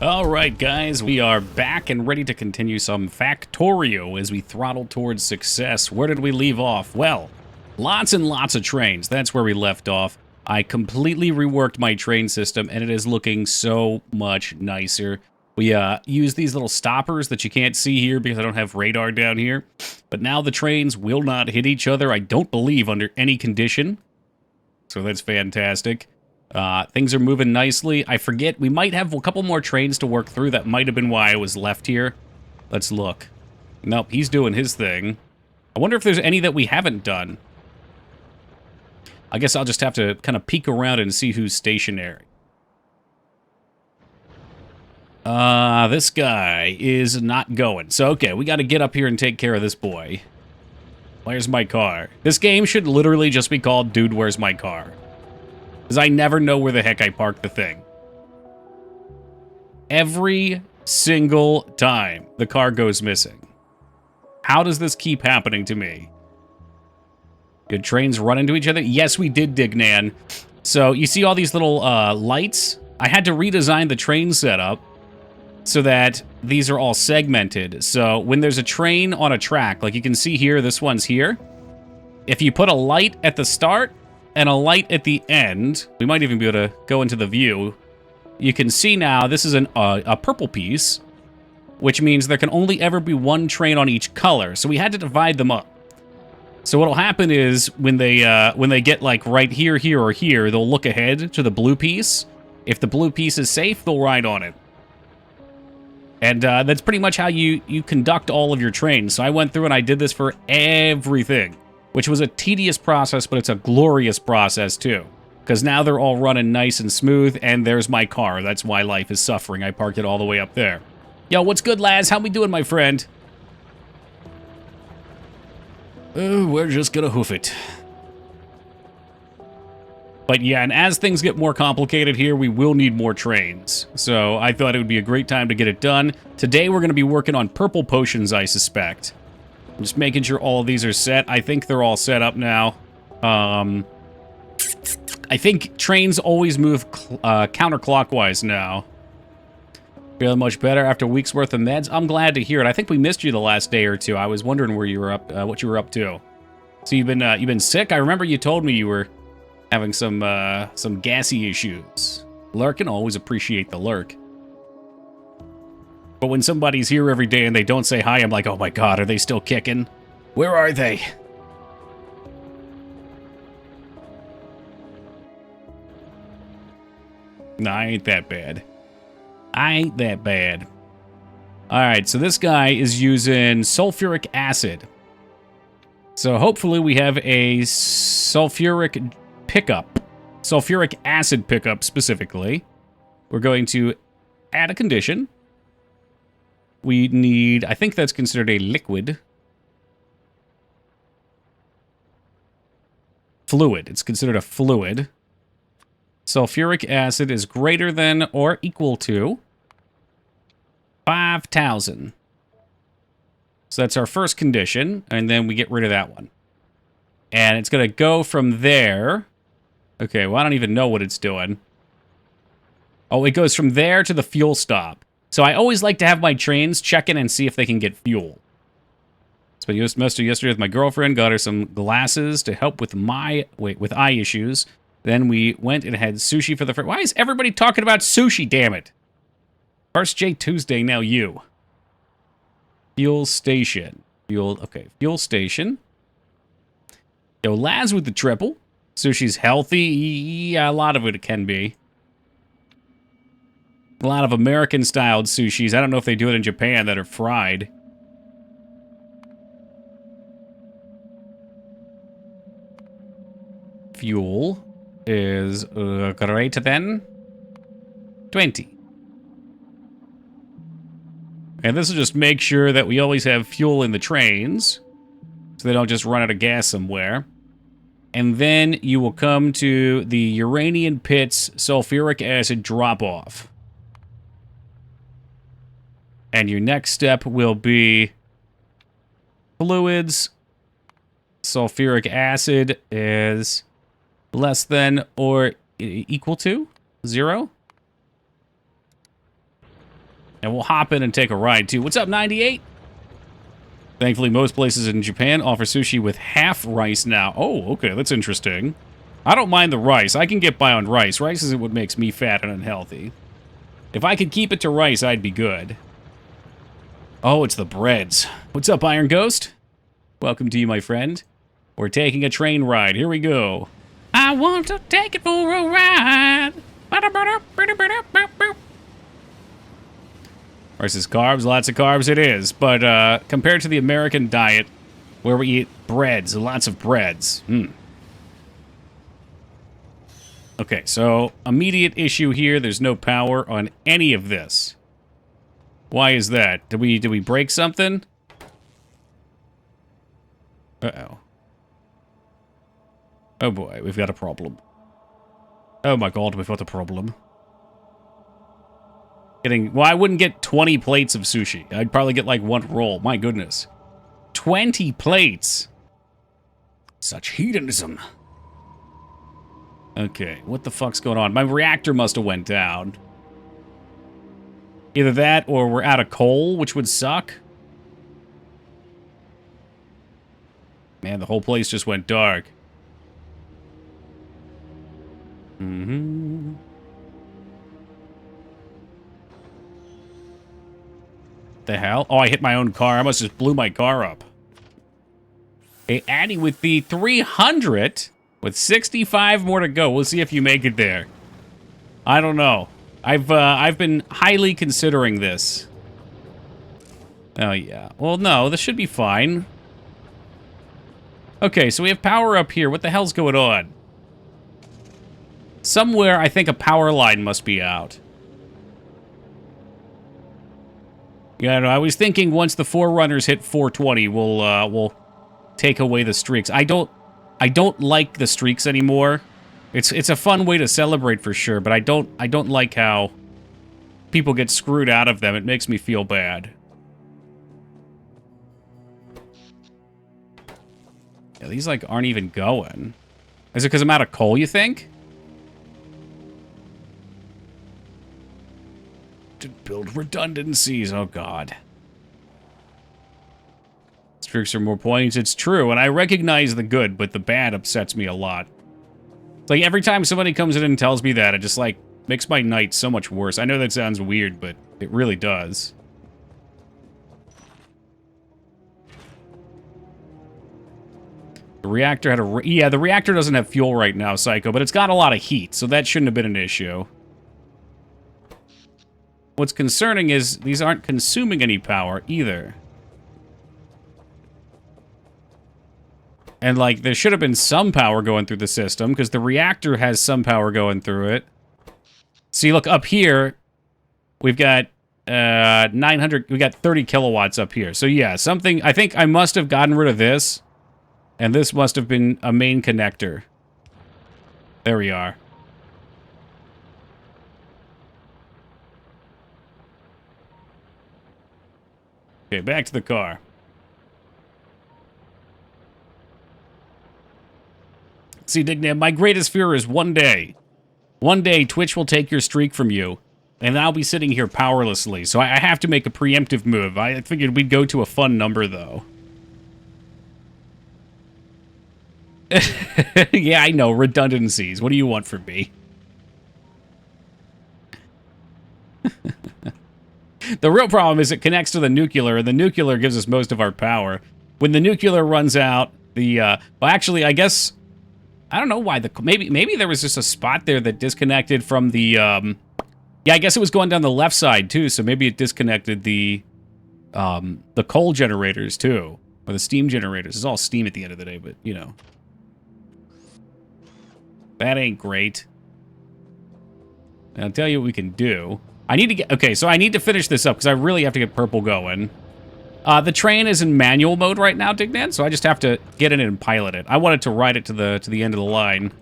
Alright guys, we are back and ready to continue some Factorio as we throttle towards success. Where did we leave off? Well, lots and lots of trains. That's where we left off. I completely reworked my train system and it is looking so much nicer. We use these little stoppers that you can't see here because I don't have radar down here. But now the trains will not hit each other, I don't believe, under any condition. So that's fantastic. Things are moving nicely. I forget, we might have a couple more trains to work through. That might have been why I was left here. Let's look. Nope, he's doing his thing. I wonder if there's any that we haven't done. I guess I'll just have to kind of peek around and see who's stationary. This guy is not going. So, okay, we got to get up here and take care of this boy. Where's my car? This game should literally just be called Dude, Where's My Car? Because I never know where the heck I parked the thing. Every single time the car goes missing. How does this keep happening to me? Did trains run into each other? Yes, we did, Dignan. So you see all these little lights? I had to redesign the train setup so that these are all segmented. So when there's a train on a track, like you can see here, this one's here. If you put a light at the start and a light at the end, we might even be able to go into the view. You can see now this is a purple piece, which means there can only ever be one train on each color. So we had to divide them up. So what'll happen is when they get like right here, here, or here, they'll look ahead to the blue piece. If the blue piece is safe, they'll ride on it. And that's pretty much how you conduct all of your trains. So I went through and I did this for everything, which was a tedious process, but it's a glorious process too. Because now they're all running nice and smooth, and there's my car. That's why life is suffering. I parked it all the way up there. Yo, what's good, Laz? How we doing, my friend? Oh, we're just gonna hoof it. But yeah, and as things get more complicated here, we will need more trains. So I thought it would be a great time to get it done. Today we're going to be working on purple potions, I suspect. I'm just making sure all of these are set. I think they're all set up now. I think trains always move counterclockwise now. Feeling much better after a week's worth of meds? I'm glad to hear it. I think we missed you the last day or two. I was wondering where you were up, what you were up to. So you've been sick? I remember you told me you were having some gassy issues. Lurking, always appreciate the lurk. But when somebody's here every day and they don't say hi, I'm like, oh my god, are they still kicking? Where are they? Nah, I ain't that bad. I ain't that bad. Alright, so this guy is using sulfuric acid. So hopefully we have a sulfuric pickup. Sulfuric acid pickup specifically. We're going to add a condition. We need, I think that's considered a liquid. Fluid. It's considered a fluid. Sulfuric acid is greater than or equal to 5,000. So that's our first condition, and then we get rid of that one. And it's going to go from there. Okay, well, I don't even know what it's doing. Oh, it goes from there to the fuel stop. So I always like to have my trains check in and see if they can get fuel. Spent most of yesterday with my girlfriend, got her some glasses to help with with eye issues. Then we went and had sushi for the first... Why is everybody talking about sushi, damn it? First J Tuesday, now you. Fuel station. Okay, fuel station. Yo, Laz with the triple. Sushi's healthy. Yeah, a lot of it can be. A lot of American-styled sushis. I don't know if they do it in Japan that are fried. Fuel is greater than 20. And this will just make sure that we always have fuel in the trains, so they don't just run out of gas somewhere. And then you will come to the Uranian Pits sulfuric acid drop-off. And your next step will be fluids. Sulfuric acid is less than or equal to 0. And we'll hop in and take a ride, too. What's up, 98? Thankfully, most places in Japan offer sushi with half rice now. Oh, okay, that's interesting. I don't mind the rice. I can get by on rice. Rice isn't what makes me fat and unhealthy. If I could keep it to rice, I'd be good. Oh, it's the breads. What's up, Iron Ghost? Welcome to you, my friend. We're taking a train ride. Here we go. I want to take it for a ride. Versus carbs, lots of carbs it is. But compared to the American diet, where we eat breads, lots of breads. Okay, so immediate issue here. There's no power on any of this. Why is that? Did we break something? Uh-oh. Oh boy, we've got a problem. Oh my god, we've got a problem. Well, I wouldn't get 20 plates of sushi. I'd probably get like one roll. My goodness. 20 plates! Such hedonism. Okay, what the fuck's going on? My reactor must have went down. Either that or we're out of coal, which would suck. Man, the whole place just went dark. The hell? Oh, I hit my own car. I must have just blew my car up. Hey, Addy with the 300 with 65 more to go. We'll see if you make it there. I don't know. I've been highly considering this. Oh, yeah. Well, no, this should be fine. Okay, so we have power up here. What the hell's going on? Somewhere, I think a power line must be out. Yeah, no, I was thinking once the Forerunners hit 420, we'll take away the streaks. I don't like the streaks anymore. It's a fun way to celebrate for sure, but I don't like how people get screwed out of them. It makes me feel bad. Yeah, these like aren't even going. Is it because I'm out of coal, you think? To build redundancies, oh god. Streaks are more points, it's true, and I recognize the good, but the bad upsets me a lot. It's like every time somebody comes in and tells me that, it just like makes my night so much worse. I know that sounds weird, but it really does. The reactor had a... Yeah, the reactor doesn't have fuel right now, Psycho, but it's got a lot of heat, so that shouldn't have been an issue. What's concerning is these aren't consuming any power either. And, like, there should have been some power going through the system, because the reactor has some power going through it. See, look, up here, we've got 900... We got 30 kilowatts up here. So, yeah, something... I think I must have gotten rid of this, and this must have been a main connector. There we are. Okay, back to the car. See, Dignam, my greatest fear is one day Twitch will take your streak from you, and I'll be sitting here powerlessly, so I have to make a preemptive move. I figured we'd go to a fun number, though. Yeah, I know, redundancies. What do you want from me? The real problem is it connects to the nuclear, and the nuclear gives us most of our power. When the nuclear runs out, well, actually, I guess... I don't know why maybe there was just a spot there that disconnected from the, yeah, I guess it was going down the left side, too, so maybe it disconnected the coal generators, too. Or the steam generators. It's all steam at the end of the day, but, you know. That ain't great. And I'll tell you what we can do. I need to get... Okay, so I need to finish this up, because I really have to get purple going. The train is in manual mode right now, Dignan, so I just have to get in it and pilot it. I wanted to ride it to the end of the line.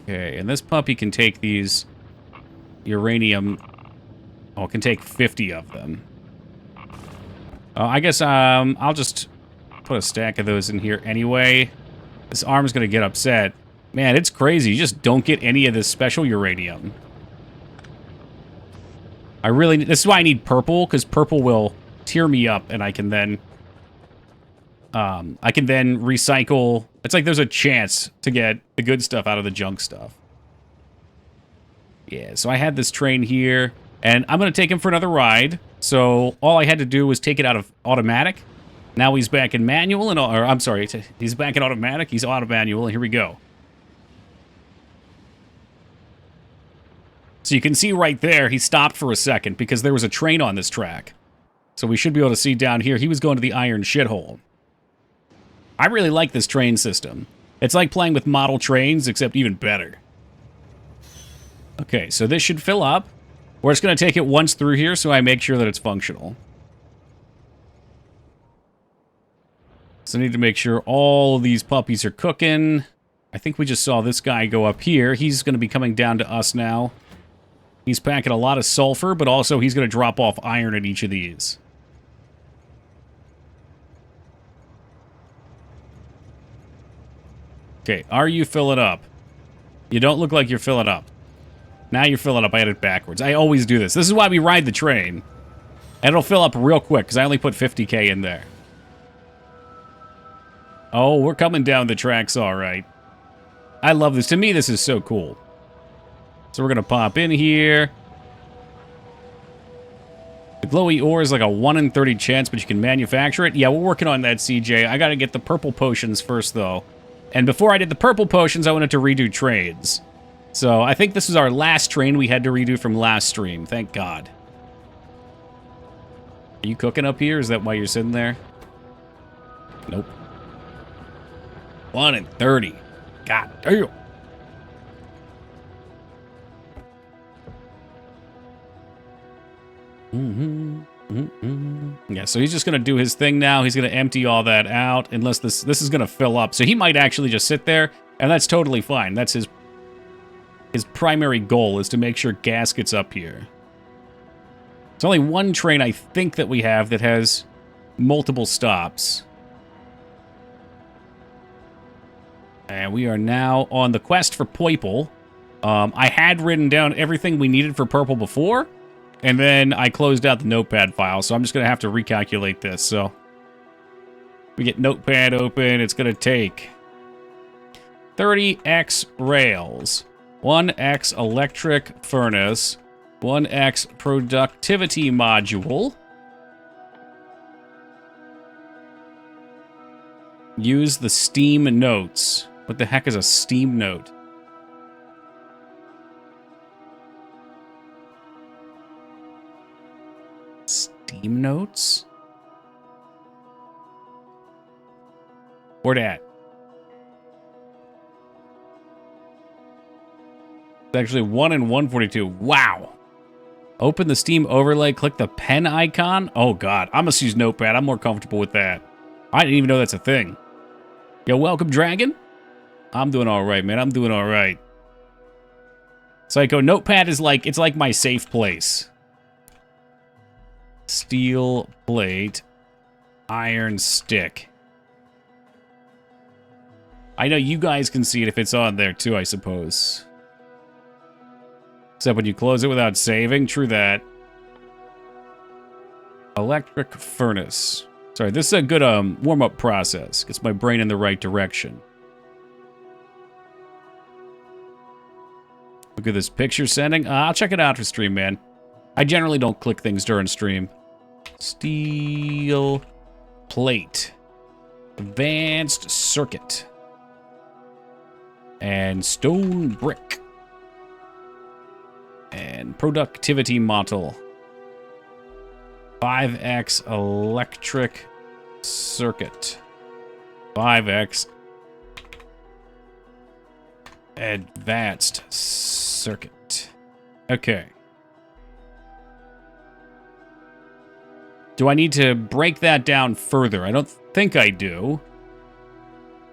Okay, and this puppy can take these uranium... Oh, it can take 50 of them. I guess I'll just put a stack of those in here anyway. This arm's gonna get upset. Man, it's crazy. You just don't get any of this special uranium. This is why I need purple, because purple will tear me up, and I can then recycle. It's like there's a chance to get the good stuff out of the junk stuff. Yeah, so I had this train here, and I'm going to take him for another ride. So all I had to do was take it out of automatic. Now he's back in manual, or I'm sorry, he's back in automatic. He's auto manual, and here we go. So you can see right there, he stopped for a second because there was a train on this track. So we should be able to see down here, he was going to the iron shithole. I really like this train system. It's like playing with model trains, except even better. Okay, so this should fill up. We're just going to take it once through here so I make sure that it's functional. So I need to make sure all these puppies are cooking. I think we just saw this guy go up here. He's going to be coming down to us now. He's packing a lot of sulfur, but also he's going to drop off iron at each of these. Okay, are you filling up? You don't look like you're filling up. Now you're filling up. I had it backwards. I always do this. This is why we ride the train. And it'll fill up real quick, because I only put 50K in there. Oh, we're coming down the tracks all right. I love this. To me, this is so cool. So we're going to pop in here. The glowy ore is like a 1 in 30 chance, but you can manufacture it. Yeah, we're working on that, CJ. I got to get the purple potions first, though. And before I did the purple potions, I wanted to redo trades. So I think this is our last train we had to redo from last stream. Thank God. Are you cooking up here? Is that why you're sitting there? Nope. 1 in 30. God damn. Yeah, so he's just going to do his thing now. He's going to empty all that out, unless this is going to fill up. So he might actually just sit there, and that's totally fine. That's his primary goal, is to make sure gas gets up here. There's only one train, I think, that we have that has multiple stops. And we are now on the quest for purple. I had written down everything we needed for purple before, and then I closed out the notepad file, so I'm just going to have to recalculate this. So we get notepad open. It's going to take 30x rails, 1x electric furnace, 1x productivity module. Use the steam notes. What the heck is a steam note? Steam notes? Where at? It's actually 1 in 142. Wow. Open the Steam overlay, click the pen icon. Oh god, I must use Notepad. I'm more comfortable with that. I didn't even know that's a thing. Yo, welcome, Dragon. I'm doing all right, man. I'm doing all right. Psycho, Notepad is like, it's like my safe place. Steel plate, iron stick. I know you guys can see it if it's on there too, I suppose. Except when you close it without saving. True that. Electric furnace. Sorry, this is a good warm-up process. Gets my brain in the right direction. Look at this picture sending. I'll check it out for stream, man. I generally don't click things during stream. Steel plate. Advanced circuit. And stone brick. And productivity model. 5x electric circuit. 5x advanced circuit. Okay. Do I need to break that down further? I don't think I do.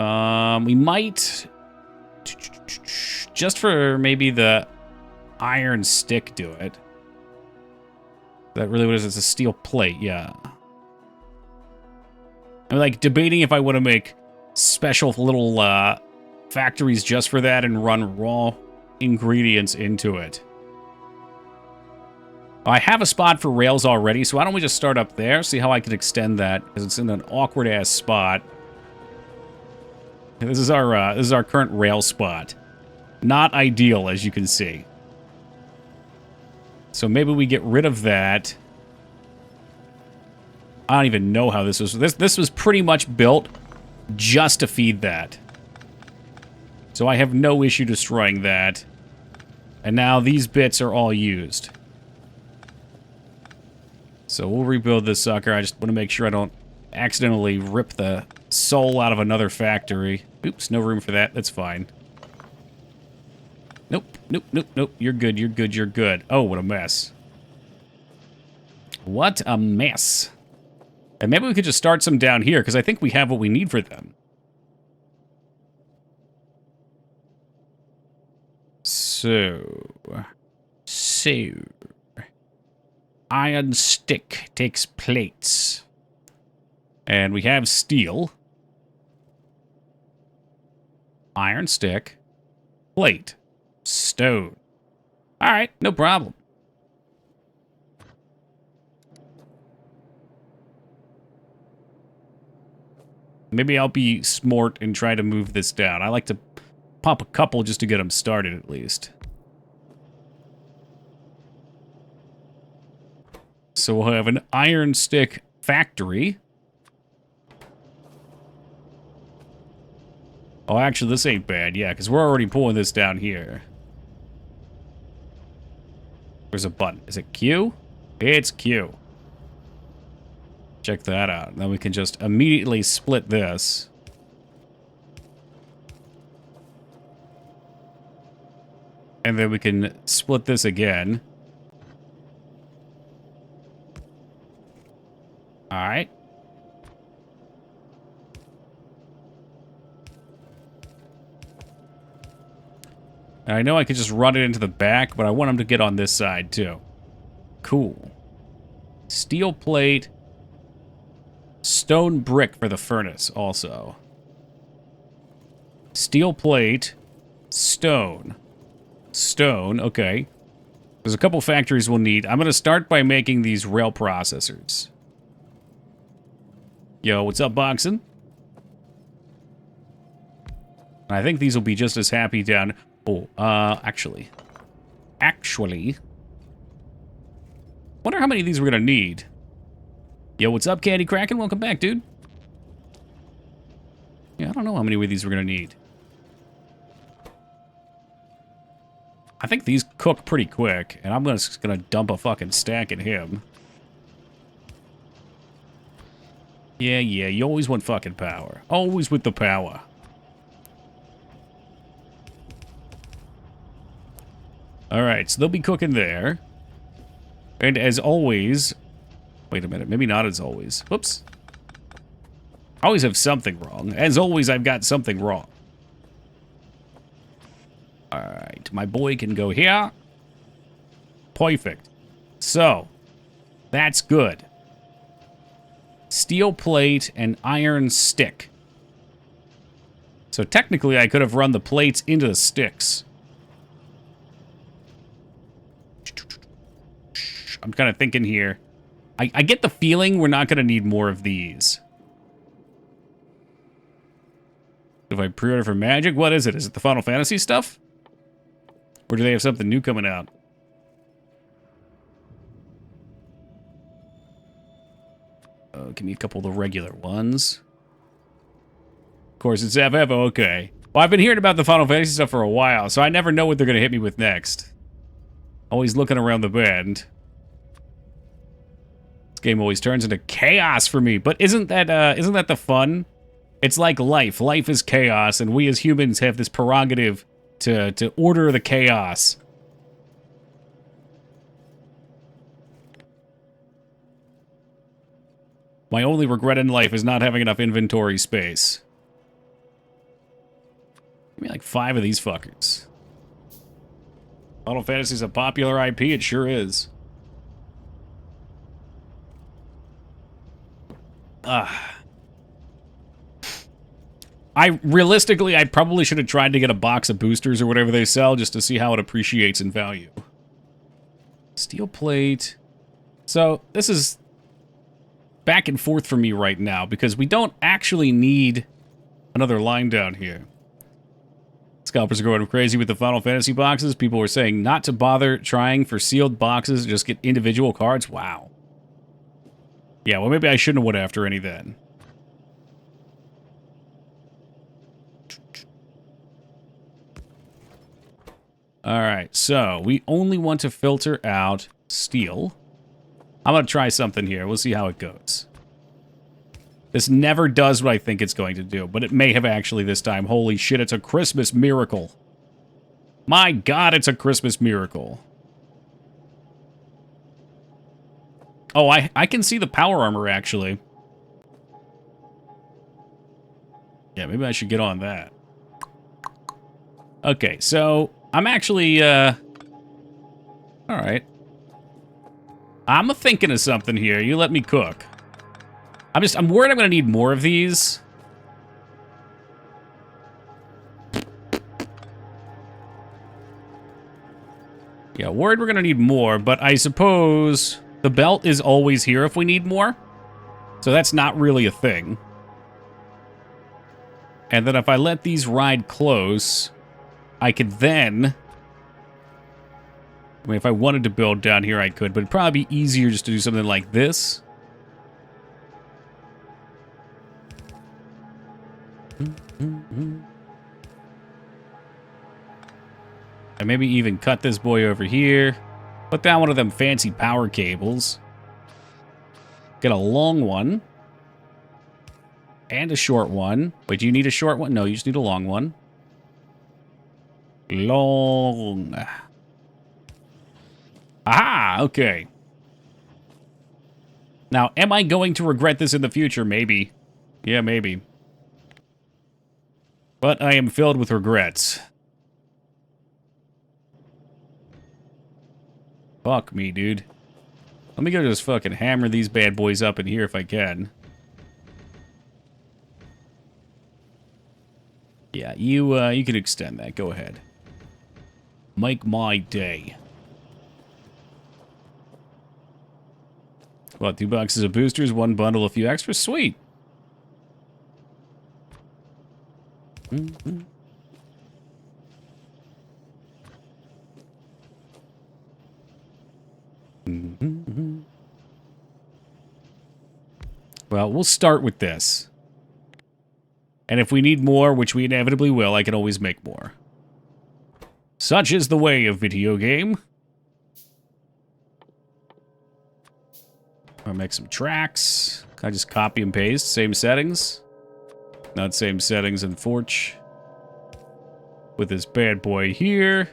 We might, just for maybe the iron stick, do it. That really what it is? It's a steel plate, yeah. I'm like debating if I want to make special little factories just for that and run raw ingredients into it. I have a spot for rails already, so why don't we just start up there, see how I can extend that, because it's in an awkward-ass spot. This is our current rail spot. Not ideal, as you can see. So maybe we get rid of that. I don't even know how this was. This was pretty much built just to feed that. So I have no issue destroying that. And now these bits are all used. So we'll rebuild this sucker. I just want to make sure I don't accidentally rip the soul out of another factory. Oops, no room for that. That's fine. Nope, nope, nope, nope. You're good, you're good, you're good. Oh, what a mess. What a mess. And maybe we could just start some down here, because I think we have what we need for them. So... Iron stick takes plates. And we have steel. Iron stick. Plate. Stone. Alright, no problem. Maybe I'll be smart and try to move this down. I like to pop a couple just to get them started at least. So we'll have an iron stick factory. Oh, actually, this ain't bad. Yeah, because we're already pulling this down here. There's a button. Is it Q? It's Q. Check that out. Then we can just immediately split this. And then we can split this again. Alright. And I know I could just run it into the back, but I want them to get on this side too. Cool. Steel plate. Stone brick for the furnace also. Steel plate. Stone. Stone, okay. There's a couple factories we'll need. I'm going to start by making these rail processors. Yo, what's up, Boxin'? I think these will be just as happy down... Oh, actually. Wonder how many of these we're going to need. Yo, what's up, Candy Kraken? Welcome back, dude. Yeah, I don't know how many of these we're going to need. I think these cook pretty quick, and I'm just going to dump a fucking stack at him. Yeah, you always want fucking power. Always with the power. Alright, so they'll be cooking there. And as always... Wait a minute, maybe not as always. Whoops. I always have something wrong. As always, I've got something wrong. Alright, my boy can go here. Perfect. So, that's good. Steel plate and iron stick. So technically I could have run the plates into the sticks. I'm kind of thinking here. I get the feeling we're not going to need more of these. If I pre-order for Magic, what is it? Is it the Final Fantasy stuff? Or do they have something new coming out? Give me a couple of the regular ones. Of course, it's FF, okay. Well, I've been hearing about the Final Fantasy stuff for a while, so I never know what they're going to hit me with next. Always looking around the bend. This game always turns into chaos for me, but isn't that the fun? It's like life. Life is chaos, and we as humans have this prerogative to order the chaos. My only regret in life is not having enough inventory space. Give me like 5 of these fuckers. Final Fantasy's a popular IP, it sure is. Realistically, I probably should have tried to get a box of boosters or whatever they sell just to see how it appreciates in value. Steel plate. So this is back and forth for me right now because we don't actually need another line down here. Scalpers are going crazy with the Final Fantasy boxes. People were saying not to bother trying for sealed boxes, just get individual cards. Wow. Yeah, well, maybe I shouldn't have went after any then. Alright, so we only want to filter out steel. I'm going to try something here. We'll see how it goes. This never does what I think it's going to do, but it may have actually this time. Holy shit, it's a Christmas miracle. My God, it's a Christmas miracle. Oh, I can see the power armor, actually. Yeah, maybe I should get on that. Okay, so I'm actually, alright. I'm thinking of something here. You let me cook. I'm worried I'm going to need more of these. Yeah, worried we're going to need more, but I suppose the belt is always here if we need more. So that's not really a thing. And then if I let these ride close, I could then... I mean, if I wanted to build down here, I could, but it'd probably be easier just to do something like this. And maybe even cut this boy over here. Put down one of them fancy power cables. Get a long one. And a short one. Wait, do you need a short one? No, you just need a long one. Long. Aha! Okay. Now, am I going to regret this in the future? Maybe. Yeah, maybe. But I am filled with regrets. Fuck me, dude. Let me go just fucking hammer these bad boys up in here if I can. Yeah, you can extend that. Go ahead. Make my day. What, 2 boxes of boosters, 1 bundle, a few extras? Sweet. Well, we'll start with this. And if we need more, which we inevitably will, I can always make more. Such is the way of video game. I'll make some tracks. Can I just copy and paste? Same settings? Not same settings in Forge. With this bad boy here.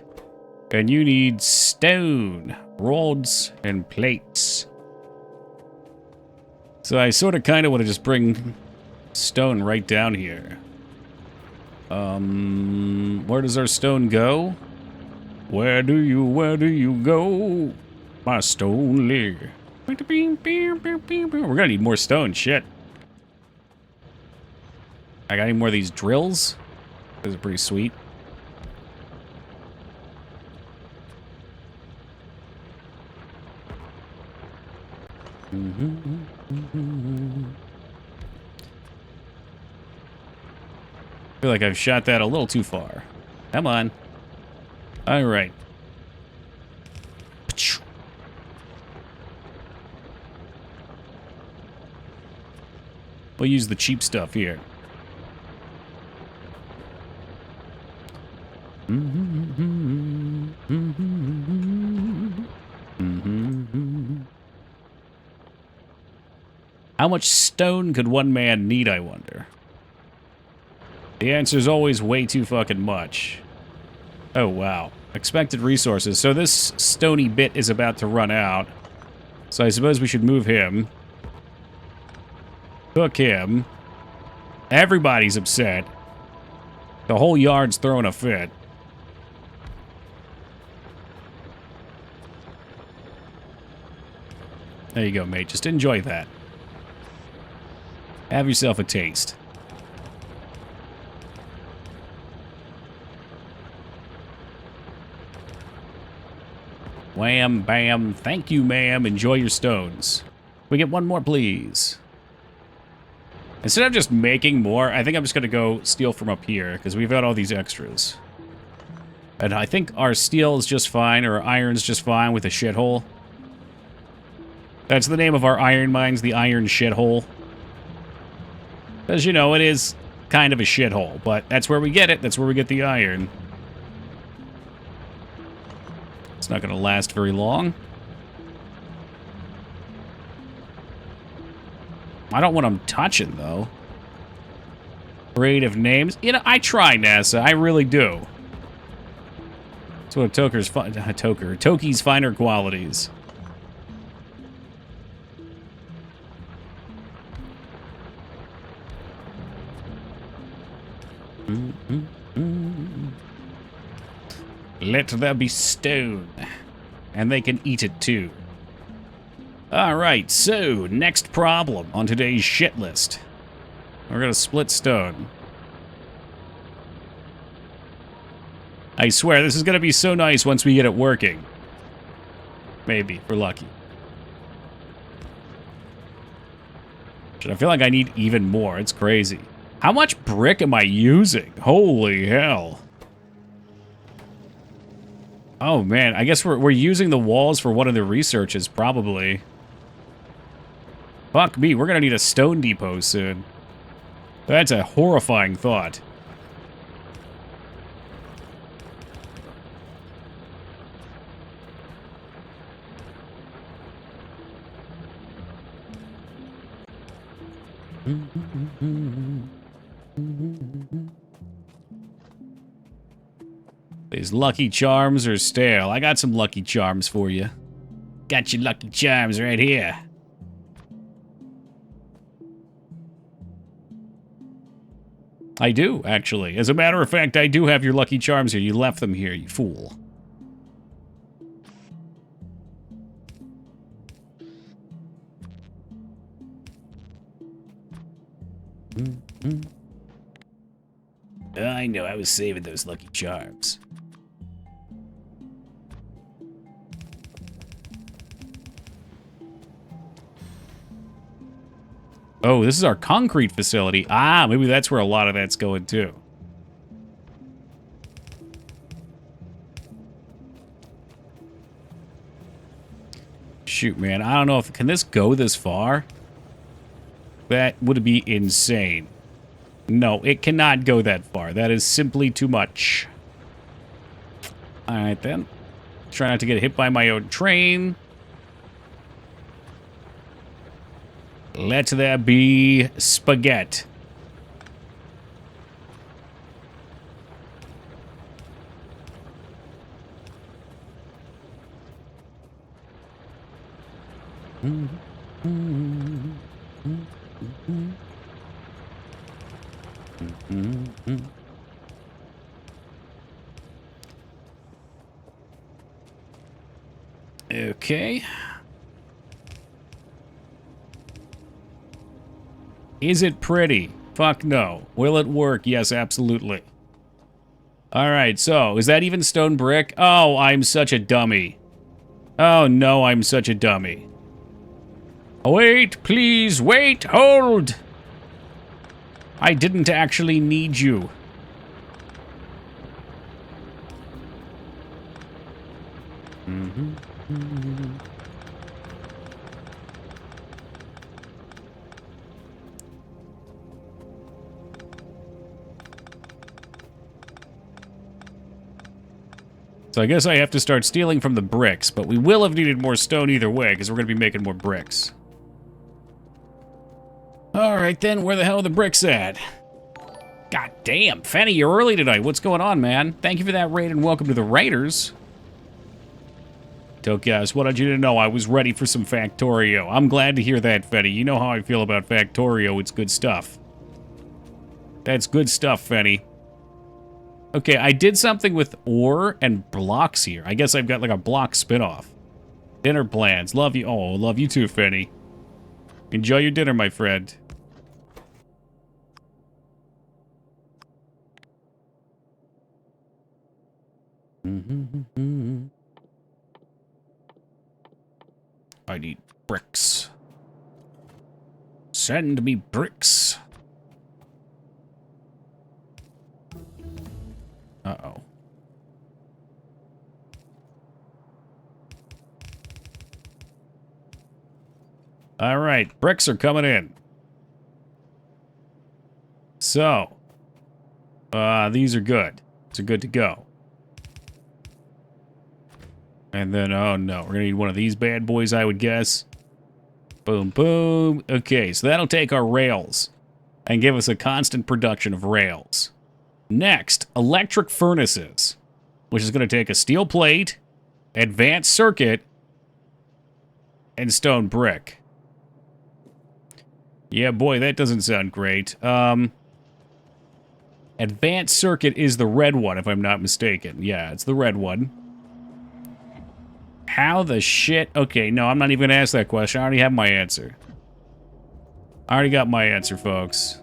And you need stone, rods, and plates. So I sort of kind of want to just bring stone right down here. Where does our stone go? Where do you go? My stone lair. We're gonna need more stone, shit. I got any more of these drills? Those are pretty sweet. I feel like I've shot that a little too far. Come on. All right. We'll use the cheap stuff here. How much stone could one man need, I wonder? The answer is always way too fucking much. Oh, wow. Expected resources. So this stony bit is about to run out. So I suppose we should move him. Cook him. Everybody's upset. The whole yard's throwing a fit. There you go, mate. Just enjoy that. Have yourself a taste. Wham, bam. Thank you, ma'am. Enjoy your stones. We get one more, please. Instead of just making more, I think I'm just going to go steal from up here, because we've got all these extras. And I think our steel is just fine, or our iron's just fine with a shithole. That's the name of our iron mines, the iron shithole. Because, you know, it is kind of a shithole, but that's where we get it. That's where we get the iron. It's not going to last very long. I don't want them touching, though. Creative names. You know, I try, NASA. I really do. It's one of Toki's finer qualities. Let there be stone. And they can eat it, too. Alright, so, next problem on today's shit list. We're gonna split stone. I swear, this is gonna be so nice once we get it working. Maybe, if we're lucky. I feel like I need even more. It's crazy. How much brick am I using? Holy hell. Oh, man. I guess we're using the walls for one of the researches, probably. Fuck me. We're going to need a stone depot soon. That's a horrifying thought. These Lucky Charms are stale. I got some Lucky Charms for you. Got your Lucky Charms right here. I do, actually. As a matter of fact, I do have your Lucky Charms here. You left them here, you fool. I know, I was saving those Lucky Charms. Oh, this is our concrete facility. Ah, maybe that's where a lot of that's going too. Shoot, man. I don't know if... Can this go this far? That would be insane. No, it cannot go that far. That is simply too much. Alright, then. Try not to get hit by my own train. Let there be spaghetti. Okay. Is it pretty? Fuck no. Will it work? Yes, absolutely. Alright, so, is that even stone brick? Oh, I'm such a dummy. Oh no, I'm such a dummy. Wait, please, wait, hold! I didn't actually need you. So I guess I have to start stealing from the bricks, but we will have needed more stone either way, because we're going to be making more bricks. Alright then, where the hell are the bricks at? God damn, Fanny, you're early tonight. What's going on, man? Thank you for that raid and welcome to the Raiders. Tokias, wanted you to know I was ready for some Factorio. I'm glad to hear that, Fetty. You know how I feel about Factorio. It's good stuff. That's good stuff, Fetty. Okay, I did something with ore and blocks here. I guess I've got like a block spinoff. Dinner plans. Love you. Oh, love you too, Fetty. Enjoy your dinner, my friend. I need bricks. Send me bricks. Uh-oh. All right, bricks are coming in. So, these are good. These are good to go. And then, oh no, we're gonna need one of these bad boys, I would guess. Boom, boom. Okay, so that'll take our rails and give us a constant production of rails. Next, electric furnaces, which is gonna take a steel plate, advanced circuit, and stone brick. Yeah, boy, that doesn't sound great. Advanced circuit is the red one, if I'm not mistaken. Yeah, it's the red one. How the shit? Okay, no, I'm not even gonna ask that question. I already have my answer. I already got my answer, folks.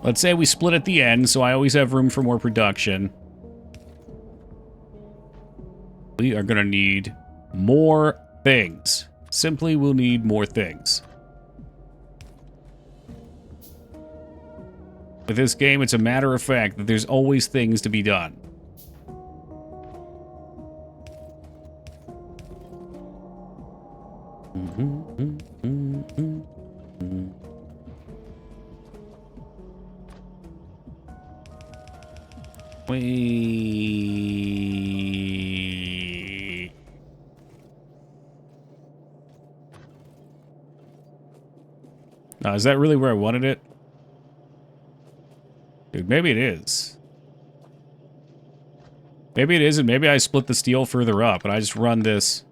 Let's say we split at the end, so I always have room for more production. We are gonna need more things. Simply, we'll need more things. With this game, it's a matter of fact that there's always things to be done. Wait. Now, is that really where I wanted it? Dude, maybe it is. Maybe it isn't. Maybe I split the steel further up, and I just run this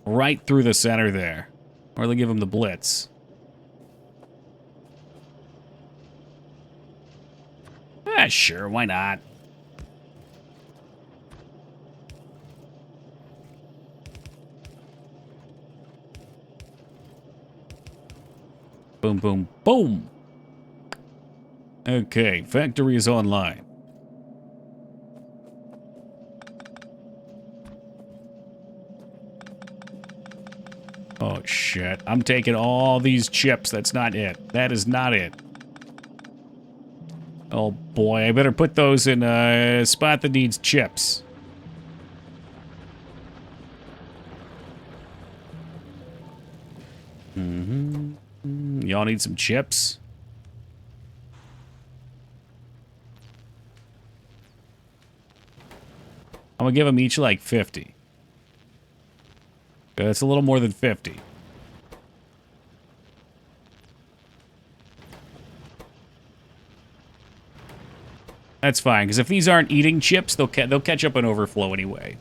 right through the center there. Or they give him the blitz. Ah, sure, why not? Boom, boom, boom! Okay, factory is online. Oh, shit. I'm taking all these chips. That's not it. That is not it. Oh, boy. I better put those in a spot that needs chips. Y'all need some chips? I'm gonna give them each like 50. That's a little more than 50. That's fine, because if these aren't eating chips, they'll catch up on overflow anyway.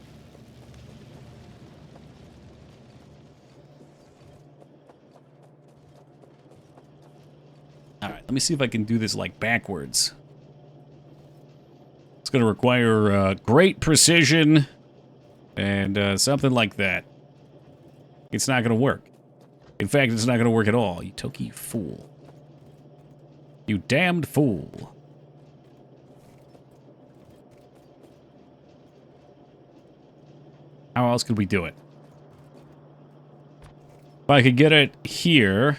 All right, let me see if I can do this like backwards. It's going to require great precision and something like that. It's not going to work. In fact, it's not going to work at all. You Toki fool. You damned fool. How else could we do it? If I could get it here.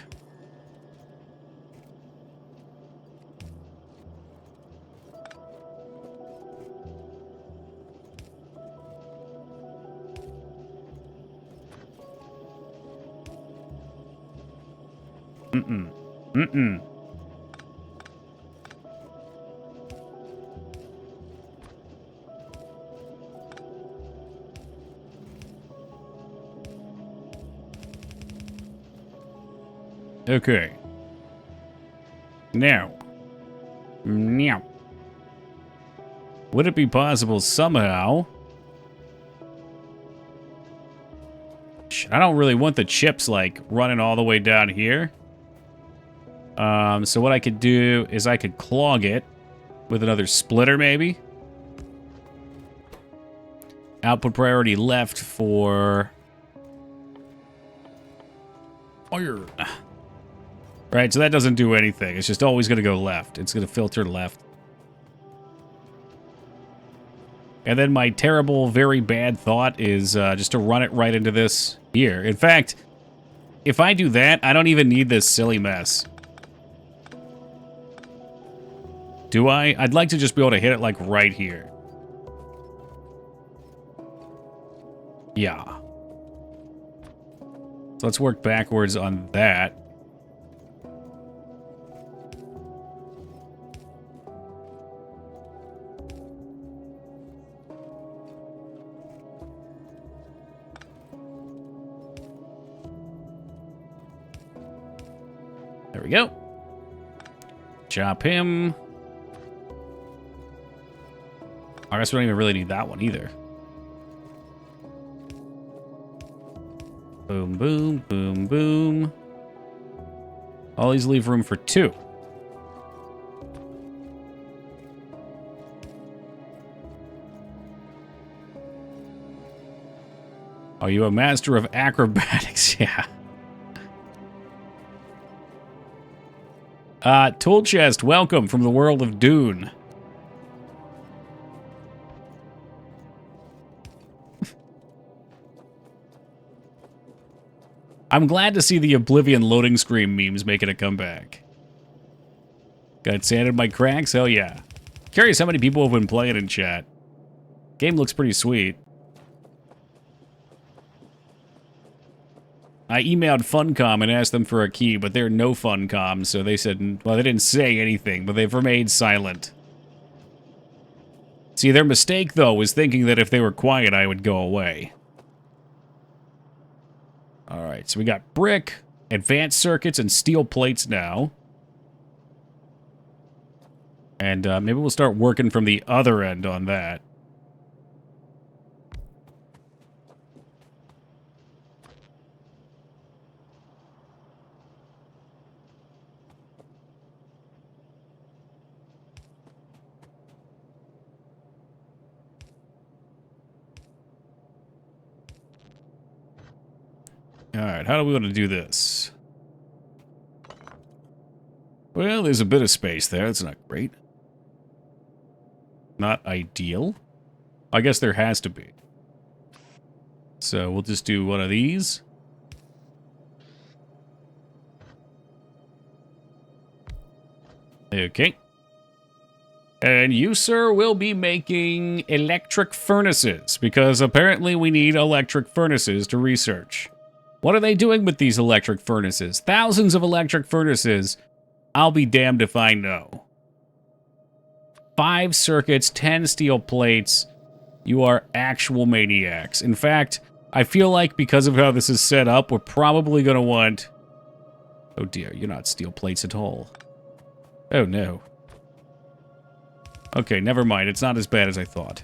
Okay. Now. Would it be possible somehow? I don't really want the chips, like, running all the way down here. So what I could do is I could clog it with another splitter, maybe. Output priority left for iron. Right, so that doesn't do anything. It's just always going to go left. It's going to filter left. And then my terrible, very bad thought is just to run it right into this here. In fact, if I do that, I don't even need this silly mess. Do I? I'd like to just be able to hit it, like, right here. Yeah. So let's work backwards on that. There we go. Chop him. I guess we don't even really need that one either. Boom, boom, boom, boom. All these leave room for 2. Are you a master of acrobatics? Yeah. Tool chest, welcome from the world of Dune. I'm glad to see the Oblivion loading screen memes making a comeback. Got sand in my cracks? Hell yeah. Curious how many people have been playing in chat. Game looks pretty sweet. I emailed Funcom and asked them for a key, but they're no Funcom, so they said, well, they didn't say anything, but they've remained silent. See, their mistake, though, was thinking that if they were quiet, I would go away. Alright, so we got brick, advanced circuits, and steel plates now. And maybe we'll start working from the other end on that. Alright, how do we want to do this? Well, there's a bit of space there. That's not great. Not ideal. I guess there has to be. So we'll just do one of these. Okay. And you, sir, will be making electric furnaces, because apparently we need electric furnaces to research. What are they doing with these electric furnaces? Thousands of electric furnaces. I'll be damned if I know. 5 circuits, 10 steel plates. You are actual maniacs. In fact, I feel like because of how this is set up, we're probably going to want... Oh dear, you're not steel plates at all. Oh no. Okay, never mind. It's not as bad as I thought.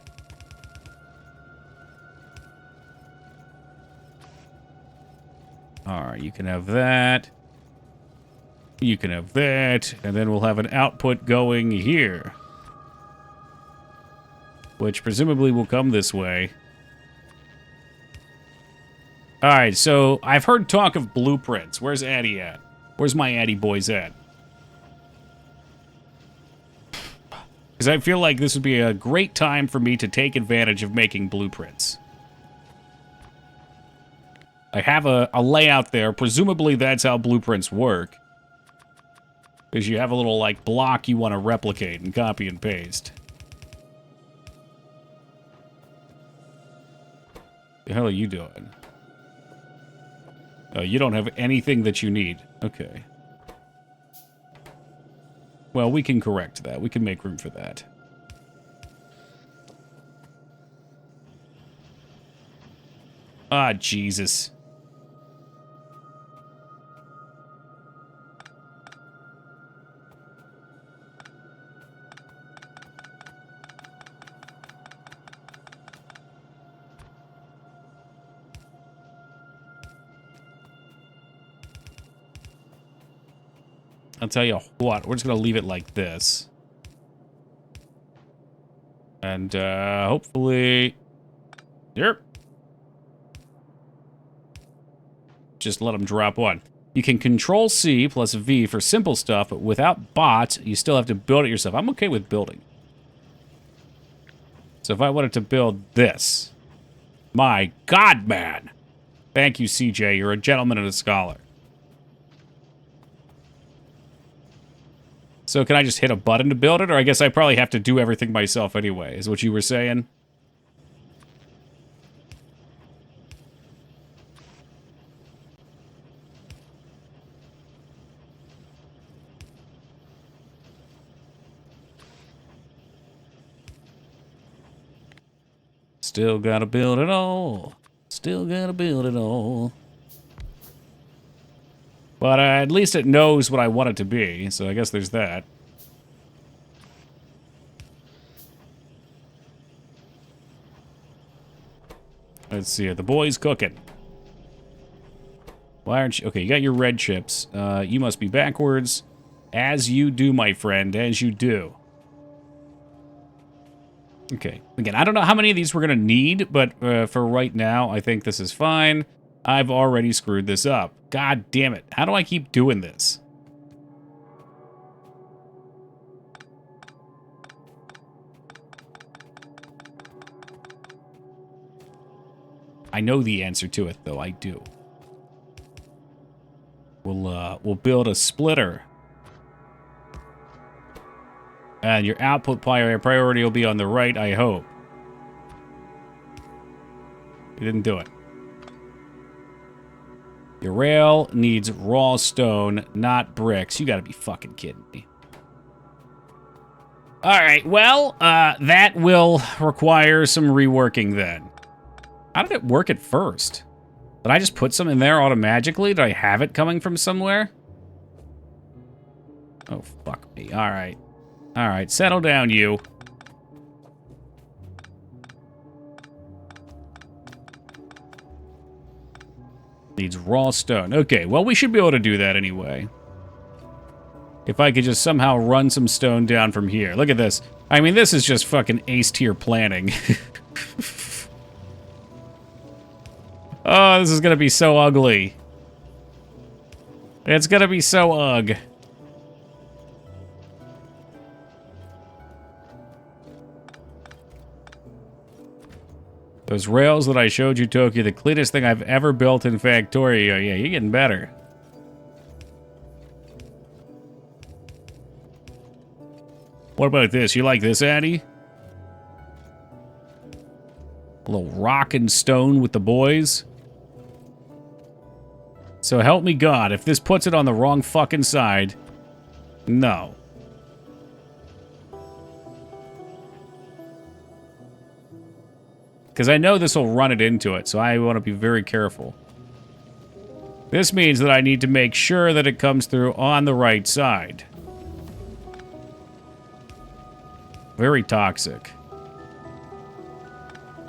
Alright, you can have that. You can have that. And then we'll have an output going here. Which presumably will come this way. Alright, so I've heard talk of blueprints. Where's Addy at? Where's my Addy boys at? Because I feel like this would be a great time for me to take advantage of making blueprints. I have a layout there. Presumably that's how blueprints work. Because you have a little, like, block you want to replicate and copy and paste. The hell are you doing? Oh, you don't have anything that you need. Okay. Well, we can correct that. We can make room for that. Ah, Jesus. I'll tell you what, we're just going to leave it like this. And, hopefully... Yep. Just let them drop one. You can Control C plus V for simple stuff, but without bots, you still have to build it yourself. I'm okay with building. So if I wanted to build this, my God, man. Thank you, CJ. You're a gentleman and a scholar. So can I just hit a button to build it? Or I guess I probably have to do everything myself anyway, is what you were saying? Still gotta build it all. Still gotta build it all. But at least it knows what I want it to be, so I guess there's that. Let's see, the boy's cooking. Why aren't you... Okay, you got your red chips. You must be backwards. As you do, my friend, as you do. Okay, again, I don't know how many of these we're gonna need, but for right now, I think this is fine. I've already screwed this up. God damn it. How do I keep doing this? I know the answer to it, though. I do. We'll build a splitter. And your output priority will be on the right, I hope. You didn't do it. Your rail needs raw stone, not bricks. You gotta be fucking kidding me. Alright, well, that will require some reworking then. How did it work at first? Did I just put some in there automatically? Did I have it coming from somewhere? Oh, fuck me. Alright. Alright, settle down, you. Needs raw stone. Okay, well, we should be able to do that anyway. If I could just somehow run some stone down from here. Look at this. I mean, this is just fucking ace-tier planning. Oh, this is gonna be so ugly. It's gonna be so ugh. Those rails that I showed you, Tokyo, the cleanest thing I've ever built in Factorio. Yeah, you're getting better. What about this? You like this, Addy? A little rock and stone with the boys. So help me God, if this puts it on the wrong fucking side, no. Because I know this will run it into it, so I want to be very careful. This means that I need to make sure that it comes through on the right side. Very toxic.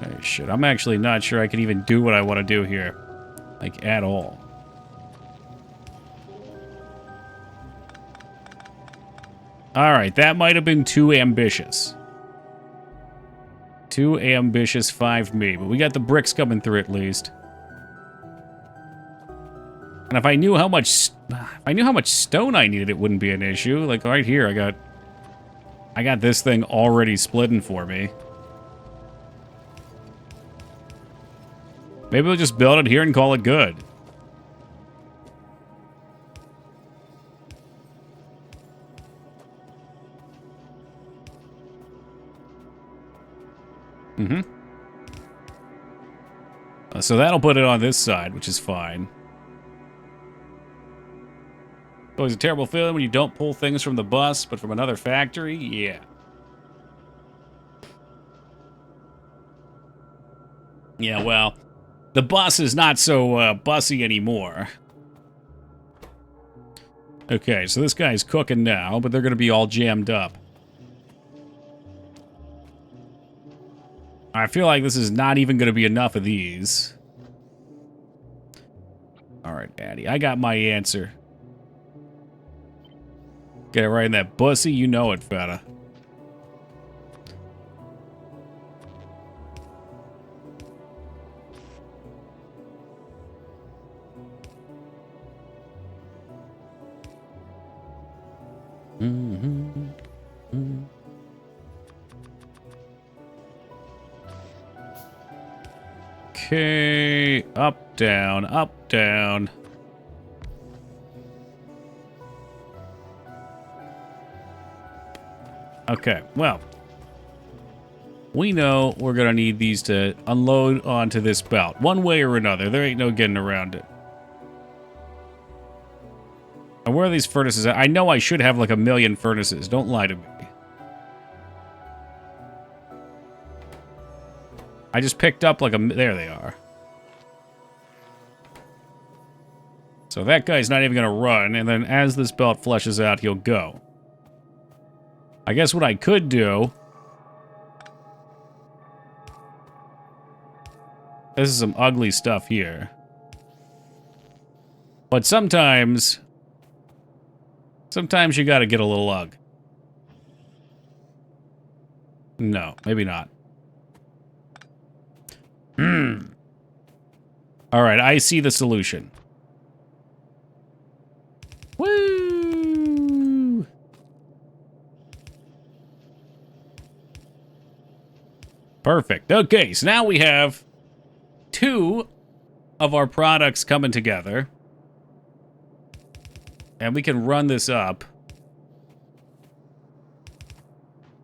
Oh shit, I'm actually not sure I can even do what I want to do here. Like, at all. Alright, that might have been too ambitious. Too ambitious 5-me, but we got the bricks coming through at least. And if I knew how much stone I needed, it wouldn't be an issue. Like right here, I got this thing already splitting for me. Maybe we'll just build it here and call it good. Mm-hmm. So that'll put it on this side, which is fine. Always a terrible feeling when you don't pull things from the bus, but from another factory? Yeah. Yeah, well, the bus is not so bussy anymore. Okay, so this guy's cooking now, but they're going to be all jammed up. I feel like this is not even going to be enough of these. Alright, Addy, I got my answer. Get it right in that bussy, you know it, fella. Okay. Up, down, up, down. Okay, well. We know we're going to need these to unload onto this belt. One way or another. There ain't no getting around it. And where are these furnaces at? I know I should have like 1,000,000 furnaces. Don't lie to me. I just picked up like there they are. So that guy's not even going to run. And then as this belt fleshes out, he'll go. I guess what I could do... This is some ugly stuff here. But sometimes you gotta get a little ugly. No, maybe not. Alright, I see the solution. Woo! Perfect. Okay, so now we have 2 of our products coming together. And we can run this up.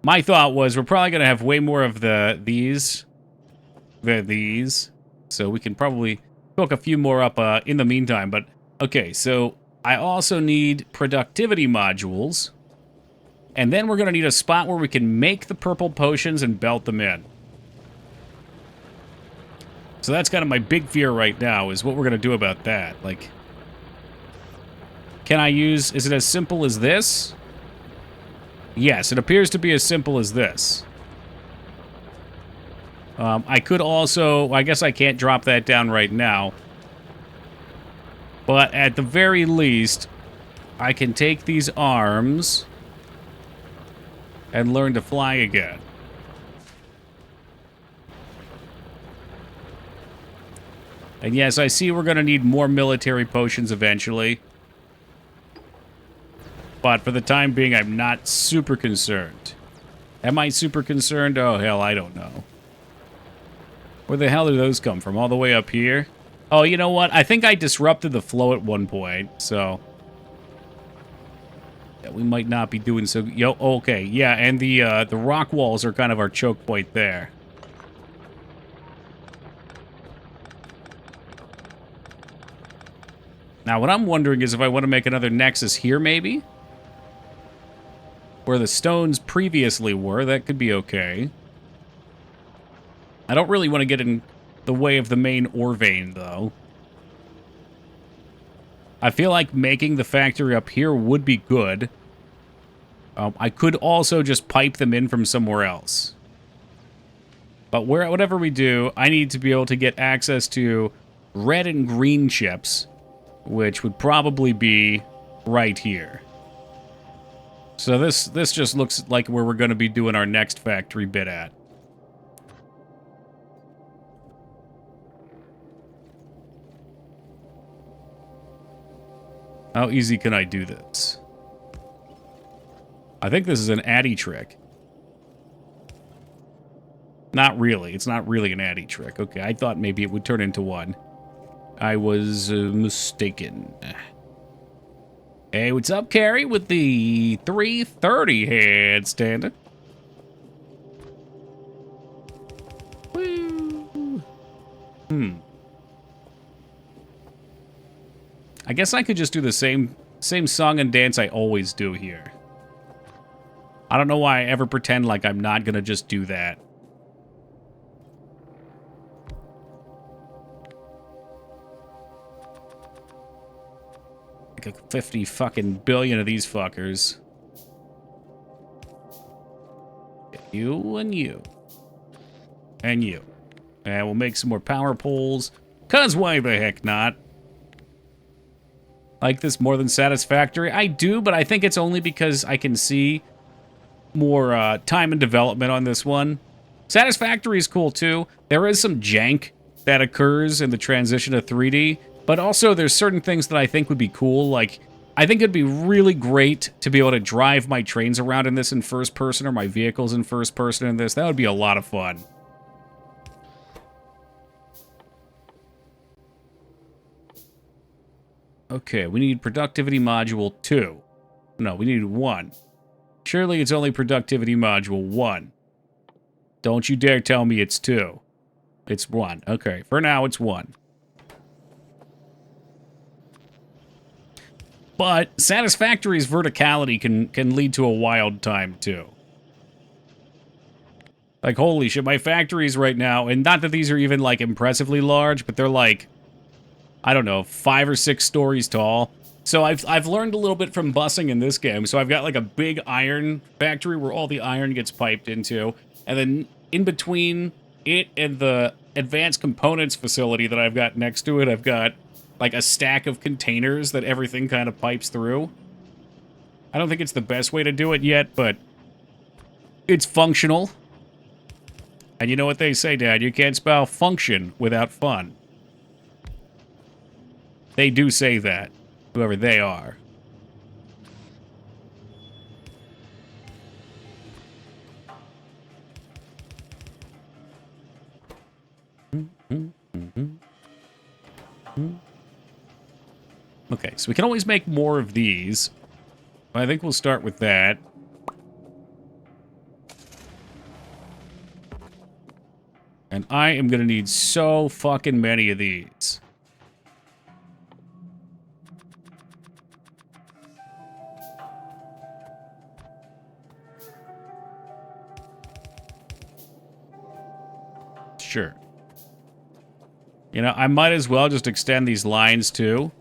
My thought was we're probably going to have way more of these than these. So we can probably cook a few more up in the meantime. But, okay, so I also need productivity modules. And then we're going to need a spot where we can make the purple potions and belt them in. So that's kind of my big fear right now, is what we're going to do about that. Like, can I use... Is it as simple as this? Yes, it appears to be as simple as this. I could also... I guess I can't drop that down right now. But at the very least, I can take these arms and learn to fly again. And yes, I see we're going to need more military potions eventually. But for the time being, I'm not super concerned. Am I super concerned? Oh, hell, I don't know. Where the hell did those come from? All the way up here? Oh, you know what? I think I disrupted the flow at one point, so... Yeah, we might not be doing so... Yo, okay, yeah, and the rock walls are kind of our choke point there. Now, what I'm wondering is if I want to make another nexus here, maybe? Where the stones previously were, that could be okay. I don't really want to get in the way of the main ore vein, though. I feel like making the factory up here would be good. I could also just pipe them in from somewhere else. But whatever we do, I need to be able to get access to red and green chips, which would probably be right here. So this just looks like where we're going to be doing our next factory bit at. How easy can I do this? I think this is an addy trick. Not really. It's not really an addy trick. Okay, I thought maybe it would turn into one. I was mistaken. Hey, what's up, Carrie, with the 330 handstand? Woo. I guess I could just do the same song and dance I always do here. I don't know why I ever pretend like I'm not gonna just do that. Like 50 fucking billion of these fuckers. You and you. And you. And we'll make some more power poles. 'Cause why the heck not? Like this more than satisfactory? I do, but I think it's only because I can see more time and development on this one. Satisfactory is cool too. There is some jank that occurs in the transition to 3D, but also there's certain things that I think would be cool. Like, I think it'd be really great to be able to drive my trains around in this in first person, or my vehicles in first person in this. That would be a lot of fun. Okay, we need productivity module 2. No, we need 1. Surely it's only productivity module 1. Don't you dare tell me it's 2. It's 1. Okay, for now it's 1. But Satisfactory's verticality can lead to a wild time, too. Like, holy shit, my factories right now, and not that these are even, like, impressively large, but they're, like, I don't know, 5 or 6 stories tall. So I've learned a little bit from busing in this game. So I've got, like, a big iron factory where all the iron gets piped into, and then in between it and the advanced components facility that I've got next to it, I've got, like, a stack of containers that everything kind of pipes through. I don't think it's the best way to do it yet, but it's functional. And you know what they say, Dad, you can't spell function without fun. They do say that, whoever they are. Okay, so we can always make more of these. I think we'll start with that. And I am going to need so fucking many of these. Sure. You know, I might as well just extend these lines, too.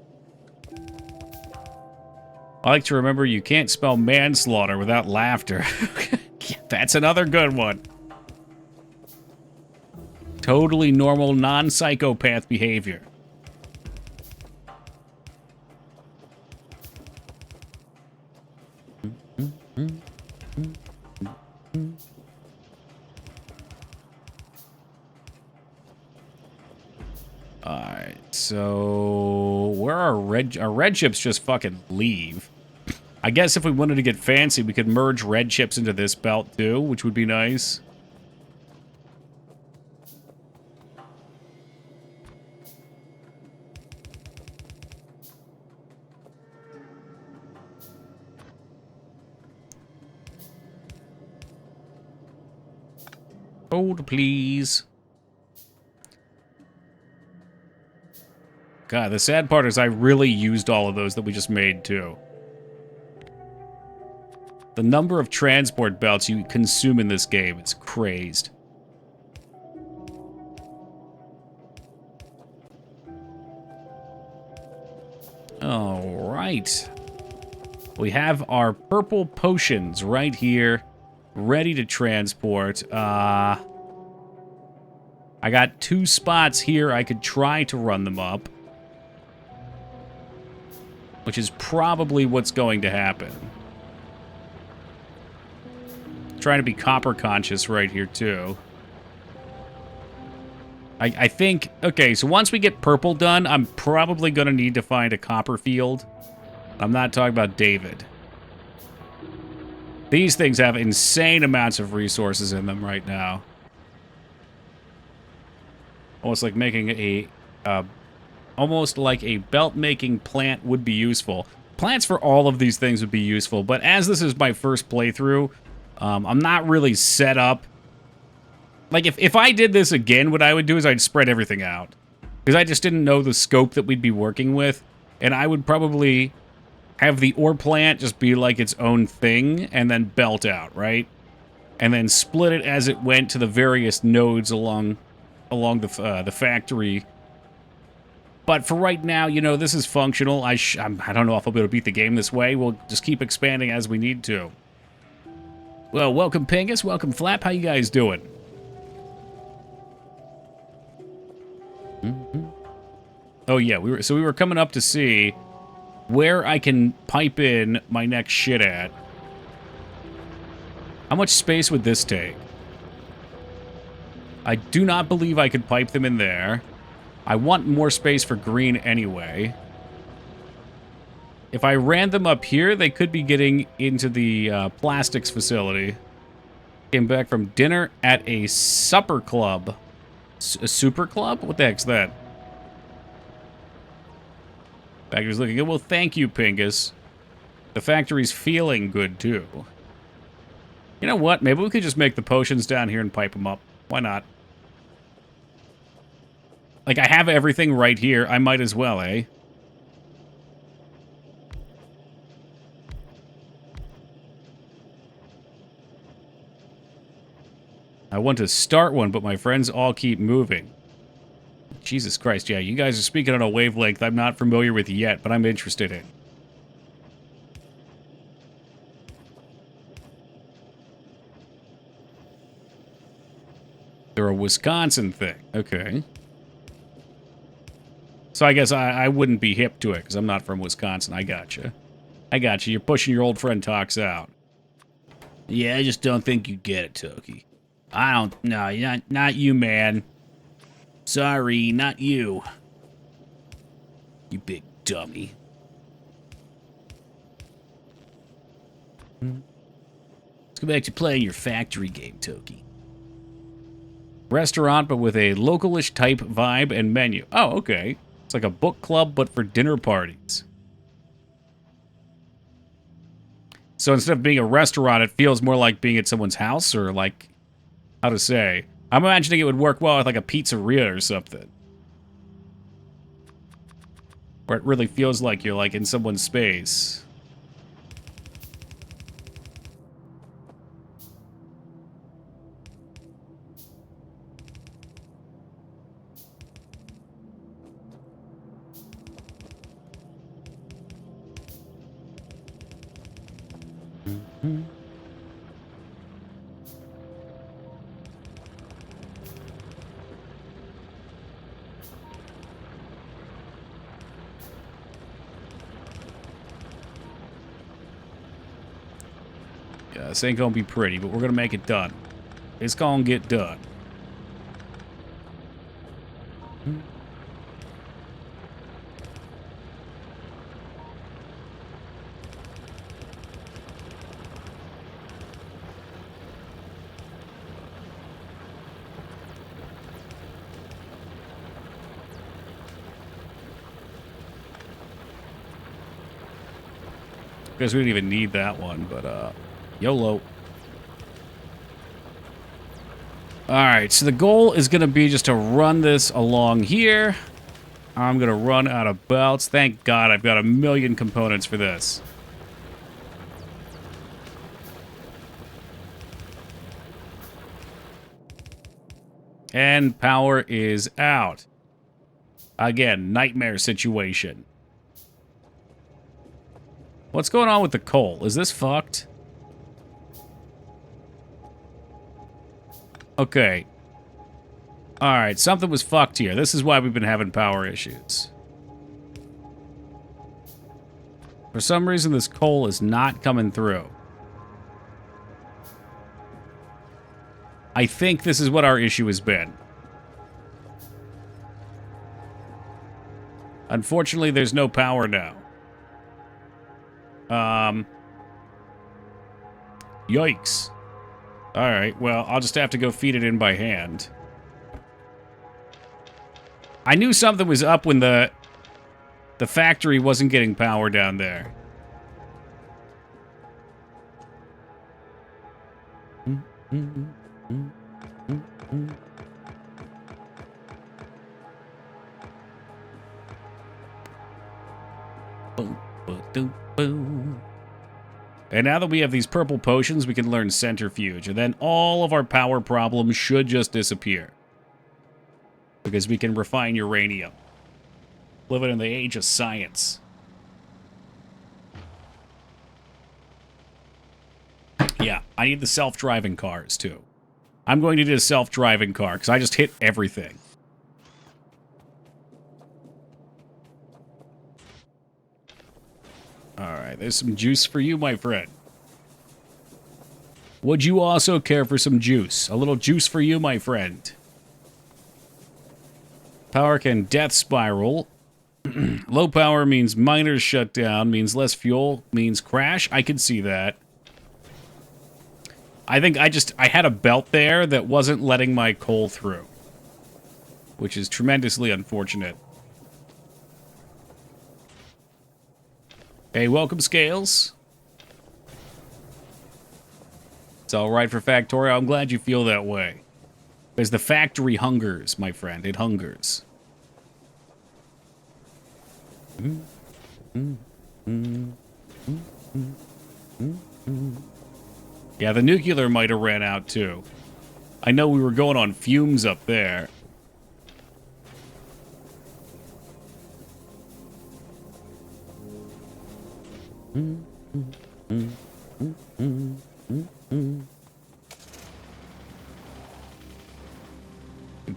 I like to remember you can't spell manslaughter without laughter. That's another good one. Totally normal, non-psychopath behavior. Alright, so where are our red chips just fucking leave. I guess if we wanted to get fancy, we could merge red chips into this belt too, which would be nice. Hold, please. God, the sad part is I really used all of those that we just made, too. The number of transport belts you consume in this game is crazed. All right. We have our purple potions right here, ready to transport. I got 2 spots here I could try to run them up, which is probably what's going to happen. Trying to be copper conscious right here, too. I think... Okay, so once we get purple done, I'm probably going to need to find a copper field. I'm not talking about David. These things have insane amounts of resources in them right now. Almost like making a... almost like a belt-making plant would be useful. Plants for all of these things would be useful, but as this is my first playthrough, I'm not really set up. Like, if I did this again, what I would do is I'd spread everything out. Because I just didn't know the scope that we'd be working with, and I would probably have the ore plant just be like its own thing, and then belt out, right? And then split it as it went to the various nodes along the factory. But for right now, you know, this is functional. I don't know if I'll be able to beat the game this way. We'll just keep expanding as we need to. Well, welcome Pingus, welcome Flap. How you guys doing? Oh yeah, we were coming up to see where I can pipe in my next shit at. How much space would this take? I do not believe I could pipe them in there. I want more space for green anyway. If I ran them up here, they could be getting into the plastics facility. Came back from dinner at a supper club. A super club? What the heck's that? Factory's looking good. Well, thank you, Pingus. The factory's feeling good, too. You know what? Maybe we could just make the potions down here and pipe them up. Why not? Like, I have everything right here. I might as well, eh? I want to start one, but my friends all keep moving. Jesus Christ, yeah, you guys are speaking on a wavelength I'm not familiar with yet, but I'm interested in. They're a Wisconsin thing. Okay. So I guess I wouldn't be hip to it, because I'm not from Wisconsin. I gotcha. I gotcha. You're pushing your old friend Talks out. Yeah, I just don't think you get it, Toki. I don't... No, not you, man. Sorry, not you. You big dummy. Let's go back to playing your factory game, Toki. Restaurant, but with a localish type vibe and menu. Oh, okay. It's like a book club, but for dinner parties. So instead of being a restaurant, it feels more like being at someone's house, or like, how to say. I'm imagining it would work well with like a pizzeria or something. Where it really feels like you're like in someone's space. Mm-hmm. Yeah, this ain't gonna be pretty, but we're gonna make it done. It's gonna get done. Guess we didn't even need that one, but YOLO. Alright, so the goal is going to be just to run this along here. I'm going to run out of belts. Thank God I've got a million components for this. And power is out. Again, nightmare situation. What's going on with the coal? Is this fucked? Okay. Alright, something was fucked here. This is why we've been having power issues. For some reason, this coal is not coming through. I think this is what our issue has been. Unfortunately, there's no power now. Yikes. Alright, well, I'll just have to go feed it in by hand. I knew something was up when the factory wasn't getting power down there. And now that we have these purple potions, we can learn centrifuge, and then all of our power problems should just disappear. Because we can refine uranium. Living in the age of science. Yeah, I need the self-driving cars, too. I'm going to need a self-driving car, because I just hit everything. Alright, there's some juice for you, my friend. Would you also care for some juice? A little juice for you, my friend. Power can death spiral. Low power means miners shut down, means less fuel, means crash. I can see that. I think I had a belt there that wasn't letting my coal through. Which is tremendously unfortunate. Hey, welcome, Scales. It's all right for Factorio. I'm glad you feel that way. Because the factory hungers, my friend. It hungers. Yeah, the nuclear might have ran out, too. I know we were going on fumes up there.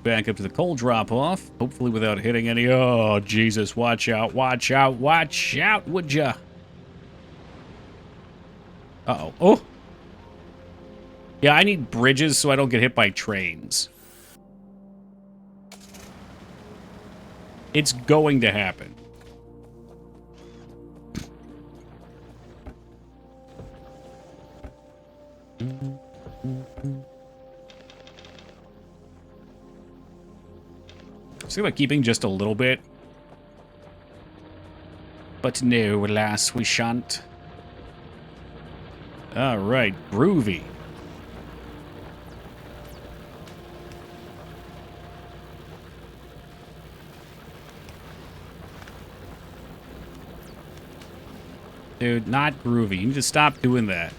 Back up to the coal drop-off, hopefully without hitting any... Oh, Jesus, watch out, watch out, watch out, would ya? Uh-oh. Oh! Yeah, I need bridges so I don't get hit by trains. It's going to happen. Let's think about keeping just a little bit. But no, alas, we shan't. Alright, groovy. Dude, not groovy. You need to stop doing that.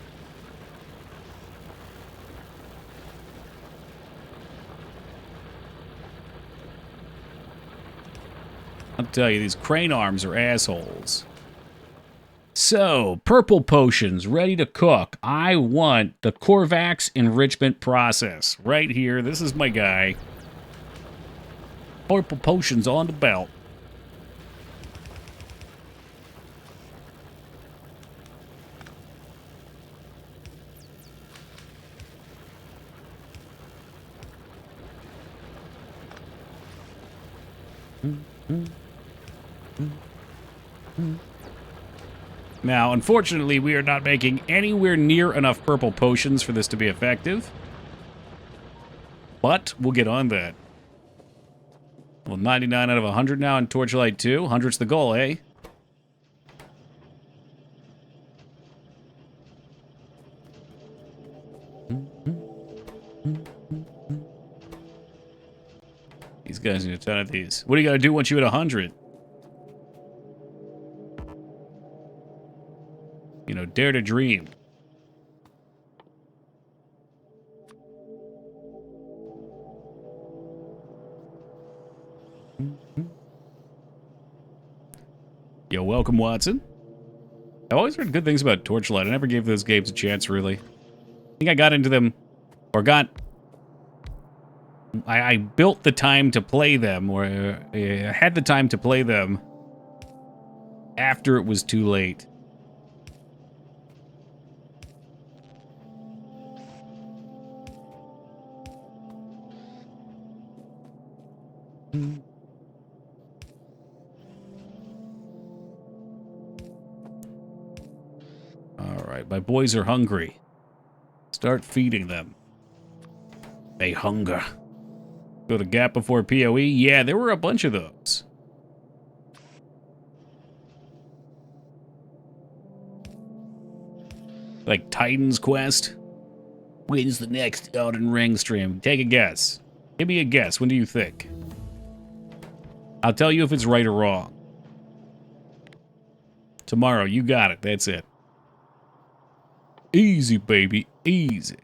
I'll tell you, these crane arms are assholes. So, purple potions ready to cook. I want the Korvax enrichment process. Right here, this is my guy. Purple potions on the belt. Now, unfortunately, we are not making anywhere near enough purple potions for this to be effective. But we'll get on that. Well, 99 out of 100 now in Torchlight 2. 100's the goal, eh? These guys need a ton of these. What do you gotta do once you hit 100? You know, dare to dream. Yo, welcome, Watson. I've always heard good things about Torchlight. I never gave those games a chance, really. I think I got into them, or got... I built the time to play them, or had the time to play them after it was too late. Alright, my boys are hungry. Start feeding them. They hunger. Go to Gap before PoE? Yeah, there were a bunch of those. Like Titan's Quest? When's the next Elden Ring stream? Take a guess. Give me a guess. When do you think? I'll tell you if it's right or wrong. Tomorrow, you got it. That's it. Easy, baby. Easy.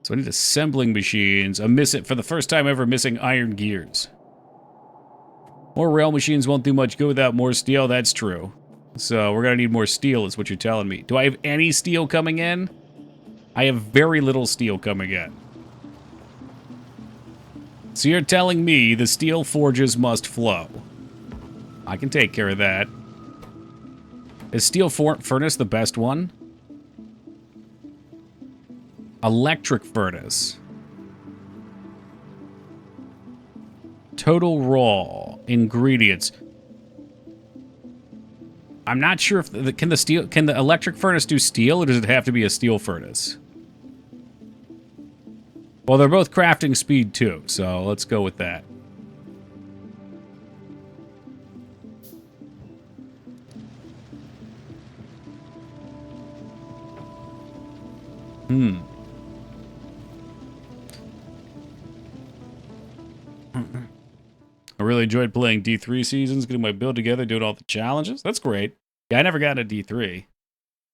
So I need assembling machines. For the first time ever, missing iron gears. More rail machines won't do much good without more steel. That's true. So we're going to need more steel, is what you're telling me. Do I have any steel coming in? I have very little steel coming in. So you're telling me the steel forges must flow. I can take care of that. Is steel furnace the best one? Electric furnace. Total raw ingredients. I'm not sure if can the electric furnace do steel, or does it have to be a steel furnace? Well, they're both crafting speed too, so let's go with that. Hmm. I really enjoyed playing D3 seasons, getting my build together, doing all the challenges. That's great. Yeah, I never got a D3.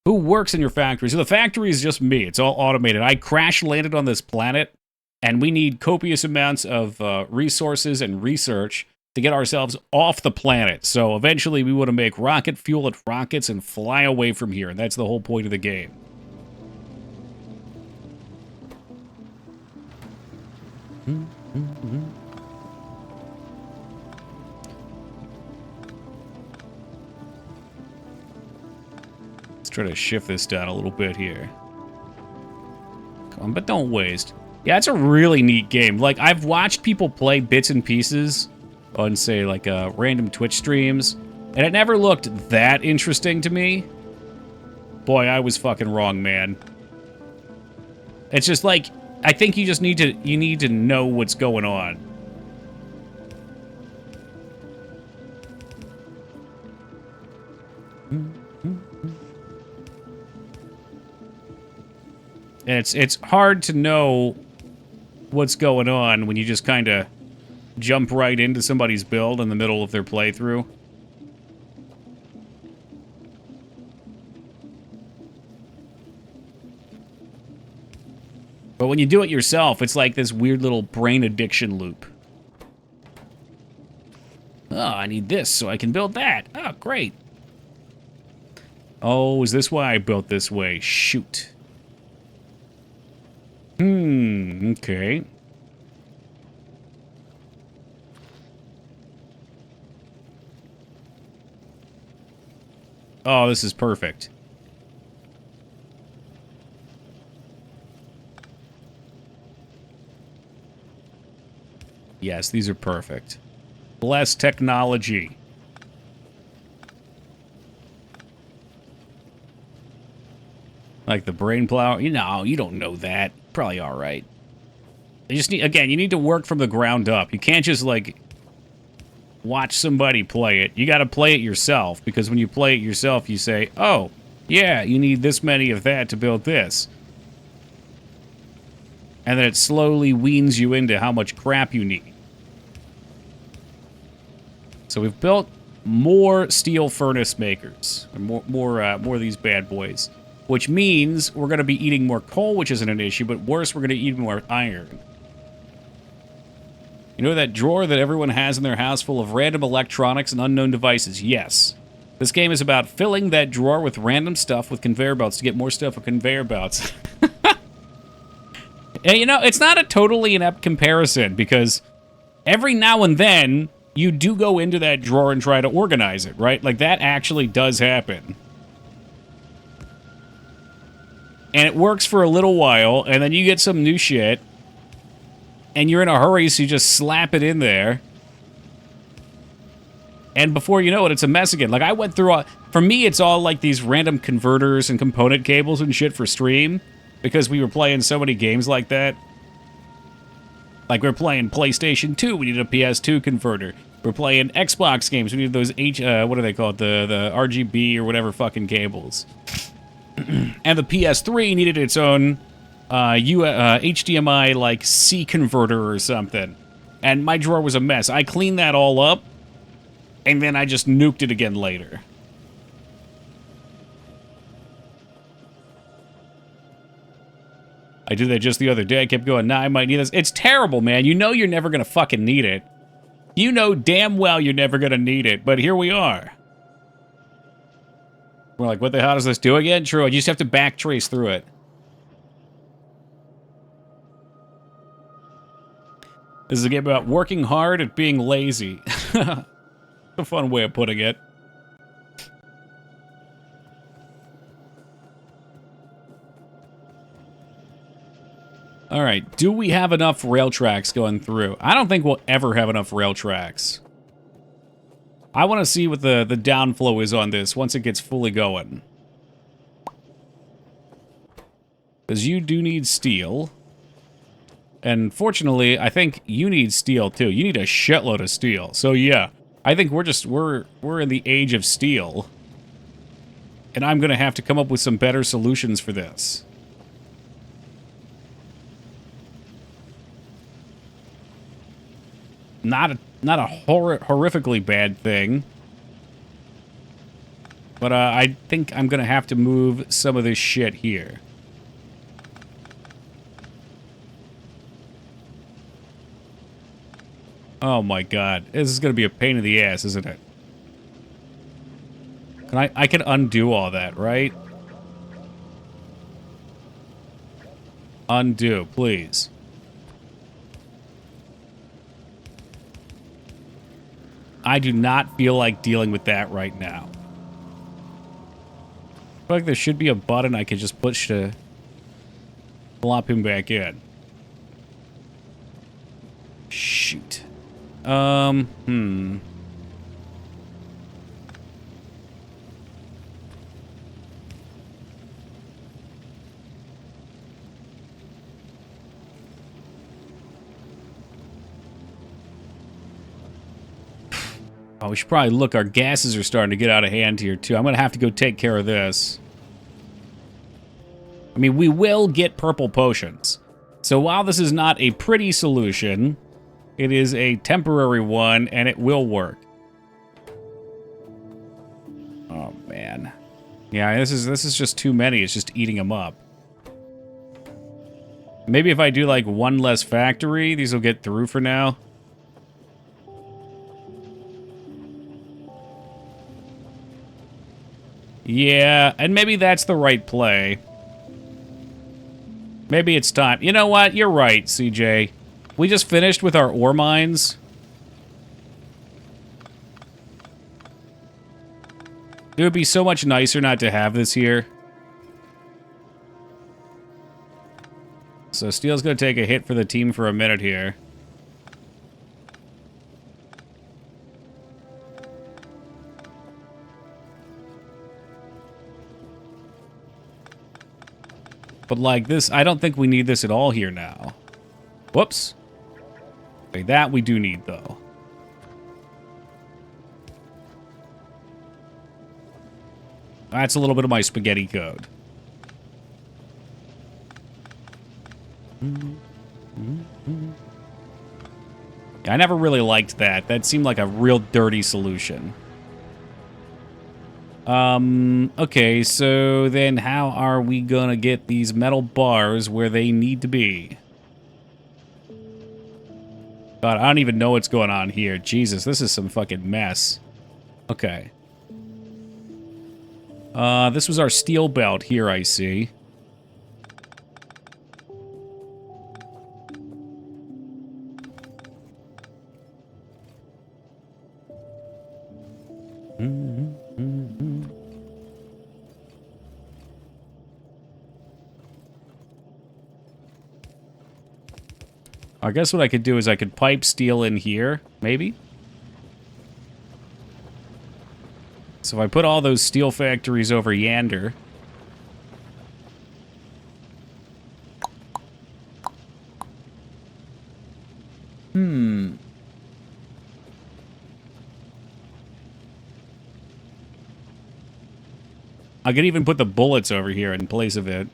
Who works in your factory? So the factory is just me. It's all automated. I crash landed on this planet, and we need copious amounts of resources and research to get ourselves off the planet. So eventually we want to make rocket fuel at rockets and fly away from here. And that's the whole point of the game. Let's try to shift this down a little bit here. Come on, but don't waste. Yeah, it's a really neat game. Like, I've watched people play bits and pieces on, say, like, random Twitch streams, and it never looked that interesting to me. Boy, I was fucking wrong, man. It's just like, I think you just need to know what's going on. And it's hard to know what's going on when you just kind of jump right into somebody's build in the middle of their playthrough. But when you do it yourself, it's like this weird little brain addiction loop. Oh, I need this so I can build that. Oh, great. Oh, is this why I built this way? Shoot. Okay. Oh, this is perfect. Yes, these are perfect. Bless technology. Like the brain plow? You know, you don't know that. Probably all right. You just need, again, you need to work from the ground up. You can't just, like, watch somebody play it. You got to play it yourself, because when you play it yourself, you say, oh, yeah, you need this many of that to build this. And then it slowly weans you into how much crap you need. So we've built more steel furnace makers, or more of these bad boys, which means we're going to be eating more coal, which isn't an issue, but worse, we're going to eat more iron. You know that drawer that everyone has in their house full of random electronics and unknown devices? Yes. This game is about filling that drawer with random stuff with conveyor belts to get more stuff with conveyor belts. And, you know, it's not a totally inept comparison, because every now and then, you do go into that drawer and try to organize it, right? Like, that actually does happen. And it works for a little while, and then you get some new shit, and you're in a hurry, so you just slap it in there. And before you know it, it's a mess again. Like, I went through all... For me, it's all, like, these random converters and component cables and shit for stream, because we were playing so many games like that. Like, we're playing PlayStation 2, we needed a PS2 converter. We're playing Xbox games, we needed those what are they called? The RGB or whatever fucking cables. And the PS3 needed its own HDMI, like, C converter or something. And my drawer was a mess. I cleaned that all up, and then I just nuked it again later. I did that just the other day. I kept going, nah, I might need this. It's terrible, man. You know you're never going to fucking need it. You know damn well you're never going to need it, but here we are. We're like, what the hell does this do again? True, you just have to backtrace through it. This is a game about working hard and being lazy. A fun way of putting it. All right, do we have enough rail tracks going through? I don't think we'll ever have enough rail tracks. I want to see what the downflow is on this once it gets fully going. Because you do need steel. And fortunately, I think you need steel too. You need a shitload of steel. So yeah, I think we're in the age of steel. And I'm going to have to come up with some better solutions for this. not a horrifically bad thing. But I think I'm gonna have to move some of this shit here. Oh my god. This is gonna be a pain in the ass, isn't it? I can undo all that, right? Undo, please. I do not feel like dealing with that right now. I feel like there should be a button I could just push to plop him back in. Shoot. Oh, we should probably look. Our gases are starting to get out of hand here, too. I'm going to have to go take care of this. I mean, we will get purple potions. So while this is not a pretty solution, it is a temporary one, and it will work. Oh, man. Yeah, this is just too many. It's just eating them up. Maybe if I do, like, one less factory, these will get through for now. Yeah, and maybe that's the right play. Maybe it's time. You know what? You're right, CJ. We just finished with our ore mines. It would be so much nicer not to have this here. So Steel's going to take a hit for the team for a minute here. But like this, I don't think we need this at all here now. Whoops. Okay, that we do need, though. That's a little bit of my spaghetti code. I never really liked that. That seemed like a real dirty solution. Okay, so then how are we gonna get these metal bars where they need to be? God, I don't even know what's going on here. Jesus, this is some fucking mess. Okay. This was our steel belt here, I see. I guess what I could do is I could pipe steel in here, maybe? So if I put all those steel factories over yander... I could even put the bullets over here in place of it.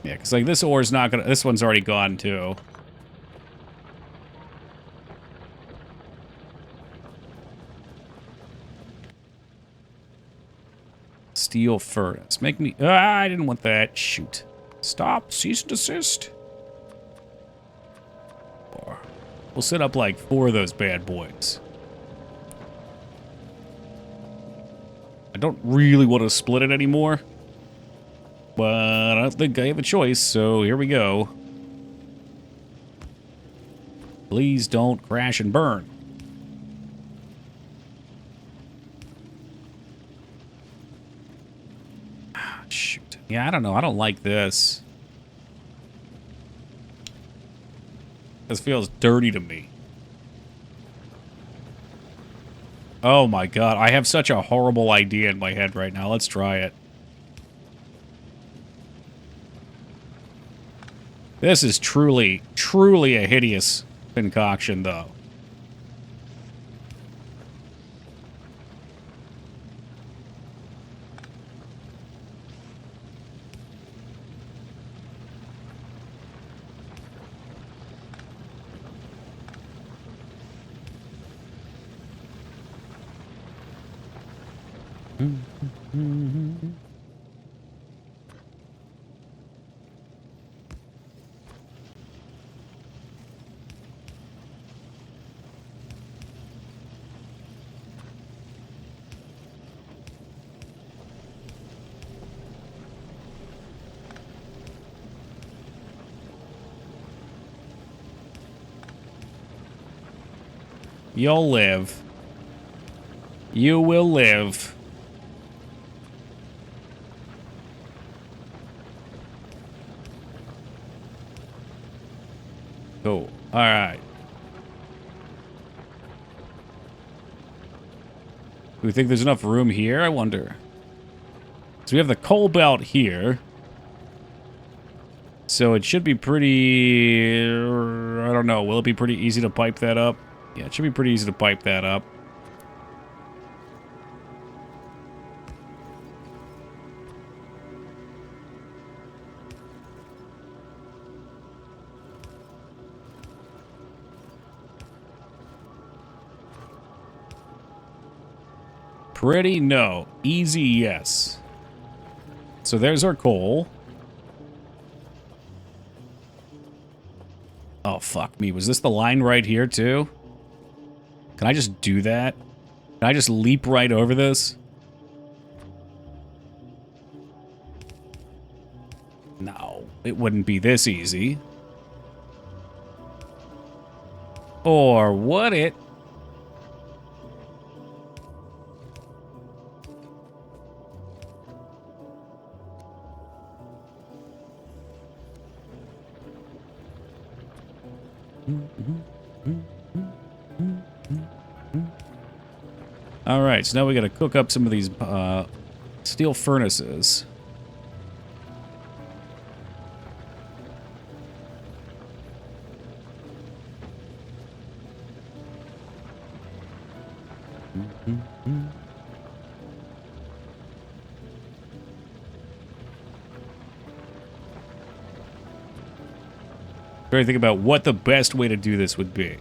Yeah, because like this ore's not gonna... This one's already gone too. Steel furnace. Make me... Ah, I didn't want that. Shoot. Stop. Cease and desist. We'll set up like 4 of those bad boys. I don't really want to split it anymore. But I don't think I have a choice, so here we go. Please don't crash and burn. Shoot. Yeah, I don't know. I don't like this. This feels dirty to me. Oh my god. I have such a horrible idea in my head right now. Let's try it. This is truly, truly a hideous concoction, though. You'll live. You will live. Cool. All right. Do we think there's enough room here? I wonder. So we have the coal belt here. So it should be pretty... I don't know. Will it be pretty easy to pipe that up? Yeah, it should be pretty easy to pipe that up. Pretty no. Easy yes. So there's our coal. Oh, fuck me. Was this the line right here, too? Can I just do that? Can I just leap right over this? No, it wouldn't be this easy. Or would it? All right, so now we got to cook up some of these steel furnaces. Trying to think about what the best way to do this would be.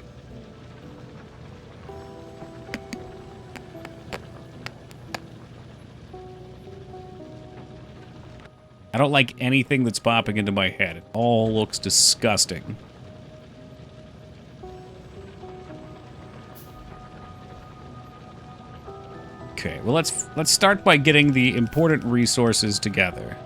I don't like anything that's popping into my head. It all looks disgusting. Okay, well let's start by getting the important resources together.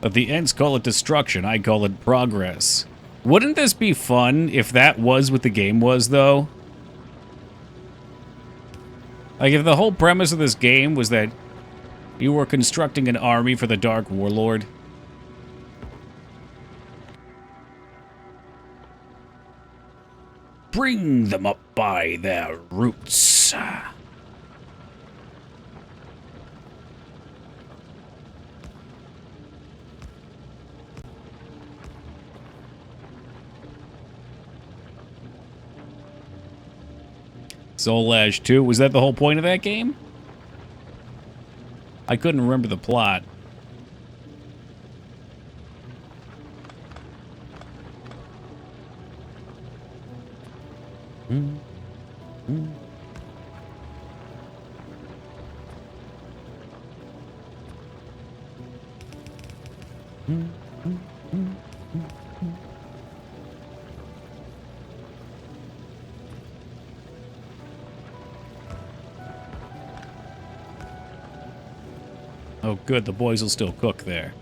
But the Ents call it destruction, I call it progress. Wouldn't this be fun if that was what the game was, though? Like, if the whole premise of this game was that you were constructing an army for the Dark Warlord. Bring them up by their roots. Soul Ash 2, was that the whole point of that game? I couldn't remember the plot. Oh, good. The boys will still cook there.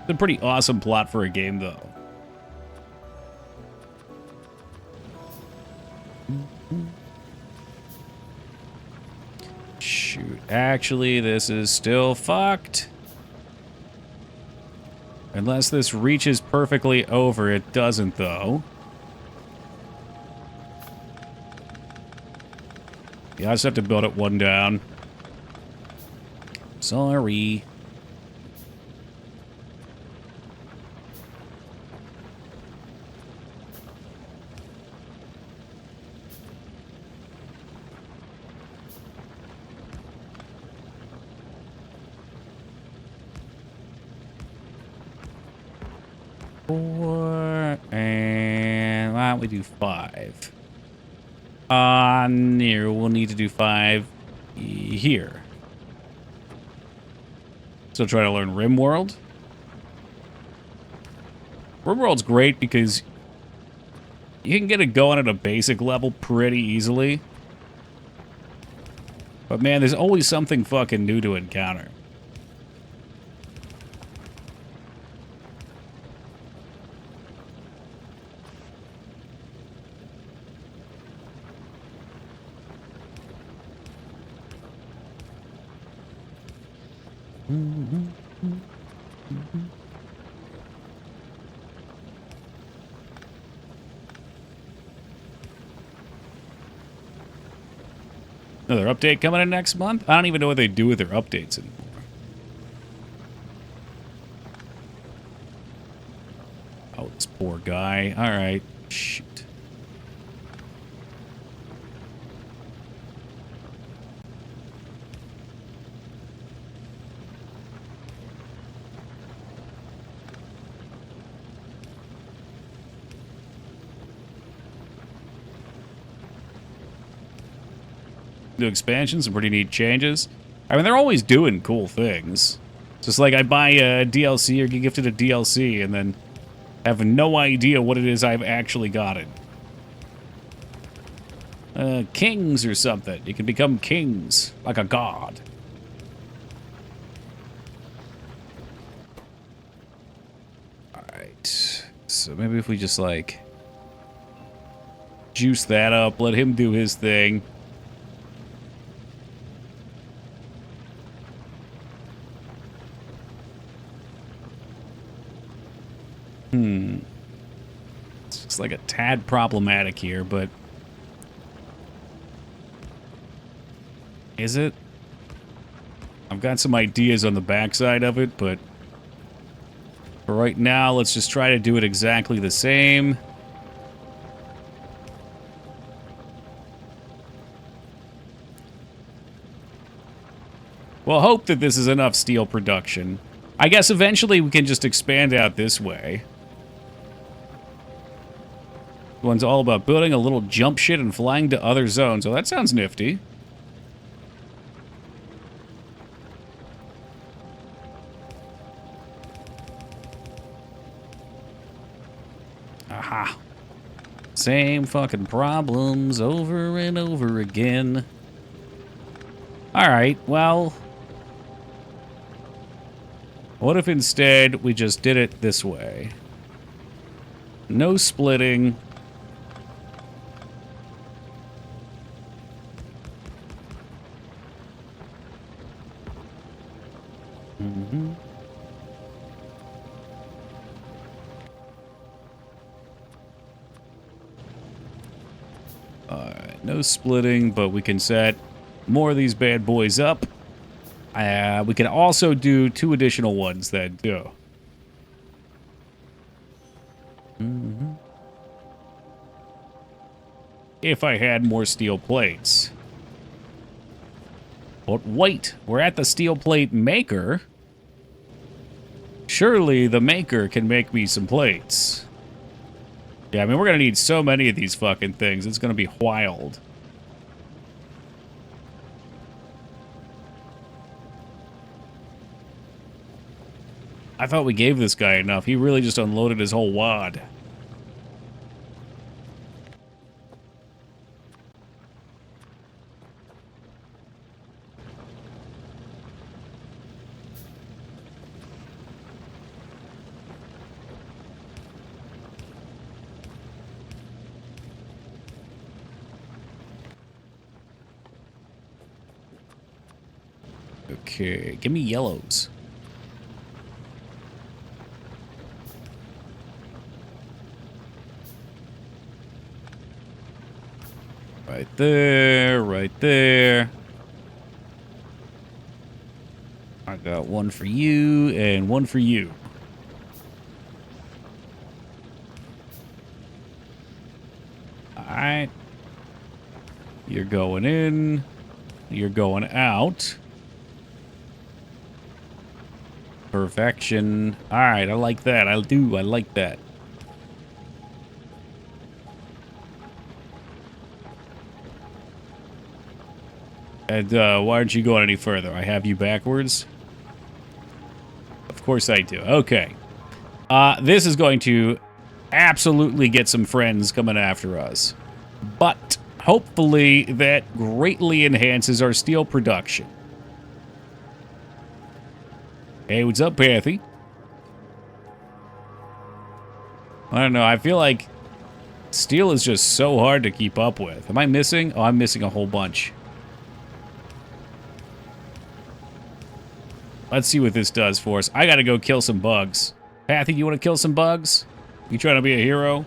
It's a pretty awesome plot for a game, though. Shoot. Actually, this is still fucked. Unless this reaches perfectly over, it doesn't, though. Yeah, I just have to build it one down. Sorry. Four, and why don't we do 5? Near, we'll need to do 5 here. Still trying to learn RimWorld. RimWorld's great because you can get it going at a basic level pretty easily. But man, there's always something fucking new to encounter. Another update coming in next month? I don't even know what they do with their updates anymore. Oh, this poor guy. Alright. Shoot. New expansions, some pretty neat changes. I mean, they're always doing cool things. Just like I buy a DLC or get gifted a DLC and then have no idea what it is I've actually gotten. Kings or something. You can become kings, like a god. Alright. So maybe if we just, like, juice that up, let him do his thing. It's like a tad problematic here, but... Is it? I've got some ideas on the backside of it, but... For right now, let's just try to do it exactly the same. We'll hope that this is enough steel production. I guess eventually we can just expand out this way. One's all about building a little jump shit and flying to other zones. Oh, that sounds nifty. Aha. Same fucking problems over and over again. Alright, well... What if instead we just did it this way? No splitting. Alright, no splitting, but we can set more of these bad boys up. We can also do 2 additional ones that do. If I had more steel plates. But wait, we're at the steel plate maker. Surely the maker can make me some plates. Yeah, I mean, we're gonna need so many of these fucking things. It's gonna be wild. I thought we gave this guy enough. He really just unloaded his whole wad. Okay, give me yellows. Right there, right there. I got one for you and one for you. Alright. You're going in. You're going out. Perfection. Alright, I like that. I like that. And why aren't you going any further? I have you backwards. Of course I do. Okay. This is going to absolutely get some friends coming after us. But hopefully that greatly enhances our steel production. Hey, what's up, Pathy? I don't know. I feel like steel is just so hard to keep up with. Am I missing? Oh, I'm missing a whole bunch. Let's see what this does for us. I gotta go kill some bugs. Pathy, you want to kill some bugs? You trying to be a hero?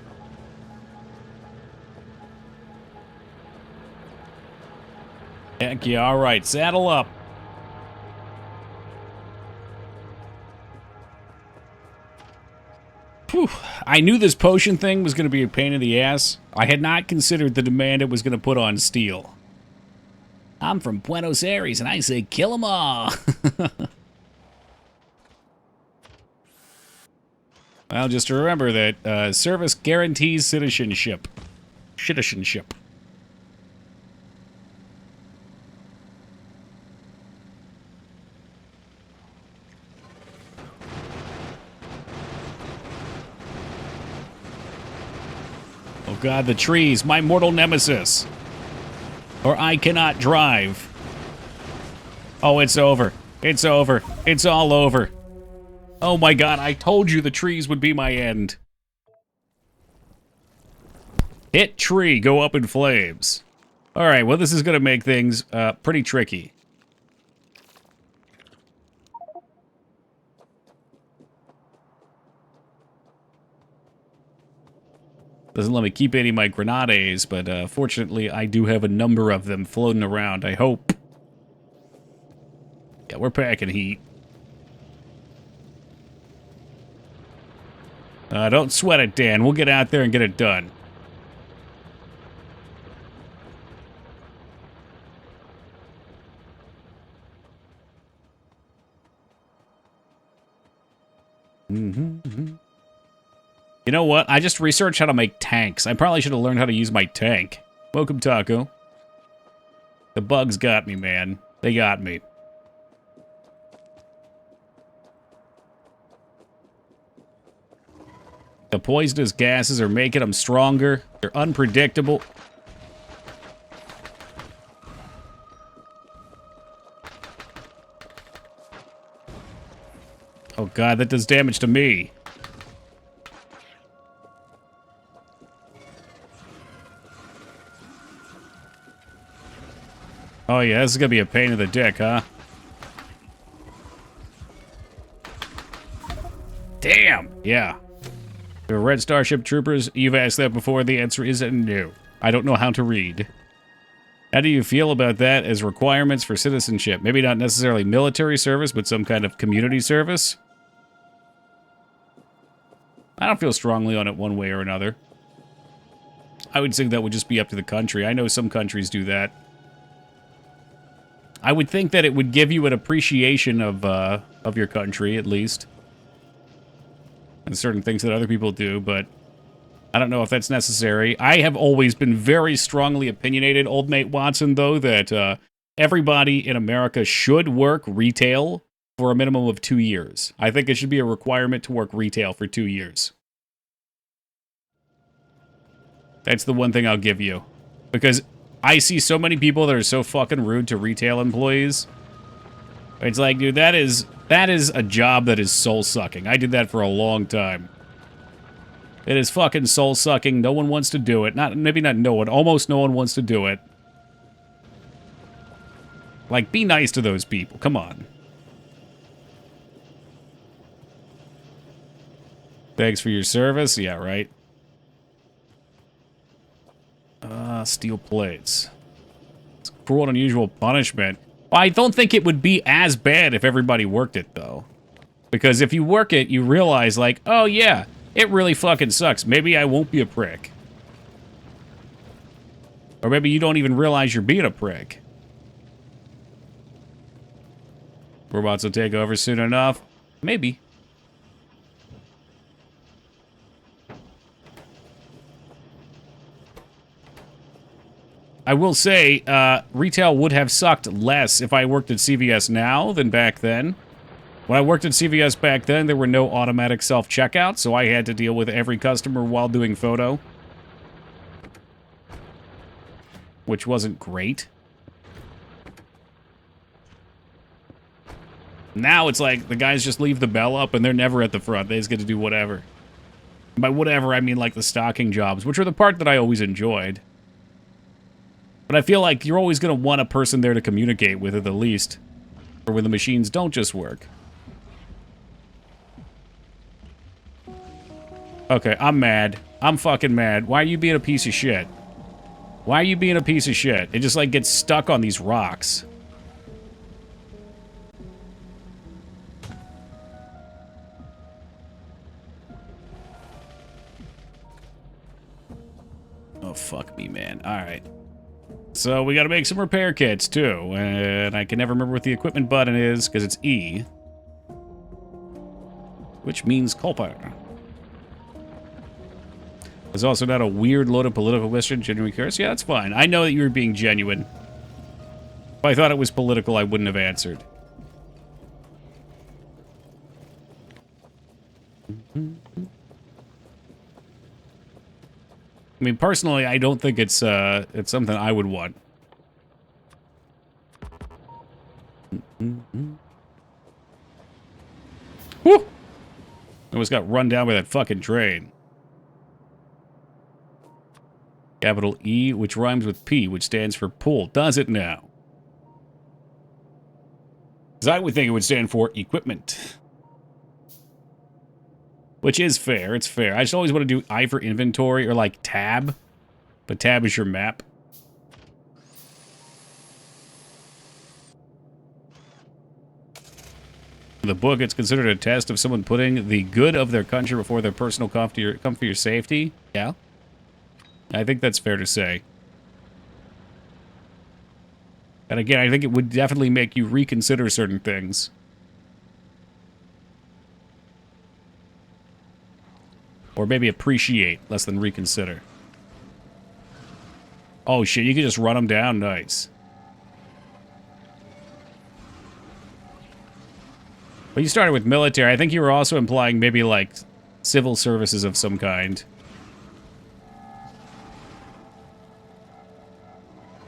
Heck yeah, alright. Saddle up. Whew. I knew this potion thing was going to be a pain in the ass. I had not considered the demand it was going to put on steel. I'm from Buenos Aires, and I say kill them all. Well, just remember that service guarantees citizenship. Citizenship. Oh god, the trees, my mortal nemesis. Or I cannot drive. Oh, it's over. It's over. It's all over. Oh my god, I told you the trees would be my end. Hit tree, go up in flames. Alright, well this is gonna make things pretty tricky. Doesn't let me keep any of my grenades, but fortunately I do have a number of them floating around, I hope. Yeah, we're packing heat. Don't sweat it, Dan. We'll get out there and get it done. You know what? I just researched how to make tanks. I probably should have learned how to use my tank. Welcome, Taco. The bugs got me, man. They got me. The poisonous gases are making them stronger. They're unpredictable. Oh god, that does damage to me. Oh yeah, this is gonna be a pain in the dick, huh? Damn! Yeah. The Red Starship Troopers, you've asked that before, the answer is no. I don't know how to read. How do you feel about that as requirements for citizenship? Maybe not necessarily military service, but some kind of community service? I don't feel strongly on it one way or another. I would think that would just be up to the country. I know some countries do that. I would think that it would give you an appreciation of your country, at least. And certain things that other people do, but I don't know if that's necessary. I have always been very strongly opinionated, Old Mate Watson, though, that everybody in America should work retail for a minimum of 2 years. I think it should be a requirement to work retail for 2 years. That's the one thing I'll give you. Because I see so many people that are so fucking rude to retail employees. It's like, dude, that is a job that is soul-sucking. I did that for a long time. It is fucking soul-sucking. No one wants to do it. Maybe not no one. Almost no one wants to do it. Like, be nice to those people. Come on. Thanks for your service. Yeah, right. Steel plates. It's cruel and unusual punishment. Well, I don't think it would be as bad if everybody worked it, though. Because if you work it, you realize, like, oh, yeah, it really fucking sucks. Maybe I won't be a prick. Or maybe you don't even realize you're being a prick. Robots will take over soon enough. Maybe. I will say, retail would have sucked less if I worked at CVS now than back then. When I worked at CVS back then, there were no automatic self-checkout, so I had to deal with every customer while doing photo. Which wasn't great. Now it's like the guys just leave the bell up and they're never at the front. They just get to do whatever. By whatever, I mean like the stocking jobs, which are the part that I always enjoyed. But I feel like you're always going to want a person there to communicate with at the least. Or when the machines don't just work. Okay, I'm mad. I'm fucking mad. Why are you being a piece of shit? Why are you being a piece of shit? It just like gets stuck on these rocks. Oh, fuck me, man. Alright. So we gotta make some repair kits, too. And I can never remember what the equipment button is, because it's E. Which means culpa. There's also not a weird load of political question, genuine curious. Yeah, that's fine. I know that you were being genuine. If I thought it was political, I wouldn't have answered. I mean, personally, I don't think it's something I would want. Whew! Almost got run down by that fucking train. Capital E, which rhymes with P, which stands for pull. Does it now? Because I would think it would stand for equipment. Which is fair, it's fair. I just always want to do I for inventory or like tab. But tab is your map. In the book, it's considered a test of someone putting the good of their country before their personal comfort or safety. Yeah. I think that's fair to say. And again, I think it would definitely make you reconsider certain things. Or maybe appreciate, less than reconsider. Oh shit, you can just run them down? Nice. But you started with military. I think you were also implying maybe like civil services of some kind.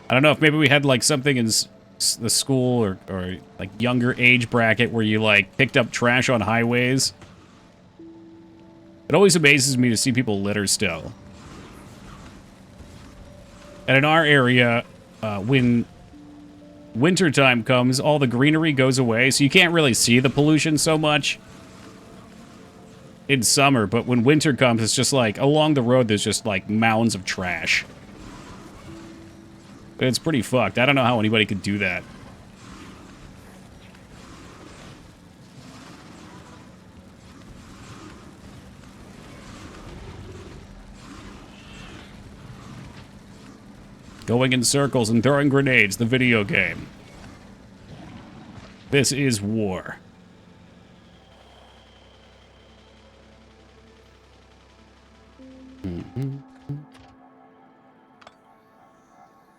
I don't know if maybe we had like something in the school or like younger age bracket where you like picked up trash on highways. It always amazes me to see people litter still. And in our area, when wintertime comes, all the greenery goes away, so you can't really see the pollution so much in summer. But when winter comes, it's just like, along the road, there's just like mounds of trash. It's pretty fucked. I don't know how anybody could do that. Going in circles and throwing grenades, the video game. This is war.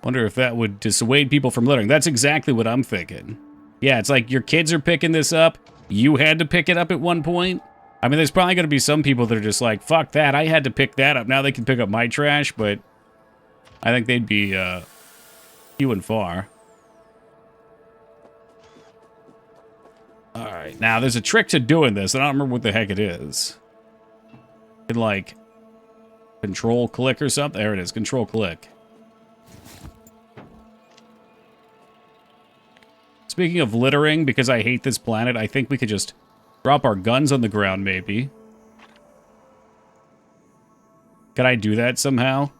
Wonder if that would dissuade people from littering. That's exactly what I'm thinking. Yeah, it's like your kids are picking this up. You had to pick it up at one point. I mean, there's probably going to be some people that are just like, fuck that, I had to pick that up. Now they can pick up my trash, but I think they'd be few and far. Alright, now there's a trick to doing this. I don't remember what the heck it is. You can, like, control click or something. There it is, control click. Speaking of littering, because I hate this planet, I think we could just drop our guns on the ground, maybe. Can I do that somehow?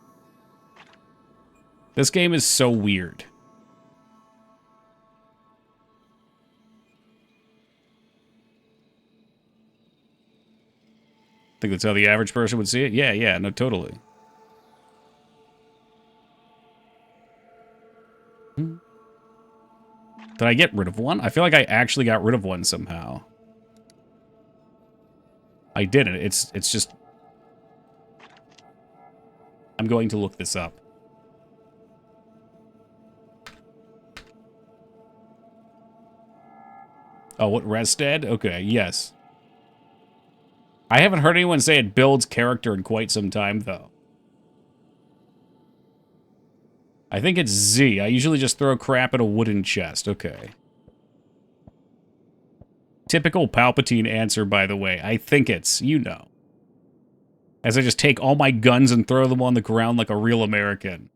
This game is so weird. Think that's how the average person would see it? Yeah, no, totally. Did I get rid of one? I feel like I actually got rid of one somehow. I didn't. It's just... I'm going to look this up. Oh, what, Rested? Okay, yes. I haven't heard anyone say it builds character in quite some time, though. I think it's Z. I usually just throw crap at a wooden chest. Okay. Typical Palpatine answer, by the way. I think it's, you know. As I just take all my guns and throw them on the ground like a real American.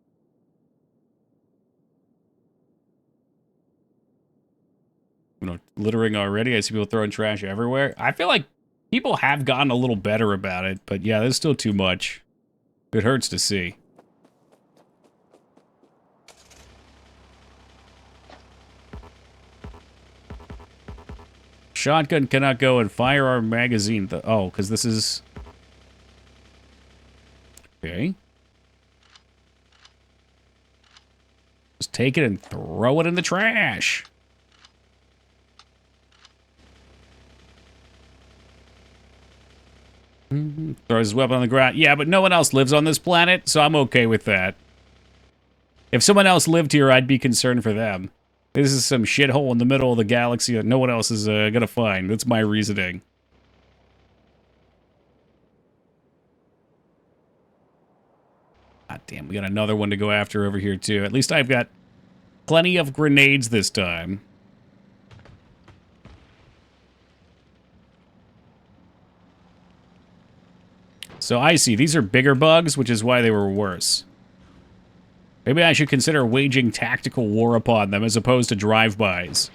You know, littering already. I see people throwing trash everywhere. I feel like people have gotten a little better about it, but yeah, there's still too much. It hurts to see. Shotgun cannot go in firearm magazine. Oh, because this is... Okay. Just take it and throw it in the trash. Throws his weapon on the ground. Yeah, but no one else lives on this planet, so I'm okay with that. If someone else lived here, I'd be concerned for them. This is some shithole in the middle of the galaxy that no one else is gonna find. That's my reasoning. God damn, we got another one to go after over here, too. At least I've got plenty of grenades this time. So I see. These are bigger bugs, which is why they were worse. Maybe I should consider waging tactical war upon them as opposed to drive-bys.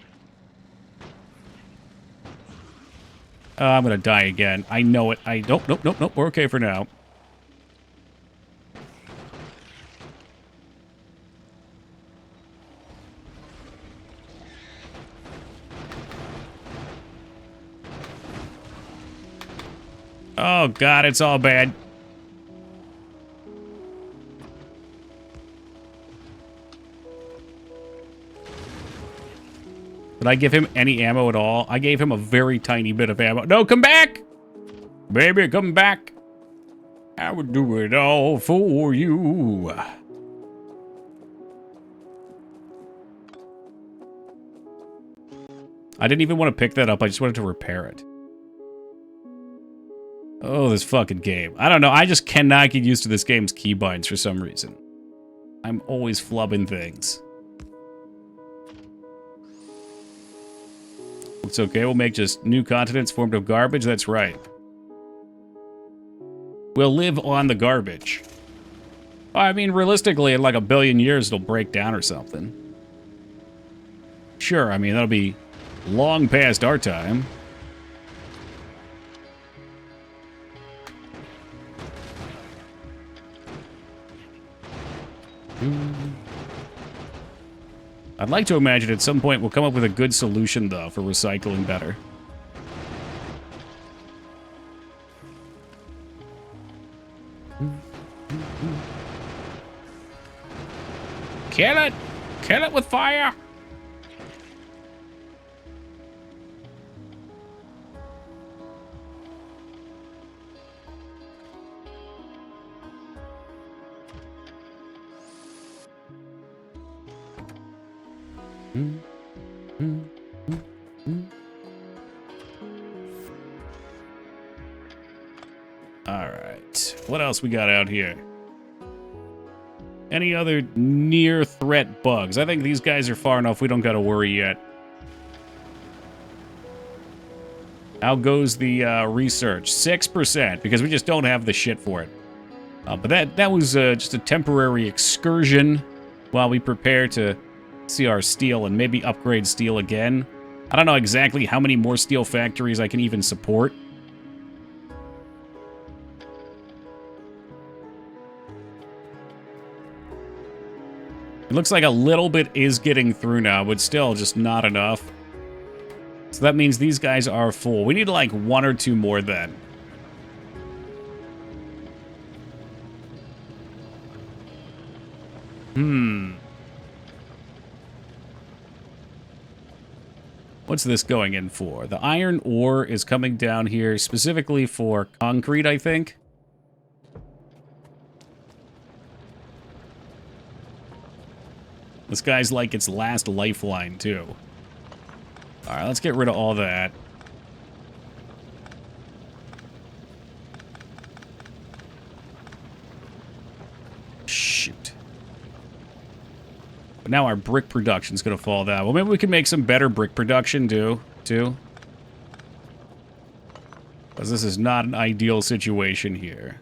I'm gonna die again. I know it. Nope. We're okay for now. Oh, God, it's all bad. Did I give him any ammo at all? I gave him a very tiny bit of ammo. No, come back! Baby, come back. I would do it all for you. I didn't even want to pick that up. I just wanted to repair it. Oh, this fucking game. I don't know. I just cannot get used to this game's keybinds for some reason. I'm always flubbing things. It's okay. We'll make just new continents formed of garbage. That's right. We'll live on the garbage. I mean, realistically, in like a billion years, it'll break down or something. Sure, I mean, that'll be long past our time. I'd like to imagine at some point we'll come up with a good solution, though, for recycling better. Kill it! Kill it with fire! Alright. What else we got out here? Any other near threat bugs? I think these guys are far enough we don't gotta worry yet. How goes the research? 6%, because we just don't have the shit for it. But that was just a temporary excursion while we prepare to see our steel and maybe upgrade steel again. I don't know exactly how many more steel factories I can even support. It looks like a little bit is getting through now, but still just not enough. So that means these guys are full. We need like 1 or 2 more then. What's this going in for? The iron ore is coming down here specifically for concrete, I think. This guy's like its last lifeline, too. Alright, let's get rid of all that. Shoot. But now our brick production's gonna fall down. Well, maybe we can make some better brick production, too. Because this is not an ideal situation here.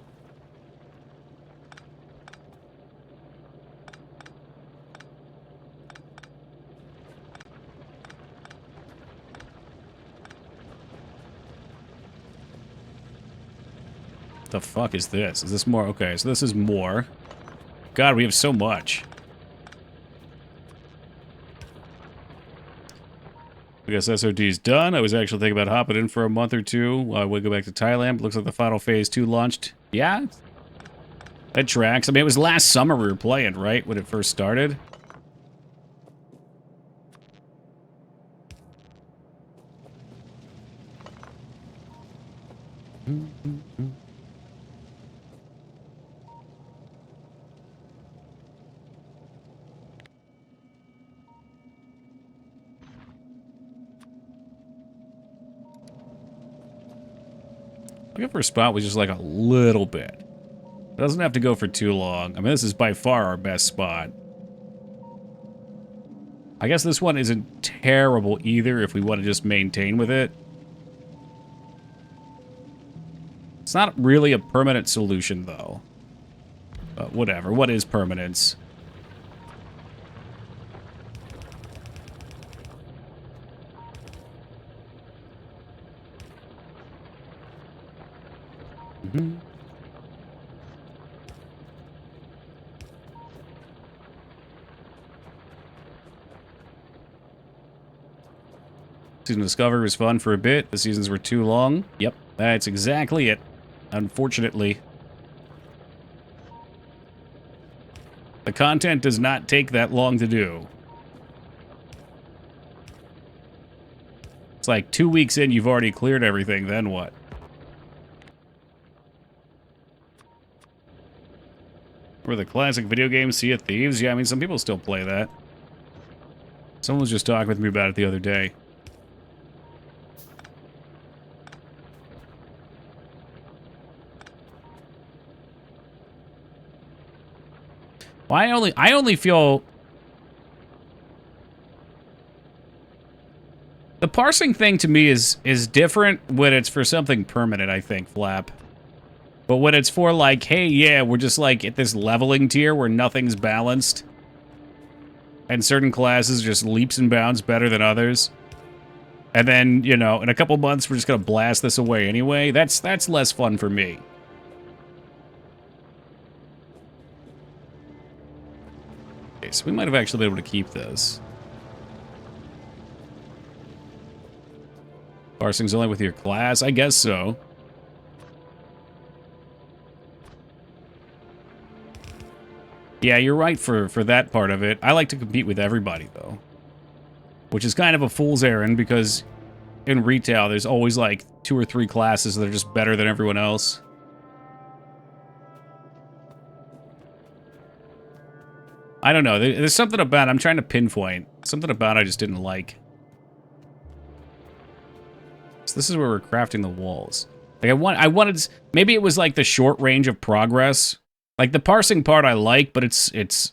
The fuck is this? Is this more? Okay, so this is more. God, we have so much. I guess SOD's done. I was actually thinking about hopping in for a month or two while I would go back to Thailand. Looks like the final phase 2 launched. Yeah, that tracks. I mean, it was last summer we were playing, right? When it first started. Looking for a spot with just like a little bit. It doesn't have to go for too long. I mean, this is by far our best spot. I guess this one isn't terrible either if we want to just maintain with it. It's not really a permanent solution, though. But whatever. What is permanence? Season of Discovery was fun for a bit. The seasons were too long. Yep, that's exactly it. Unfortunately. The content does not take that long to do. It's like 2 weeks in, you've already cleared everything, then what? Or the classic video game Sea of Thieves? Yeah, I mean, some people still play that. Someone was just talking with me about it the other day. Well, I only feel... The parsing thing to me is different when it's for something permanent, I think, Flap. But when it's for like, hey, yeah, we're just like at this leveling tier where nothing's balanced. And certain classes just leaps and bounds better than others. And then, you know, in a couple months we're just gonna blast this away anyway. That's less fun for me. Okay, so we might have actually been able to keep this. Parsing's only with your class? I guess so. Yeah, you're right for that part of it. I like to compete with everybody, though. Which is kind of a fool's errand, because in retail, there's always like 2 or 3 classes that are just better than everyone else. I don't know. There's something about... I'm trying to pinpoint. Something about I just didn't like. So this is where we're crafting the walls. Like I wanted... Maybe it was like the short range of progress. Like, the parsing part I like, but it's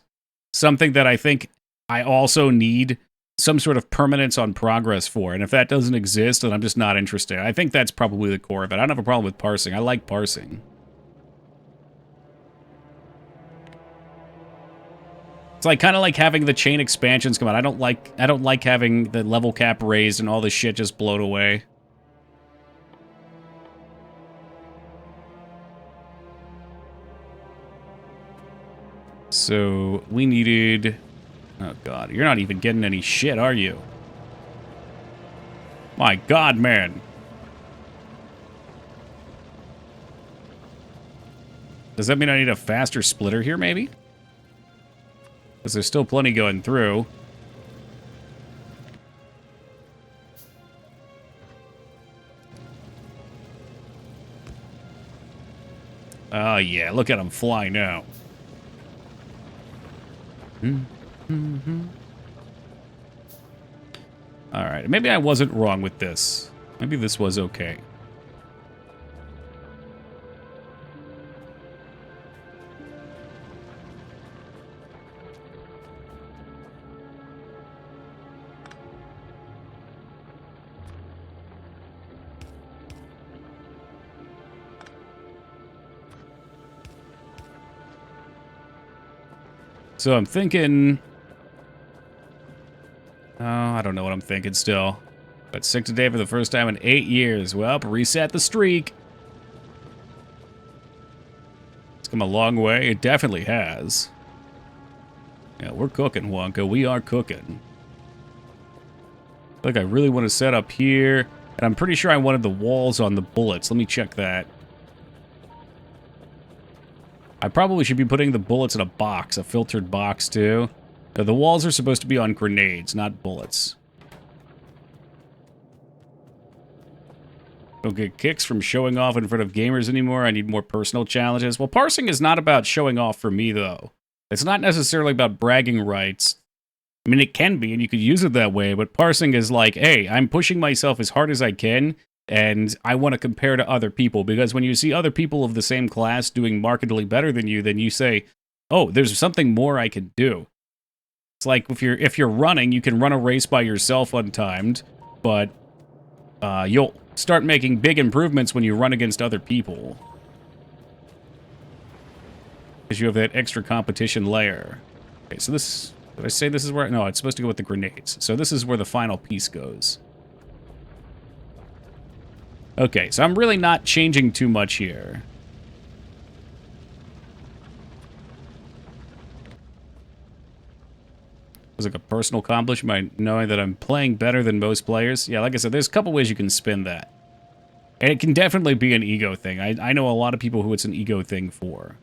something that I think I also need some sort of permanence on progress for. And if that doesn't exist, then I'm just not interested. I think that's probably the core of it. I don't have a problem with parsing. I like parsing. It's like kind of like having the chain expansions come out. I don't like having the level cap raised and all this shit just blown away. So we needed... Oh god, you're not even getting any shit, are you? My god, man. Does that mean I need a faster splitter here, maybe? Because there's still plenty going through. Oh yeah, look at him fly now. Alright, maybe I wasn't wrong with this. Maybe this was okay. So I'm thinking... Oh, I don't know what I'm thinking still. But sick today for the first time in 8 years. Well, reset the streak. It's come a long way. It definitely has. Yeah, we're cooking, Wonka. We are cooking. Like, I really want to set up here. And I'm pretty sure I wanted the walls on the bullets. Let me check that. I probably should be putting the bullets in a box, a filtered box, too. The walls are supposed to be on grenades, not bullets. Don't get kicks from showing off in front of gamers anymore. I need more personal challenges. Well, parsing is not about showing off for me, though. It's not necessarily about bragging rights. I mean, it can be, and you could use it that way, but parsing is like, hey, I'm pushing myself as hard as I can, and I want to compare to other people, because when you see other people of the same class doing markedly better than you, then you say, oh, there's something more I can do. It's like if you're running, you can run a race by yourself untimed, but you'll start making big improvements when you run against other people. Because you have that extra competition layer. Okay, so this... Did I say this is where... No, it's supposed to go with the grenades. So this is where the final piece goes. Okay, so I'm really not changing too much here. It's like a personal accomplishment by knowing that I'm playing better than most players. Yeah, like I said, there's a couple ways you can spin that. And it can definitely be an ego thing. I know a lot of people who it's an ego thing for.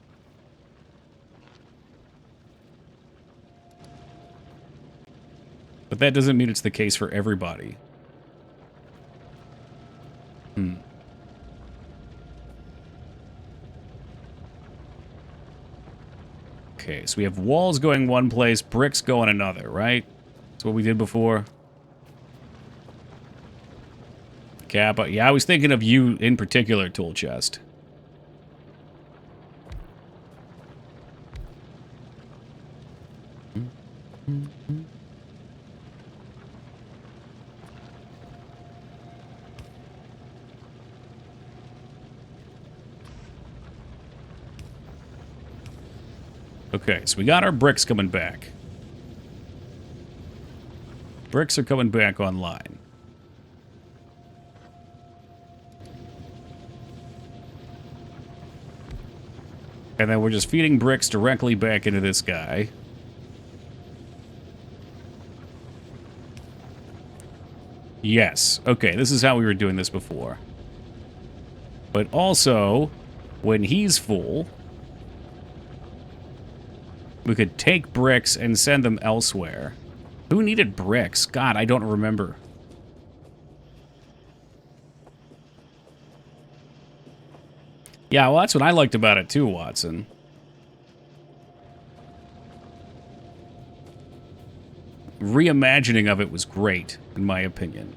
But that doesn't mean it's the case for everybody. Okay, so we have walls going one place, bricks going another, right? That's what we did before. Kappa. Yeah, I was thinking of you in particular, Tool Chest. Okay, so we got our bricks coming back. Bricks are coming back online. And then we're just feeding bricks directly back into this guy. Yes. Okay, this is how we were doing this before. But also, when he's full... we could take bricks and send them elsewhere. Who needed bricks? God, I don't remember. Yeah, well, that's what I liked about it too, Watson. Reimagining of it was great, in my opinion.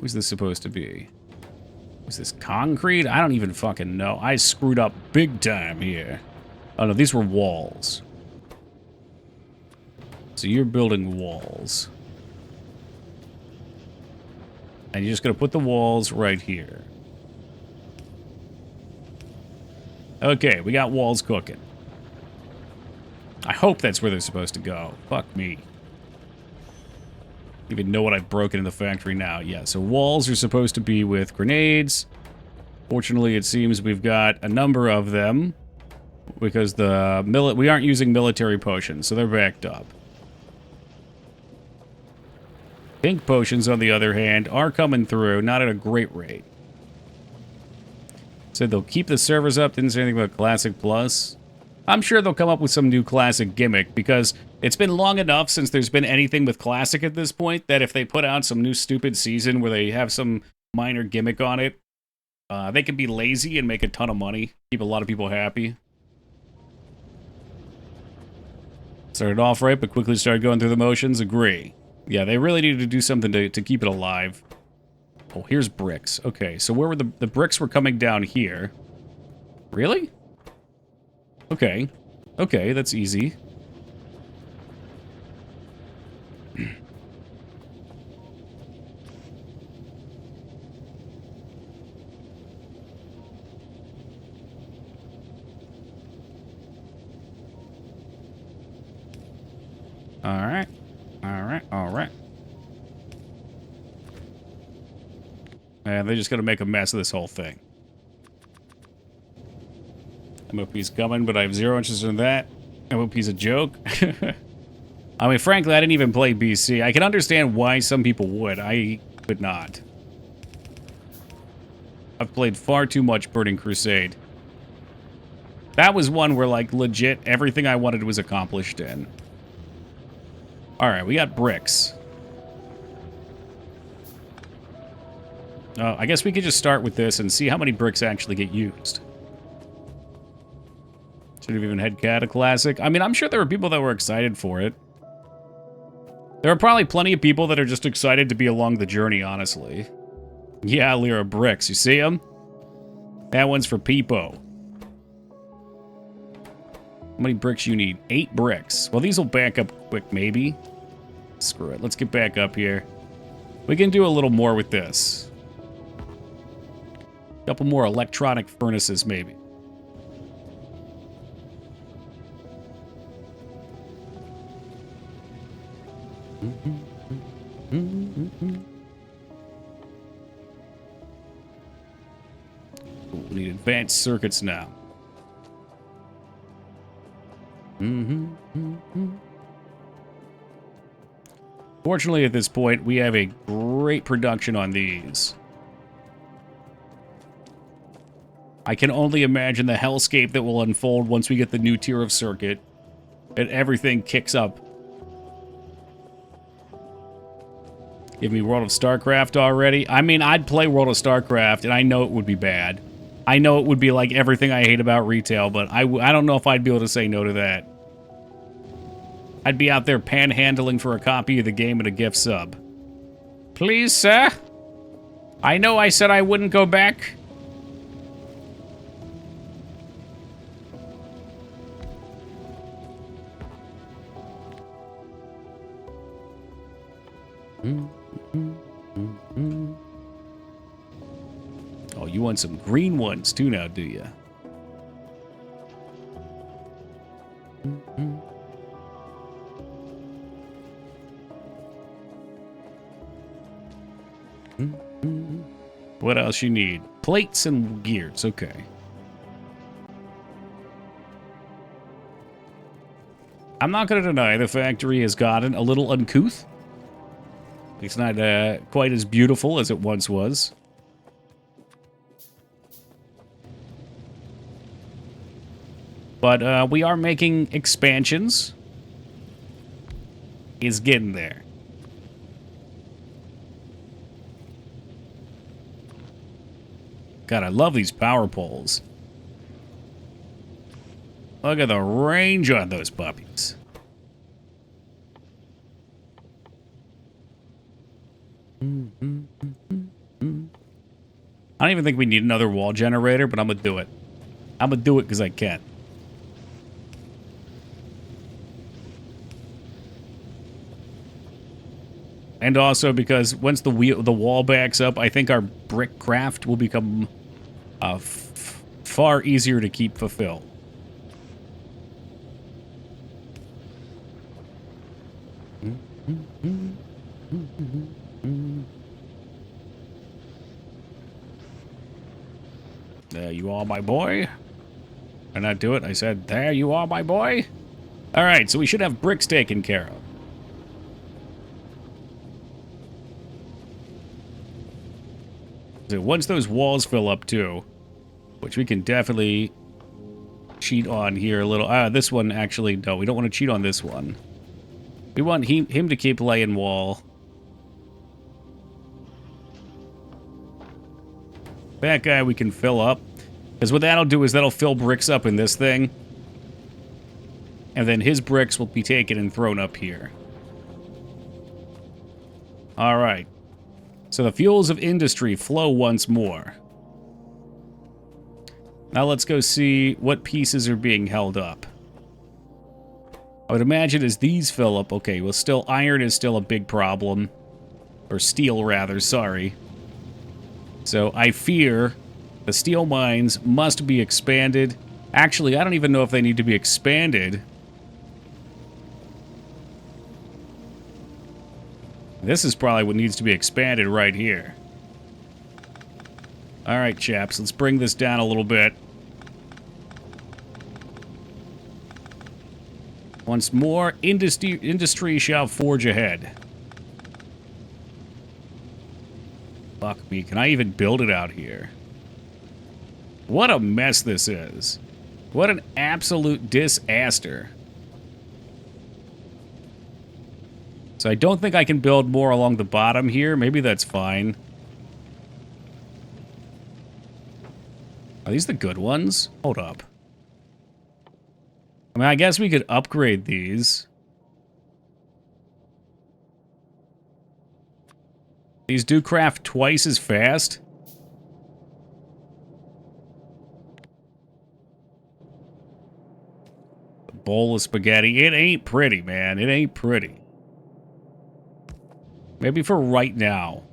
Who's this supposed to be? Is this concrete? I don't even fucking know. I screwed up big time here. Oh no, these were walls. So you're building walls. And you're just gonna put the walls right here. Okay, we got walls cooking. I hope that's where they're supposed to go. Fuck me. Even know what I've broken in the factory now. Yeah, so walls are supposed to be with grenades. Fortunately, it seems we've got a number of them because we aren't using military potions, so they're backed up. Pink potions, on the other hand, are coming through, not at a great rate. Said they'll keep the servers up, didn't say anything about Classic Plus. I'm sure they'll come up with some new Classic gimmick, because it's been long enough since there's been anything with Classic at this point, that if they put out some new stupid season where they have some minor gimmick on it, they can be lazy and make a ton of money, keep a lot of people happy. Started off right, but quickly started going through the motions. Agree. Yeah, they really needed to do something to keep it alive. Oh, here's bricks. Okay, so where were the bricks were coming down here. Really? Okay. Okay, that's easy. Alright. Alright, alright. And they're just gonna make a mess of this whole thing. MOP's coming, but I have zero interest in that. MOP's a joke. I mean, frankly, I didn't even play BC. I can understand why some people would. I could not. I've played far too much Burning Crusade. That was one where, like, legit, everything I wanted was accomplished in. Alright, we got bricks. I guess we could just start with this and see how many bricks actually get used. Should have even had Cat a Classic. I mean, I'm sure there were people that were excited for it. There are probably plenty of people that are just excited to be along the journey, honestly. Yeah, Lyra bricks. You see them? That one's for Peepo. How many bricks you need? 8 bricks. Well, these will back up quick, maybe. Screw it. Let's get back up here. We can do a little more with this. A couple more electronic furnaces, maybe. We need advanced circuits now. Fortunately, at this point, we have a great production on these. I can only imagine the hellscape that will unfold once we get the new tier of circuit and everything kicks up. Give me World of StarCraft already. I mean, I'd play World of StarCraft, and I know it would be bad. I know it would be like everything I hate about retail, but I don't know if I'd be able to say no to that. I'd be out there panhandling for a copy of the game and a gift sub. Please, sir? I know I said I wouldn't go back. Oh, you want some green ones too now, do you? What else you need? Plates and gears, okay. I'm not going to deny the factory has gotten a little uncouth. It's not quite as beautiful as it once was. But we are making expansions. It's getting there. God, I love these power poles. Look at the range on those puppies. I don't even think we need another wall generator, but I'm gonna do it. I'm gonna do it because I can. And also because once the wall backs up, I think our brick craft will become far easier to keep fulfilled. are, my boy. Did I not do it? I said, there you are, my boy. All right, so we should have bricks taken care of. So once those walls fill up too, which we can definitely cheat on here a little. This one actually, no, we don't want to cheat on this one. We want him to keep laying wall. That guy we can fill up. Because what that'll do is that'll fill bricks up in this thing. And then his bricks will be taken and thrown up here. Alright. So the fuels of industry flow once more. Now let's go see what pieces are being held up. I would imagine as these fill up, okay, well still, iron is still a big problem. Or steel, rather, sorry. So I fear the steel mines must be expanded. Actually, I don't even know if they need to be expanded. This is probably what needs to be expanded right here. Alright, chaps, let's bring this down a little bit. Once more, industry shall forge ahead. Fuck me, can I even build it out here? What a mess this is. What an absolute disaster. So I don't think I can build more along the bottom here. Maybe that's fine. Are these the good ones? Hold up. I mean, I guess we could upgrade these. These do craft twice as fast. A bowl of spaghetti. It ain't pretty, man. It ain't pretty. Maybe for right now.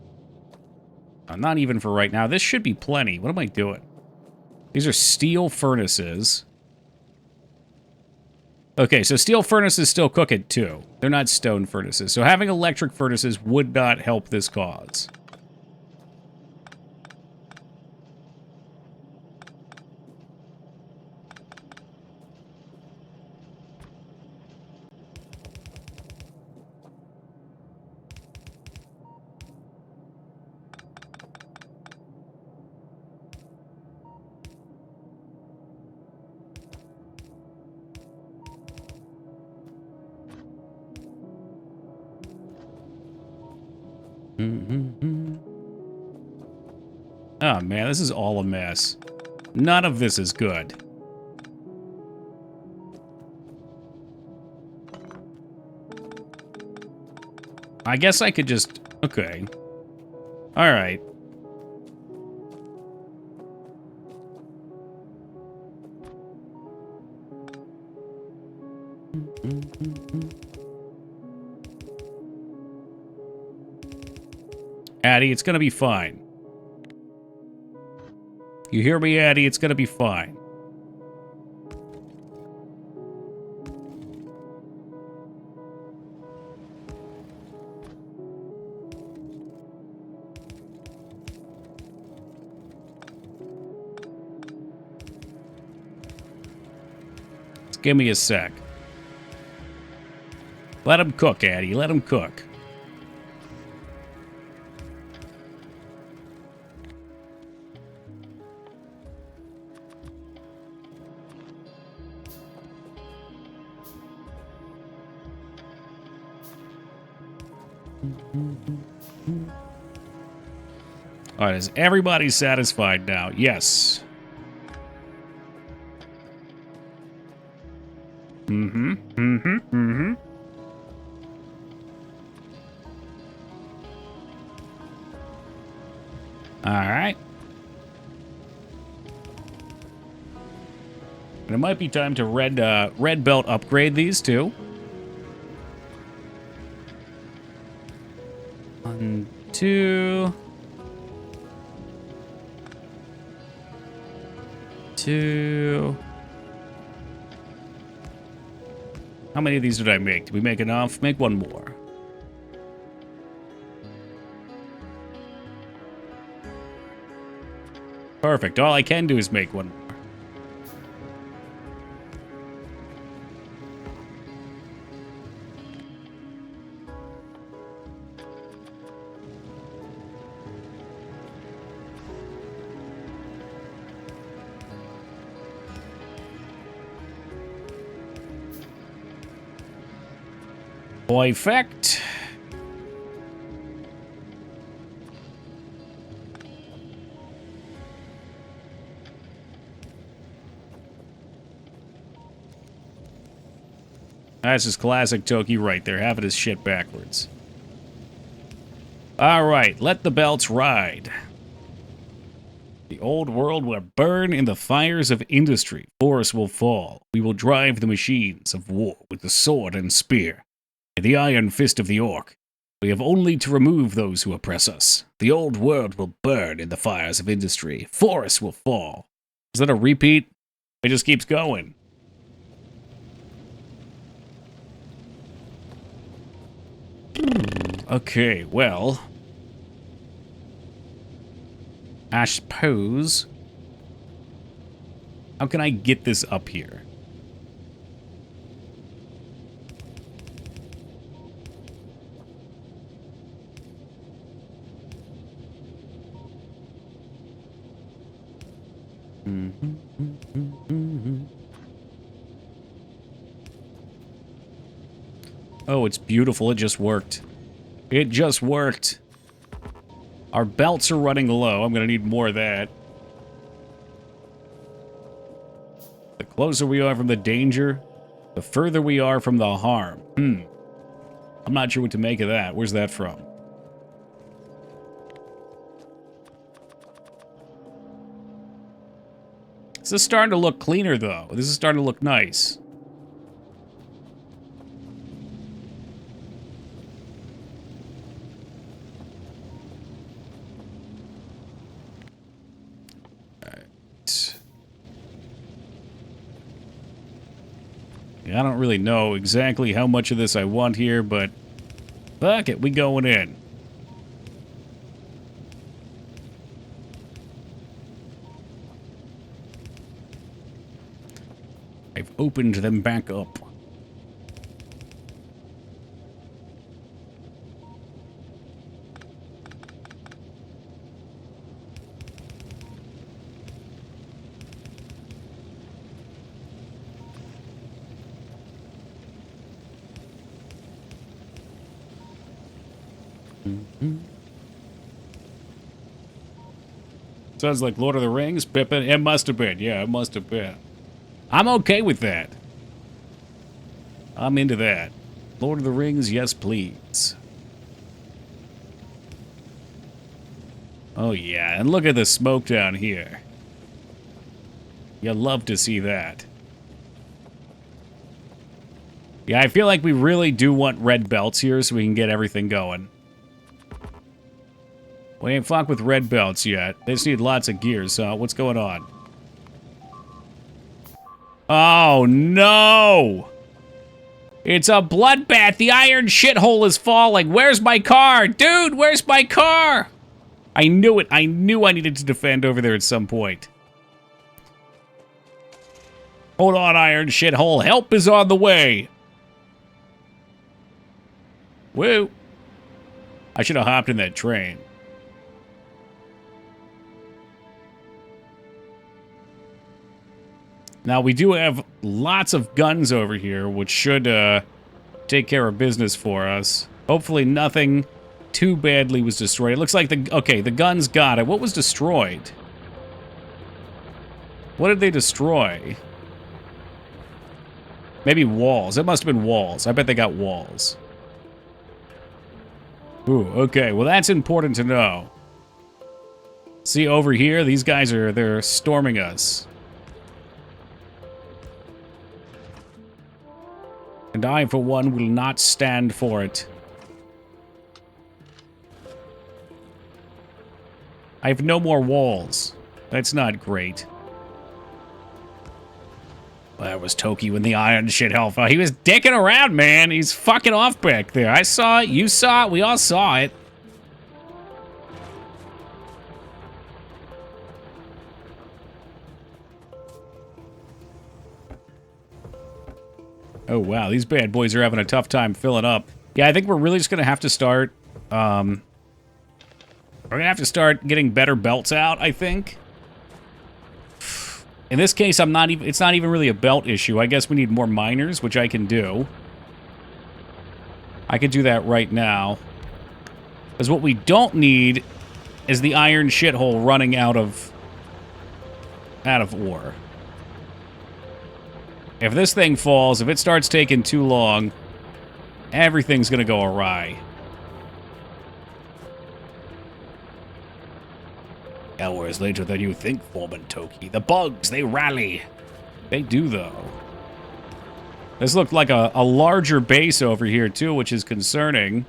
Not even for right now. This should be plenty. What am I doing? These are steel furnaces. Okay, so steel furnaces still cook it too. They're not stone furnaces. So having electric furnaces would not help this cause. Oh man, this is all a mess. None of this is good. I guess I could just... Okay. Alright. Addy, it's gonna be fine. You hear me, Addy? It's gonna be fine. Just give me a sec. Let him cook, Addy. Let him cook. All right, is everybody satisfied now? Yes. All right. And it might be time to red belt upgrade these two. 1, 2. 2. How many of these did I make? Did we make enough? Make one more. Perfect. All I can do is make one more. Perfect. That's just classic Toki right there, having his shit backwards. Alright, let the belts ride. The old world will burn in the fires of industry. Forests will fall. We will drive the machines of war with the sword and spear, and the iron fist of the orc. We have only to remove those who oppress us. The old world will burn in the fires of industry. Forests will fall. Is that a repeat? It just keeps going. Okay, well, I suppose, how can I get this up here? Oh, it's beautiful. It just worked. It just worked. Our belts are running low. I'm going to need more of that. The closer we are from the danger, the further we are from the harm. I'm not sure what to make of that. Where's that from? This is starting to look cleaner, though. This is starting to look nice. I don't really know exactly how much of this I want here, but fuck it, we going in. I've opened them back up. Sounds like Lord of the Rings, Pippin. It must have been. Yeah, it must have been. I'm okay with that. I'm into that. Lord of the Rings, yes, please. Oh, yeah, and look at the smoke down here. You love to see that. Yeah, I feel like we really do want red belts here so we can get everything going. We ain't fucked with red belts yet. They just need lots of gears, so what's going on? Oh, no! It's a bloodbath! The iron shithole is falling! Where's my car? Dude, where's my car? I knew it. I knew I needed to defend over there at some point. Hold on, iron shithole. Help is on the way. Woo. I should have hopped in that train. Now, we do have lots of guns over here, which should take care of business for us. Hopefully nothing too badly was destroyed. It looks like the guns got it. What was destroyed? What did they destroy? Maybe walls. It must have been walls. I bet they got walls. Ooh, okay. Well, that's important to know. See, over here, these guys they're storming us. And I, for one, will not stand for it. I have no more walls. That's not great. Well, that was Toki when the iron shithole fell. He was dicking around, man. He's fucking off back there. I saw it. You saw it. We all saw it. Oh, wow. These bad boys are having a tough time filling up. Yeah, I think we're really just going to have to start... we're going to have to start getting better belts out, I think. In this case, it's not even really a belt issue. I guess we need more miners, which I can do. I could do that right now. Because what we don't need is the iron shithole running out of ore. If this thing falls, if it starts taking too long, everything's going to go awry. Hours later than you think, Foreman Toki. The bugs, they rally. They do, though. This looked like a larger base over here, too, which is concerning.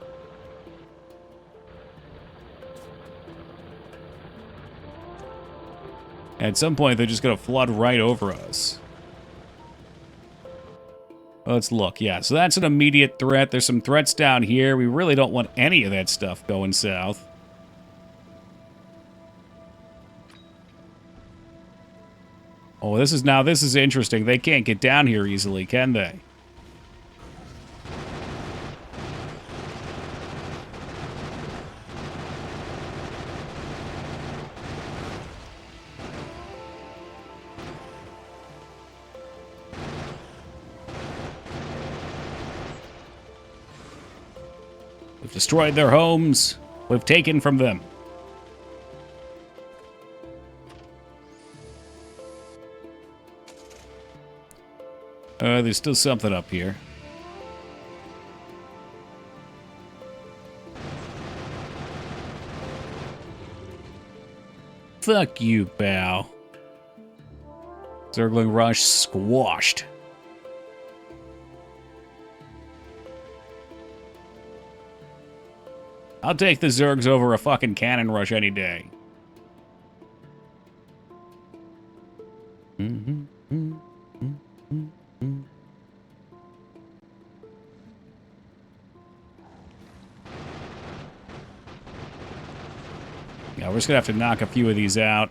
At some point, they're just going to flood right over us. Let's look. Yeah, so that's an immediate threat. There's some threats down here. We really don't want any of that stuff going south. Oh, this is interesting. They can't get down here easily, can they? We've destroyed their homes. We've taken from them. There's still something up here. Fuck you, Bow. Zergling Rush squashed. I'll take the Zergs over a fucking cannon rush any day. Yeah, we're just gonna have to knock a few of these out.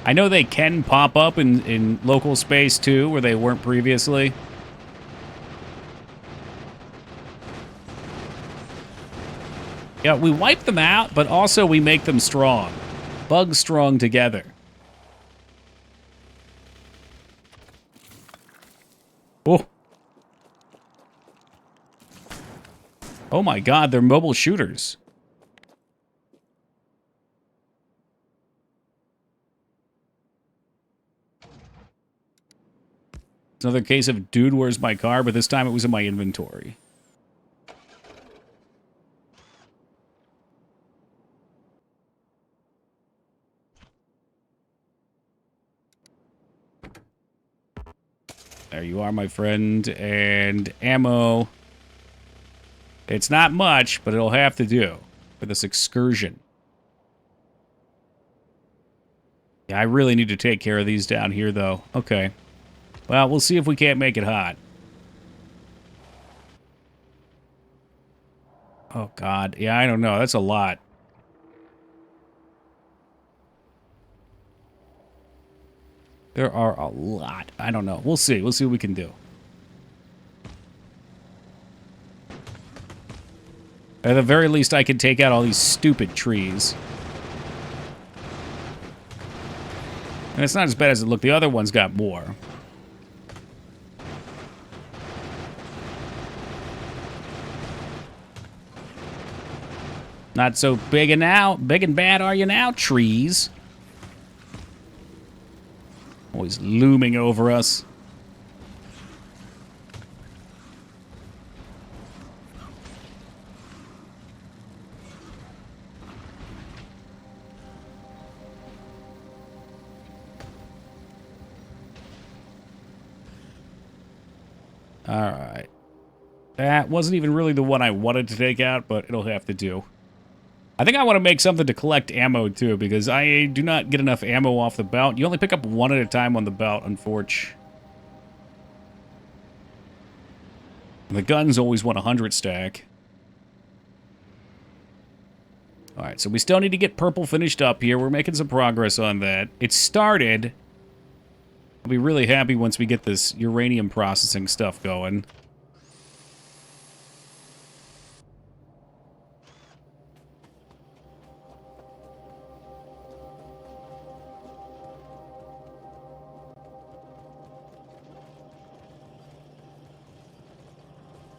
I know they can pop up in local space too, where they weren't previously. Yeah, we wipe them out, but also we make them strong. Bugs strong together. Oh. Oh my god, they're mobile shooters. It's another case of, dude, where's my car? But this time it was in my inventory. There you are, my friend. And ammo. It's not much, but it'll have to do for this excursion. Yeah, I really need to take care of these down here, though. Okay. Well, we'll see if we can't make it hot. Oh, God. Yeah, I don't know. That's a lot. There are a lot. I don't know. We'll see. We'll see what we can do. At the very least, I can take out all these stupid trees. And it's not as bad as it looked. The other one's got more. Not so big and bad are you now, trees? Always looming over us. Alright. That wasn't even really the one I wanted to take out, but it'll have to do. I think I want to make something to collect ammo, too, because I do not get enough ammo off the belt. You only pick up one at a time on the belt, unfortunately. The guns always want 100 stack. Alright, so we still need to get purple finished up here. We're making some progress on that. It started, I'll be really happy once we get this uranium processing stuff going.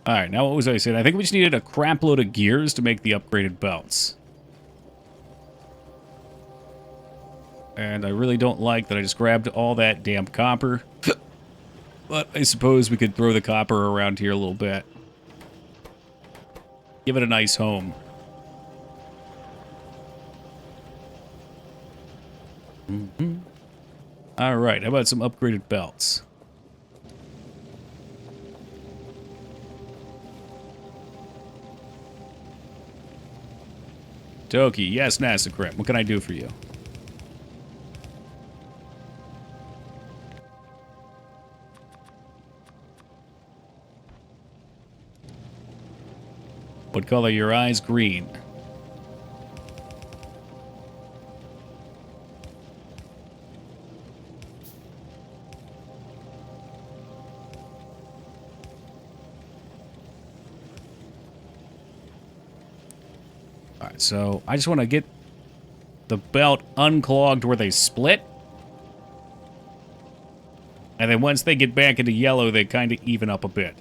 Alright, now what was I saying? I think we just needed a crap load of gears to make the upgraded belts. And I really don't like that I just grabbed all that damn copper. But I suppose we could throw the copper around here a little bit. Give it a nice home. Alright, how about some upgraded belts? Toki, yes, Nasacrim. What can I do for you? What color are your eyes? Green. Alright, so I just want to get the belt unclogged where they split. And then once they get back into yellow, they kind of even up a bit.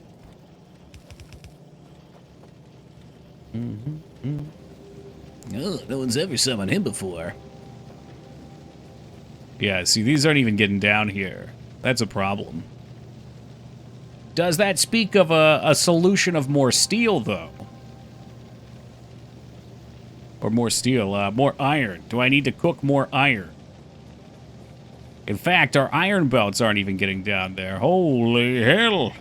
Oh, no one's ever summoned him before. Yeah, see, these aren't even getting down here. That's a problem. Does that speak of a solution of more steel, though? Or more steel, more iron. Do I need to cook more iron? In fact, our iron belts aren't even getting down there. Holy hell!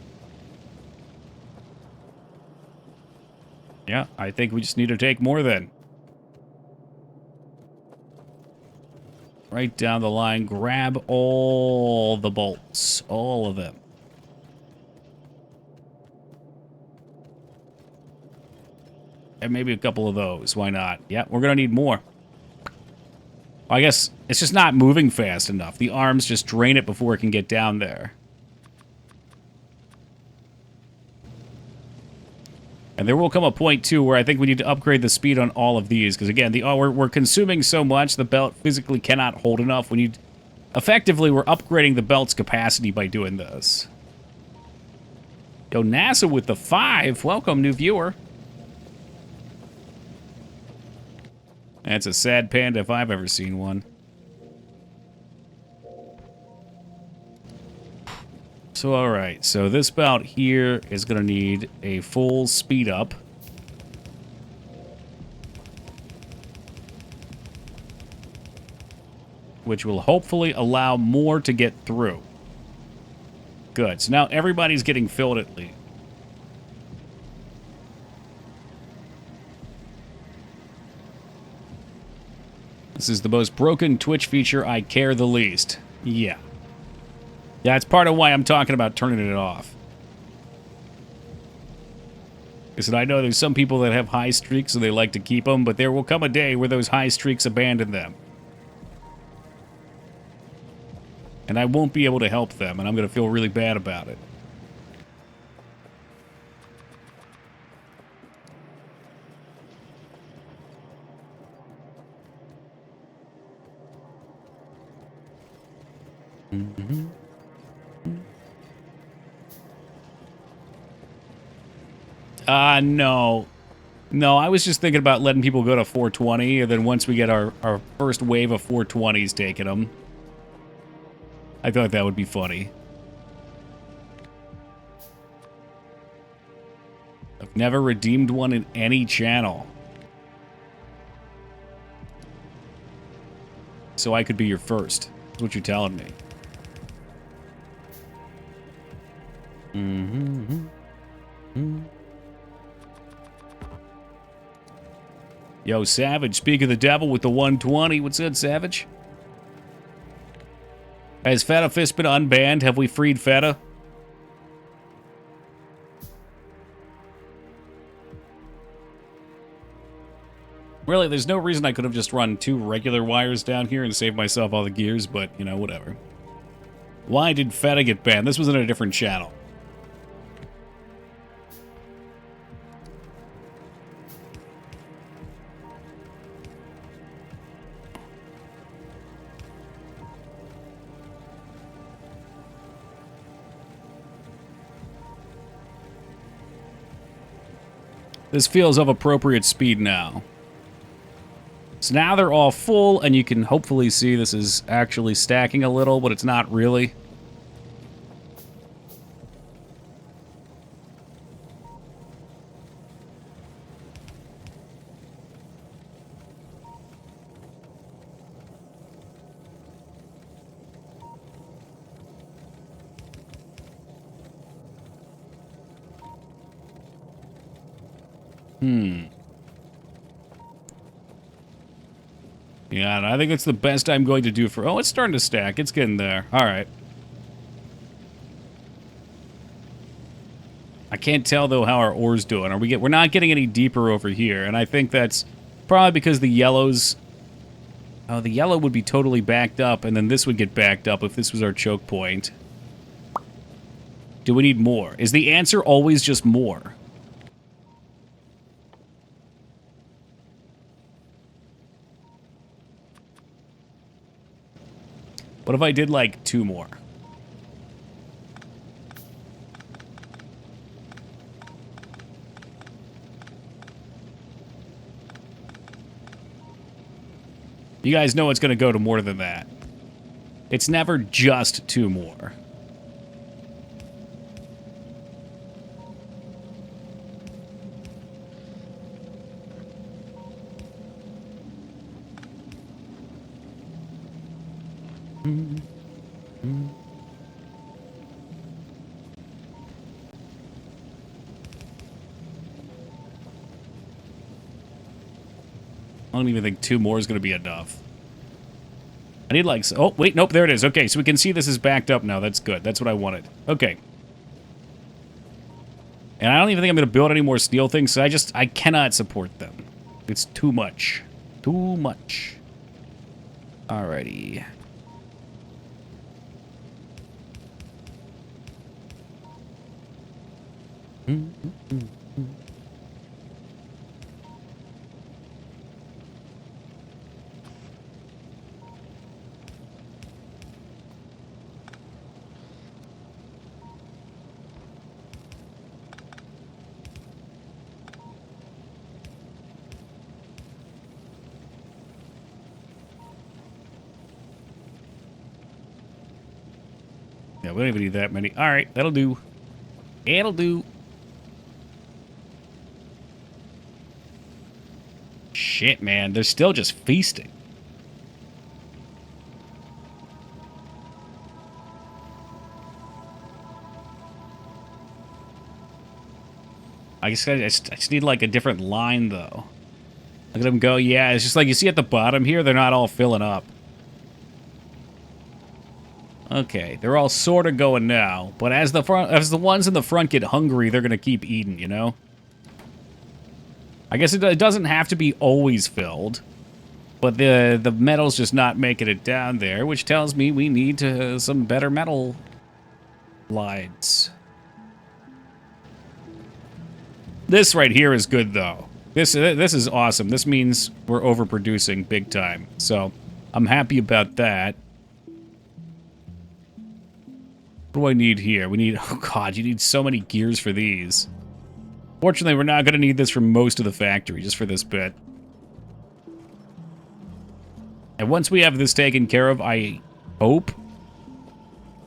Yeah, I think we just need to take more then. Right down the line, grab all the bolts. All of them. And maybe a couple of those. Why not? Yeah, we're going to need more. I guess it's just not moving fast enough. The arms just drain it before it can get down there. And there will come a point, too, where I think we need to upgrade the speed on all of these. Because, again, we're consuming so much, the belt physically cannot hold enough. We need... Effectively, we're upgrading the belt's capacity by doing this. Yo, NASA with the 5. Welcome, new viewer. That's a sad panda if I've ever seen one. So, alright. So, this belt here is going to need a full speed up. Which will hopefully allow more to get through. Good. So now everybody's getting filled at least. This is the most broken Twitch feature I care the least. Yeah. Yeah, it's part of why I'm talking about turning it off. Because I know there's some people that have high streaks and they like to keep them, but there will come a day where those high streaks abandon them. And I won't be able to help them, and I'm going to feel really bad about it. No. No, I was just thinking about letting people go to 420, and then once we get our first wave of 420s taking them. I thought that would be funny. I've never redeemed one in any channel. So I could be your first. That's what you're telling me. Yo, Savage, speak of the devil with the 120. What's good, Savage? Has Feta Fist been unbanned? Have we freed Feta? Really, there's no reason I could have just run 2 regular wires down here and saved myself all the gears, but, you know, whatever. Why did Feta get banned? This was in a different channel. This feels of appropriate speed now. So now they're all full, and you can hopefully see this is actually stacking a little, but it's not really. Yeah, and I think it's the best I'm going to do for... Oh, it's starting to stack. It's getting there. All right. I can't tell, though, how our ore's doing. We're not getting any deeper over here, and I think that's probably because the yellows... Oh, the yellow would be totally backed up, and then this would get backed up if this was our choke point. Do we need more? Is the answer always just more? What if I did, like, 2 more? You guys know it's going to go to more than that. It's never just 2 more. I don't even think 2 more is going to be enough. I need like... Oh, wait, nope, there it is. Okay, so we can see this is backed up now. That's good. That's what I wanted. Okay. And I don't even think I'm going to build any more steel things, so I cannot support them. It's too much. Too much. Alrighty. Yeah, we don't even need that many. All right, that'll do. It'll do. Shit, man. They're still just feasting. I just need, like, a different line, though. Look at them go. Yeah, it's just like you see at the bottom here, they're not all filling up. Okay, they're all sort of going now, but as the ones in the front get hungry, they're gonna keep eating, you know? I guess it doesn't have to be always filled, but the metal's just not making it down there, which tells me we need some better metal lines. This right here is good, though. This is awesome. This means we're overproducing big time, so I'm happy about that. What do I need here? We need... Oh, God, you need so many gears for these. Fortunately, we're not going to need this for most of the factory, just for this bit. And once we have this taken care of, I hope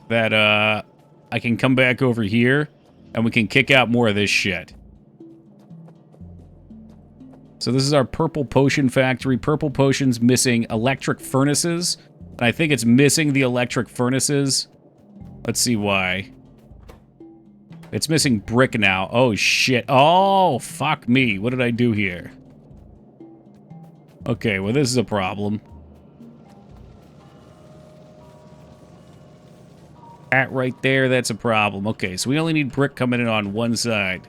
that I can come back over here and we can kick out more of this shit. So this is our purple potion factory. Purple potion's missing electric furnaces. And I think it's missing the electric furnaces. Let's see why. It's missing brick now. Oh, shit. Oh, fuck me. What did I do here? Okay, well, this is a problem. That right there, that's a problem. Okay, so we only need brick coming in on one side.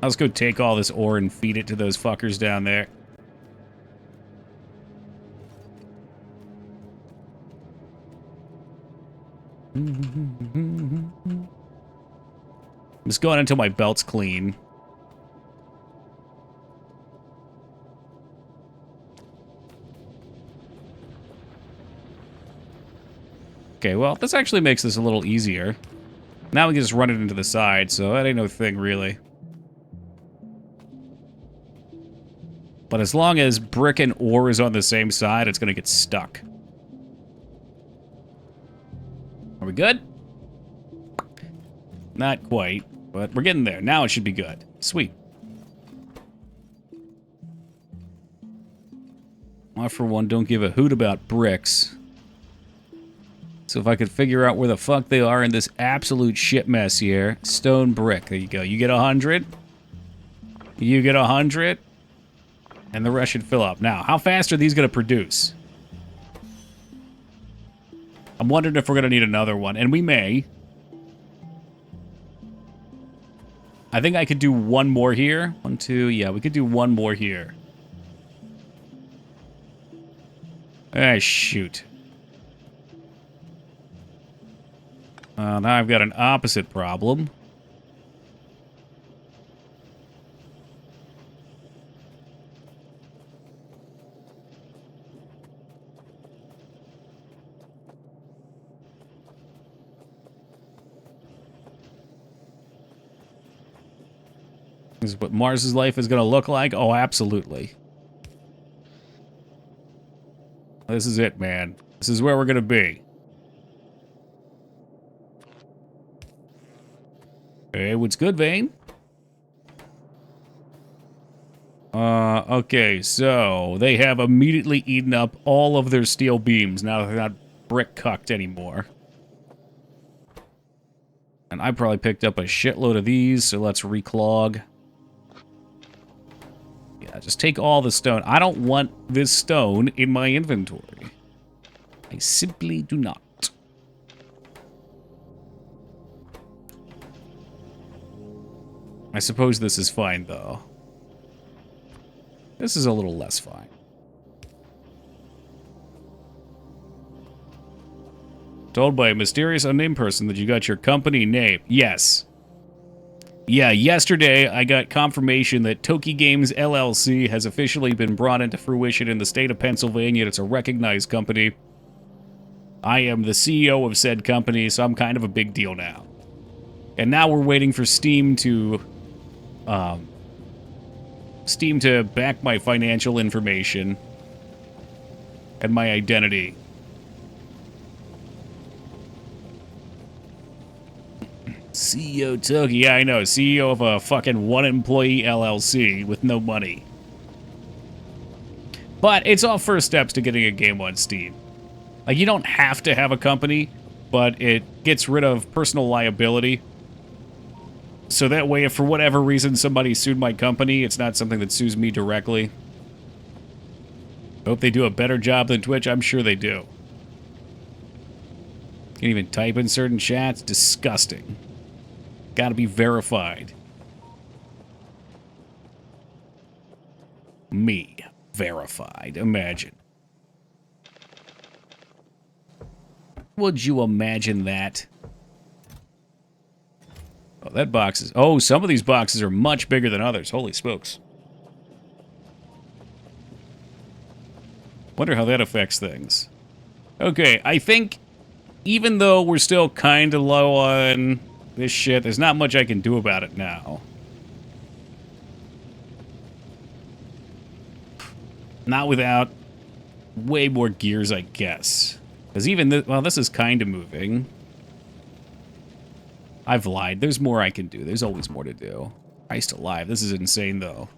Let's go take all this ore and feed it to those fuckers down there. I'm just going until my belt's clean. Okay, well, this actually makes this a little easier. Now we can just run it into the side, so that ain't no thing, really. But as long as brick and ore is on the same side, it's going to get stuck. Are we good? Not quite, but we're getting there. Now it should be good. Sweet. I, for one, don't give a hoot about bricks. So if I could figure out where the fuck they are in this absolute shit mess here. Stone brick. There you go. You get 100. You get 100. And the rest should fill up. Now, how fast are these going to produce? I'm wondering if we're going to need another one. And we may. I think I could do one more here. 1, 2. Yeah, we could do one more here. Ah, shoot. Now I've got an opposite problem. This is what Mars's life is going to look like? Oh, absolutely. This is it, man. This is where we're going to be. Hey, what's good, Vane? Okay, so they have immediately eaten up all of their steel beams. Now they're not brick-cucked anymore. And I probably picked up a shitload of these, so let's reclog. Yeah, just take all the stone. I don't want this stone in my inventory. I simply do not. I suppose this is fine, though. This is a little less fine. Told by a mysterious unnamed person that you got your company name. Yes. Yeah, yesterday I got confirmation that Toki Games LLC has officially been brought into fruition in the state of Pennsylvania. It's a recognized company. I am the CEO of said company, so I'm kind of a big deal now. And now we're waiting for Steam to back my financial information and my identity. CEO Toki, yeah, I know. CEO of a fucking one-employee LLC with no money. But it's all first steps to getting a game on Steam. Like, you don't have to have a company, but it gets rid of personal liability. So that way, if for whatever reason somebody sued my company, it's not something that sues me directly. Hope they do a better job than Twitch. I'm sure they do. Can't even type in certain chats. Disgusting. Gotta be verified. Me. Verified. Imagine. Would you imagine that? Oh, that box is... Oh, some of these boxes are much bigger than others. Holy smokes. Wonder how that affects things. Okay, I think even though we're still kind of low on this shit, there's not much I can do about it now. Not without way more gears, I guess. Because even this... Well, this is kind of moving. I've lied. There's more I can do. There's always more to do. Christ alive. This is insane, though.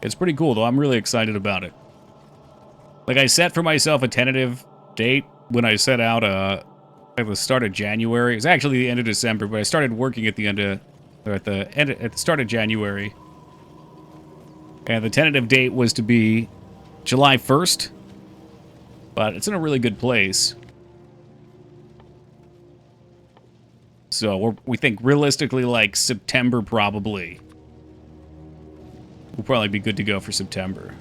It's pretty cool, though. I'm really excited about it. Like, I set for myself a tentative date when I set out at the start of January. It was actually the end of December, but I started working at the end of... Or at the start of January. And the tentative date was to be July 1st. But it's in a really good place. So we think realistically like September probably. We'll probably be good to go for September.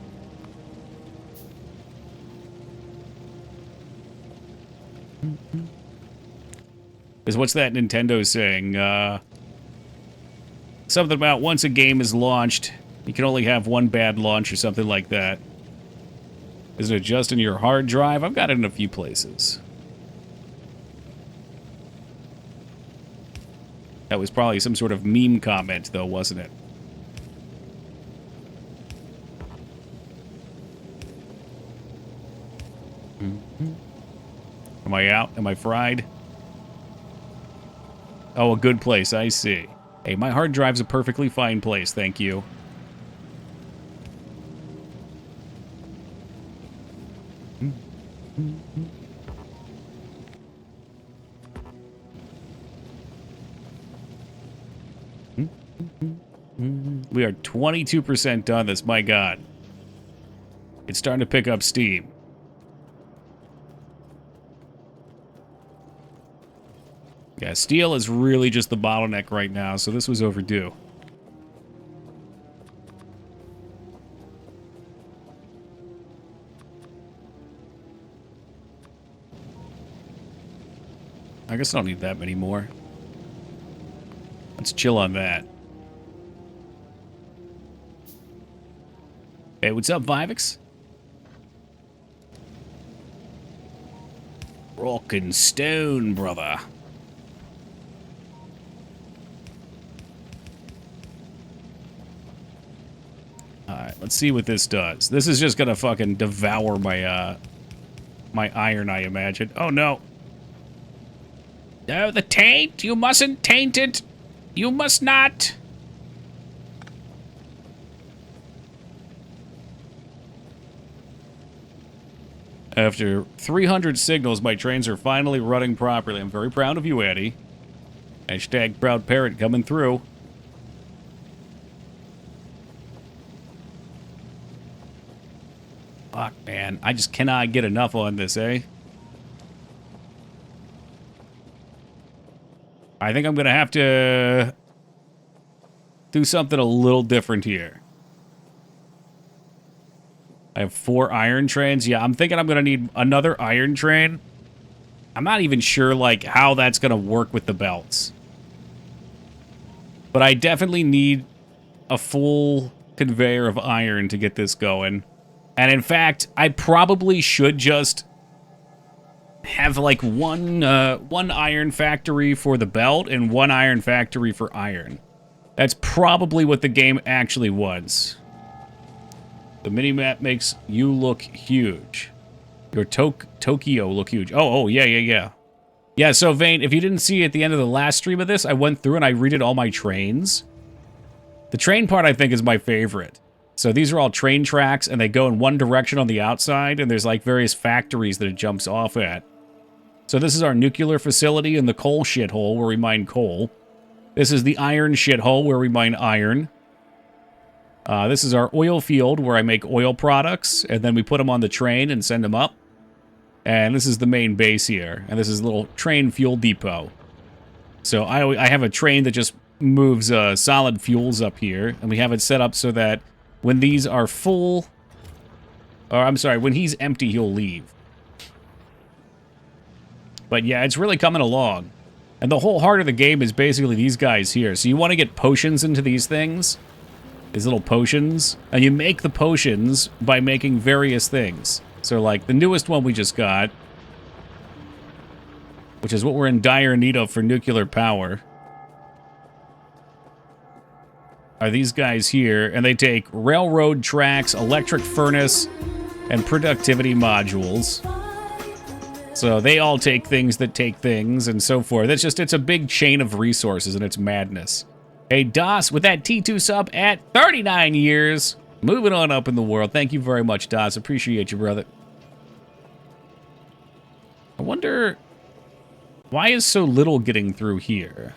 Because what's that Nintendo saying? Something about once a game is launched, you can only have one bad launch or something like that. Is it just in your hard drive? I've got it in a few places. That was probably some sort of meme comment, though, wasn't it? Am I out? Am I fried? Oh, a good place. I see. Hey, my hard drive's a perfectly fine place. Thank you. We are 22% done this. My God. It's starting to pick up steam. Yeah, steel is really just the bottleneck right now, so this was overdue. I guess I don't need that many more. Let's chill on that. Hey, what's up, Vivix? Rock and stone, brother. Alright, let's see what this does. This is just gonna fucking devour my, my iron, I imagine. Oh, no. No, the taint! You mustn't taint it! You must not! After 300 signals, my trains are finally running properly. I'm very proud of you, Eddie. Hashtag proud parrot coming through. Fuck, man. I just cannot get enough on this, eh? I think I'm gonna have to do something a little different here. I have 4 iron trains. Yeah, I'm thinking I'm gonna need another iron train. I'm not even sure, like, how that's gonna work with the belts. But I definitely need a full conveyor of iron to get this going. And in fact, I probably should just have like one iron factory for the belt and one iron factory for iron. That's probably what the game actually was. The minimap makes you look huge. Your Tokyo look huge. Oh, yeah. Yeah, so Vane, if you didn't see at the end of the last stream of this, I went through and I redid all my trains. The train part, I think, is my favorite. So these are all train tracks, and they go in one direction on the outside, and there's like various factories that it jumps off at. So this is our nuclear facility in the coal shithole where we mine coal. This is the iron shithole where we mine iron. This is our oil field where I make oil products, and then we put them on the train and send them up. And this is the main base here, and this is a little train fuel depot. So I have a train that just moves solid fuels up here, and we have it set up so that when these are full, or I'm sorry, when he's empty, he'll leave. But yeah, it's really coming along. And the whole heart of the game is basically these guys here. So you want to get potions into these things, these little potions, and you make the potions by making various things. So like the newest one we just got, which is what we're in dire need of for nuclear power, are these guys here, and they take railroad tracks, electric furnace, and productivity modules. So they all take things that take things, and so forth. It's a big chain of resources, and it's madness. Hey, DOS, with that T2 sub at 39 years, moving on up in the world. Thank you very much, DOS. Appreciate you, brother. I wonder, why is so little getting through here?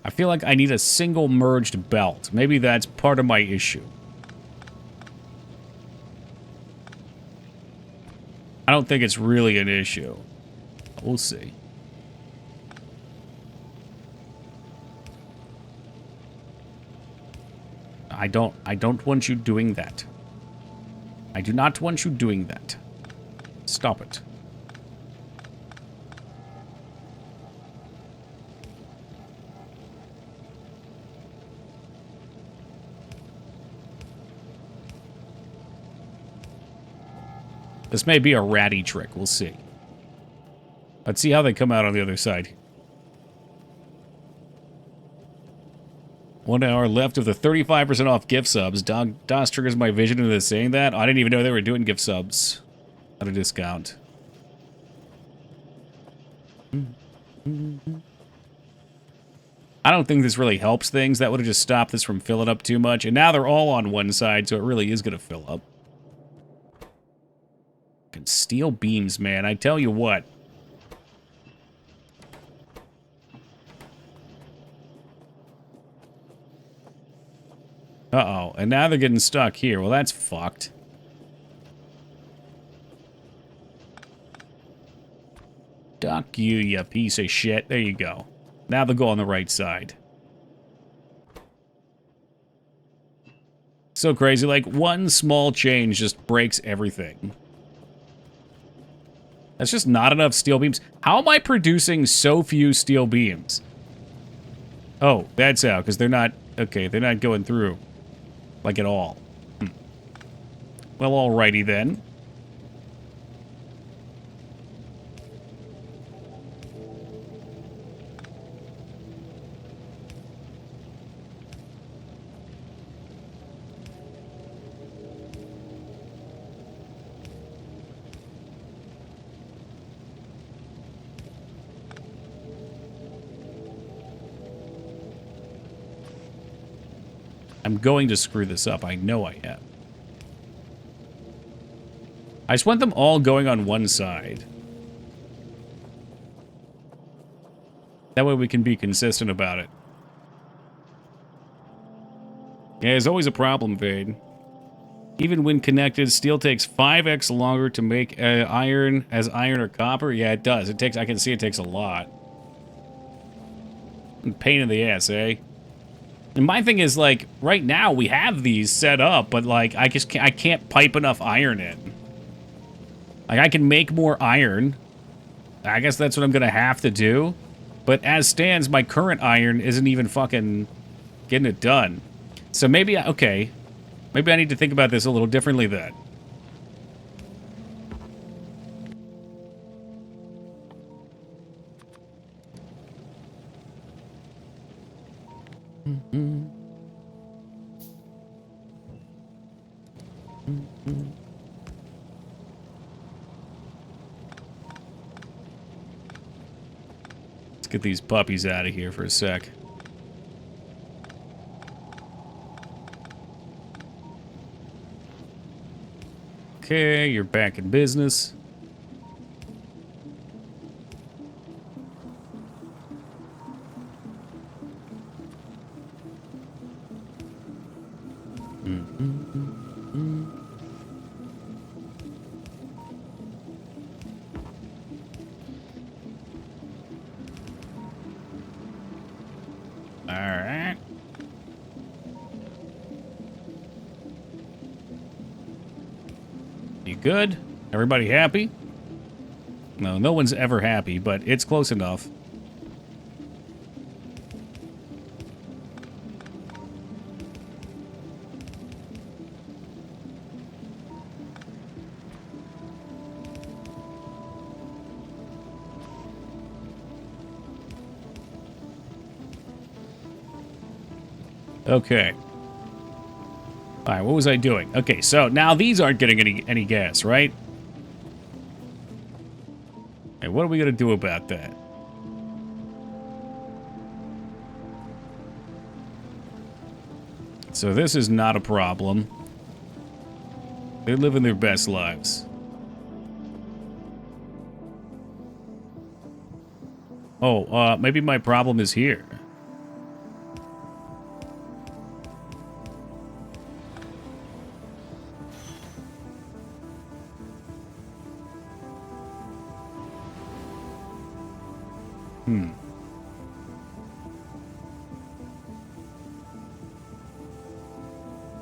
I feel like I need a single merged belt. Maybe that's part of my issue. I don't think it's really an issue. We'll see. I don't want you doing that. I do not want you doing that. Stop it. This may be a ratty trick. We'll see. Let's see how they come out on the other side. 1 hour left of the 35% off gift subs. DOS triggers my vision into saying that. I didn't even know they were doing gift subs at a discount. I don't think this really helps things. That would have just stopped this from filling up too much. And now they're all on one side, so it really is going to fill up. Steel beams, man. I tell you what. Uh-oh. And now they're getting stuck here. Well, that's fucked. Duck you, you piece of shit. There you go. Now they'll go on the right side. So crazy. Like, one small change just breaks everything. That's just not enough steel beams. How am I producing so few steel beams? Oh, that's how, because they're not... Okay, they're not going through. Like, at all. Well, alrighty then. I'm going to screw this up. I know I am. I just want them all going on one side. That way we can be consistent about it. Yeah, there's always a problem, Vade. Even when connected, steel takes 5x longer to make iron as iron or copper. Yeah, it does. It takes. I can see it takes a lot. Pain in the ass, eh? And my thing is, like, right now we have these set up, but, like, I can't pipe enough iron in. Like, I can make more iron. I guess that's what I'm gonna have to do. But as stands, my current iron isn't even fucking getting it done. So maybe, okay. Maybe I need to think about this a little differently then. Let's get these puppies out of here for a sec. Okay, you're back in business. Alright. You good? Everybody happy? No, no one's ever happy, but it's close enough. Okay. Alright, what was I doing? Okay, so now these aren't getting any gas, right? Hey, what are we gonna do about that? So this is not a problem. They're living their best lives. Oh, maybe my problem is here.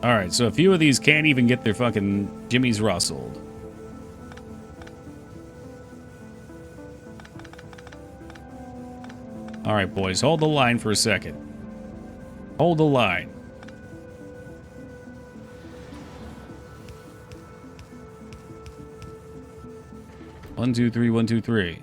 Alright, so a few of these can't even get their fucking jimmies rustled. Alright, boys, hold the line for a second. Hold the line. One, two, three, 1, 2, 3.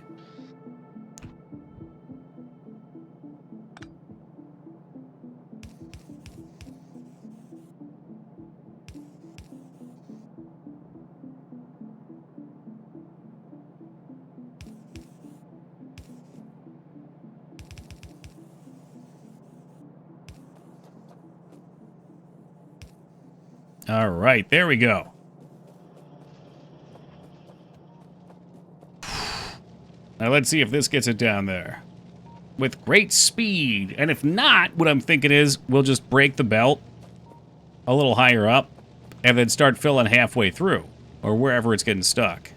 All right, there we go. Now let's see if this gets it down there. With great speed. And if not, what I'm thinking is we'll just break the belt a little higher up and then start filling halfway through or wherever it's getting stuck.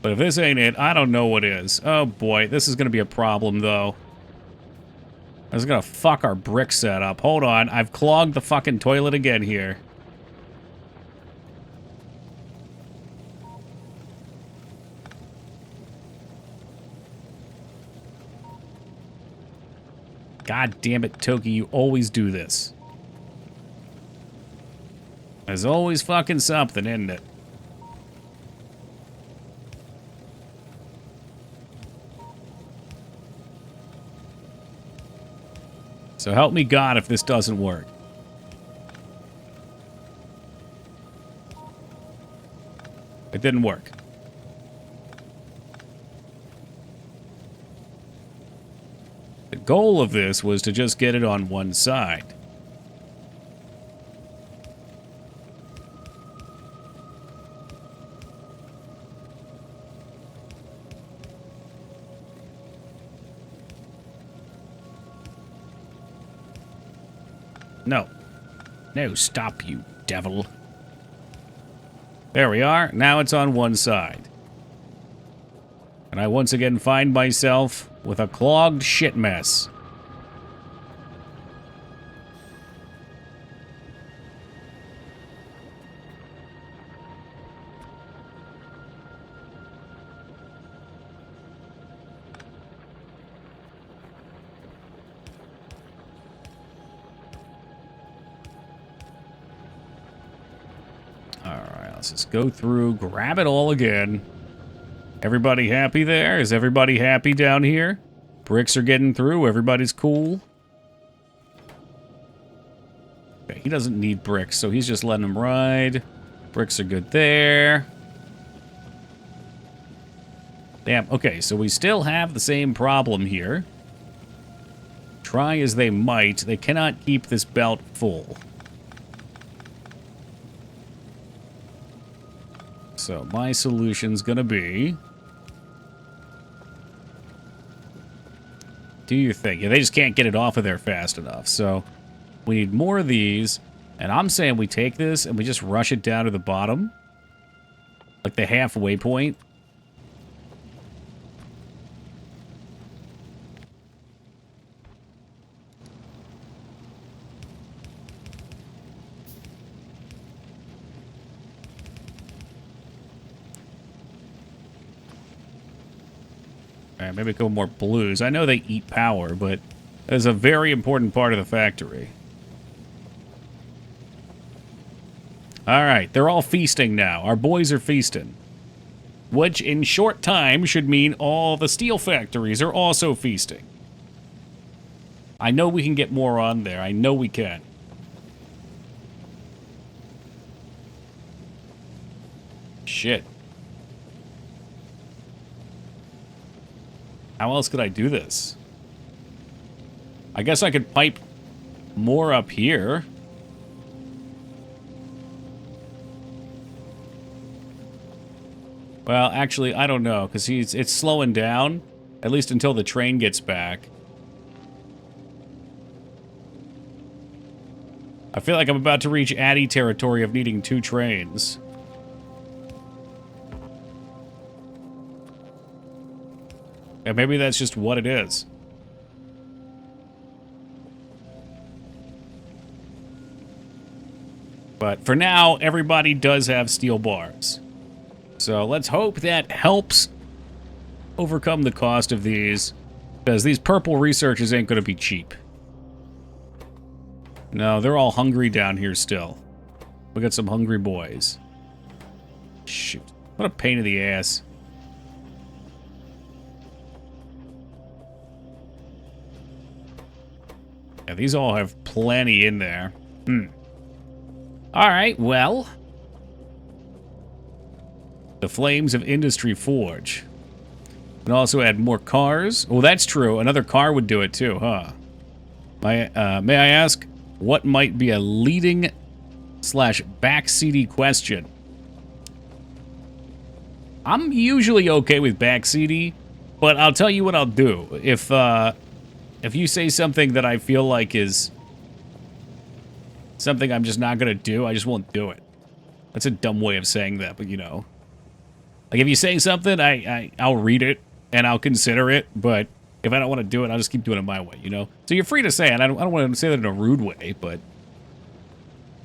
But if this ain't it, I don't know what is. Oh boy, this is going to be a problem though. This is going to fuck our brick setup. Hold on, I've clogged the fucking toilet again here. God damn it, Toki, you always do this. There's always fucking something, isn't it? So help me God if this doesn't work. It didn't work. The goal of this was to just get it on one side. No. No, stop, you devil. There we are. Now it's on one side. And I once again find myself with a clogged shit mess. Alright, let's just go through, grab it all again. Everybody happy there? Is everybody happy down here? Bricks are getting through. Everybody's cool. Okay, he doesn't need bricks, so he's just letting them ride. Bricks are good there. Damn, okay, so we still have the same problem here. Try as they might, they cannot keep this belt full. So my solution's gonna be... do your thing. Yeah, they just can't get it off of there fast enough. So we need more of these. And I'm saying we take this and we just rush it down to the bottom. Like the halfway point. Alright, maybe go more blues. I know they eat power, but that is a very important part of the factory. Alright, they're all feasting now. Our boys are feasting. Which, in short time, should mean all the steel factories are also feasting. I know we can get more on there. I know we can. Shit. How else could I do this? I guess I could pipe more up here. Well, actually, I don't know, because it's slowing down, at least until the train gets back. I feel like I'm about to reach Addy territory of needing 2 trains. And maybe that's just what it is. But for now, everybody does have steel bars. So let's hope that helps overcome the cost of these, because these purple researchers ain't going to be cheap. No, they're all hungry down here still. We got some hungry boys. Shoot. What a pain in the ass. Yeah, these all have plenty in there. Alright, well. The Flames of Industry Forge. And also add more cars. Well, that's true. Another car would do it too, huh? May I ask, what might be a leading / backseaty question? I'm usually okay with backseaty, but I'll tell you what I'll do. If you say something that I feel like is something I'm just not gonna do, I just won't do it. That's a dumb way of saying that, but you know. Like if you say something, I'll read it and I'll consider it, but if I don't want to do it, I'll just keep doing it my way, you know? So you're free to say it. I don't want to say that in a rude way, but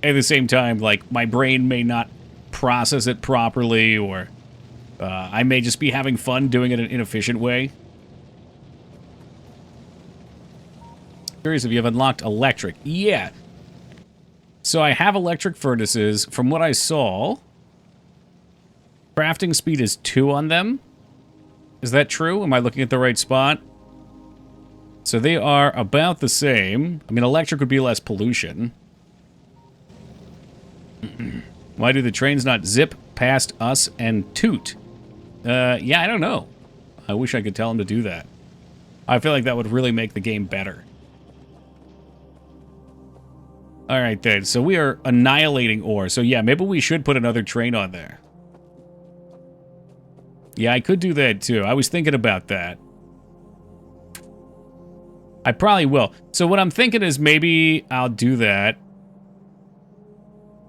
at the same time, like, my brain may not process it properly, or I may just be having fun doing it in an inefficient way. Curious if you have unlocked electric. Yeah. So I have electric furnaces. From what I saw, crafting speed is 2 on them. Is that true? Am I looking at the right spot? So they are about the same. I mean, electric would be less pollution. Why do the trains not zip past us and toot? Yeah, I don't know. I wish I could tell them to do that. I feel like that would really make the game better. Alright then, so we are annihilating ore. So yeah, maybe we should put another train on there. Yeah, I could do that too. I was thinking about that. I probably will. So what I'm thinking is maybe I'll do that.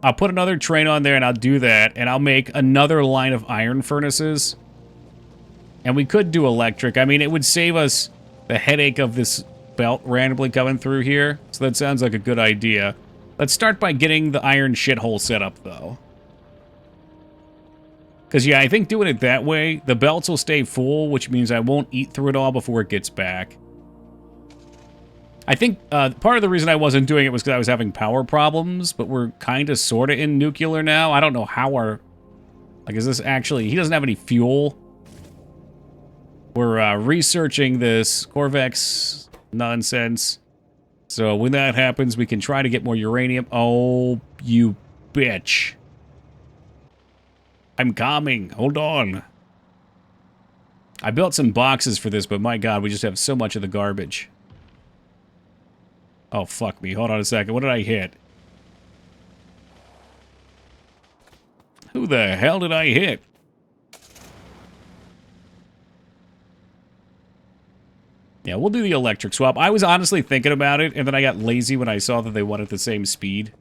I'll put another train on there and I'll do that. And I'll make another line of iron furnaces. And we could do electric. I mean, it would save us the headache of this belt randomly coming through here. So that sounds like a good idea. Let's start by getting the iron shithole set up, though. Because, yeah, I think doing it that way, the belts will stay full, which means I won't eat through it all before it gets back. I think part of the reason I wasn't doing it was because I was having power problems, but we're kind of sort of in nuclear now. I don't know how our... Like, is this actually... He doesn't have any fuel. We're researching this Corvex nonsense. So when that happens, we can try to get more uranium. Oh, you bitch. I'm coming. Hold on. I built some boxes for this, but my god, we just have so much of the garbage. Oh, fuck me. Hold on a second. What did I hit? Who the hell did I hit? Yeah, we'll do the electric swap. I was honestly thinking about it, and then I got lazy when I saw that they wanted the same speed.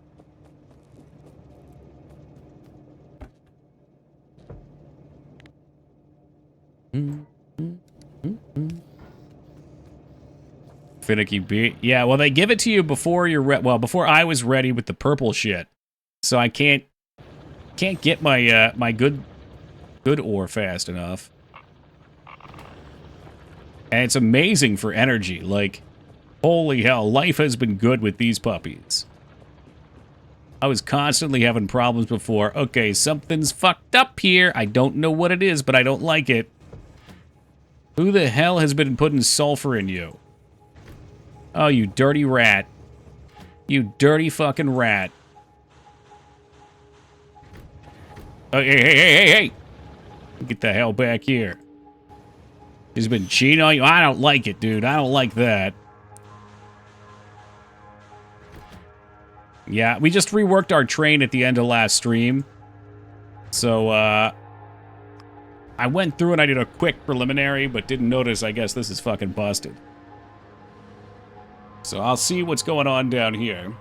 Finicky beat. Yeah, well, they give it to you before you're before I was ready with the purple shit. So I can't get my my good ore fast enough. And it's amazing for energy. Like, holy hell, life has been good with these puppies. I was constantly having problems before. Okay, something's fucked up here. I don't know what it is, but I don't like it. Who the hell has been putting sulfur in you? Oh, you dirty rat. You dirty fucking rat. Oh, hey. Get the hell back here. He's been cheating on you? I don't like it, dude. I don't like that. Yeah, we just reworked our train at the end of last stream. So, I went through and I did a quick preliminary, but didn't notice, I guess, this is fucking busted. So I'll see what's going on down here.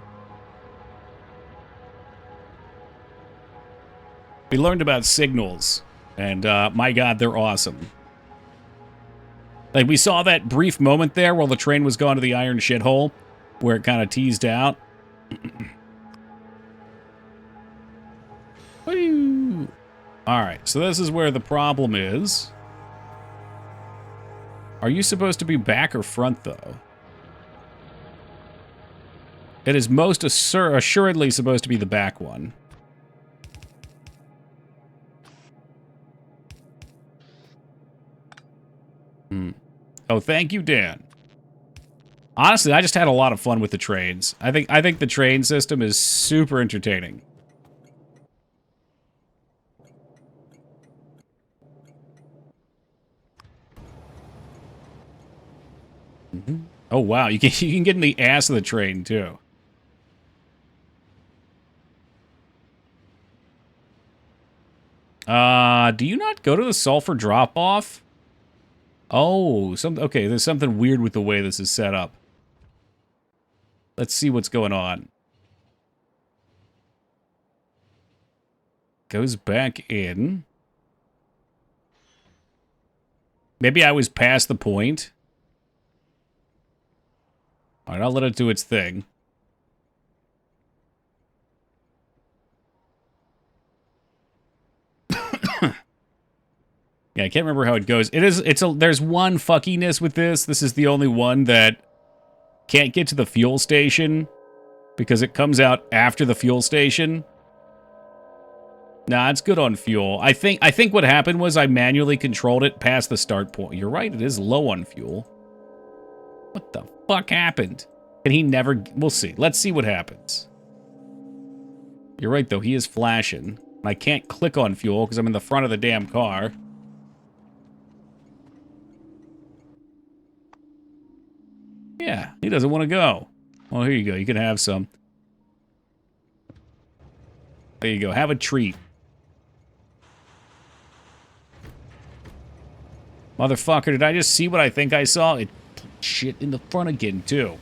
We learned about signals, and my god, they're awesome. Like, we saw that brief moment there while the train was going to the iron shithole, where it kind of teased out. Alright, so this is where the problem is. Are you supposed to be back or front, though? It is most assuredly supposed to be the back one. Oh, thank you, Dan. Honestly, I just had a lot of fun with the trains. I think the train system is super entertaining. Oh wow, you can get in the ass of the train too. Do you not go to the sulfur drop-off? Oh, okay, there's something weird with the way this is set up. Let's see what's going on. Goes back in. Maybe I was past the point. Alright, I'll let it do its thing. Yeah, I can't remember how it goes. There's one fuckiness with this. This is the only one that can't get to the fuel station because it comes out after the fuel station. Nah, it's good on fuel. I think what happened was I manually controlled it past the start point. You're right, it is low on fuel. What the fuck happened? Can he never... We'll see. Let's see what happens. You're right, though. He is flashing. I can't click on fuel because I'm in the front of the damn car. Yeah, he doesn't want to go. Well, here you go. You can have some. There you go. Have a treat. Motherfucker, did I just see what I think I saw? It put shit in the front again, too.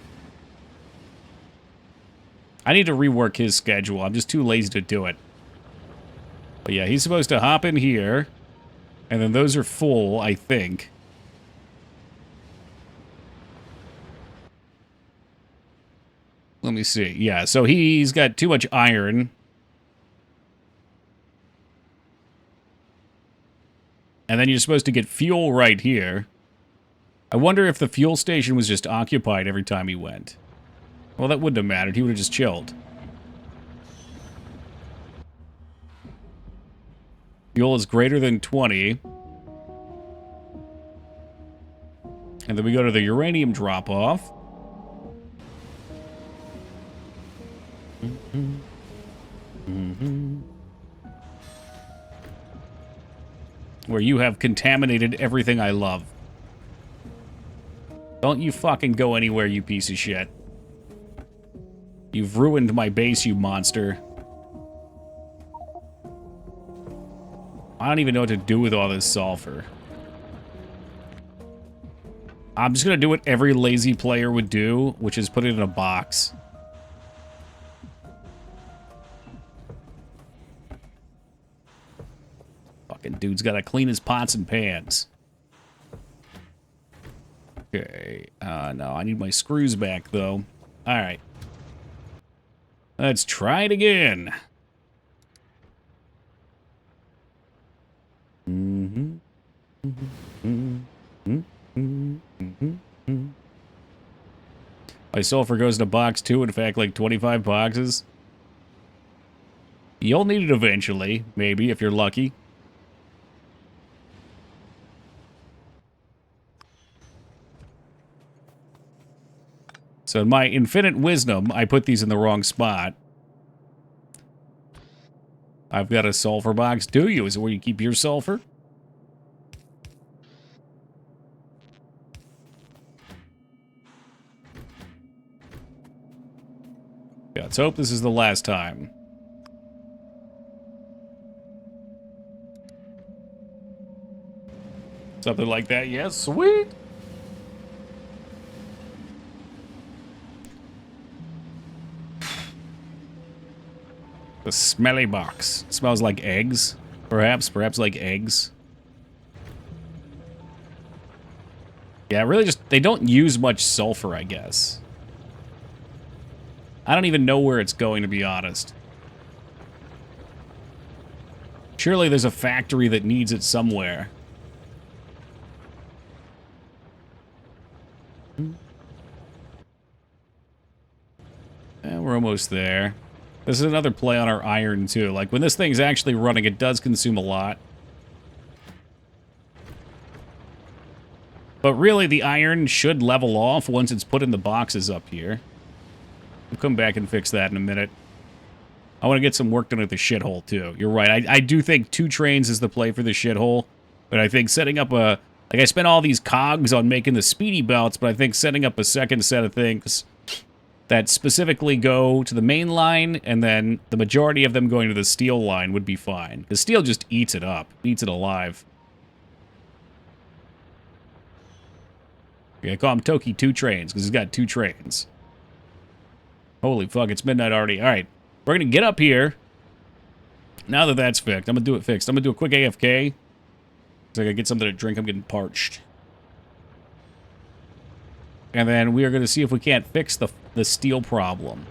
I need to rework his schedule. I'm just too lazy to do it. But yeah, he's supposed to hop in here. And then those are full, I think. Let me see. Yeah, so he's got too much iron. And then you're supposed to get fuel right here. I wonder if the fuel station was just occupied every time he went. Well, that wouldn't have mattered. He would have just chilled. Fuel is greater than 20. And then we go to the uranium drop-off. Where you have contaminated everything I love. Don't you fucking go anywhere, you piece of shit. You've ruined my base, you monster. I don't even know what to do with all this sulfur. I'm just gonna do what every lazy player would do, which is put it in a box. Fucking dude's gotta clean his pots and pans. Okay, no, I need my screws back, though. Alright. Let's try it again. My sulfur goes to box 2, in fact, like 25 boxes. You'll need it eventually, maybe, if you're lucky. So in my infinite wisdom, I put these in the wrong spot. I've got a sulfur box. Do you? Is it where you keep your sulfur? Yeah, let's hope this is the last time. Something like that, yes, sweet. The smelly box. It smells like eggs, perhaps like eggs. Yeah, really just, they don't use much sulfur, I guess. I don't even know where it's going, to be honest. Surely there's a factory that needs it somewhere. We're almost there. This is another play on our iron, too. Like, when this thing's actually running, it does consume a lot. But really, the iron should level off once it's put in the boxes up here. We'll come back and fix that in a minute. I want to get some work done at the shithole, too. You're right. I do think 2 trains is the play for the shithole. But I think setting up a... Like, I spent all these cogs on making the speedy belts, but I think setting up a second set of things that specifically go to the main line, and then the majority of them going to the steel line would be fine. Because steel just eats it up. Eats it alive. Yeah, I call him Toki 2 trains, because he's got 2 trains. Holy fuck, it's midnight already. Alright, we're going to get up here. Now that that's fixed, I'm going to do it fixed. I'm going to do a quick AFK. So I got to get something to drink. I'm getting parched. And then we are going to see if we can't fix the steel problem.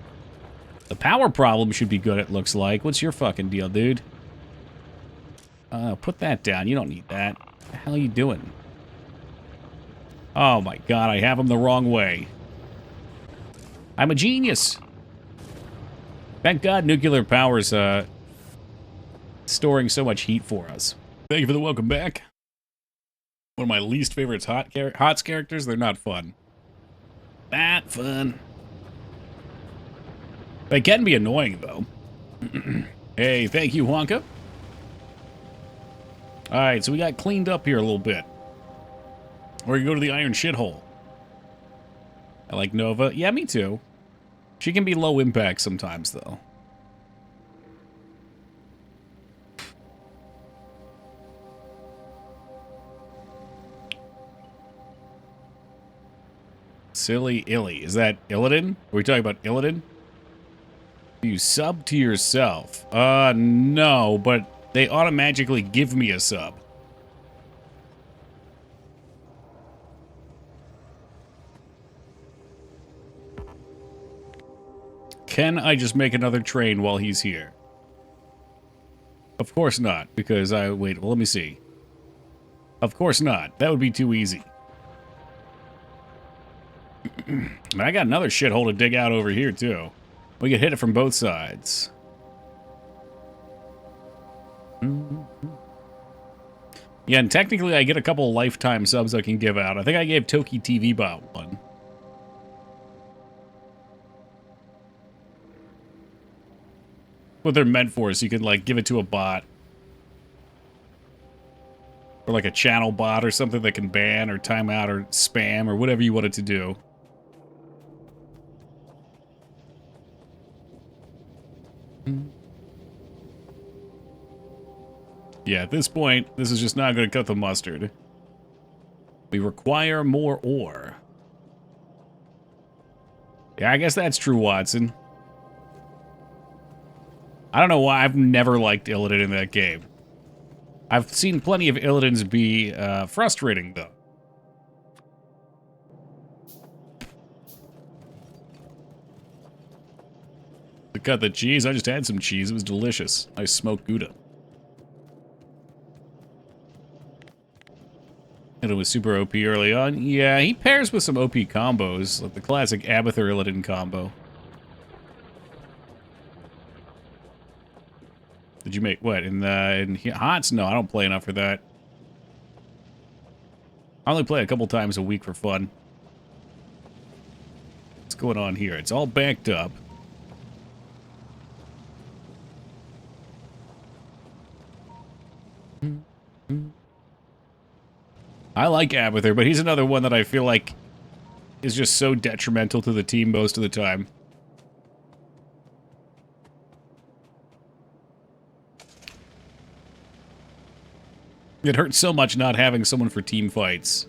The power problem should be good, it looks like. What's your fucking deal, dude? Put that down. You don't need that. What the hell are you doing? Oh my god, I have him the wrong way. I'm a genius. Thank God nuclear power's storing so much heat for us. Thank you for the welcome back. One of my least favorites, HOTS characters. They're not fun. Not fun. They can be annoying, though. Hey, thank you, Wonka. Alright, so we got cleaned up here a little bit. We're gonna go to the iron shithole. I like Nova. Yeah, me too. She can be low impact sometimes, though. Silly Illy. Is that Illidan? Are we talking about Illidan? You sub to yourself. No, but they automatically give me a sub. Can I just make another train while he's here? Of course not, because wait, well, let me see. Of course not. That would be too easy. I got another shithole to dig out over here, too. We can hit it from both sides. Yeah, and technically I get a couple lifetime subs I can give out. I think I gave Toki TV Bot one. What they're meant for is you can, like, give it to a bot. Or, like, a channel bot or something that can ban or time out or spam or whatever you want it to do. Yeah, at this point, this is just not going to cut the mustard. We require more ore. Yeah, I guess that's true, Watson. I don't know why I've never liked Illidan in that game. I've seen plenty of Illidans be frustrating, though. To cut the cheese, I just had some cheese. It was delicious. Nice smoked Gouda. And it was super OP early on. Yeah, he pairs with some OP combos, like the classic Abathur Illidan combo. Did you make what in HOTS? No, I don't play enough for that. I only play a couple times a week for fun. What's going on here? It's all backed up. I like Abathur, but he's another one that I feel like is just so detrimental to the team most of the time. It hurts so much not having someone for team fights.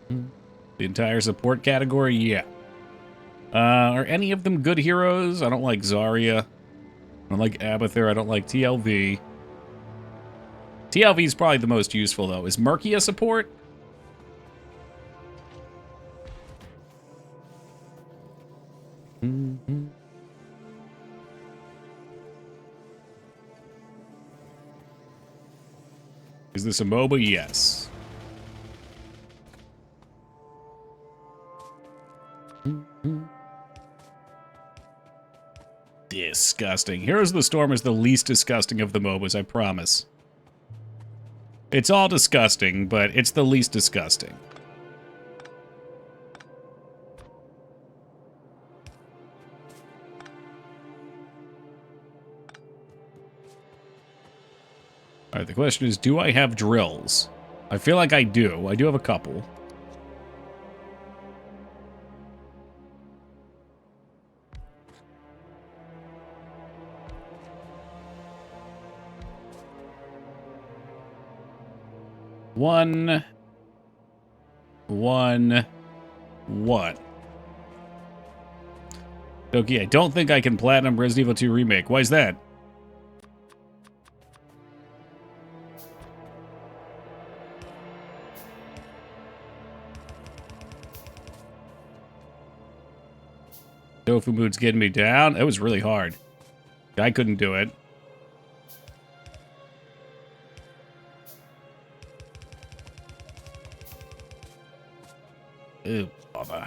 The entire support category? Yeah. Are any of them good heroes? I don't like Zarya. I don't like Abathur. I don't like TLV. TLV is probably the most useful, though. Is Murky a support? Is this a MOBA? Yes. Disgusting. Heroes of the Storm is the least disgusting of the MOBAs, I promise. It's all disgusting, but it's the least disgusting. Alright, the question is, do I have drills? I feel like I do. I do have a couple. One. What? Okay, I don't think I can platinum Resident Evil 2 Remake. Why is that? Tofu Mood's getting me down. It was really hard. I couldn't do it. Ew, bother.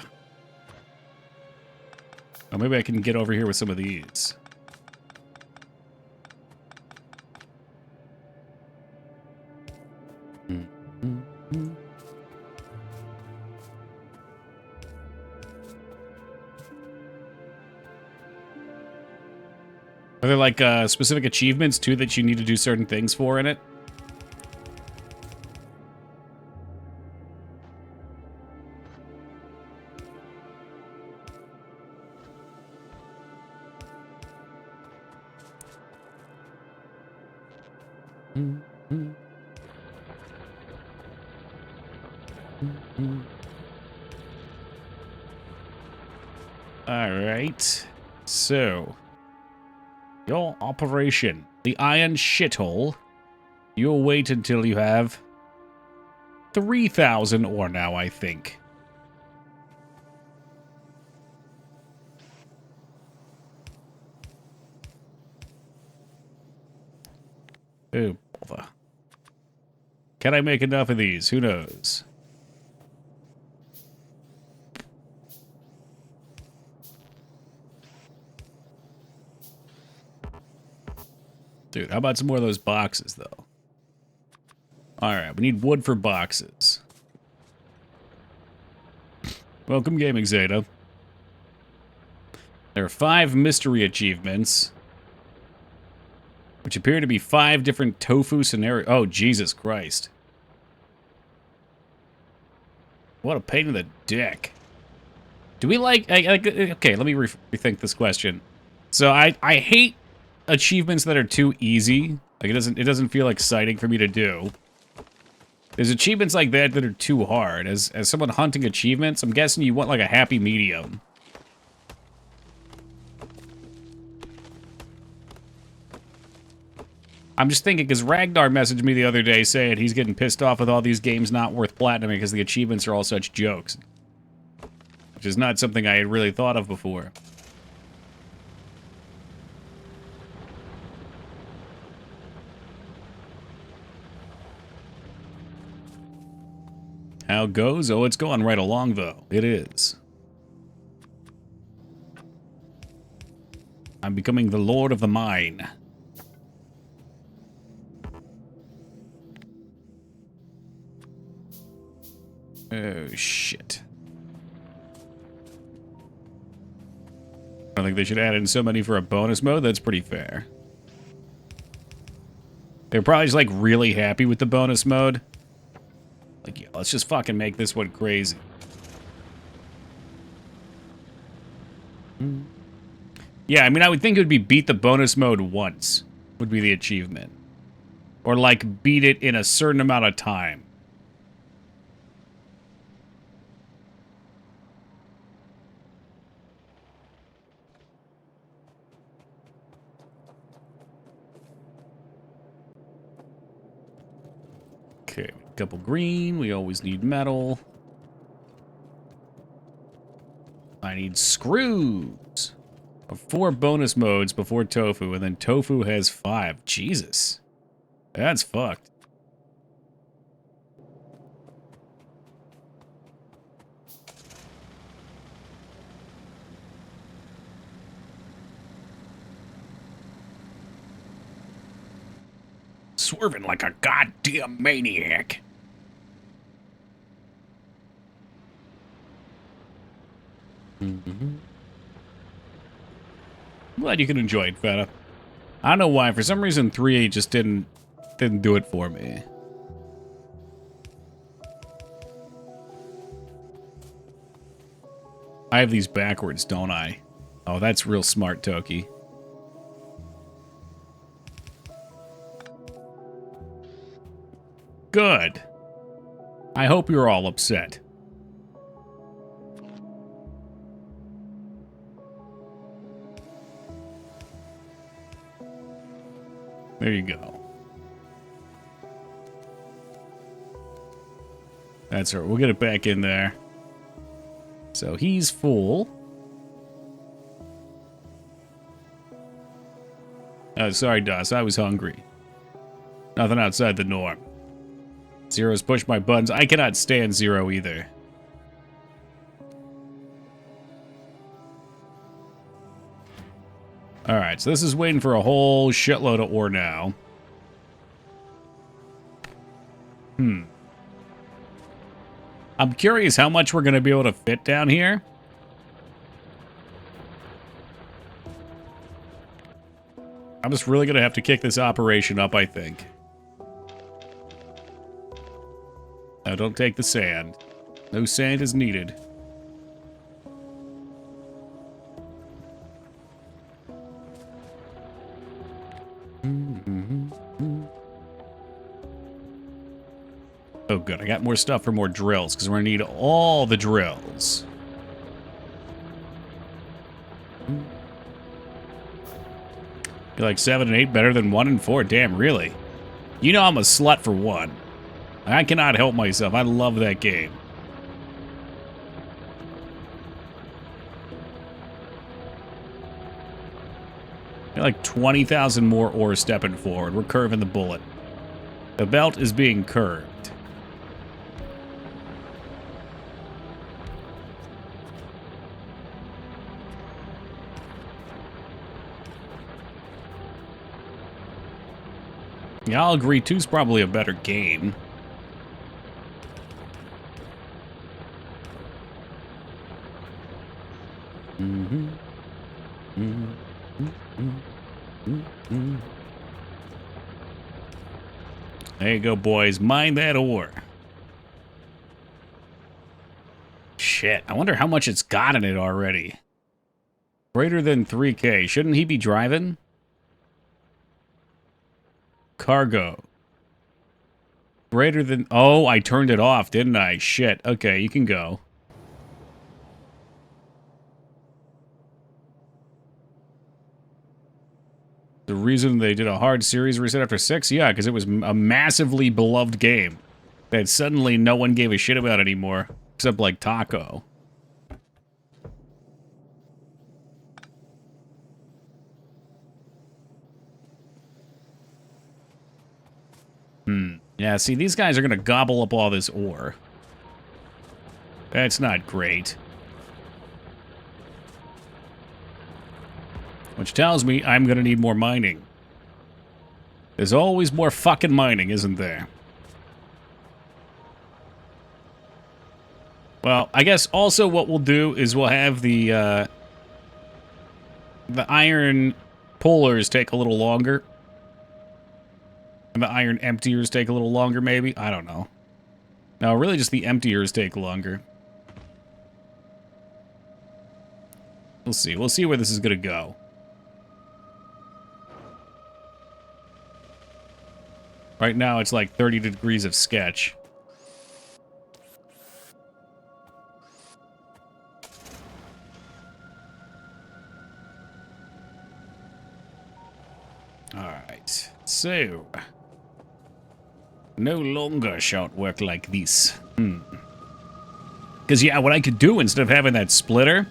Oh, maybe I can get over here with some of these. Are there like specific achievements too that you need to do certain things for in it? All right. So, your operation, the Iron Shithole. You'll wait until you have 3,000 ore now, I think. Oh, bother. Can I make enough of these? Who knows? Dude, how about some more of those boxes, though? Alright, we need wood for boxes. Welcome, Gaming Zeta. There are 5 mystery achievements, which appear to be 5 different tofu scenarios. Oh, Jesus Christ. What a pain in the dick. Do we like... okay, let me rethink this question. So I hate achievements that are too easy. Like, it doesn't feel exciting for me to do. There's achievements like that that are too hard. As someone hunting achievements, I'm guessing you want like a happy medium. I'm just thinking, because Ragnar messaged me the other day saying he's getting pissed off with all these games not worth platinum because the achievements are all such jokes. Which is not something I had really thought of before. How it goes? Oh, it's going right along, though. It is. I'm becoming the Lord of the Mine. Oh, shit. I don't think they should add in so many for a bonus mode. That's pretty fair. They're probably just, like, really happy with the bonus mode. Like, yeah, let's just fucking make this one crazy. Yeah, I mean, I would think it would be beat the bonus mode once, would be the achievement. Or, like, beat it in a certain amount of time. Okay, couple green. We always need metal. I need screws. 4 bonus modes before tofu, and then tofu has 5. Jesus. That's fucked. Swerving like a goddamn maniac. Glad you can enjoy it, Feta. I don't know why. For some reason, 3 just didn't do it for me. I have these backwards, don't I? Oh, that's real smart, Toki. Good. I hope you're all upset. There you go. That's right. We'll get it back in there. So he's full. Oh, sorry, Doss. I was hungry. Nothing outside the norm. Zero's pushed my buttons. I cannot stand Zero either. Alright, so this is waiting for a whole shitload of ore now. I'm curious how much we're going to be able to fit down here. I'm just really going to have to kick this operation up, I think. No, don't take the sand. No sand is needed. Oh, good. I got more stuff for more drills, because we're going to need all the drills. You like 7 and 8 better than 1 and 4? Damn, really? You know I'm a slut for 1. I cannot help myself. I love that game. Got like 20,000 more ore stepping forward. We're curving the bullet. The belt is being curved. Yeah, I'll agree. 2's probably a better game. There you go, boys. Mine that ore. Shit. I wonder how much it's got in it already. Greater than 3K. Shouldn't he be driving? Cargo. Greater than... Oh, I turned it off, didn't I? Shit. Okay, you can go. The reason they did a hard series reset after 6? Yeah, because it was a massively beloved game that suddenly no one gave a shit about anymore, except like Taco. Yeah, see, these guys are going to gobble up all this ore. That's not great. Which tells me I'm going to need more mining. There's always more fucking mining, isn't there? Well, I guess also what we'll do is we'll have the iron pullers take a little longer. And the iron emptiers take a little longer, maybe? I don't know. No, really just the emptiers take longer. We'll see. We'll see where this is going to go. Right now, it's like 30 degrees of sketch. Alright. So... No longer shall it work like this. Because, yeah, what I could do instead of having that splitter,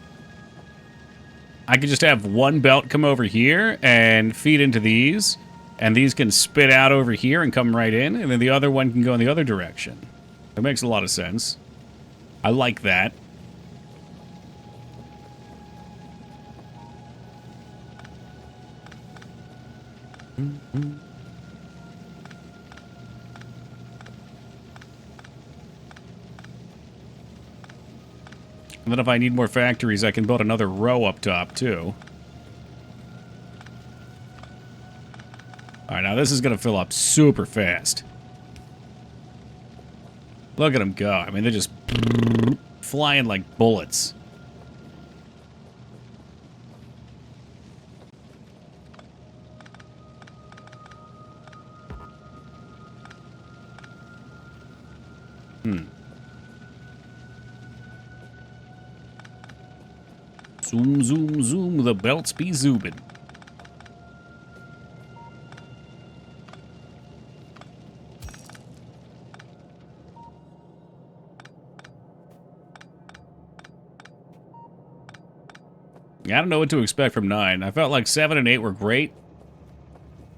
I could just have one belt come over here and feed into these, and these can spit out over here and come right in, and then the other one can go in the other direction. That makes a lot of sense. I like that. And then if I need more factories, I can build another row up top, too. Alright, now this is going to fill up super fast. Look at them go. I mean, they're just flying like bullets. Zoom, zoom, zoom, the belts be zooming. I don't know what to expect from 9. I felt like 7 and 8 were great.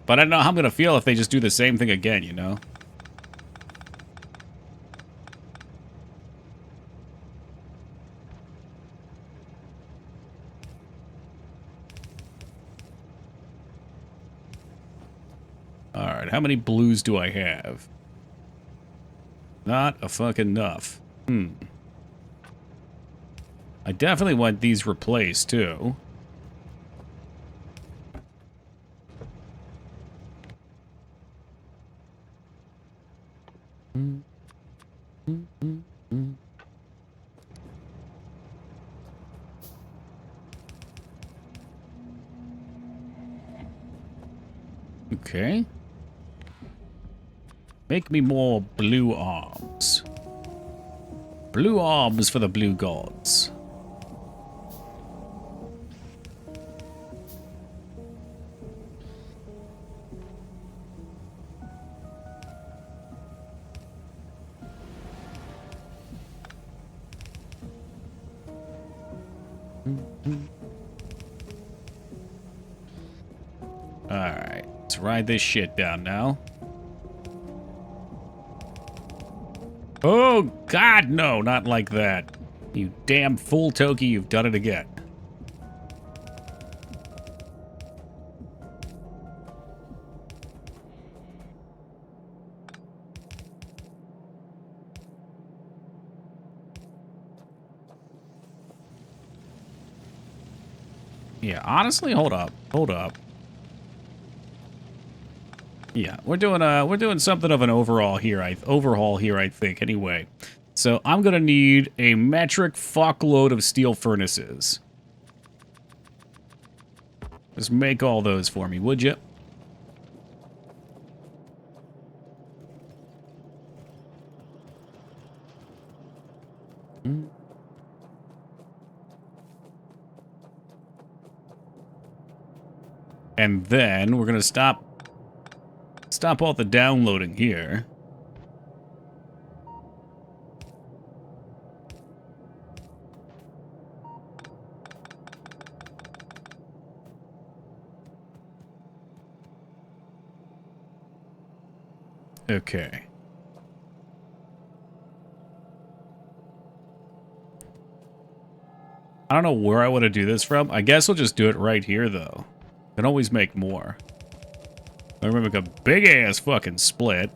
But I don't know how I'm going to feel if they just do the same thing again, you know? Alright, how many blues do I have? Not a fucking enough. I definitely want these replaced, too. Okay. Make me more blue arms. Blue arms for the blue gods. Alright, let's ride this shit down now. Oh, God, no, not like that. You damn fool, Toki, you've done it again. Yeah, honestly, hold up. Hold up. Yeah, we're doing something of an overhaul here, I think, anyway. So I'm gonna need a metric fuckload of steel furnaces. Just make all those for me, would you? And then we're gonna stop all the downloading here. Okay. I don't know where I want to do this from. I guess we'll just do it right here, though. Can always make more. I'm gonna make a big-ass fucking split.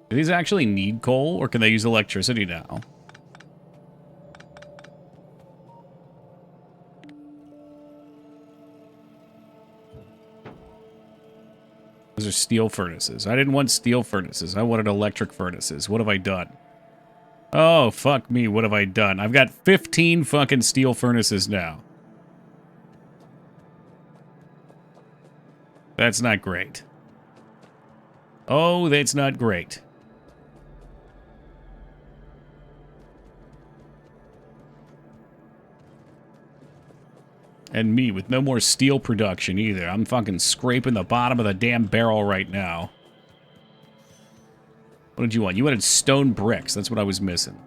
Do these actually need coal, or can they use electricity now? Those are steel furnaces. I didn't want steel furnaces. I wanted electric furnaces. What have I done? Oh, fuck me. What have I done? I've got 15 fucking steel furnaces now. That's not great. Oh, that's not great. And me with no more steel production either. I'm fucking scraping the bottom of the damn barrel right now. What did you want? You wanted stone bricks. That's what I was missing.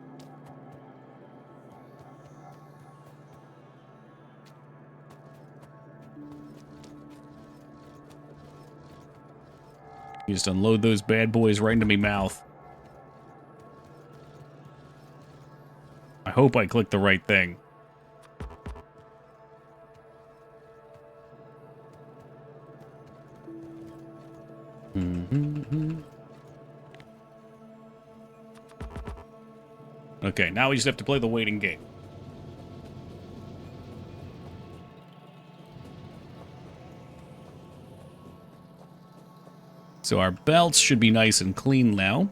You just unload those bad boys right into me mouth. I hope I clicked the right thing. Okay, now we just have to play the waiting game. So our belts should be nice and clean now.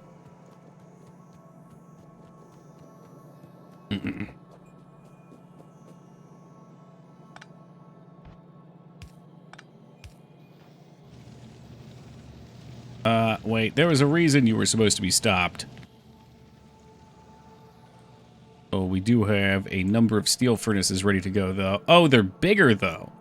Wait, there was a reason you were supposed to be stopped. Oh, we do have a number of steel furnaces ready to go, though. Oh, they're bigger, though.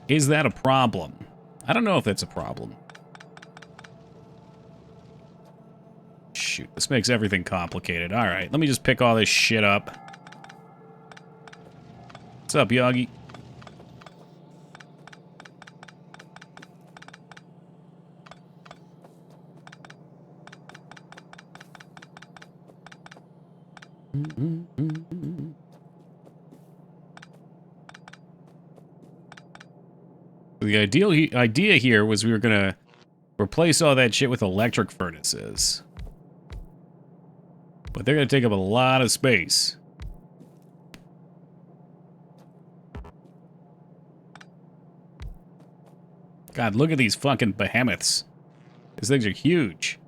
Is that a problem? I don't know if that's a problem. Shoot, this makes everything complicated. All right, let me just pick all this shit up. What's up, Yagi? The idea here was we were gonna replace all that shit with electric furnaces. But they're gonna take up a lot of space. God, look at these fucking behemoths. These things are huge.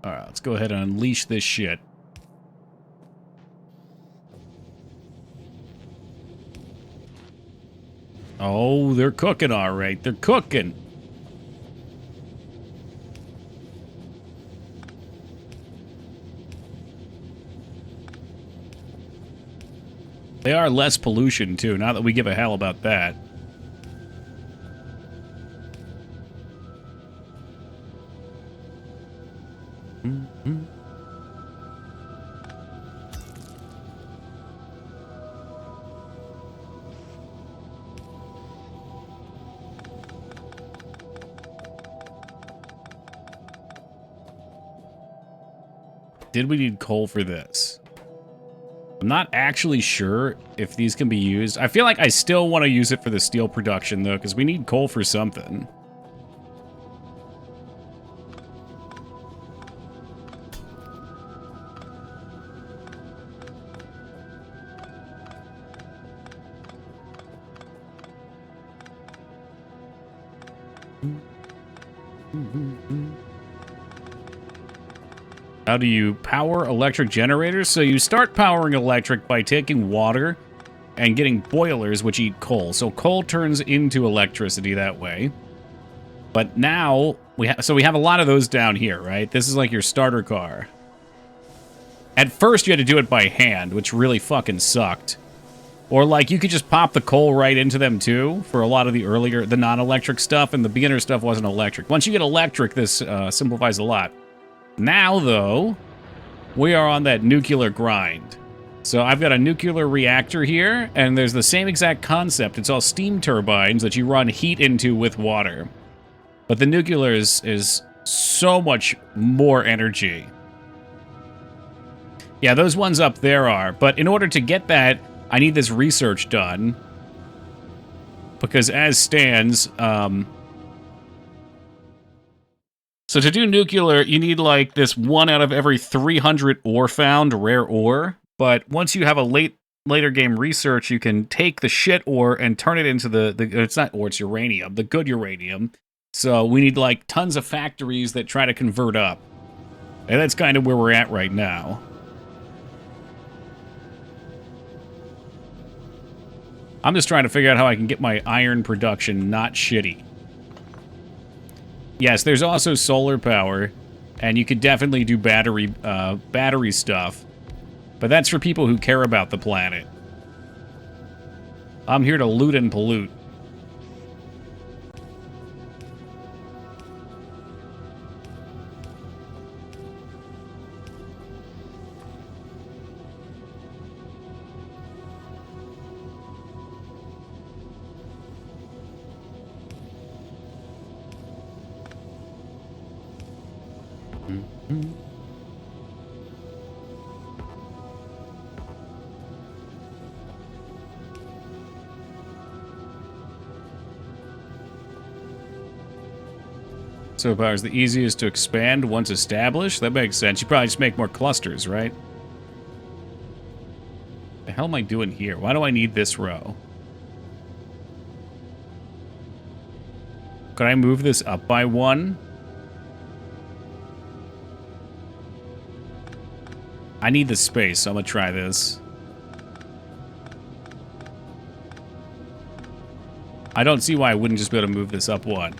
Alright, let's go ahead and unleash this shit. Oh, they're cooking alright. They're cooking. They are less pollution, too. Not that we give a hell about that. Did we need coal for this? I'm not actually sure if these can be used. I feel like I still want to use it for the steel production, though, because we need coal for something. How do you power electric generators? So you start powering electric by taking water and getting boilers which eat coal. So coal turns into electricity that way. But now, we have a lot of those down here, right? This is like your starter car. At first you had to do it by hand, which really fucking sucked. Or like you could just pop the coal right into them too for a lot of the non-electric stuff, and the beginner stuff wasn't electric. Once you get electric, this simplifies a lot. Now, though, we are on that nuclear grind. So I've got a nuclear reactor here, and there's the same exact concept. It's all steam turbines that you run heat into with water. But the nuclear is so much more energy. Yeah, those ones up there are. But in order to get that, I need this research done. Because as stands, so to do nuclear, you need like this 1 out of every 300 ore found, rare ore. But once you have a late later game research, you can take the shit ore and turn it into the it's not ore, it's uranium, the good uranium. So we need like tons of factories that try to convert up. And that's kind of where we're at right now. I'm just trying to figure out how I can get my iron production not shitty. Yes, there's also solar power, and you could definitely do battery stuff. But that's for people who care about the planet. I'm here to loot and pollute. So power is the easiest to expand once established. That makes sense. You probably just make more clusters, right? The hell am I doing here? Why do I need this row? Could I move this up by 1? I need the space, so I'm gonna try this. I don't see why I wouldn't just be able to move this up 1.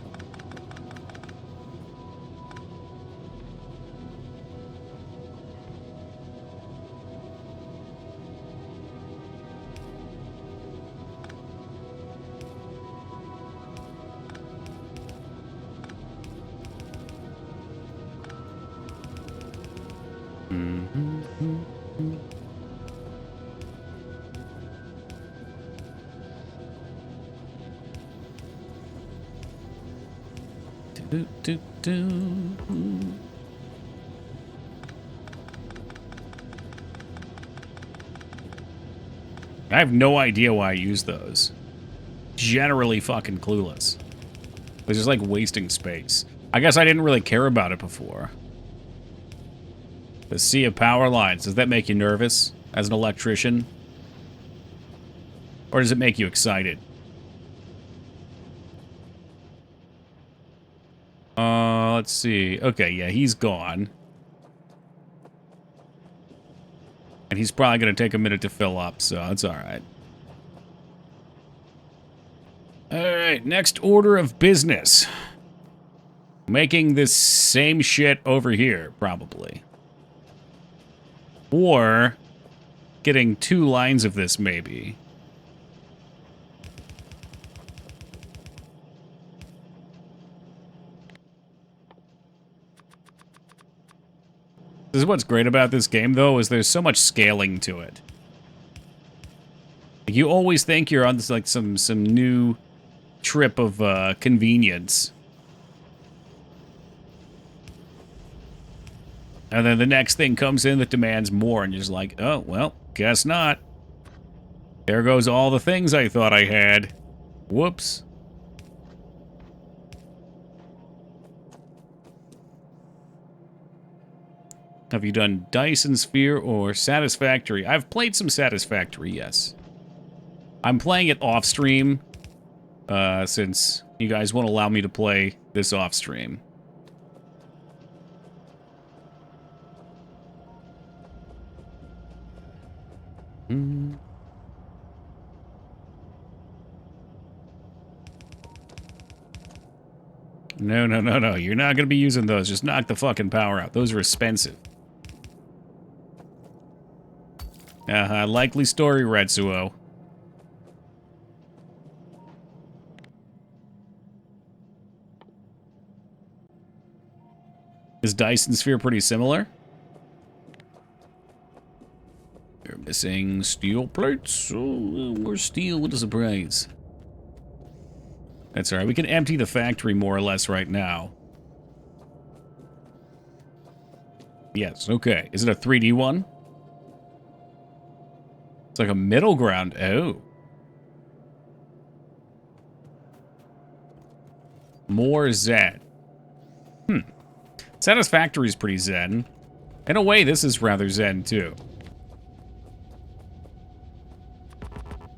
I have no idea why I use those. Generally fucking clueless. It's just like wasting space. I guess I didn't really care about it before. The sea of power lines, does that make you nervous as an electrician? Or does it make you excited? Let's see. Okay, yeah, he's gone. And he's probably going to take a minute to fill up, so it's alright. Alright, next order of business. Making this same shit over here, probably. Or getting 2 lines of this, maybe. This is what's great about this game, though, is there's so much scaling to it. You always think you're on this, like some new trip of convenience. And then the next thing comes in that demands more, and you're just like, oh, well, guess not. There goes all the things I thought I had. Whoops. Have you done Dyson Sphere or Satisfactory? I've played some Satisfactory, yes. I'm playing it off-stream, since you guys won't allow me to play this off-stream. No, no, no, no. You're not going to be using those. Just knock the fucking power out. Those are expensive. Likely story, Retsuo. Is Dyson Sphere pretty similar? You're missing steel plates. Oh, more steel. What a surprise. That's alright. We can empty the factory more or less right now. Yes, okay. Is it a 3D one? It's like a middle ground. Oh. More Zen. Satisfactory is pretty Zen. In a way, this is rather Zen, too.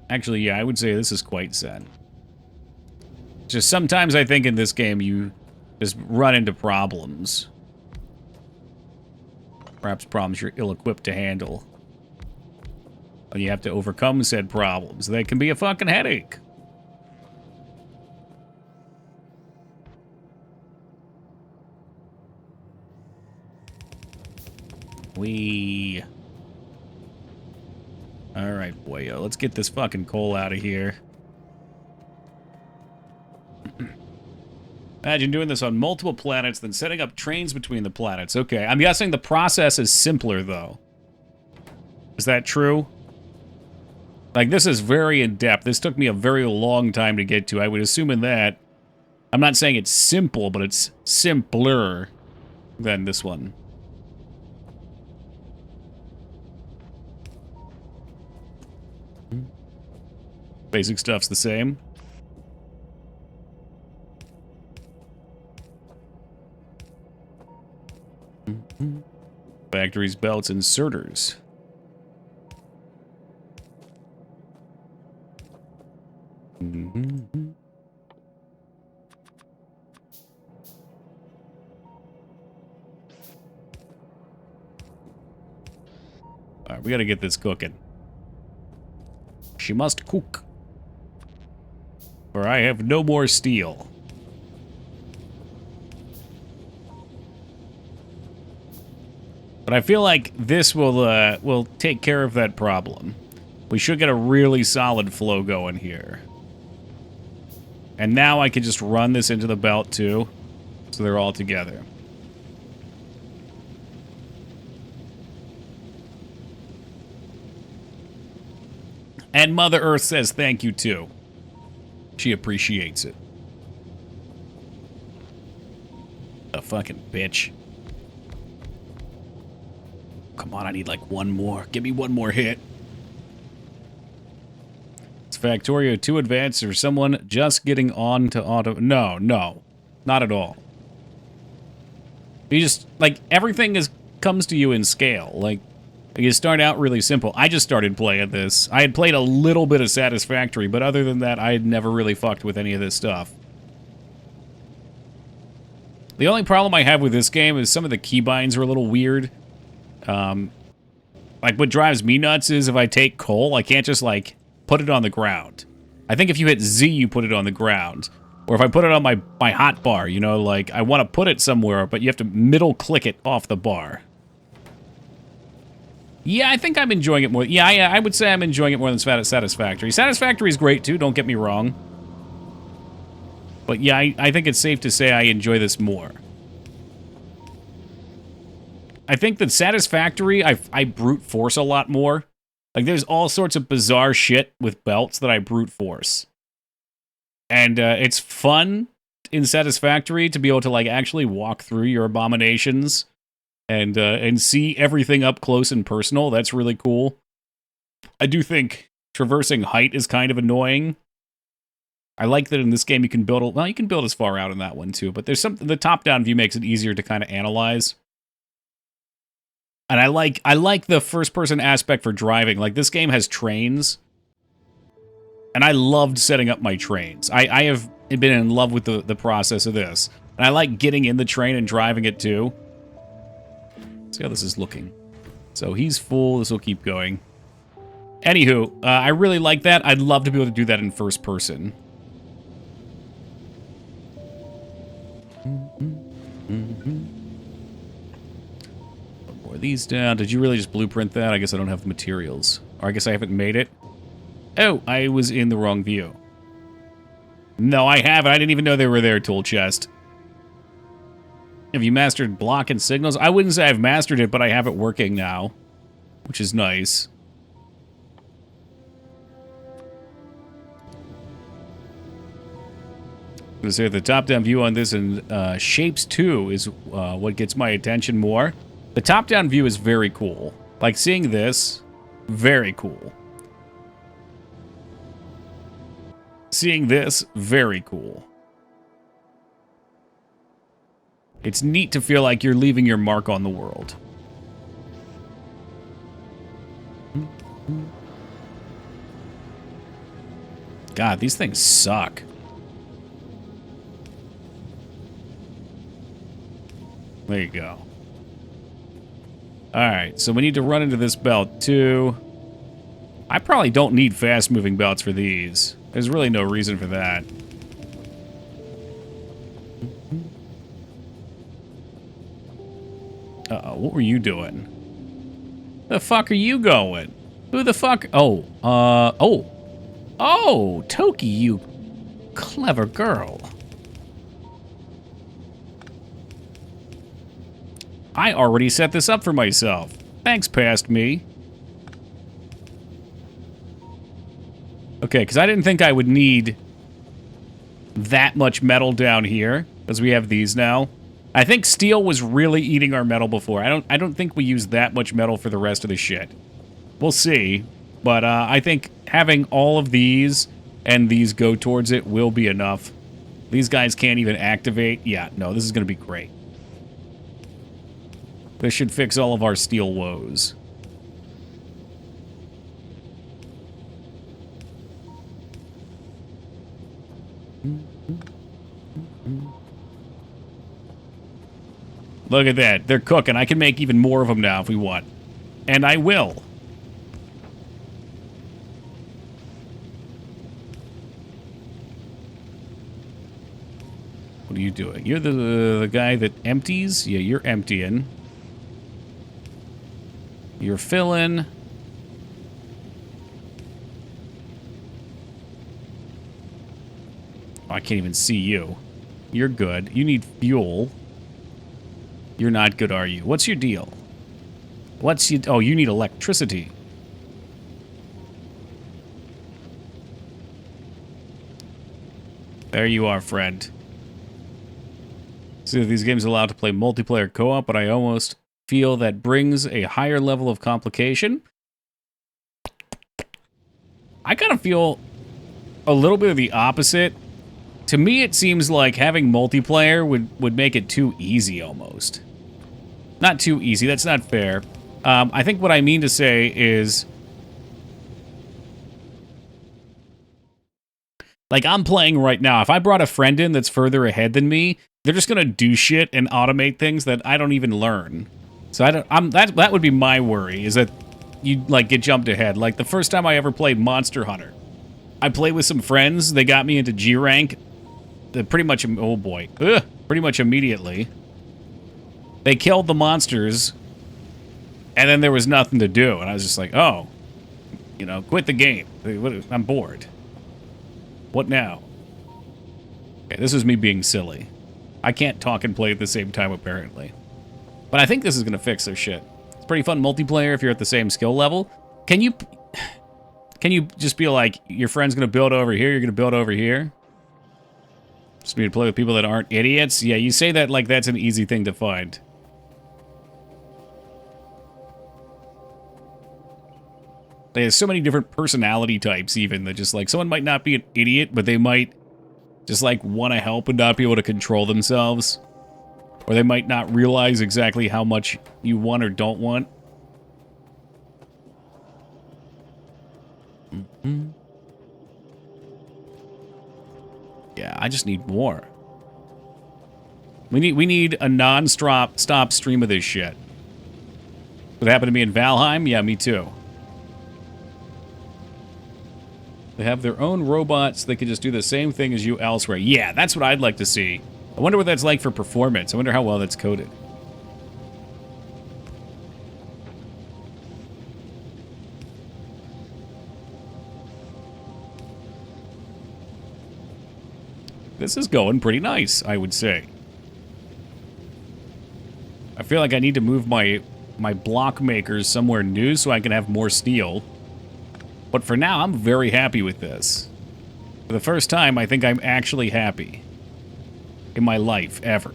Actually, yeah, I would say this is quite zen. Just sometimes I think in this game you just run into problems. Perhaps problems you're ill-equipped to handle. And you have to overcome said problems. That can be a fucking headache. Alright, boyo. Let's get this fucking coal out of here. Imagine doing this on multiple planets, then setting up trains between the planets. Okay, I'm guessing the process is simpler, though. Is that true? Like, this is very in-depth. This took me a very long time to get to. I would assume in that... I'm not saying it's simple, but it's simpler than this one. Basic stuff's the same. Factories, belts, inserters. Alright, we gotta get this cooking. She must cook. For I have no more steel. But I feel like this will take care of that problem. We should get a really solid flow going here. And now I can just run this into the belt too, so they're all together. And Mother Earth says thank you too. She appreciates it. A fucking bitch. Come on, I need like one more. Give me one more hit. It's Factorio too advanced or someone just getting on to auto... No, not at all. You just, like, everything comes to you in scale. Like, you start out really simple. I just started playing this. I had played a little bit of Satisfactory, but other than that, I had never really fucked with any of this stuff. The only problem I have with this game is some of the keybinds are a little weird. Like, what drives me nuts is if I take coal, I can't just, like, put it on the ground. I think if you hit Z, you put it on the ground. Or if I put it on my hotbar, you know, like, I want to put it somewhere, but you have to middle-click it off the bar. Yeah, I think I'm enjoying it more. Yeah, I would say I'm enjoying it more than Satisfactory. Satisfactory is great, too, don't get me wrong. But yeah, I think it's safe to say I enjoy this more. I think that Satisfactory, I brute force a lot more. Like, there's all sorts of bizarre shit with belts that I brute force. And it's fun in Satisfactory to be able to, like, actually walk through your abominations and see everything up close and personal. That's really cool. I do think traversing height is kind of annoying. I like that in this game you can build... Well, you can build as far out in that one, too. But there's something... The top-down view makes it easier to kind of analyze. And I like the first-person aspect for driving. Like, this game has trains. And I loved setting up my trains. I have been in love with the process of this. And I like getting in the train and driving it, too. Let's see how this is looking. So he's full. This will keep going. Anywho, I really like that. I'd love to be able to do that in first person. Put more of these down. Did you really just blueprint that? I guess I don't have the materials. Or I guess I haven't made it. Oh, I was in the wrong view. No, I haven't. I didn't even know they were there, tool chest. Have you mastered block and signals? I wouldn't say I've mastered it, but I have it working now, which is nice. I'm gonna say the top-down view on this and Shapes 2 is what gets my attention more. The top-down view is very cool. Like, seeing this, very cool. Seeing this, very cool. It's neat to feel like you're leaving your mark on the world. God, these things suck. There you go. Alright, so we need to run into this belt, too. I probably don't need fast-moving belts for these. There's really no reason for that. Uh-oh, what were you doing? The fuck are you going? Who the fuck? Oh, Oh, Toki, you clever girl. I already set this up for myself. Thanks, past me. Okay, because I didn't think I would need that much metal down here, because we have these now. I think steel was really eating our metal before. I don't think we use that much metal for the rest of the shit. We'll see, but I think having all of these and these go towards it will be enough. These guys can't even activate. Yeah, no, this is going to be great. This should fix all of our steel woes. Look at that. They're cooking. I can make even more of them now if we want. And I will. What are you doing? You're the guy that empties? Yeah, you're emptying. You're filling. Oh, I can't even see you. You're good. You need fuel. You're not good, are you? What's your deal? What's you... Oh, you need electricity. There you are, friend. So these games are allowed to play multiplayer co-op, but I almost feel that brings a higher level of complication. I kind of feel a little bit of the opposite. To me, it seems like having multiplayer would make it too easy, almost. Not too easy, that's not fair. I think what I mean to say is... Like, I'm playing right now. If I brought a friend in that's further ahead than me, they're just gonna do shit and automate things that I don't even learn. So that would be my worry, is that you like get jumped ahead. Like the first time I ever played Monster Hunter, I played with some friends. They got me into G rank. Pretty much, oh boy, pretty much immediately. They killed the monsters, and then there was nothing to do, and I was just like, oh, you know, quit the game. I'm bored. What now? Okay, this is me being silly. I can't talk and play at the same time, apparently. But I think this is going to fix their shit. It's pretty fun multiplayer if you're at the same skill level. Can you just be like, your friend's going to build over here, you're going to build over here? Just need to play with people that aren't idiots? Yeah, you say that like that's an easy thing to find. There's so many different personality types, even, that just, like, someone might not be an idiot, but they might just, like, want to help and not be able to control themselves. Or they might not realize exactly how much you want or don't want. Mm-hmm. Yeah, I just need more. We need a non-stop stream of this shit. What happened to me in Valheim? Yeah, me too. They have their own robots that can just do the same thing as you elsewhere. Yeah, that's what I'd like to see. I wonder what that's like for performance. I wonder how well that's coded. This is going pretty nice, I would say. I feel like I need to move my block makers somewhere new so I can have more steel. But for now, I'm very happy with this. For the first time, I think I'm actually happy. In my life, ever.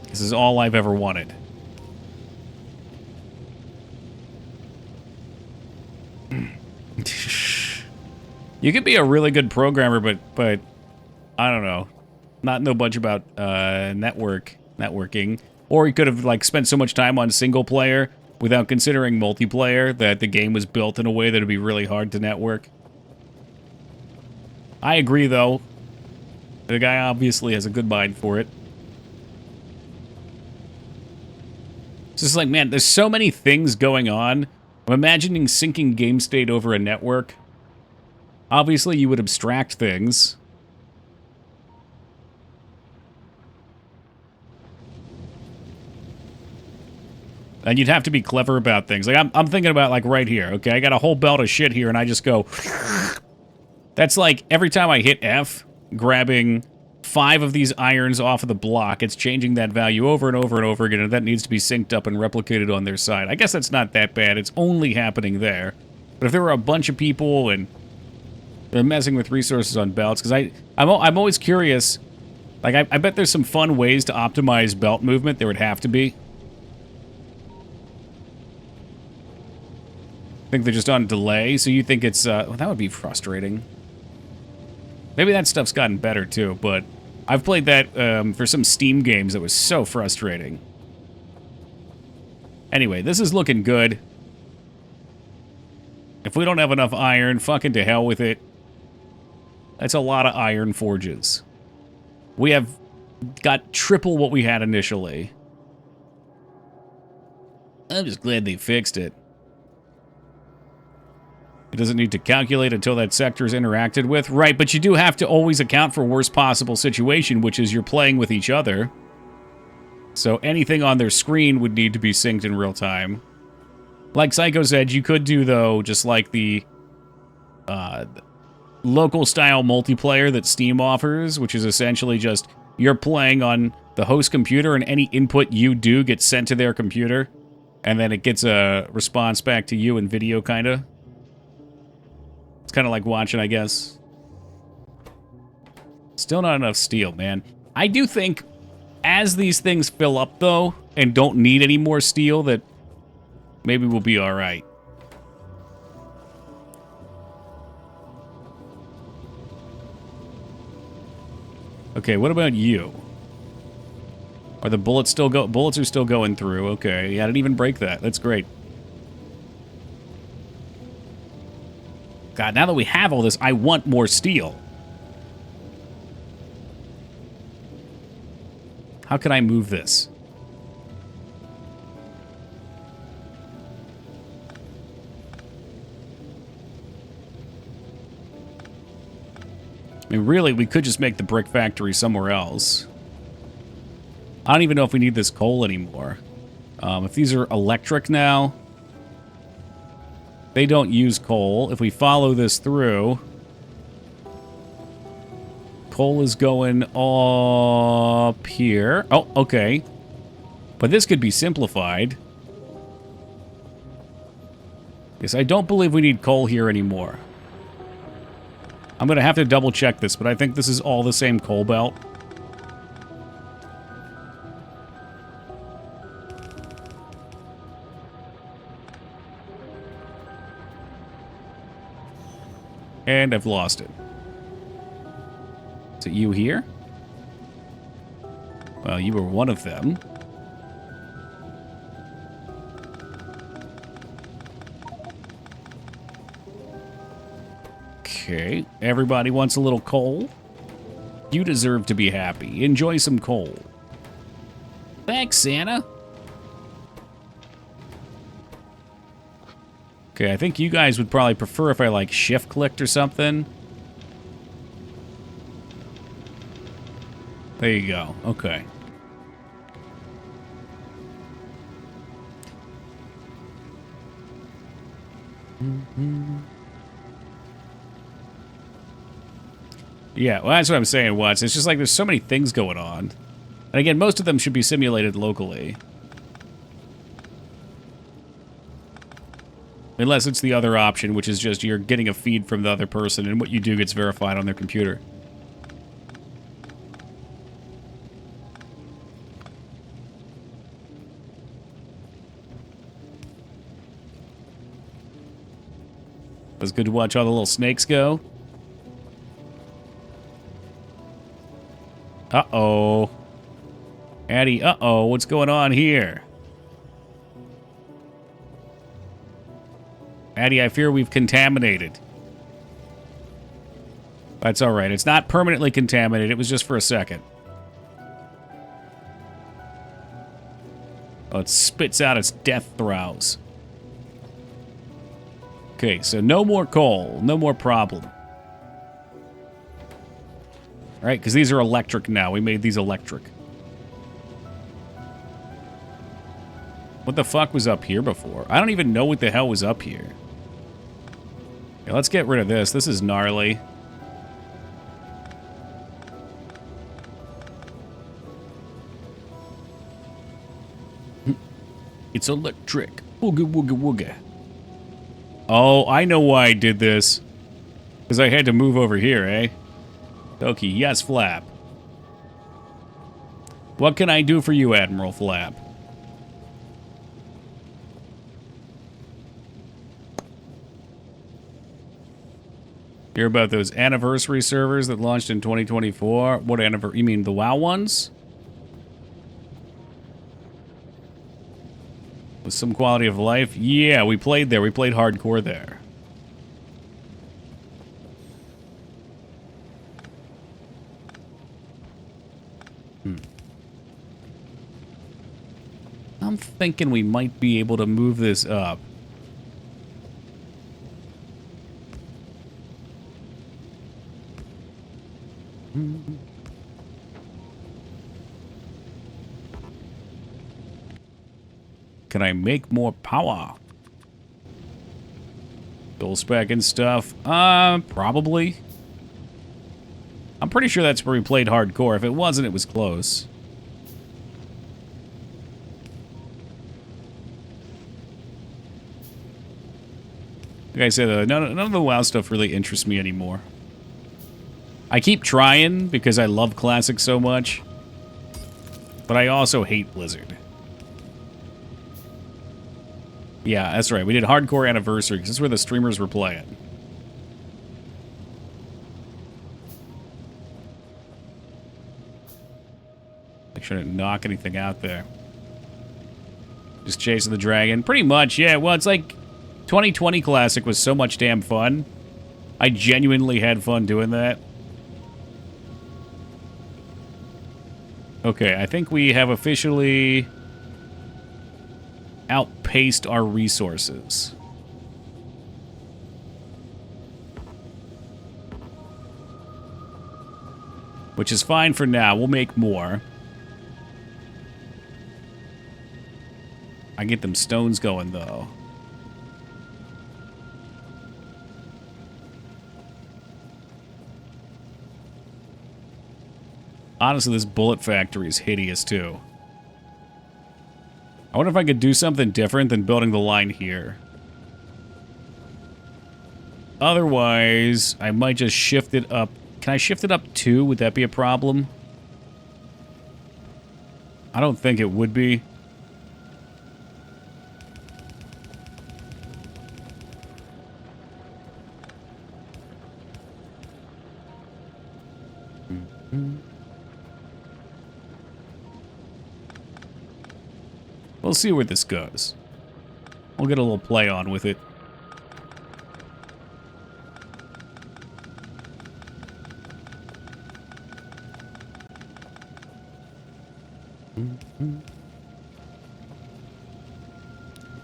This is all I've ever wanted. You could be a really good programmer, but I don't know. Not know much about networking. Or you could have like spent so much time on single player without considering multiplayer, that the game was built in a way that would be really hard to network. I agree, though. The guy obviously has a good mind for it. It's just like, man, there's so many things going on. I'm imagining syncing game state over a network. Obviously, you would abstract things. And you'd have to be clever about things. Like, I'm thinking about, like, right here, okay? I got a whole belt of shit here, and I just go... That's like, every time I hit F, grabbing 5 of these irons off of the block, it's changing that value over and over and over again, and that needs to be synced up and replicated on their side. I guess that's not that bad. It's only happening there. But if there were a bunch of people, and they're messing with resources on belts, because I'm always curious. Like, I bet there's some fun ways to optimize belt movement. There would have to be. I think they're just on delay, so you think it's, well, that would be frustrating. Maybe that stuff's gotten better, too, but I've played that for some Steam games that was so frustrating. Anyway, this is looking good. If we don't have enough iron, fucking to hell with it. That's a lot of iron forges. We have got triple what we had initially. I'm just glad they fixed it. It doesn't need to calculate until that sector is interacted with. Right, but you do have to always account for worst possible situation, which is you're playing with each other. So anything on their screen would need to be synced in real time. Like Psycho said, you could do, though, just like the local-style multiplayer that Steam offers, which is essentially just you're playing on the host computer, and any input you do gets sent to their computer, and then it gets a response back to you in video, kind of. It's kind of like watching, I guess. Still not enough steel, man. I do think as these things fill up, though, and don't need any more steel, that maybe we'll be all right. Okay, what about you? Are the bullets still go? Bullets are still going through. Okay, yeah, I didn't even break that. That's great. God, now that we have all this, I want more steel. How can I move this? I mean, really, we could just make the brick factory somewhere else. I don't even know if we need this coal anymore. If these are electric now... They don't use coal. If we follow this through, coal is going up here. Oh, okay. But this could be simplified. Yes, I don't believe we need coal here anymore. I'm going to have to double check this, but I think this is all the same coal belt. And I've lost it. Is it you here? Well, you were one of them. Okay, everybody wants a little coal. You deserve to be happy. Enjoy some coal. Thanks, Santa. Okay, I think you guys would probably prefer if I, like, shift-clicked or something. There you go. Okay. Yeah, well, that's what I'm saying, Watts. It's just like there's so many things going on. And again, most of them should be simulated locally. Unless it's the other option, which is just you're getting a feed from the other person, and what you do gets verified on their computer. It was good to watch all the little snakes go. Uh-oh. Addie, uh-oh, what's going on here? Addy, I fear we've contaminated. That's all right. It's not permanently contaminated. It was just for a second. Oh, it spits out its death throws. Okay, so no more coal. No more problem. All right, because these are electric now. We made these electric. What the fuck was up here before? I don't even know what the hell was up here. Okay, let's get rid of this. This is gnarly. It's electric. Wooga wooga wooga. Oh, I know why I did this. Because I had to move over here, eh? Okay, yes, Flap. What can I do for you, Admiral Flap? Hear about those anniversary servers that launched in 2024? What anniversary? You mean the WoW ones? With some quality of life? Yeah, we played there. We played hardcore there. I'm thinking we might be able to move this up. Can I make more power? Dual spec and stuff? Probably. I'm pretty sure that's where we played hardcore. If it wasn't, it was close. Like I said, none of the WoW stuff really interests me anymore. I keep trying because I love Classic so much. But I also hate Blizzard. Yeah, that's right. We did Hardcore Anniversary because this is where the streamers were playing. Make sure I didn't knock anything out there. Just chasing the dragon. Pretty much, yeah. Well, it's like 2020 Classic was so much damn fun. I genuinely had fun doing that. Okay, I think we have officially outpaced our resources. Which is fine for now. We'll make more. I get them stones going, though. Honestly, this bullet factory is hideous, too. I wonder if I could do something different than building the line here. Otherwise, I might just shift it up. Can I shift it up too? Would that be a problem? I don't think it would be. We'll see where this goes. We'll get a little play on with it.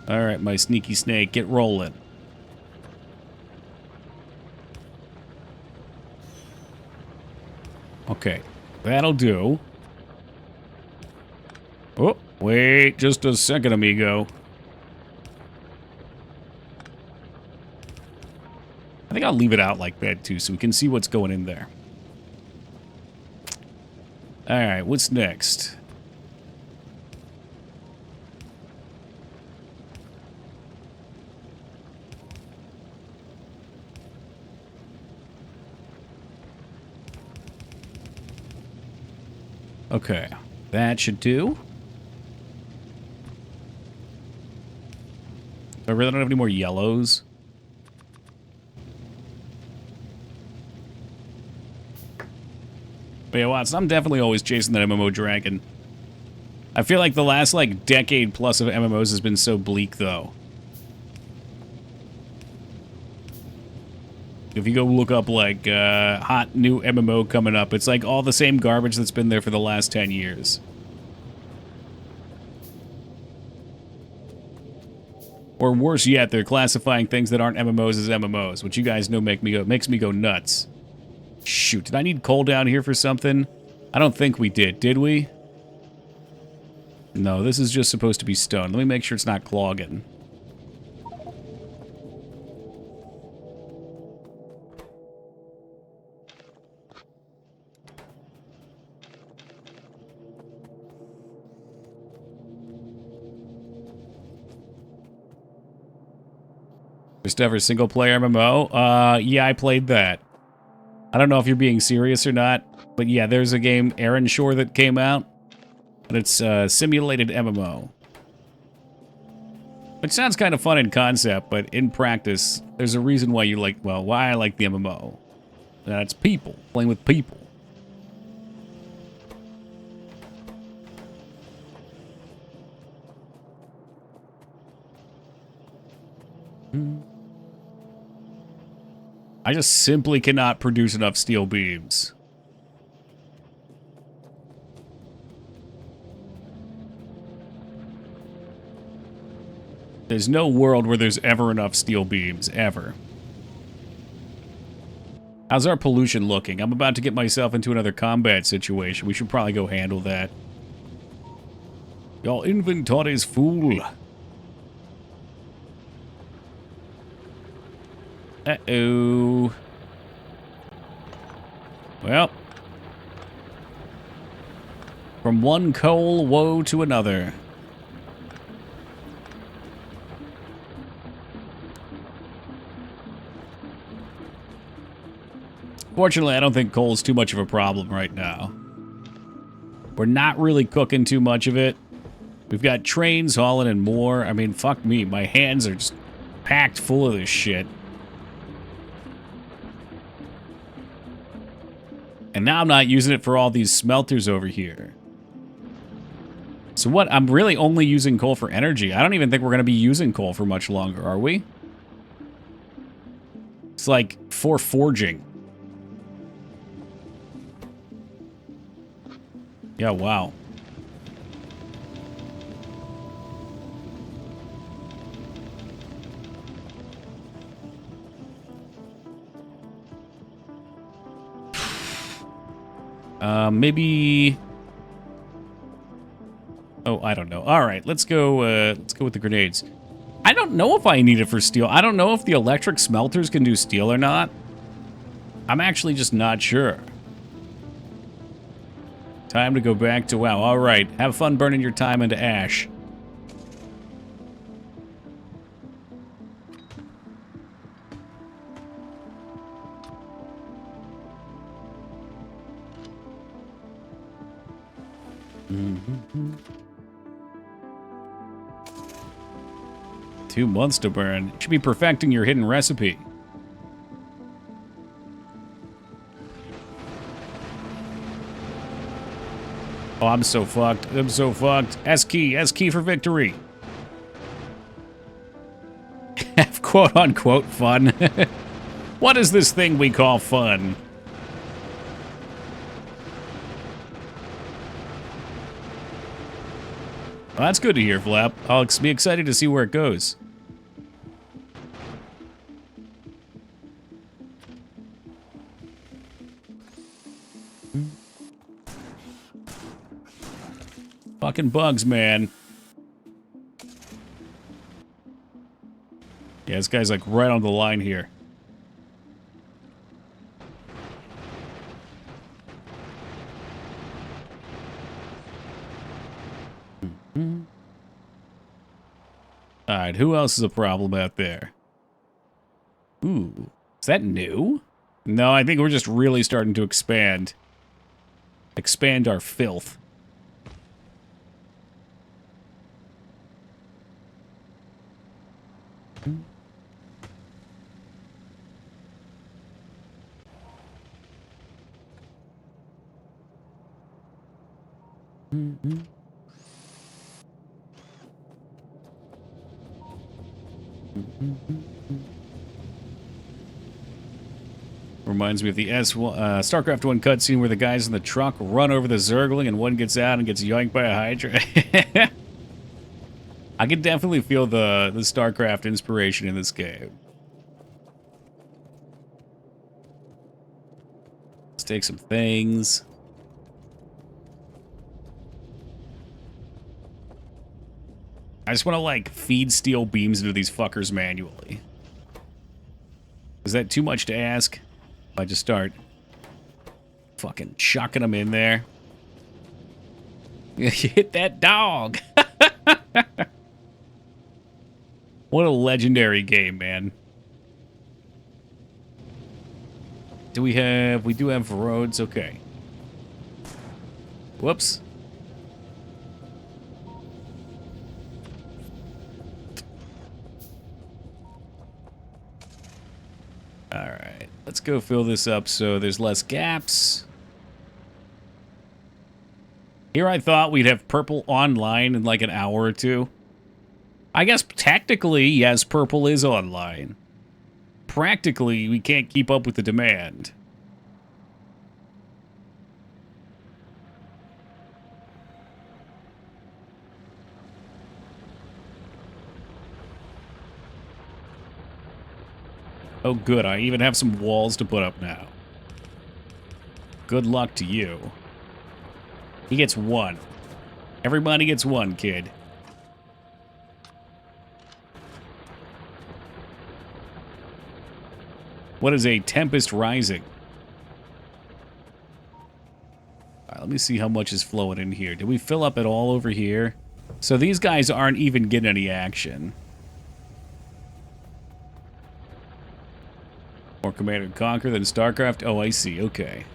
All right, my sneaky snake, get rolling. Okay, that'll do. Oh, wait just a second, amigo. I think I'll leave it out like that, too, so we can see what's going in there. All right, what's next? Okay, that should do. I really don't have any more yellows. But yeah, Watson, I'm definitely always chasing that MMO dragon. I feel like the last, like, decade plus of MMOs has been so bleak, though. If you go look up, like, hot new MMO coming up, it's like all the same garbage that's been there for the last 10 years. Or worse yet, they're classifying things that aren't MMOs as MMOs, which you guys know makes me go nuts. Shoot, did I need coal down here for something? I don't think we did. Did we? No, this is just supposed to be stone. Let me make sure it's not clogging. First ever single player MMO? Yeah, I played that. I don't know if you're being serious or not, but yeah, there's a game, Aaron Shore, that came out. And it's a simulated MMO. Which sounds kind of fun in concept, but in practice, there's a reason why you like, well, why I like the MMO. That's people, playing with people. I just simply cannot produce enough steel beams. There's no world where there's ever enough steel beams, ever. How's our pollution looking? I'm about to get myself into another combat situation. We should probably go handle that. Your inventory's full. Uh-oh. Well. From one coal woe to another. Fortunately, I don't think coal's too much of a problem right now. We're not really cooking too much of it. We've got trains hauling in more. I mean, fuck me. My hands are just packed full of this shit. And now I'm not using it for all these smelters over here. So what? I'm really only using coal for energy. I don't even think we're going to be using coal for much longer, are we? It's like for forging. Yeah, wow. Maybe... Oh, I don't know. All right, let's go with the grenades. I don't know if I need it for steel. I don't know if the electric smelters can do steel or not. I'm actually just not sure. Time to go back to WoW. All right, have fun burning your time into ash. Mm-hmm. 2 months to burn. You should be perfecting your hidden recipe. Oh, I'm so fucked. I'm so fucked. S key for victory. Have quote-unquote fun. What is this thing we call fun? Well, that's good to hear, Flap. I'll be excited to see where it goes. Fucking bugs, man. Yeah, this guy's like right on the line here. Alright, who else is a problem out there? Ooh, is that new? No, I think we're just really starting to expand. Expand our filth. Mm-hmm. Reminds me of the StarCraft 1 cutscene where the guys in the truck run over the Zergling and one gets out and gets yoinked by a Hydra. I can definitely feel the StarCraft inspiration in this game. Let's take some things. I just want to, like, feed steel beams into these fuckers manually. Is that too much to ask? I just start fucking chucking them in there. You hit that dog. What a legendary game, man. We do have roads. Okay. Whoops. All right. Let's go fill this up so there's less gaps. Here I thought we'd have purple online in like an hour or two. I guess technically, yes, purple is online. Practically, we can't keep up with the demand. Oh, good. I even have some walls to put up now. Good luck to you. He gets one. Everybody gets one, kid. What is a Tempest Rising? All right, let me see how much is flowing in here. Did we fill up at all over here? So these guys aren't even getting any action. More Command & Conquer than StarCraft? Oh, I see. Okay.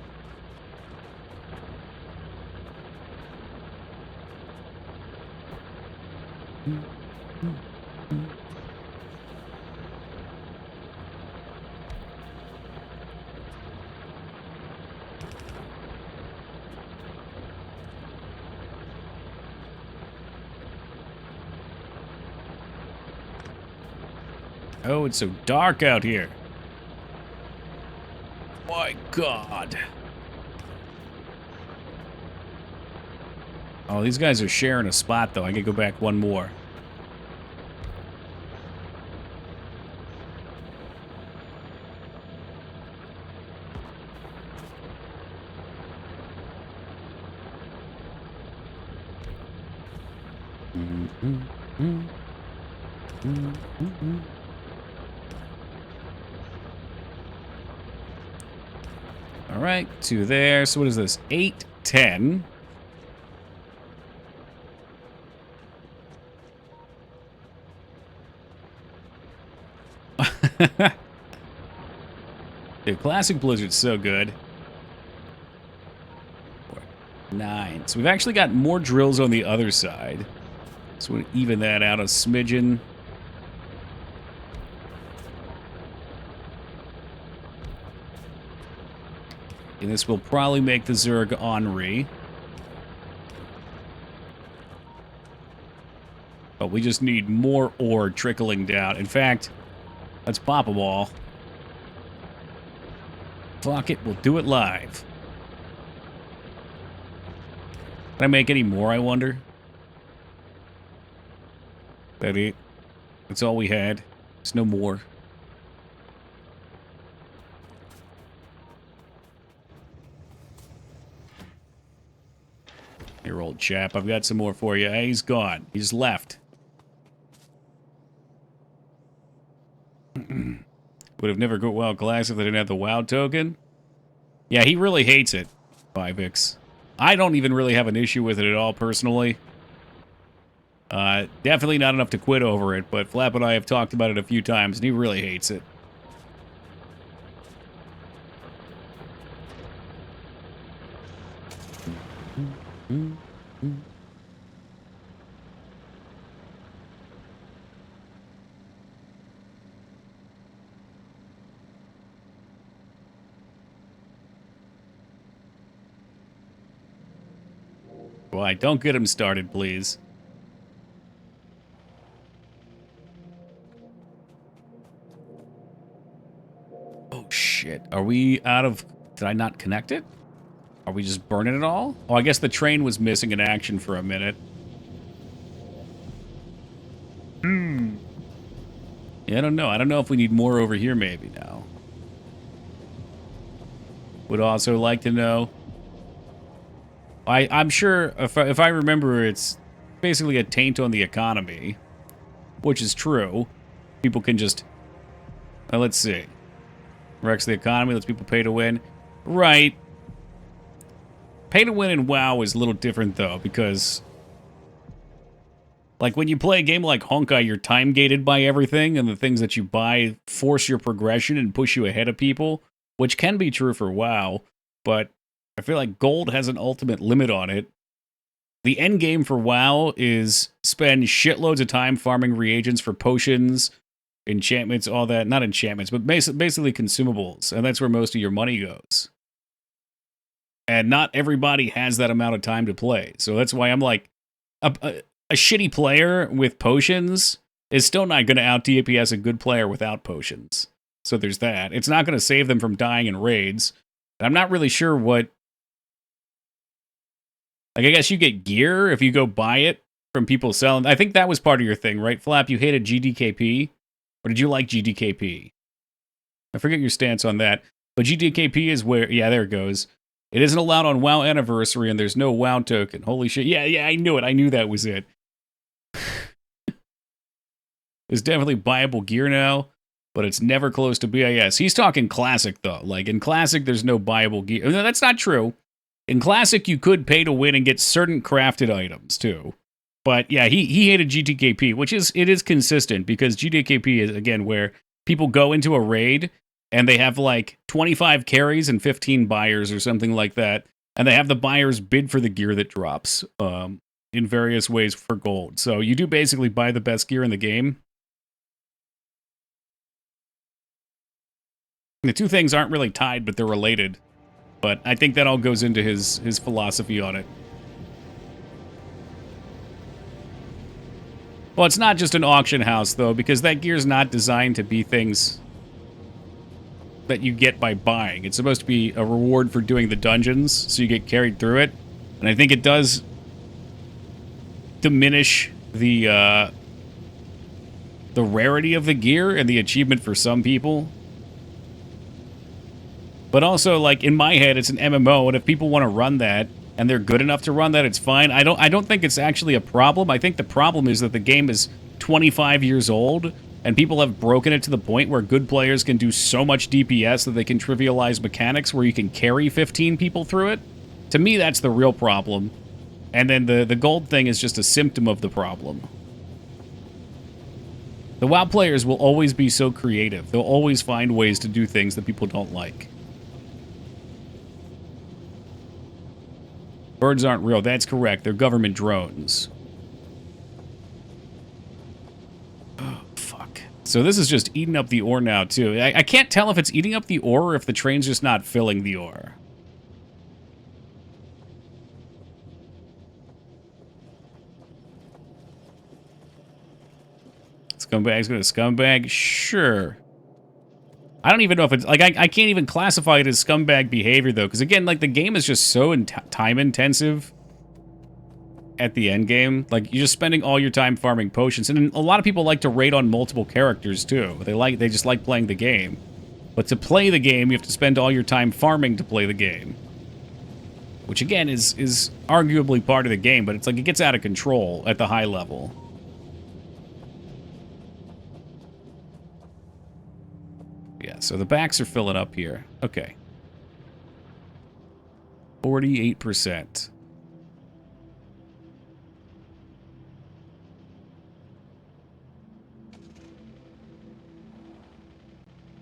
Oh, it's so dark out here. My God. Oh, these guys are sharing a spot, though. I can go back one more. All right, 2 there. So what is this? 8, 10. Dude, Classic Blizzard's so good. 9. So we've actually got more drills on the other side. So we'll even that out a smidgen. And this will probably make the Zerg ornery. But we just need more ore trickling down. In fact, let's pop them all. Fuck it, we'll do it live. Can I make any more, I wonder? That it? That's all we had. There's no more. Here, old chap, I've got some more for you. Hey, he's gone. He's left. Would have never got WoW Classic if they didn't have the WoW token. Yeah, he really hates it, 5X. I don't even really have an issue with it at all, personally. Definitely not enough to quit over it, but Flap and I have talked about it a few times, and he really hates it. Why, don't get him started, please. Oh, shit. Are we out of... Did I not connect it? Are we just burning it all? Oh, I guess the train was missing in action for a minute. Yeah, I don't know. I don't know if we need more over here maybe now. Would also like to know. I'm sure, if I remember, it's basically a taint on the economy, which is true. People can just... let's see. Wrecks the economy, lets people pay to win. Right. Pay to win in WoW is a little different, though, because... Like, when you play a game like Honkai, you're time-gated by everything, and the things that you buy force your progression and push you ahead of people, which can be true for WoW, but I feel like gold has an ultimate limit on it. The end game for WoW is spend shitloads of time farming reagents for potions, enchantments, all that. Not enchantments, but basically consumables, and that's where most of your money goes. And not everybody has that amount of time to play, so that's why I'm like... A shitty player with potions is still not going to out-DPS a good player without potions. So there's that. It's not going to save them from dying in raids. And I'm not really sure what... Like, I guess you get gear if you go buy it from people selling... I think that was part of your thing, right, Flap? You hated GDKP? Or did you like GDKP? I forget your stance on that. But GDKP is where... Yeah, there it goes. It isn't allowed on WoW Anniversary, and there's no WoW token. Holy shit. Yeah, I knew it. I knew that was it. There's definitely buyable gear now, but it's never close to BIS. He's talking Classic, though. Like, in Classic, there's no buyable gear. No, that's not true. In Classic, you could pay to win and get certain crafted items, too. But, yeah, he hated GTKP, which is consistent, because GTKP is, again, where people go into a raid, and they have, like, 25 carries and 15 buyers or something like that, and they have the buyers bid for the gear that drops in various ways for gold. So you do basically buy the best gear in the game. The two things aren't really tied, but they're related. But I think that all goes into his philosophy on it. Well, it's not just an auction house, though, because that gear's not designed to be things that you get by buying. It's supposed to be a reward for doing the dungeons, so you get carried through it. And I think it does diminish the rarity of the gear and the achievement for some people. But also, like, in my head, it's an MMO, and if people want to run that, and they're good enough to run that, it's fine. I don't think it's actually a problem. I think the problem is that the game is 25 years old, and people have broken it to the point where good players can do so much DPS that they can trivialize mechanics where you can carry 15 people through it. To me, that's the real problem. And then the gold thing is just a symptom of the problem. The WoW players will always be so creative. They'll always find ways to do things that people don't like. Birds aren't real. That's correct. They're government drones. Oh, fuck. So this is just eating up the ore now, too. I can't tell if it's eating up the ore or if the train's just not filling the ore. Scumbag's gonna scumbag? Sure. I don't even know if it's... Like, I can't even classify it as scumbag behavior, though. Because, again, like, the game is just so time-intensive at the end game. Like, you're just spending all your time farming potions. And a lot of people like to raid on multiple characters, too. They just like playing the game. But to play the game, you have to spend all your time farming to play the game. Which, again, is arguably part of the game. But it's like, it gets out of control at the high level. Yeah, so the backs are filling up here. Okay. 48%.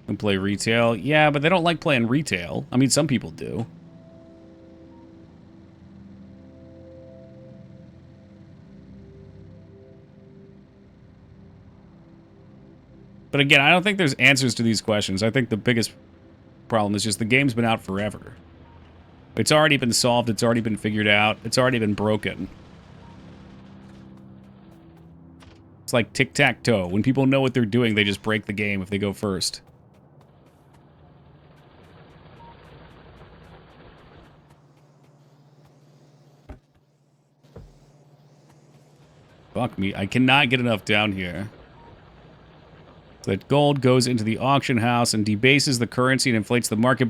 And play retail. Yeah, but they don't like playing retail. I mean, some people do. But again, I don't think there's answers to these questions. I think the biggest problem is just the game's been out forever. It's already been solved. It's already been figured out. It's already been broken. It's like tic-tac-toe. When people know what they're doing, they just break the game if they go first. Fuck me. I cannot get enough down here. That gold goes into the auction house and debases the currency and inflates the market.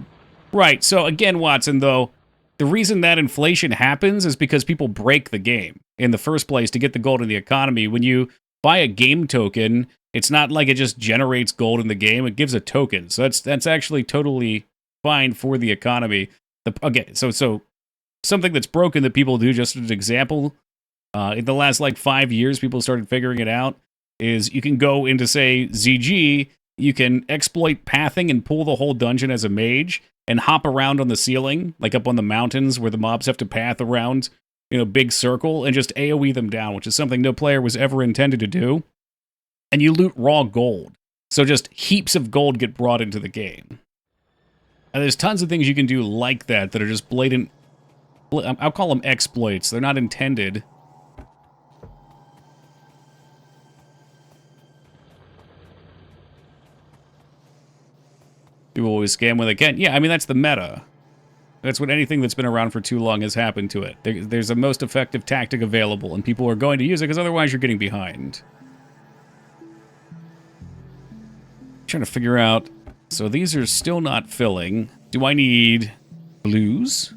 Right. So again, Watson, though, the reason that inflation happens is because people break the game in the first place to get the gold in the economy. When you buy a game token, it's not like it just generates gold in the game. It gives a token. So that's actually totally fine for the economy. Okay, so something that's broken that people do, just as an example, in the last like 5 years, people started figuring it out, is you can go into, say, ZG, you can exploit pathing and pull the whole dungeon as a mage and hop around on the ceiling, like up on the mountains where the mobs have to path around, big circle, and just AoE them down, which is something no player was ever intended to do. And you loot raw gold. So just heaps of gold get brought into the game. And there's tons of things you can do like that that are just blatant. I'll call them exploits. They're not intended. People always scam when they can. Yeah, I mean, that's the meta. That's what anything that's been around for too long has happened to it. There's a most effective tactic available, and people are going to use it because otherwise you're getting behind. Trying to figure out. So these are still not filling. Do I need blues?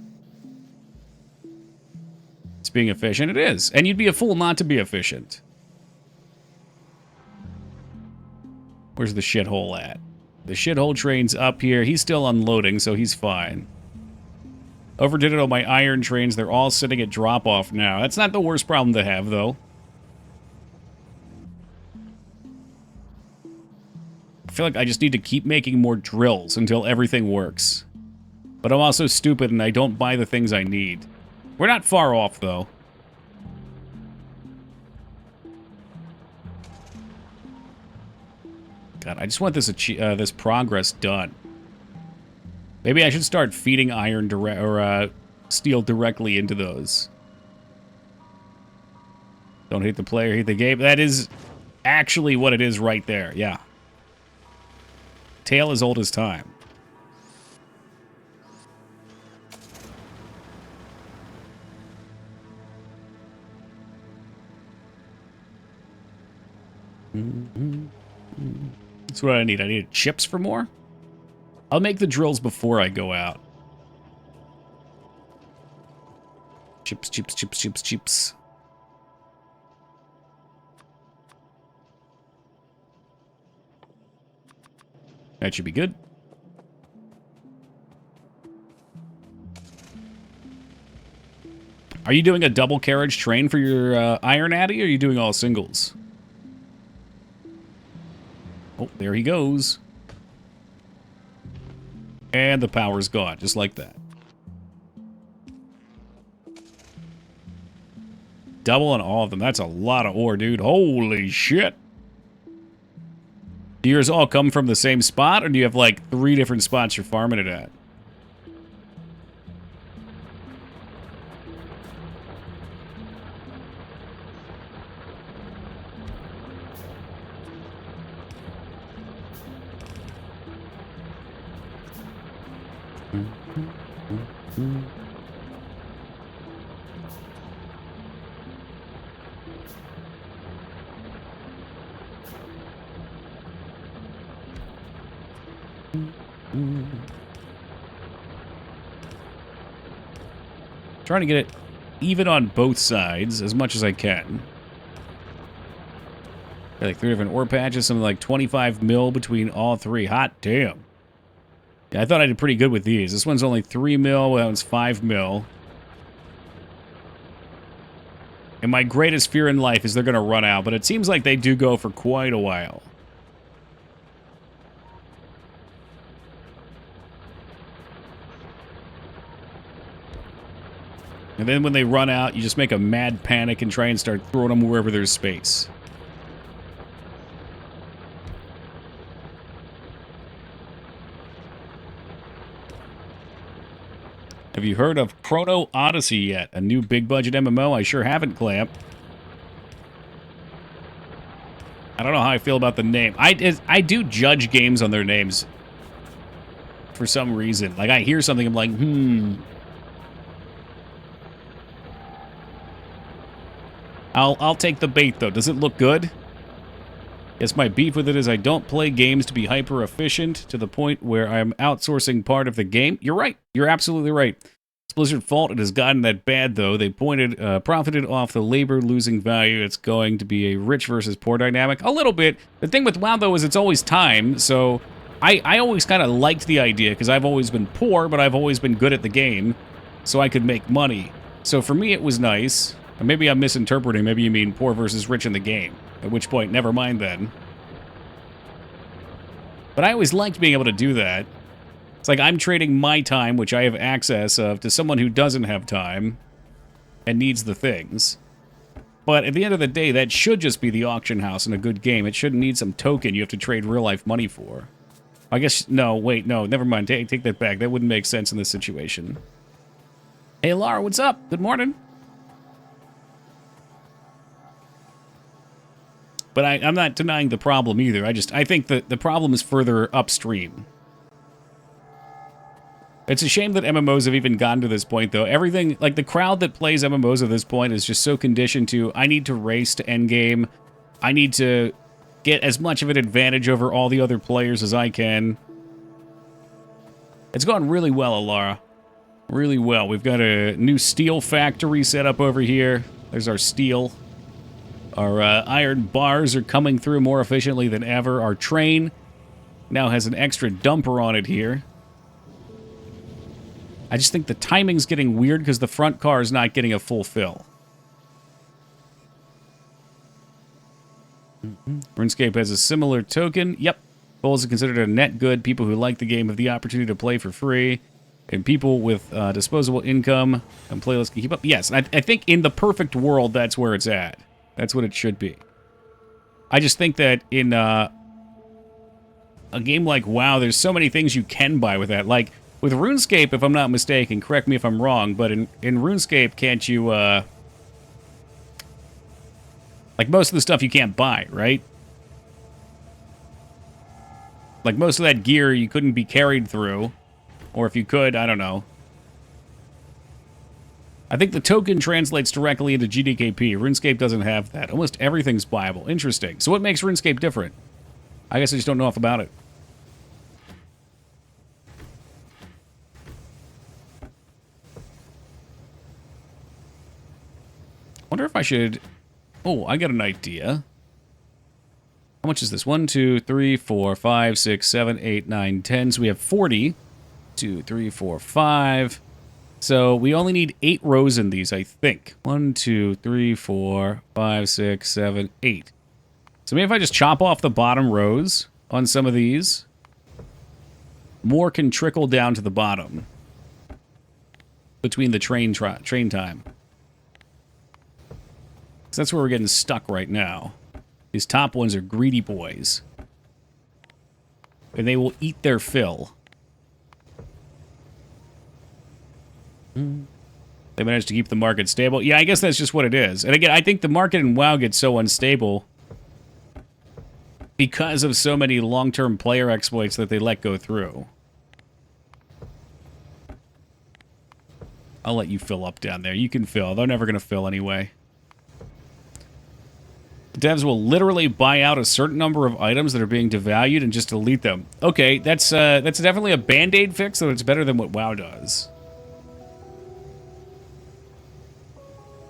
It's being efficient. It is. And you'd be a fool not to be efficient. Where's the shithole at? The shithole train's up here. He's still unloading, so he's fine. Overdid it on my iron trains. They're all sitting at drop-off now. That's not the worst problem to have, though. I feel like I just need to keep making more drills until everything works. But I'm also stupid and I don't buy the things I need. We're not far off, though. God, I just want this progress done. Maybe I should start feeding iron steel directly into those. Don't hate the player, hate the game. That is actually what it is right there. Yeah. Tale as old as time. That's what I need. I need chips for more. I'll make the drills before I go out. Chips, chips, chips, chips, chips. That should be good. Are you doing a double carriage train for your Iron Addy, or are you doing all singles? Oh, there he goes. And the power's gone, just like that. Double on all of them. That's a lot of ore, dude. Holy shit. Do yours all come from the same spot, or do you have, like, 3 different spots you're farming it at? Trying to get it even on both sides as much as I can. Got like 3 different ore patches, something like 25 mil between all 3. Hot damn. Yeah, I thought I did pretty good with these. This one's only 3 mil, that one's 5 mil. And my greatest fear in life is they're going to run out, but it seems like they do go for quite a while. And then when they run out, you just make a mad panic and try and start throwing them wherever there's space. Have you heard of Chrono Odyssey yet? A new big-budget MMO? I sure haven't, Clamp. I don't know how I feel about the name. I do judge games on their names for some reason. Like, I hear something, I'm like, I'll take the bait, though. Does it look good? Yes, my beef with it is I don't play games to be hyper-efficient to the point where I'm outsourcing part of the game. You're right. You're absolutely right. It's Blizzard's fault it has gotten that bad, though. They profited off the labor losing value. It's going to be a rich versus poor dynamic. A little bit. The thing with WoW, though, is it's always time, so I always kind of liked the idea because I've always been poor, but I've always been good at the game, so I could make money. So for me, it was nice. Or maybe I'm misinterpreting. Maybe you mean poor versus rich in the game. At which point, never mind then. But I always liked being able to do that. It's like I'm trading my time, which I have access of, to someone who doesn't have time and needs the things. But at the end of the day, that should just be the auction house in a good game. It shouldn't need some token you have to trade real-life money for. I guess, no, wait, no, never mind. Take that back. That wouldn't make sense in this situation. Hey, Laura, what's up? Good morning. But I'm not denying the problem either. I think that the problem is further upstream. It's a shame that MMOs have even gotten to this point, though. Everything, like the crowd that plays MMOs at this point is just so conditioned to, I need to race to endgame. I need to get as much of an advantage over all the other players as I can. It's gone really well, Alara. Really well. We've got a new steel factory set up over here. There's our steel. Our iron bars are coming through more efficiently than ever. Our train now has an extra dumper on it here. I just think the timing's getting weird because the front car is not getting a full fill. RuneScape has a similar token. Yep. Goals are considered a net good. People who like the game have the opportunity to play for free. And people with disposable income and playlists can keep up. Yes, I think in the perfect world, that's where it's at. That's what it should be. I just think that in a game like WoW, there's so many things you can buy with that. Like, with RuneScape, if I'm not mistaken, correct me if I'm wrong, but in RuneScape, can't you, like, most of the stuff you can't buy, right? Like, most of that gear you couldn't be carried through. Or if you could, I don't know. I think the token translates directly into GDKP. RuneScape doesn't have that. Almost everything's buyable. Interesting. So what makes RuneScape different? I guess I just don't know enough about it. Wonder if I should... Oh, I got an idea. How much is this? 1, 2, 3, 4, 5, 6, 7, 8, 9, 10. So we have 40. 2, 3, 4, 5. So we only need 8 rows in these, I think. 1, 2, 3, 4, 5, 6, 7, 8. So maybe if I just chop off the bottom rows on some of these, more can trickle down to the bottom between the train time. So that's where we're getting stuck right now. These top ones are greedy boys. And they will eat their fill. They managed to keep the market stable. Yeah, I guess that's just what it is. And again, I think the market in WoW gets so unstable because of so many long-term player exploits that they let go through. I'll let you fill up down there. You can fill. They're never going to fill anyway. Devs will literally buy out a certain number of items that are being devalued and just delete them. Okay, that's definitely a band-aid fix, so it's better than what WoW does.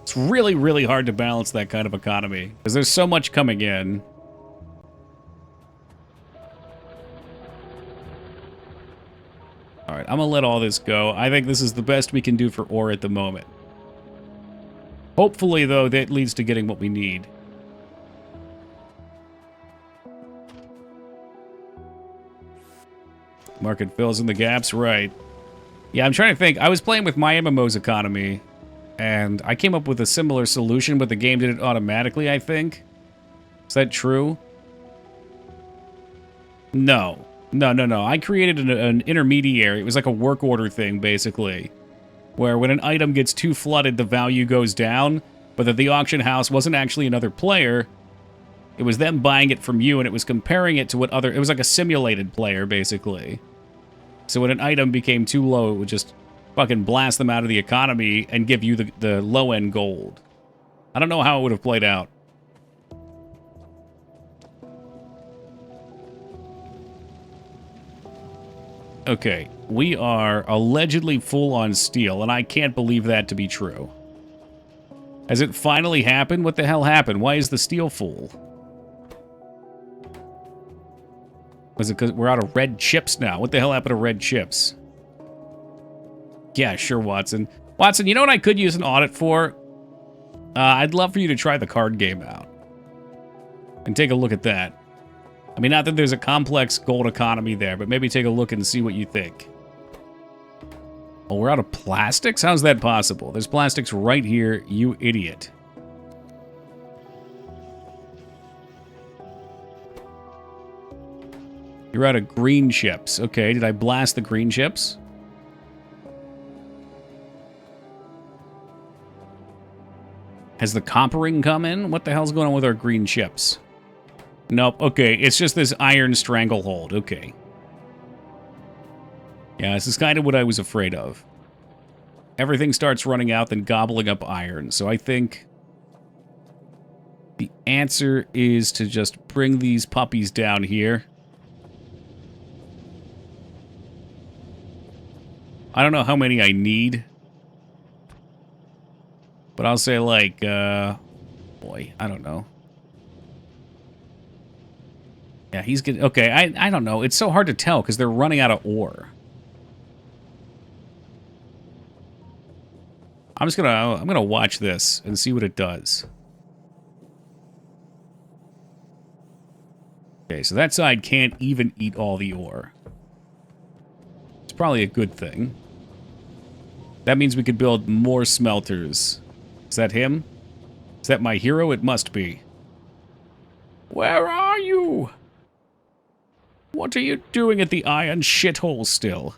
It's really, really hard to balance that kind of economy, because there's so much coming in. Alright, I'm gonna let all this go. I think this is the best we can do for ore at the moment. Hopefully, though, that leads to getting what we need. Market fills in the gaps, right. Yeah, I'm trying to think. I was playing with my MMO's economy, and I came up with a similar solution, but the game did it automatically, I think. Is that true? No. No. I created an intermediary. It was like a work order thing, basically, where when an item gets too flooded, the value goes down, but that the auction house wasn't actually another player. It was them buying it from you, and it was comparing it to what other... It was like a simulated player, basically. So when an item became too low, it would just fucking blast them out of the economy and give you the low-end gold. I don't know how it would have played out. Okay, we are allegedly full on steel, and I can't believe that to be true. Has it finally happened? What the hell happened? Why is the steel full? Was it because we're out of red chips now? What the hell happened to red chips? Yeah, sure, Watson. Watson, you know what I could use an audit for? I'd love for you to try the card game out. And take a look at that. I mean, not that there's a complex gold economy there, but maybe take a look and see what you think. Oh, we're out of plastics? How's that possible? There's plastics right here, you idiot. You're out of green chips. Okay, did I blast the green chips? Has the coppering come in? What the hell's going on with our green chips? Nope, okay, it's just this iron stranglehold, okay. Yeah, this is kind of what I was afraid of. Everything starts running out, then gobbling up iron, so I think the answer is to just bring these puppies down here. I don't know how many I need, but I'll say like, boy, I don't know. Yeah, he's getting... Okay, I don't know. It's so hard to tell because they're running out of ore. I'm gonna watch this and see what it does. Okay, so that side can't even eat all the ore. It's probably a good thing. That means we could build more smelters. Is that him? Is that my hero? It must be. Where are you? What are you doing at the iron shithole still?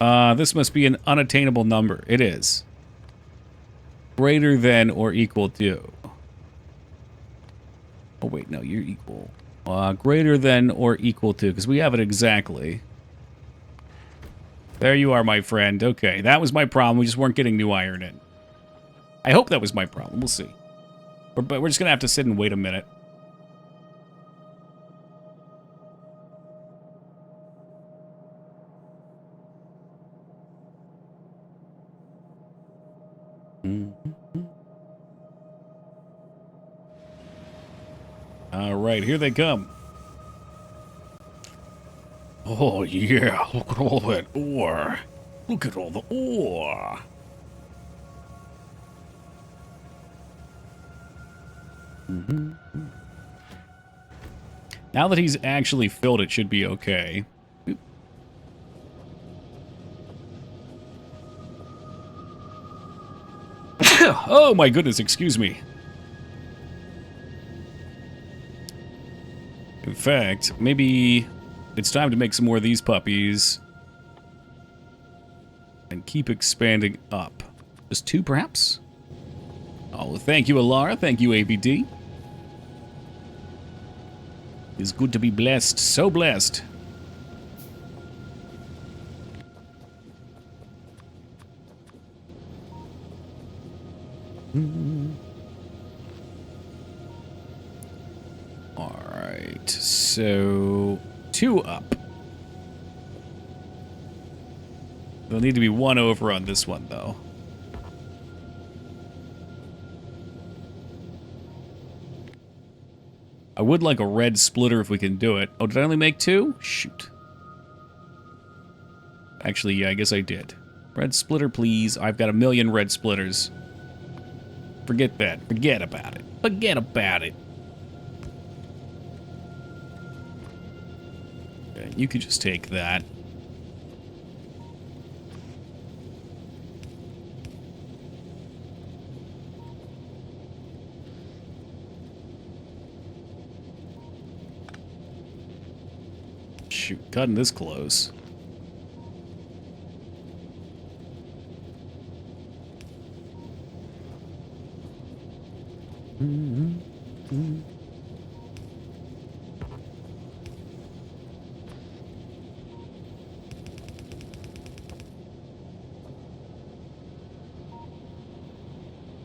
This must be an unattainable number. It is. Greater than or equal to. Oh, wait, no, you're equal. Greater than or equal to, because we have it exactly. There you are, my friend. Okay, that was my problem. We just weren't getting new iron in. I hope that was my problem. We'll see. But we're just going to have to sit and wait a minute. All right, here they come. Oh, yeah, look at all that ore. Look at all the ore. Now that he's actually filled, it should be okay. Oh my goodness, excuse me. In fact, maybe it's time to make some more of these puppies. And keep expanding up. Just 2, perhaps? Oh, thank you, Alara. Thank you, ABD. It's good to be blessed. So blessed. Alright, so 2 up. There'll need to be 1 over on this one, though. I would like a red splitter if we can do it. Oh, did I only make 2? Shoot. Actually, yeah, I guess I did. Red splitter, please. I've got 1,000,000 red splitters. Forget that. Forget about it. Forget about it. Okay, you could just take that. Shoot, cutting this close.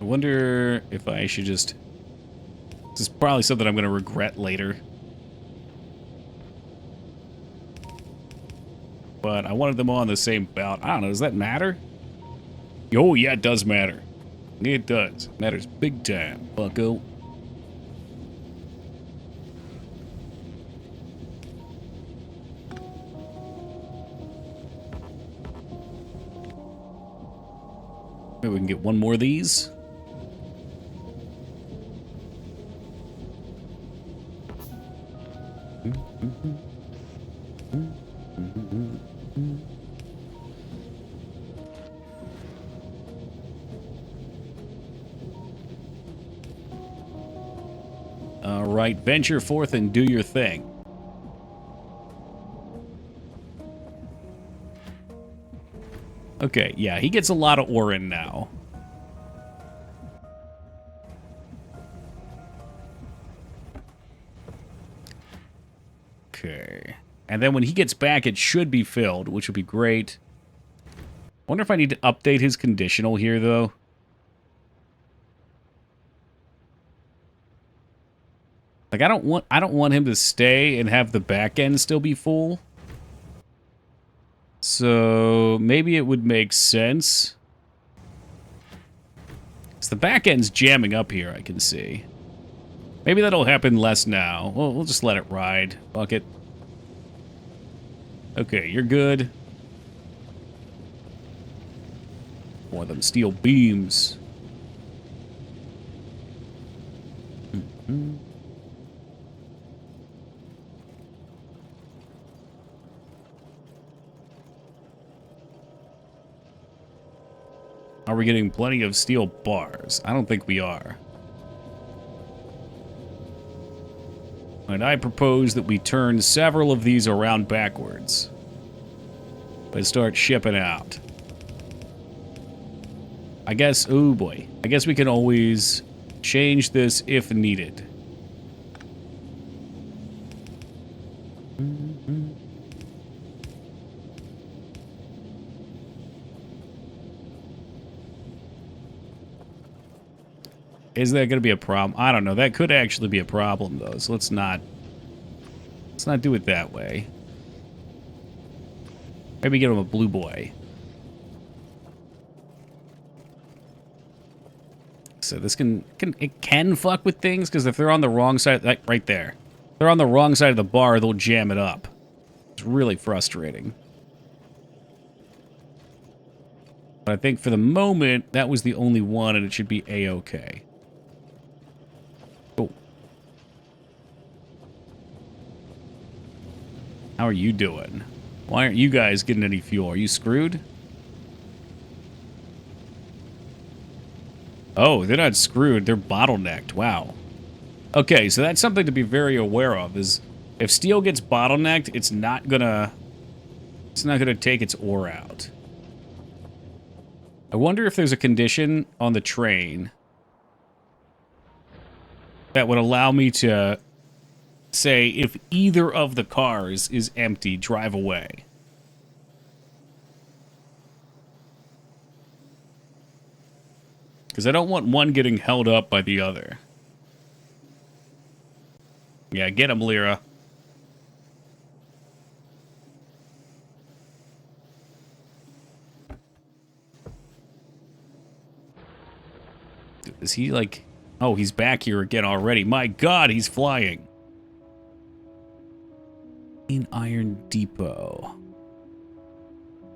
I wonder if I should just... This is probably something I'm going to regret later. But I wanted them all on the same belt. I don't know, does that matter? Oh, yeah, it does matter. It does. It matters big time, bucko. Maybe we can get one more of these. All right, venture forth and do your thing. Okay, yeah, he gets a lot of ore in now. Okay. And then when he gets back, it should be filled, which would be great. I wonder if I need to update his conditional here, though. Like, I don't want him to stay and have the back end still be full. So maybe it would make sense. So the back end's jamming up here, I can see. Maybe that'll happen less now. Well, we'll just let it ride. Fuck it. Okay, you're good. One of them steel beams. Are we getting plenty of steel bars? I don't think we are. And I propose that we turn several of these around backwards. But start shipping out. I guess, oh boy. I guess we can always change this if needed. Is that going to be a problem? I don't know. That could actually be a problem, though. So let's not do it that way. Maybe get him a blue boy. So this it can fuck with things, because if they're on the wrong side, like right there, if they're on the wrong side of the bar, they'll jam it up. It's really frustrating. But I think for the moment, that was the only one, and it should be A-okay. Oh. How are you doing? Why aren't you guys getting any fuel? Are you screwed? Oh, they're not screwed. They're bottlenecked. Wow. Okay, so that's something to be very aware of, is if steel gets bottlenecked, it's not gonna take its ore out. I wonder if there's a condition on the train that would allow me to say if either of the cars is empty, drive away. Because I don't want one getting held up by the other. Yeah, get him, Lyra. Is he like... Oh, he's back here again already. My God, he's flying. In Iron Depot.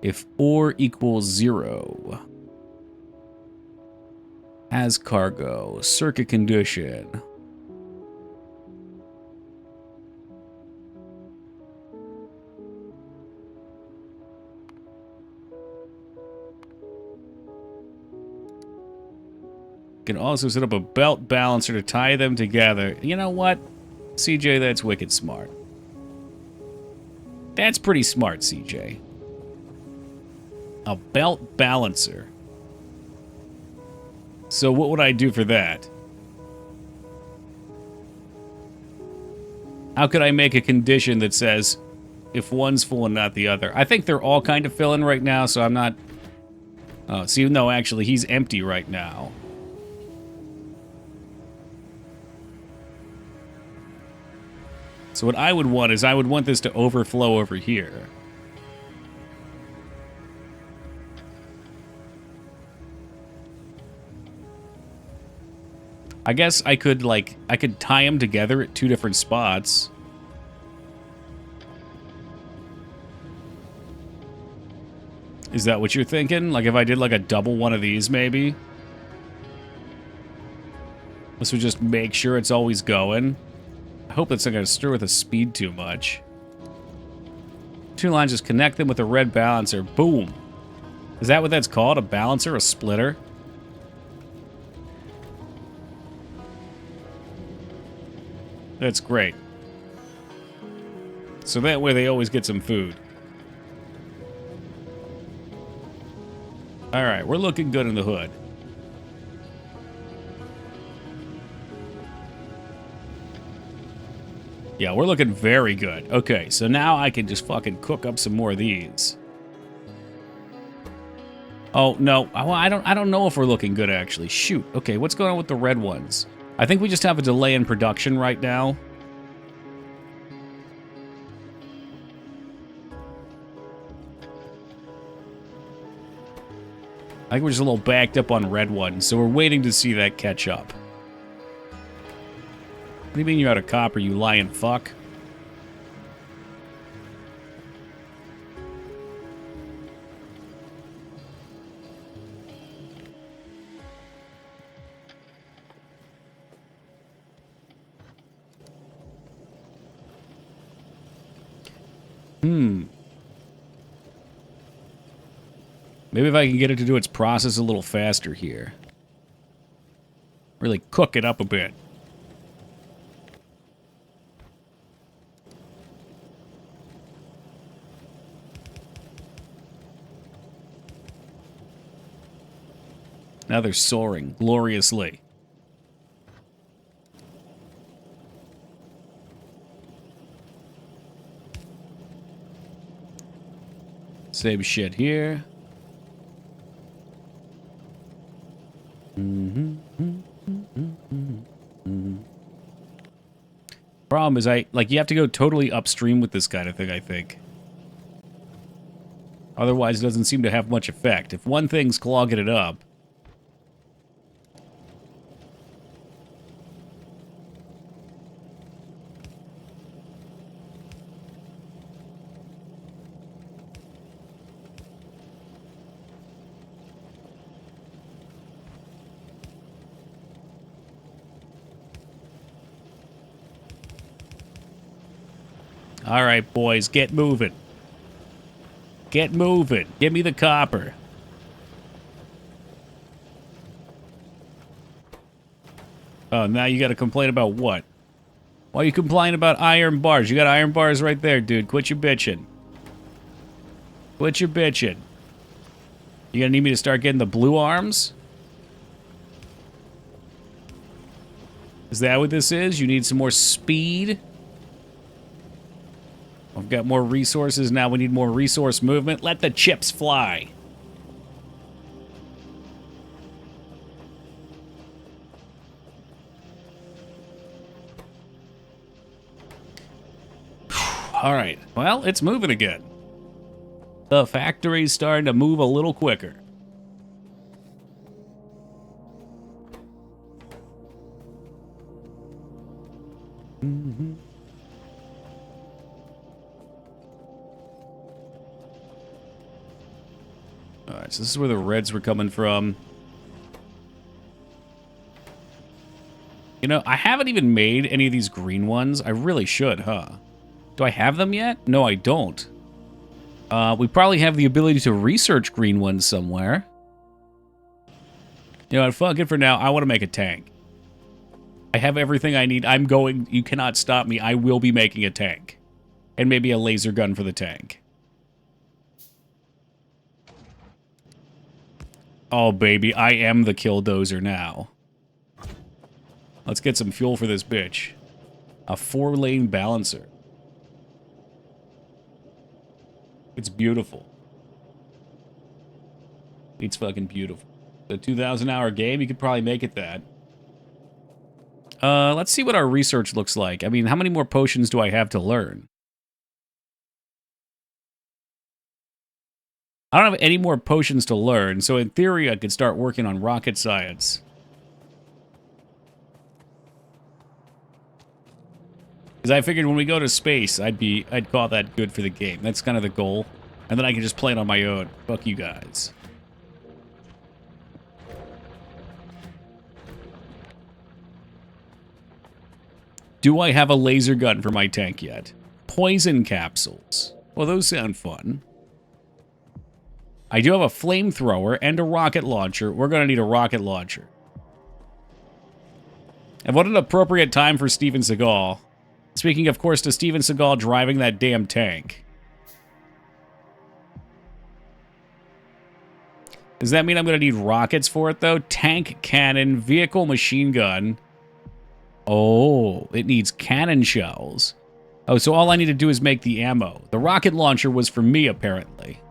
If ore equals 0. Has cargo. Circuit condition. Can also set up a belt balancer to tie them together. You know what? CJ, that's wicked smart. That's pretty smart, CJ. A belt balancer. So what would I do for that? How could I make a condition that says if one's full and not the other? I think they're all kind of filling right now, so I'm not... Oh, see, no, actually, he's empty right now. So what I would want is I would want this to overflow over here. I guess I could, like, I could tie them together at 2 different spots. Is that what you're thinking? Like, if I did, like, a double one of these, maybe? This would just make sure it's always going. I hope it's not going to stir with the speed too much. 2 lines, just connect them with a red balancer. Boom. Is that what that's called? A balancer? A splitter? That's great. So that way they always get some food. Alright, we're looking good in the hood. Yeah, we're looking very good. Okay, so now I can just fucking cook up some more of these. Oh, no. Well, I don't know if we're looking good, actually. Shoot. Okay, what's going on with the red ones? I think we just have a delay in production right now. I think we're just a little backed up on red ones, so we're waiting to see that catch up. What do you mean you're out of copper, you lying fuck? Maybe if I can get it to do its process a little faster here. Really cook it up a bit. Now they're soaring gloriously. Same shit here. Problem is, you have to go totally upstream with this kind of thing, I think. Otherwise, it doesn't seem to have much effect. If one thing's clogging it up... All right, boys, get moving. Get moving. Give me the copper. Oh, now you got to complain about what? Why are you complaining about iron bars? You got iron bars right there, dude. Quit your bitching. Quit your bitching. You gonna need me to start getting the blue arms? Is that what this is? You need some more speed? I've got more resources, now we need more resource movement. Let the chips fly. Alright, well, it's moving again. The factory's starting to move a little quicker. Alright, so this is where the reds were coming from. You know, I haven't even made any of these green ones. I really should, huh? Do I have them yet? No, I don't. We probably have the ability to research green ones somewhere. You know what, fuck it for now. I want to make a tank. I have everything I need. I'm going... You cannot stop me. I will be making a tank. And maybe a laser gun for the tank. Oh, baby, I am the killdozer now. Let's get some fuel for this bitch. A 4-lane balancer. It's beautiful. It's fucking beautiful. The 2,000-hour game, you could probably make it that. Let's see what our research looks like. I mean, how many more potions do I have to learn? I don't have any more potions to learn, so in theory I could start working on rocket science. Because I figured when we go to space, I'd call that good for the game. That's kind of the goal. And then I can just play it on my own. Fuck you guys. Do I have a laser gun for my tank yet? Poison capsules. Well, those sound fun. I do have a flamethrower and a rocket launcher. We're going to need a rocket launcher. And what an appropriate time for Steven Seagal. Speaking, of course, to Steven Seagal driving that damn tank. Does that mean I'm going to need rockets for it, though? Tank, cannon, vehicle, machine gun. Oh, it needs cannon shells. Oh, so all I need to do is make the ammo. The rocket launcher was for me, apparently.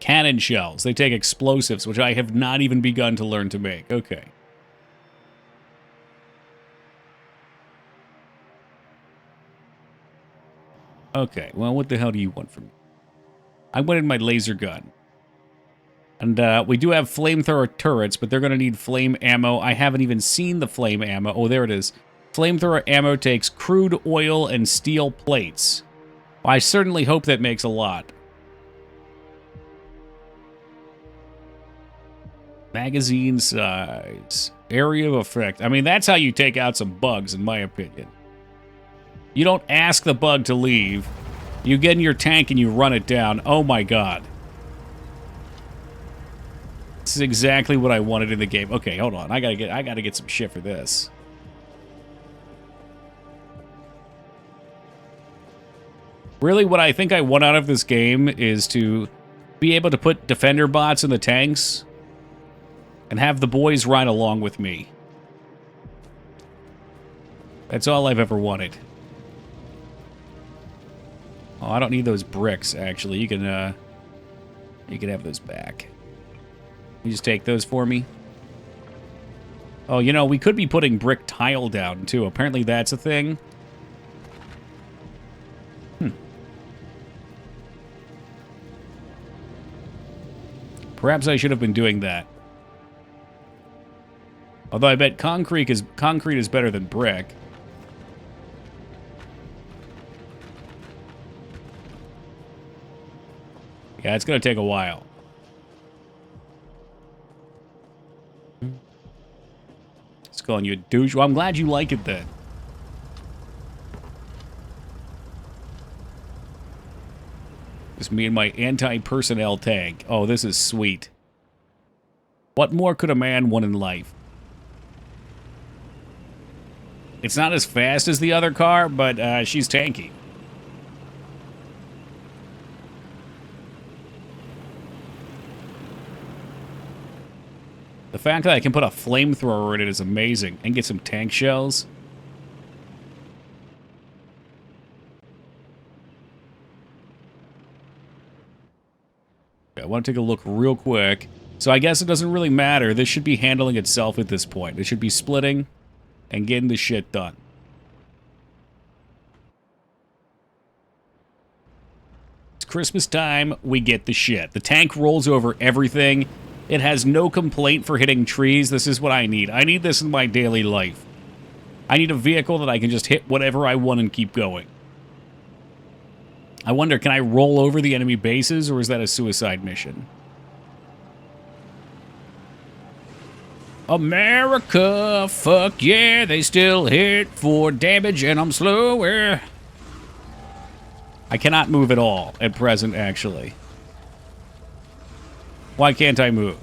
Cannon shells. They take explosives, which I have not even begun to learn to make. Okay. Okay, well, what the hell do you want from me? I wanted my laser gun. And we do have flamethrower turrets, but they're going to need flame ammo. I haven't even seen the flame ammo. Oh, there it is. Flamethrower ammo takes crude oil and steel plates. Well, I certainly hope that makes a lot. Magazine size. Area of effect. I mean, that's how you take out some bugs, in my opinion. You don't ask the bug to leave. You get in your tank and you run it down. Oh my god. This is exactly what I wanted in the game. Okay, hold on. I gotta get some shit for this. Really, what I think I want out of this game is to be able to put defender bots in the tanks and have the boys ride along with me. That's all I've ever wanted. Oh, I don't need those bricks, actually. You can have those back. You just take those for me. Oh, you know, we could be putting brick tile down, too. Apparently that's a thing. Perhaps I should have been doing that. Although I bet concrete is better than brick. Yeah, it's going to take a while. It's calling you a douche. Well, I'm glad you like it then. It's me and my anti-personnel tank. Oh, this is sweet. What more could a man want in life? It's not as fast as the other car, but she's tanky. The fact that I can put a flamethrower in it is amazing. And get some tank shells. I want to take a look real quick. So I guess it doesn't really matter. This should be handling itself at this point. It should be splitting and getting the shit done. It's Christmas time. We get the shit. The tank rolls over everything. It has no complaint for hitting trees. This is what I need. I need this in my daily life. I need a vehicle that I can just hit whatever I want and keep going. I wonder, can I roll over the enemy bases, or is that a suicide mission? America, fuck yeah, they still hit for damage and I'm slower. I cannot move at all at present, actually. Why can't I move?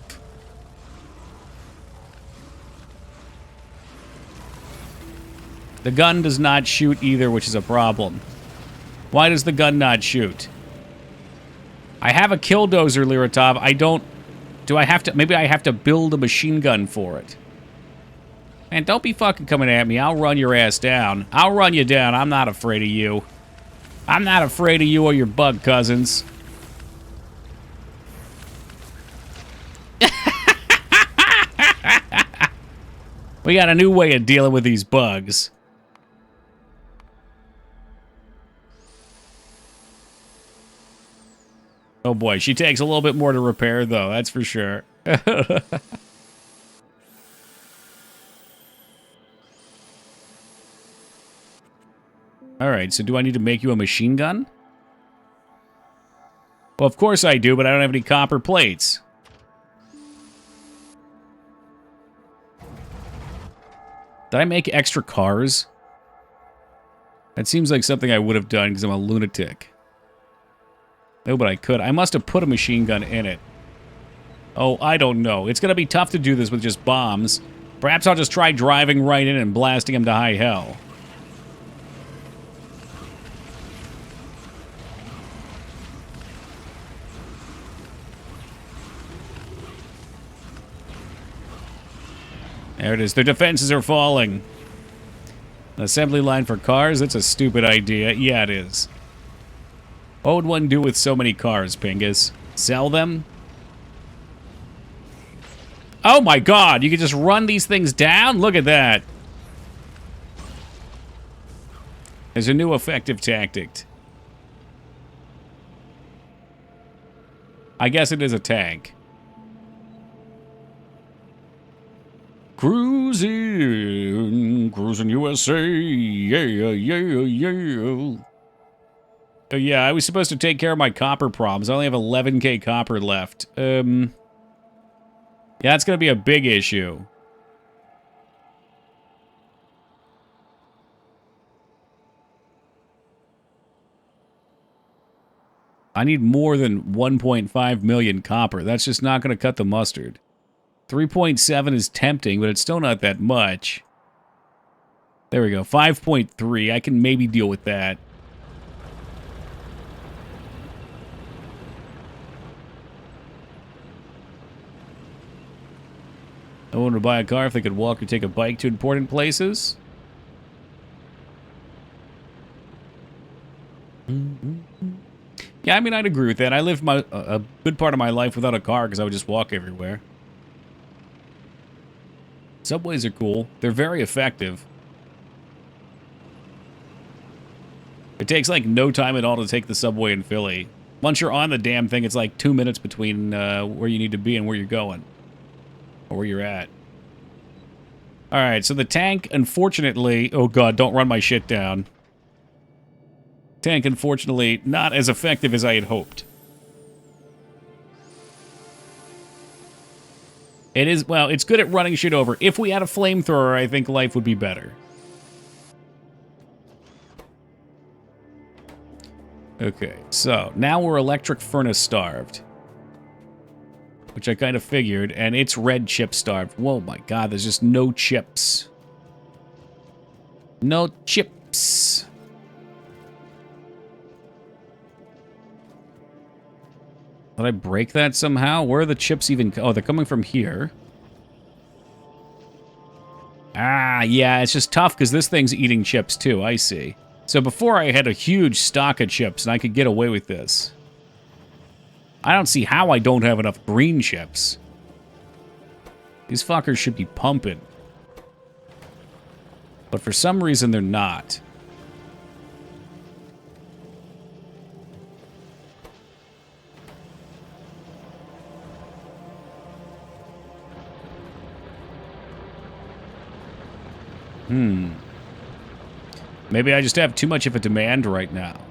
The gun does not shoot either, which is a problem. Why does the gun not shoot? I have a killdozer, Liratov. I don't... Do I have to... Maybe I have to build a machine gun for it. Man, don't be fucking coming at me. I'll run your ass down. I'll run you down. I'm not afraid of you. I'm not afraid of you or your bug cousins. We got a new way of dealing with these bugs. Oh boy, she takes a little bit more to repair, though, that's for sure. Alright, so do I need to make you a machine gun? Well, of course I do, but I don't have any copper plates. Did I make extra cars? That seems like something I would have done because I'm a lunatic. No, but I could. I must have put a machine gun in it. Oh, I don't know. It's going to be tough to do this with just bombs. Perhaps I'll just try driving right in and blasting him to high hell. There it is. Their defenses are falling. An assembly line for cars? That's a stupid idea. Yeah, it is. What would one do with so many cars, Pingus? Sell them? Oh my god, you can just run these things down? Look at that. There's a new effective tactic. I guess it is a tank. Cruising USA, yeah, yeah, yeah. Yeah, I was supposed to take care of my copper problems. I only have 11k copper left. Yeah, it's gonna be a big issue. I need more than 1.5 million copper. That's just not gonna cut the mustard. 3.7 is tempting, but it's still not that much. There we go. 5.3. I can maybe deal with that. I wanted to buy a car if they could walk or take a bike to important places. Yeah, I mean, I'd agree with that. I lived a good part of my life without a car because I would just walk everywhere. Subways are cool. They're very effective. It takes, like, no time at all to take the subway in Philly. Once you're on the damn thing, it's like 2 minutes between where you need to be and where you're going. Or where you're at. Alright, so the tank, unfortunately... Oh god, don't run my shit down. Tank, unfortunately, not as effective as I had hoped. It is, well, it's good at running shit over. If we had a flamethrower, I think life would be better. Okay, so now we're electric furnace starved. Which I kind of figured, and it's red chip starved. Whoa, my god, there's just no chips. No chips. Did I break that somehow? Where are the chips even? Oh, they're coming from here. Ah, yeah, it's just tough because this thing's eating chips too, I see. So before I had a huge stock of chips and I could get away with this. I don't see how I don't have enough green chips. These fuckers should be pumping. But for some reason, they're not. Maybe I just have too much of a demand right now.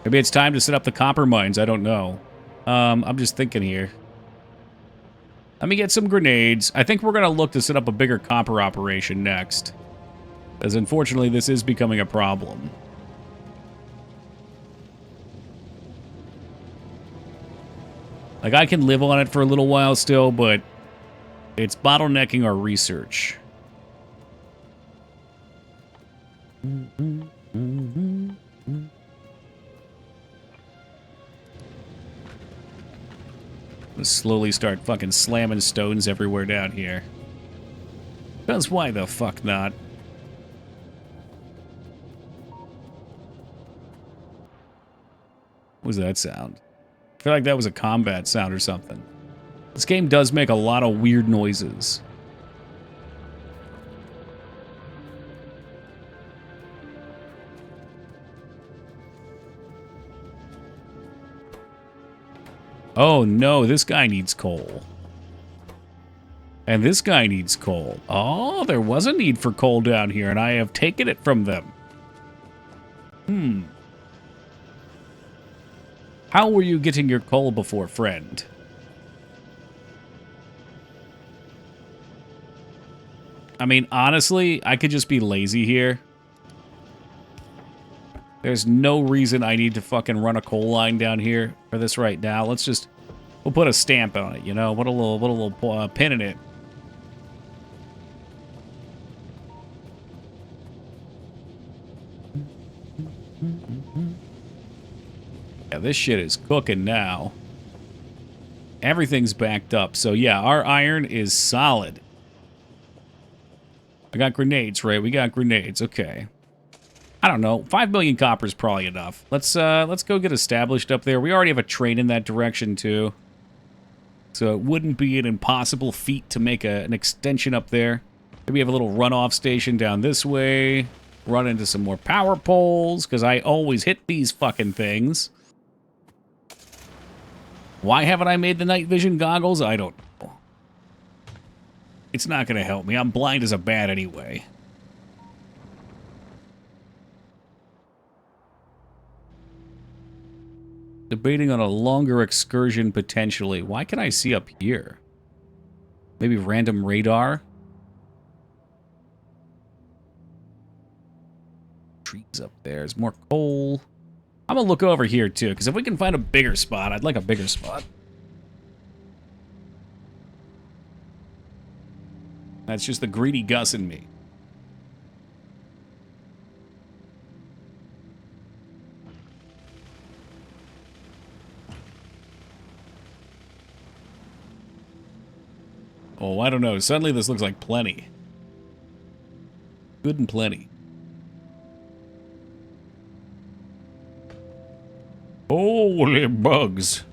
Maybe it's time to set up the copper mines. I don't know. I'm just thinking here. Let me get some grenades. I think we're going to look to set up a bigger copper operation next. As unfortunately, this is becoming a problem. Like, I can live on it for a little while still, but it's bottlenecking our research. Let's slowly start fucking slamming stones everywhere down here. Because why the fuck not? What was that sound? I feel like that was a combat sound or something. This game does make a lot of weird noises. Oh, no, this guy needs coal. And this guy needs coal. Oh, there was a need for coal down here, and I have taken it from them. How were you getting your coal before, friend? I mean, honestly, I could just be lazy here. There's no reason I need to fucking run a coal line down here for this right now. We'll put a stamp on it, you know? Put a little pin in it. Yeah, this shit is cooking now. Everything's backed up. So, yeah, our iron is solid. I got grenades, right? We got grenades. Okay. I don't know. 5 million copper is probably enough. Let's go get established up there. We already have a train in that direction, too. So it wouldn't be an impossible feat to make an extension up there. Maybe have a little runoff station down this way. Run into some more power poles, because I always hit these fucking things. Why haven't I made the night vision goggles? I don't know. It's not going to help me. I'm blind as a bat anyway. Debating on a longer excursion potentially. Why can I see up here? Maybe random radar? Trees up there. There's more coal. I'm going to look over here too, because if we can find a bigger spot, I'd like a bigger spot. That's just the greedy Gus in me. Oh, I don't know. Suddenly this looks like plenty. Good and plenty. Holy bugs.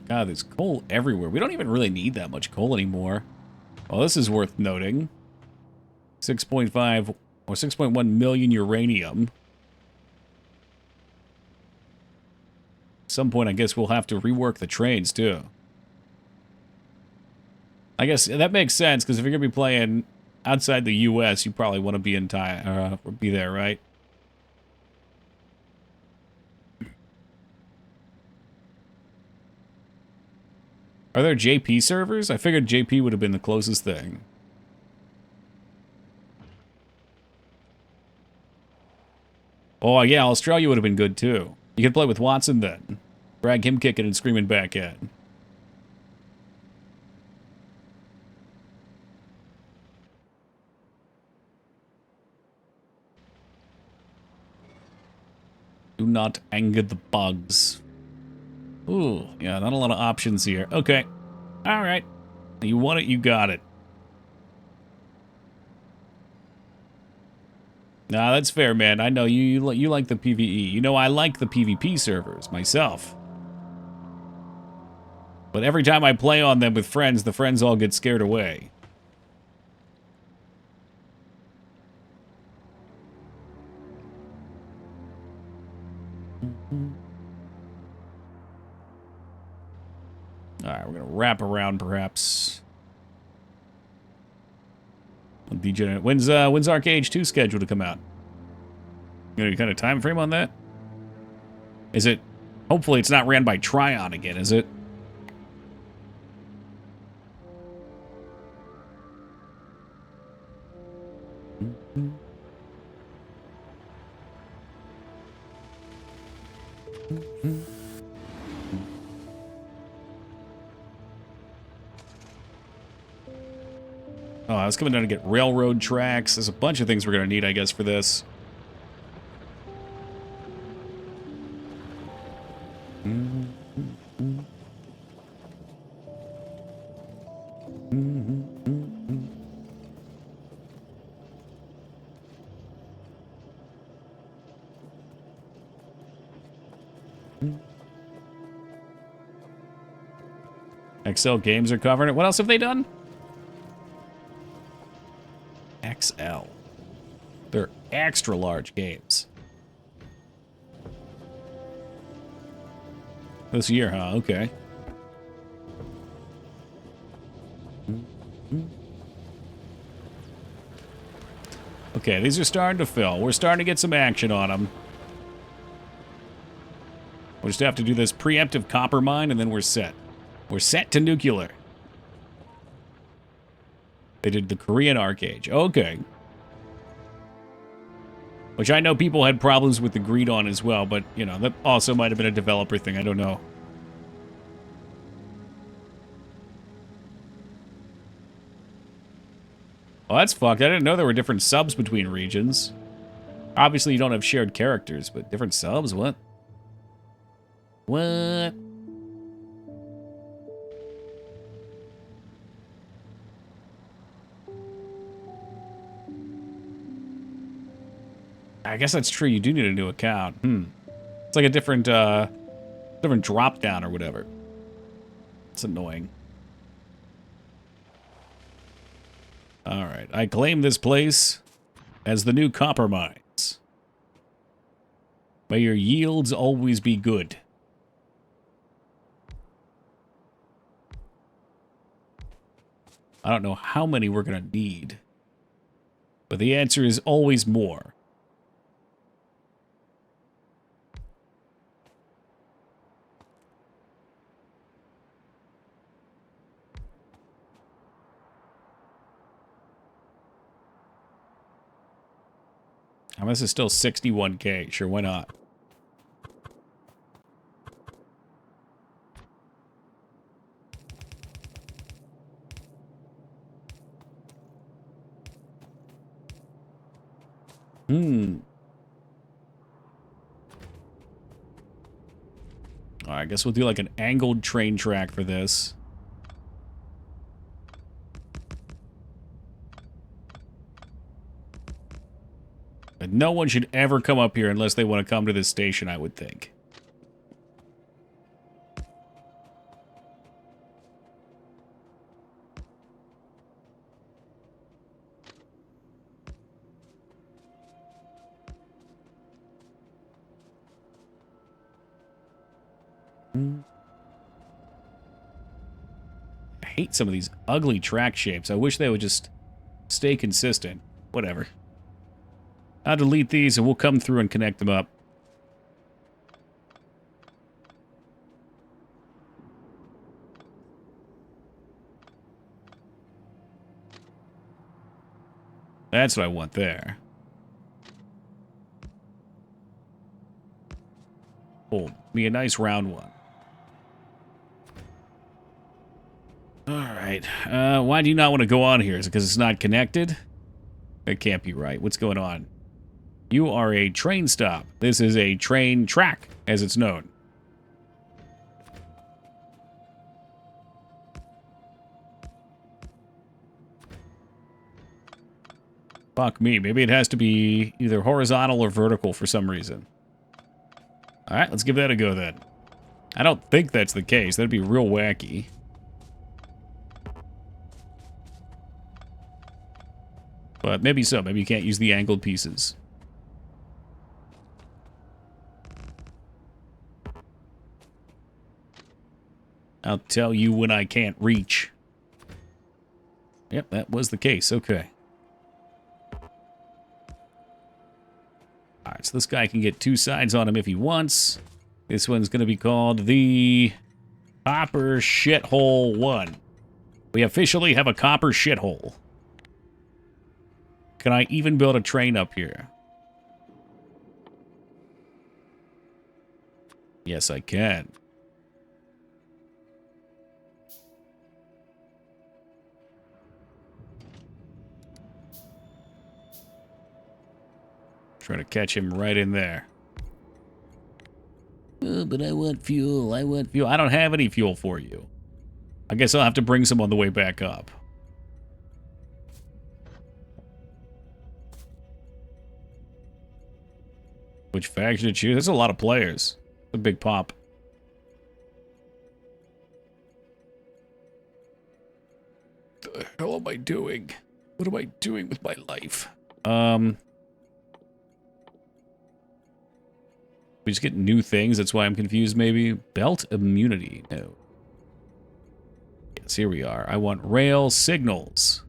God, there's coal everywhere. We don't even really need that much coal anymore. Well, this is worth noting. 6.5 or 6.1 million uranium. At some point, I guess we'll have to rework the trains, too. I guess that makes sense, because if you're going to be playing outside the U.S., you probably want to be be there, right? Are there JP servers? I figured JP would have been the closest thing. Oh, yeah, Australia would have been good, too. You could play with Watson then. Drag him kicking and screaming back at. Do not anger the bugs. Ooh, yeah, not a lot of options here. Okay. All right. You want it, you got it. Nah, that's fair, man. I know you like the PvE. You know, I like the PvP servers myself. But every time I play on them with friends, the friends all get scared away. Alright, we're gonna wrap around, perhaps. Degenerate. When's Arc Age 2 scheduled to come out? You got any kind of time frame on that? Is it... Hopefully it's not ran by Tryon again, is it? Oh, I was coming down to get railroad tracks. There's a bunch of things we're going to need, I guess, for this. XL Games are covering it. What else have they done? XL. They're extra large games. This year, huh? Okay. Okay, these are starting to fill. We're starting to get some action on them. We'll just have to do this preemptive copper mine, and then we're set. We're set to nuclear. They did the Korean Arc Age. Okay. Which I know people had problems with the greed on as well, but, you know, that also might have been a developer thing. I don't know. Well, that's fucked. I didn't know there were different subs between regions. Obviously, you don't have shared characters, but different subs? What? What? I guess that's true. You do need a new account. It's like a different drop down or whatever. It's annoying. All right. I claim this place as the new copper mines. May your yields always be good. I don't know how many we're going to need, but the answer is always more. I mean, this is still 61K. Sure, why not? Alright, I guess we'll do like an angled train track for this. But no one should ever come up here unless they want to come to this station, I would think. I hate some of these ugly track shapes. I wish they would just stay consistent. Whatever. I'll delete these and we'll come through and connect them up. That's what I want there. Oh, be a nice round one. Alright. Why do you not want to go on here? Is it because it's not connected? That can't be right. What's going on? You are a train stop. This is a train track, as it's known. Fuck me. Maybe it has to be either horizontal or vertical for some reason. Alright, let's give that a go then. I don't think that's the case. That'd be real wacky. But maybe so. Maybe you can't use the angled pieces. I'll tell you when I can't reach. Yep, that was the case. Okay. Alright, so this guy can get two sides on him if he wants. This one's going to be called the Copper Shithole 1. We officially have a copper shithole. Can I even build a train up here? Yes, I can. Try to catch him right in there. Oh, but I want fuel. I want Fuel. I don't have any fuel for you. I guess I'll have to bring some on the way back up. Which faction to choose? There's a lot of players. A big pop. doing? What am I doing with my life? We just get new things. That's why I'm confused, maybe. Belt immunity. No. Yes, here we are. I want rail signals.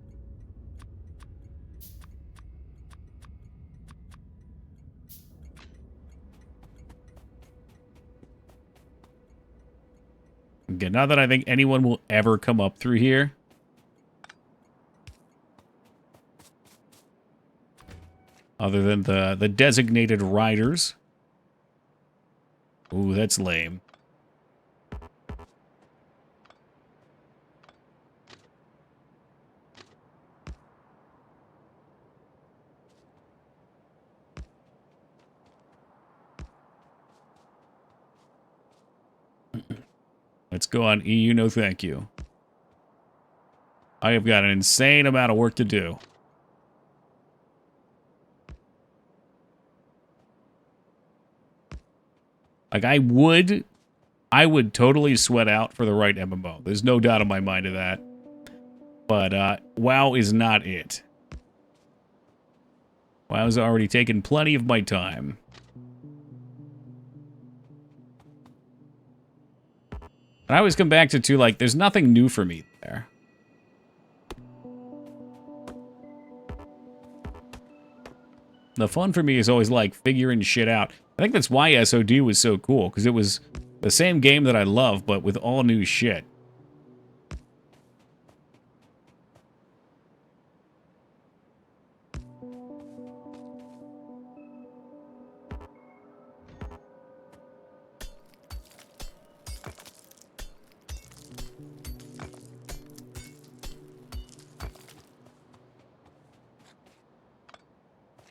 Okay, not that I think anyone will ever come up through here. Other than the designated riders. Ooh, that's lame. Let's go on EU, no thank you. I have got an insane amount of work to do. Like, I would totally sweat out for the right MMO. There's no doubt in my mind of that. But WoW is not it. WoW's already taken plenty of my time. And I always come back to, too, like, there's nothing new for me there. The fun for me is always, like, figuring shit out. I think that's why SOD was so cool, because it was the same game that I love, but with all new shit.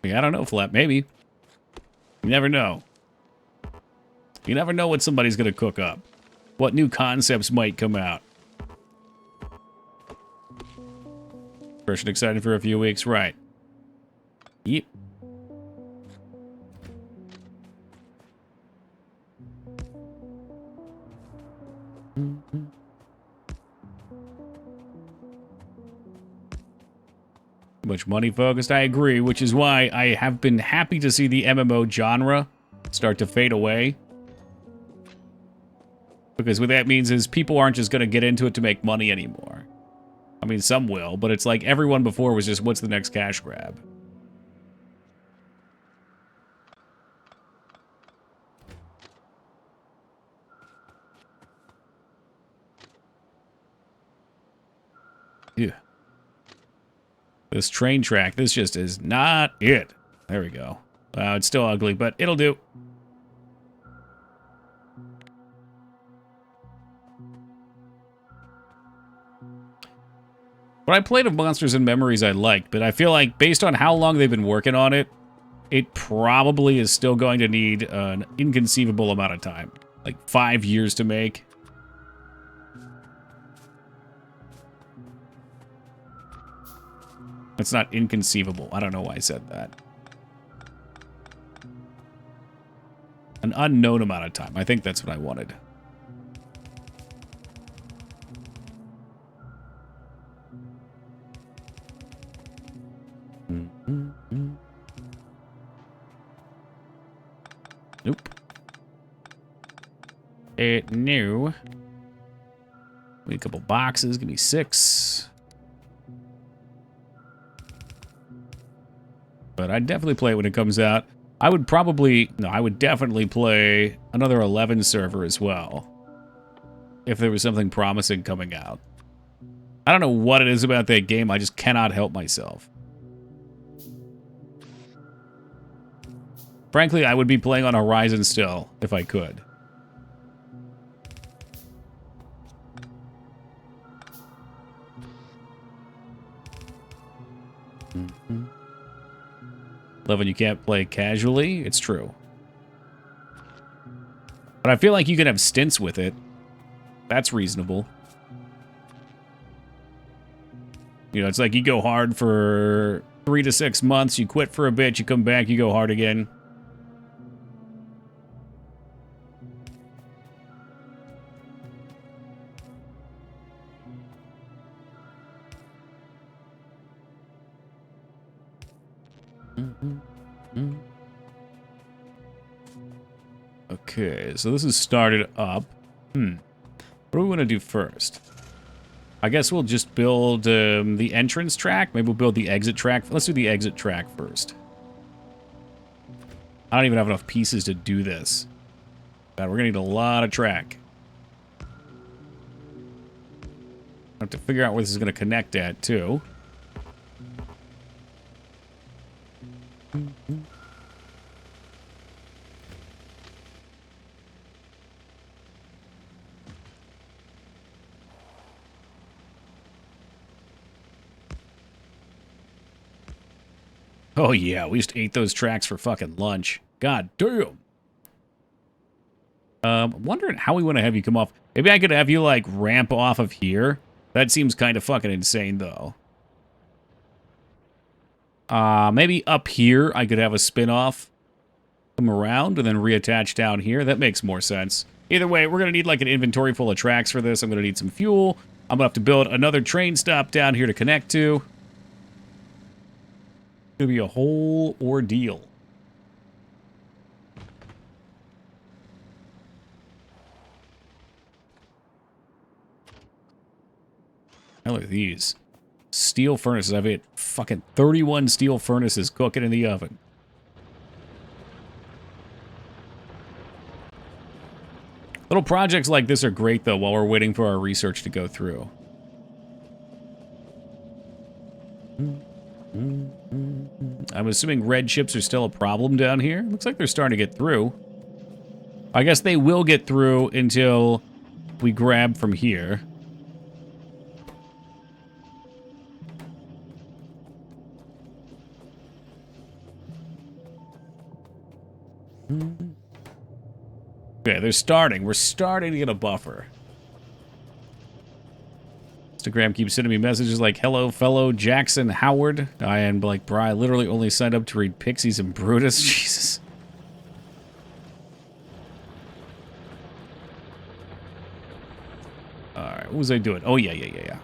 I don't know, Flap. Maybe. You never know. You never know what somebody's going to cook up. What new concepts might come out. Person excited for a few weeks, right. Yep. Too much money focused, I agree, which is why I have been happy to see the MMO genre start to fade away. Because what that means is people aren't just going to get into it to make money anymore. I mean, some will, but it's like everyone before was just, what's the next cash grab? Yeah. This train track, this just is not it. There we go. It's still ugly, but it'll do. What I played of Monsters and Memories I liked, but I feel like based on how long they've been working on it, it probably is still going to need an inconceivable amount of time. Like 5 years to make. It's not inconceivable. I don't know why I said that. An unknown amount of time. I think that's what I wanted. Nope. No. Give me a couple boxes. Give me 6. But I'd definitely play it when it comes out. I would definitely play another 11 server as well. If there was something promising coming out. I don't know what it is about that game. I just cannot help myself. Frankly, I would be playing on Horizon still, if I could. Love when you can't play casually. It's true. But I feel like you can have stints with it. That's reasonable. You know, it's like you go hard for 3 to 6 months, you quit for a bit, you come back, you go hard again. Okay, so this is started up. What do we want to do first? I guess we'll just build the entrance track. Maybe we'll build the exit track. Let's do the exit track first. I don't even have enough pieces to do this. God, we're going to need a lot of track. I have to figure out where this is going to connect at, too. Oh, yeah, we just ate those tracks for fucking lunch. God damn. I'm wondering how we want to have you come off. Maybe I could have you, like, ramp off of here. That seems kind of fucking insane, though. Maybe up here I could have a spin-off. Come around and then reattach down here. That makes more sense. Either way, we're going to need, like, an inventory full of tracks for this. I'm going to need some fuel. I'm going to have to build another train stop down here to connect to. It's going to be a whole ordeal. Now look at these. Steel furnaces. I've hit fucking 31 steel furnaces cooking in the oven. Little projects like this are great, though, while we're waiting for our research to go through. I'm assuming red chips are still a problem down here. Looks like they're starting to get through. I guess they will get through until we grab from here. Okay, they're starting. We're starting to get a buffer. Instagram keeps sending me messages like, hello, fellow Jackson Howard. I am like, bro, I literally only signed up to read Pixies and Brutus. Jesus. Alright, what was I doing? Oh, yeah. Yeah,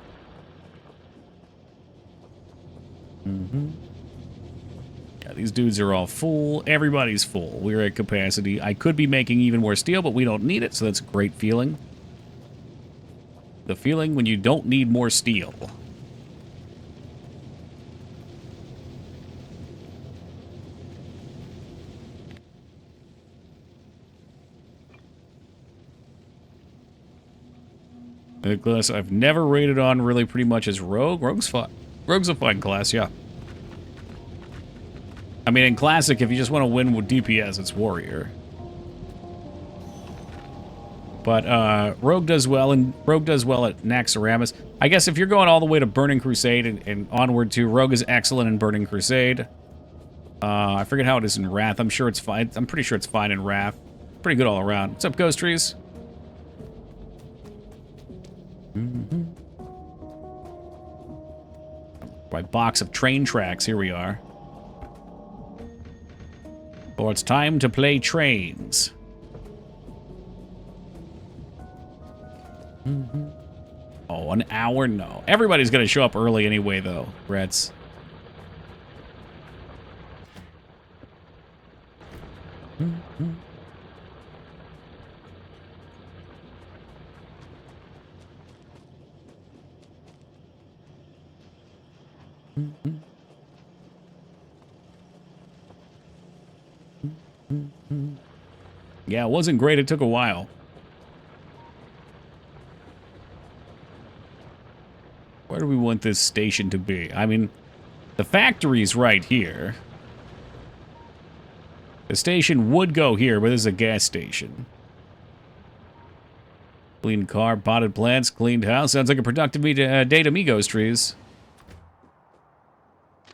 these dudes are all full. Everybody's full. We're at capacity. I could be making even more steel, but we don't need it, so that's a great feeling. The feeling when you don't need more steel. The class I've never rated on really pretty much as Rogue. Rogue's fun. Rogue's a fun class, yeah. I mean, in Classic, if you just want to win with DPS, it's Warrior. But Rogue does well, and Rogue does well at Naxxramas. I guess if you're going all the way to Burning Crusade and onward to, Rogue is excellent in Burning Crusade. I forget how it is in Wrath. I'm sure it's fine. I'm pretty sure it's fine in Wrath. Pretty good all around. What's up, Ghost Trees? My box of train tracks. Here we are. Or it's time to play trains. Oh, an hour? No. Everybody's going to show up early anyway, though, Reds. Yeah, it wasn't great. It took a while. Where do we want this station to be? I mean, the factory's right here. The station would go here, but this is a gas station. Clean car, potted plants, cleaned house. Sounds like a productive day to me, Ghost Trees.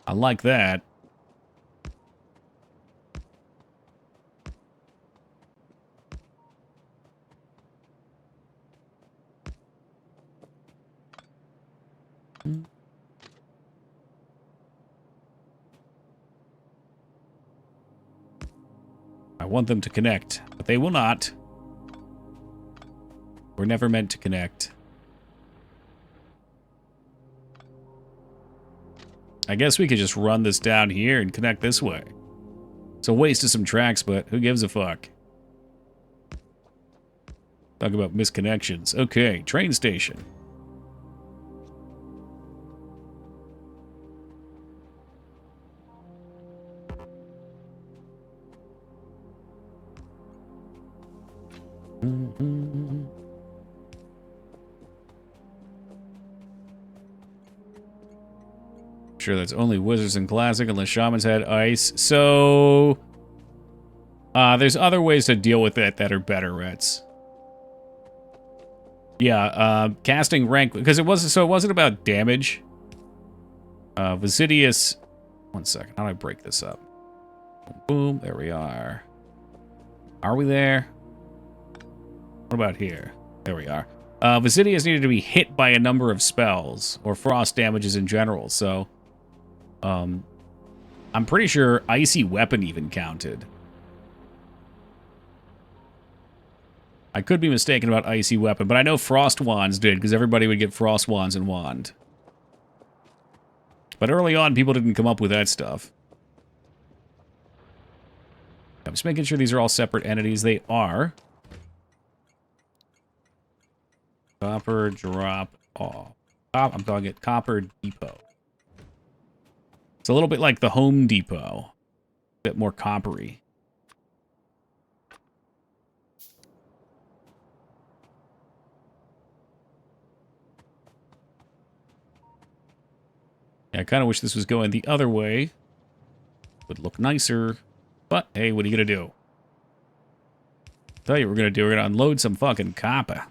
I like that. I want them to connect, but they will not. We're never meant to connect. I guess we could just run this down here and connect this way. It's a waste of some tracks, but who gives a fuck? Talk about misconnections. Okay, train station. Sure, that's only Wizards and Classic unless Shamans had ice. So, there's other ways to deal with it that are better, Rets. Yeah, casting rank, because it wasn't about damage. Visidius, one second, how do I break this up? Boom, there we are. Are we there? What about here? There we are. Visidius needed to be hit by a number of spells, or frost damages in general, so... I'm pretty sure Icy Weapon even counted. I could be mistaken about Icy Weapon, but I know Frost Wands did, because everybody would get Frost Wands and Wand. But early on, people didn't come up with that stuff. I'm just making sure these are all separate entities. They are. Copper drop off. I'm calling it Copper Depot. It's a little bit like the Home Depot. A bit more coppery. Yeah, I kind of wish this was going the other way. Would look nicer. But, hey, what are you going to do? Tell you what we're going to do. We're going to unload some fucking copper.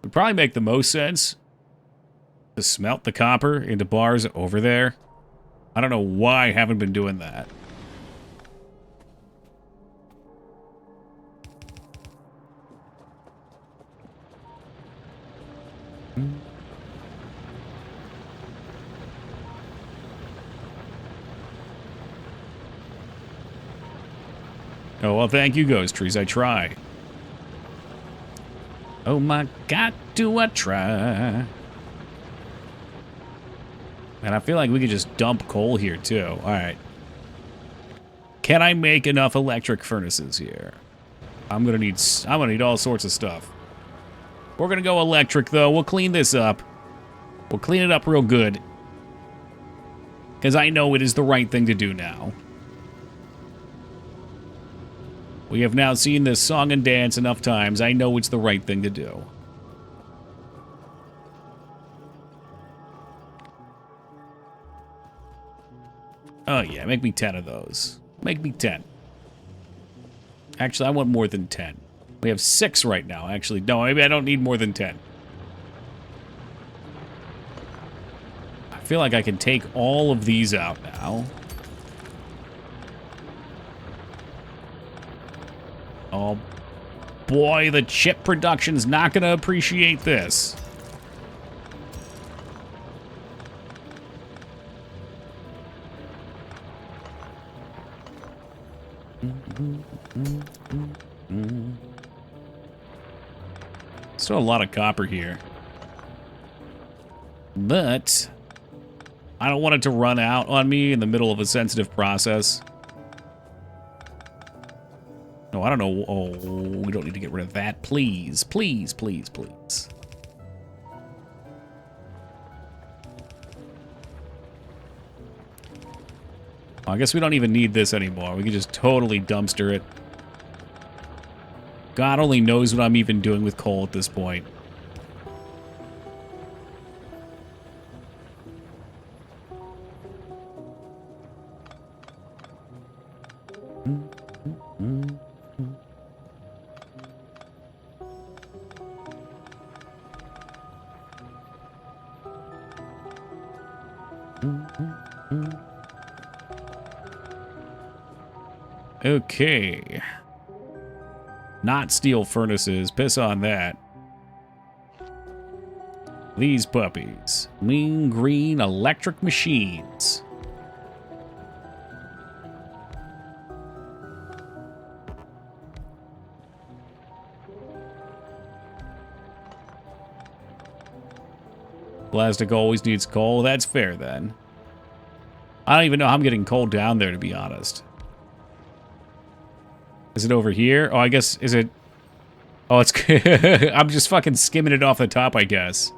Would probably make the most sense to smelt the copper into bars over there. I don't know why I haven't been doing that. Oh, well, thank you, Ghost Trees. I try. Oh my God, do I try. And I feel like we could just dump coal here, too. All right. Can I make enough electric furnaces here? I'm gonna need all sorts of stuff. We're gonna go electric, though. We'll clean this up. We'll clean it up real good. Because I know it is the right thing to do now. We have now seen this song and dance enough times. I know it's the right thing to do. Oh, yeah. Make me 10 of those. Make me 10. Actually, I want more than 10. We have 6 right now. Actually, no, maybe I don't need more than 10. I feel like I can take all of these out now. Oh, boy, the chip production's not going to appreciate this. Still a lot of copper here. But I don't want it to run out on me in the middle of a sensitive process. No, I don't know. Oh, we don't need to get rid of that. Please, please, please, please. Oh, I guess we don't even need this anymore. We can just totally dumpster it. God only knows what I'm even doing with coal at this point. Okay. Not steel furnaces. Piss on that. These puppies. Mean green electric machines. Plastic always needs coal. That's fair, then. I don't even know how I'm getting coal down there, to be honest. Is it over here? Oh, I guess, is it... Oh, it's... I'm just fucking skimming it off the top, I guess.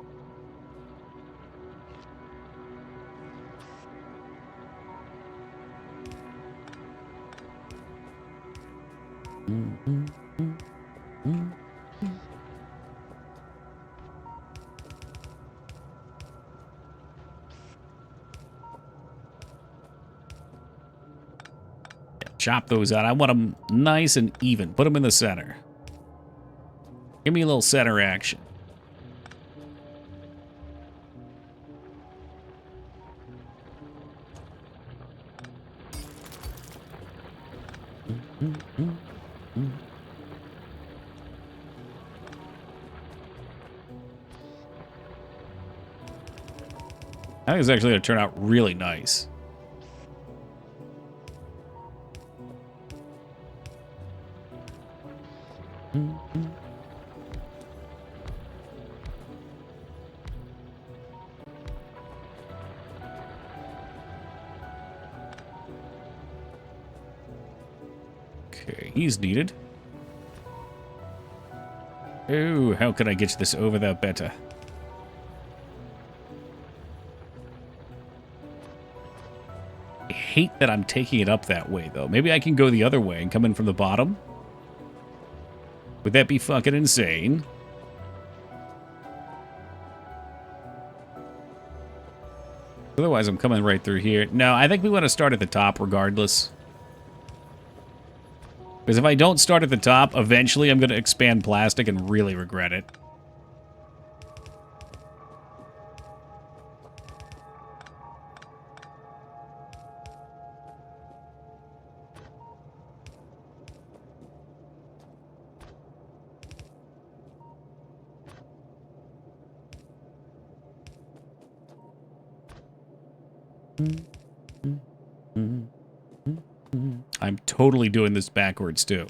Chop those out. I want them nice and even. Put them in the center. Give me a little center action. I think it's actually going to turn out really nice. Okay, he's needed. Oh, how can I get this over that better? I hate that I'm taking it up that way, though. Maybe I can go the other way and come in from the bottom? Would that be fucking insane? Otherwise, I'm coming right through here. No, I think we want to start at the top regardless. Because if I don't start at the top, eventually I'm going to expand plastic and really regret it. I'm totally doing this backwards, too.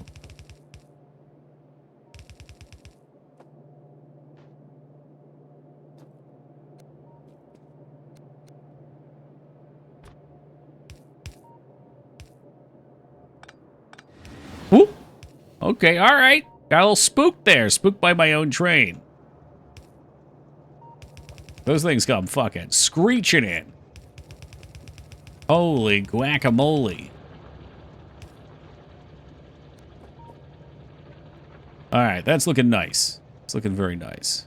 Whoop. Okay, all right. Got a little spooked there. Spooked by my own train. Those things come fucking screeching in. Holy guacamole. All right, that's looking nice. It's looking very nice.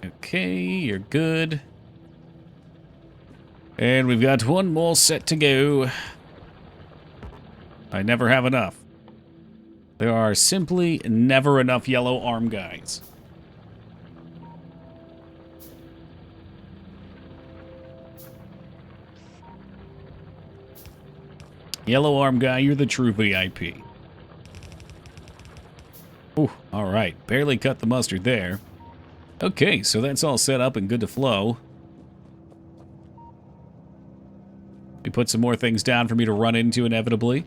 Okay, you're good. And we've got one more set to go. I never have enough. There are simply never enough yellow arm guys. Yellow arm guy, you're the true VIP. Ooh, all right. Barely cut the mustard there. Okay, so that's all set up and good to flow. We put some more things down for me to run into inevitably.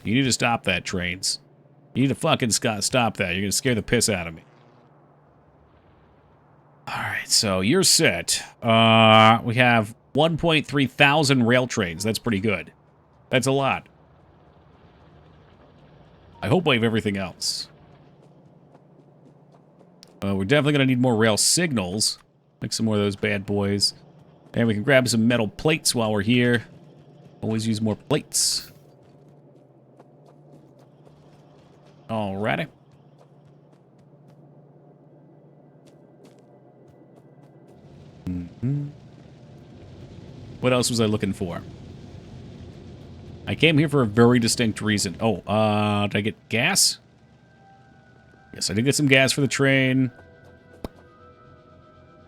You need to stop that, trains. You need to fucking stop that. You're going to scare the piss out of me. Alright, so you're set. We have 1.3 thousand rail trains. That's pretty good. That's a lot. I hope I have everything else. We're definitely going to need more rail signals. Like some more of those bad boys. And we can grab some metal plates while we're here. Always use more plates. Alrighty. What else was I looking for? I came here for a very distinct reason. Oh, did I get gas? Yes, I did get some gas for the train.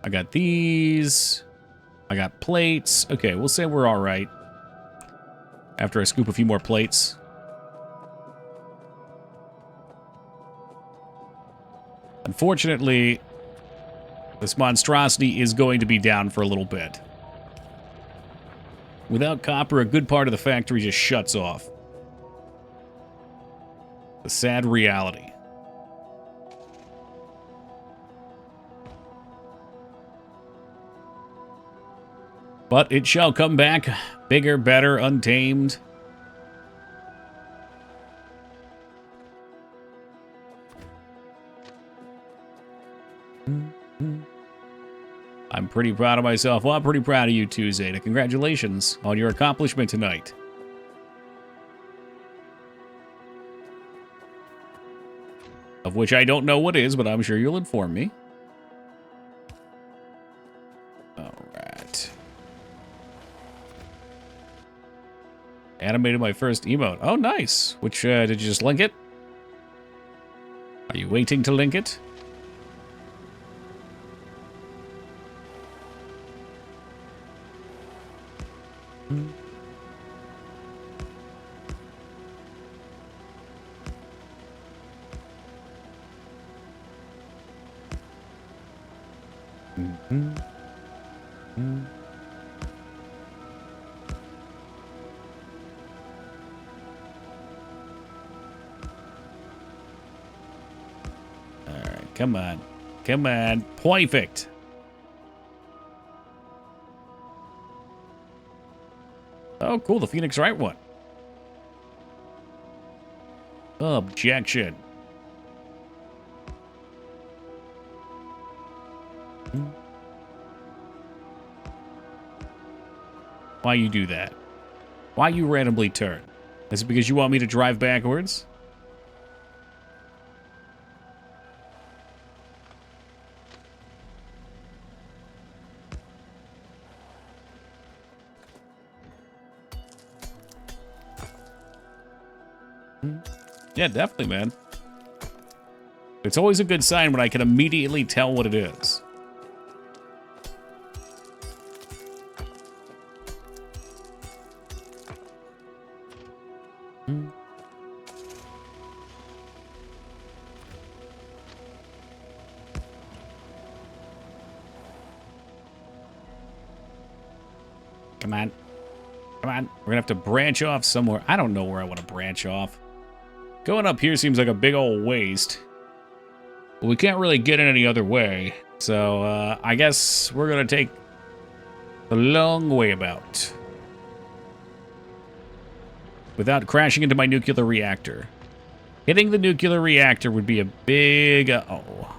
I got these. I got plates. Okay, we'll say we're all right. After I scoop a few more plates. Unfortunately, this monstrosity is going to be down for a little bit. Without copper, a good part of the factory just shuts off. The sad reality. But it shall come back, bigger, better, untamed. I'm pretty proud of myself. Well, I'm pretty proud of you too, Zeta. Congratulations on your accomplishment tonight. Of which I don't know what is, but I'm sure you'll inform me. All right. Animated my first emote. Oh, nice. Which, did you just link it? Are you waiting to link it? Alright, come on. Come on. Perfect. Oh, cool. The Phoenix Wright one. Objection. Why you do that? Why you randomly turn? Is it because you want me to drive backwards? Yeah, definitely, man. It's always a good sign when I can immediately tell what it is. Come on. Come on. We're gonna have to branch off somewhere. I don't know where I want to branch off. Going up here seems like a big old waste. But we can't really get in any other way. So, I guess we're gonna take the long way about. Without crashing into my nuclear reactor. Hitting the nuclear reactor would be a big uh-oh.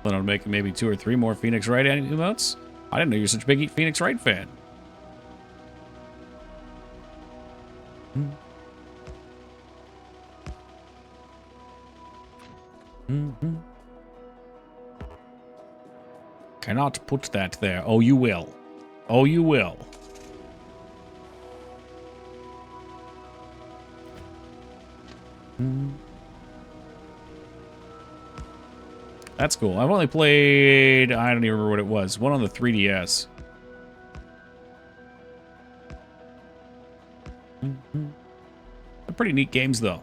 Plan on making maybe 2 or 3 more Phoenix Wright emotes? I didn't know you're such a big Phoenix Wright fan. Cannot put that there. Oh, you will. Oh, you will. That's cool. I've only played, I don't even remember what it was. One on the 3DS. They're pretty neat games, though.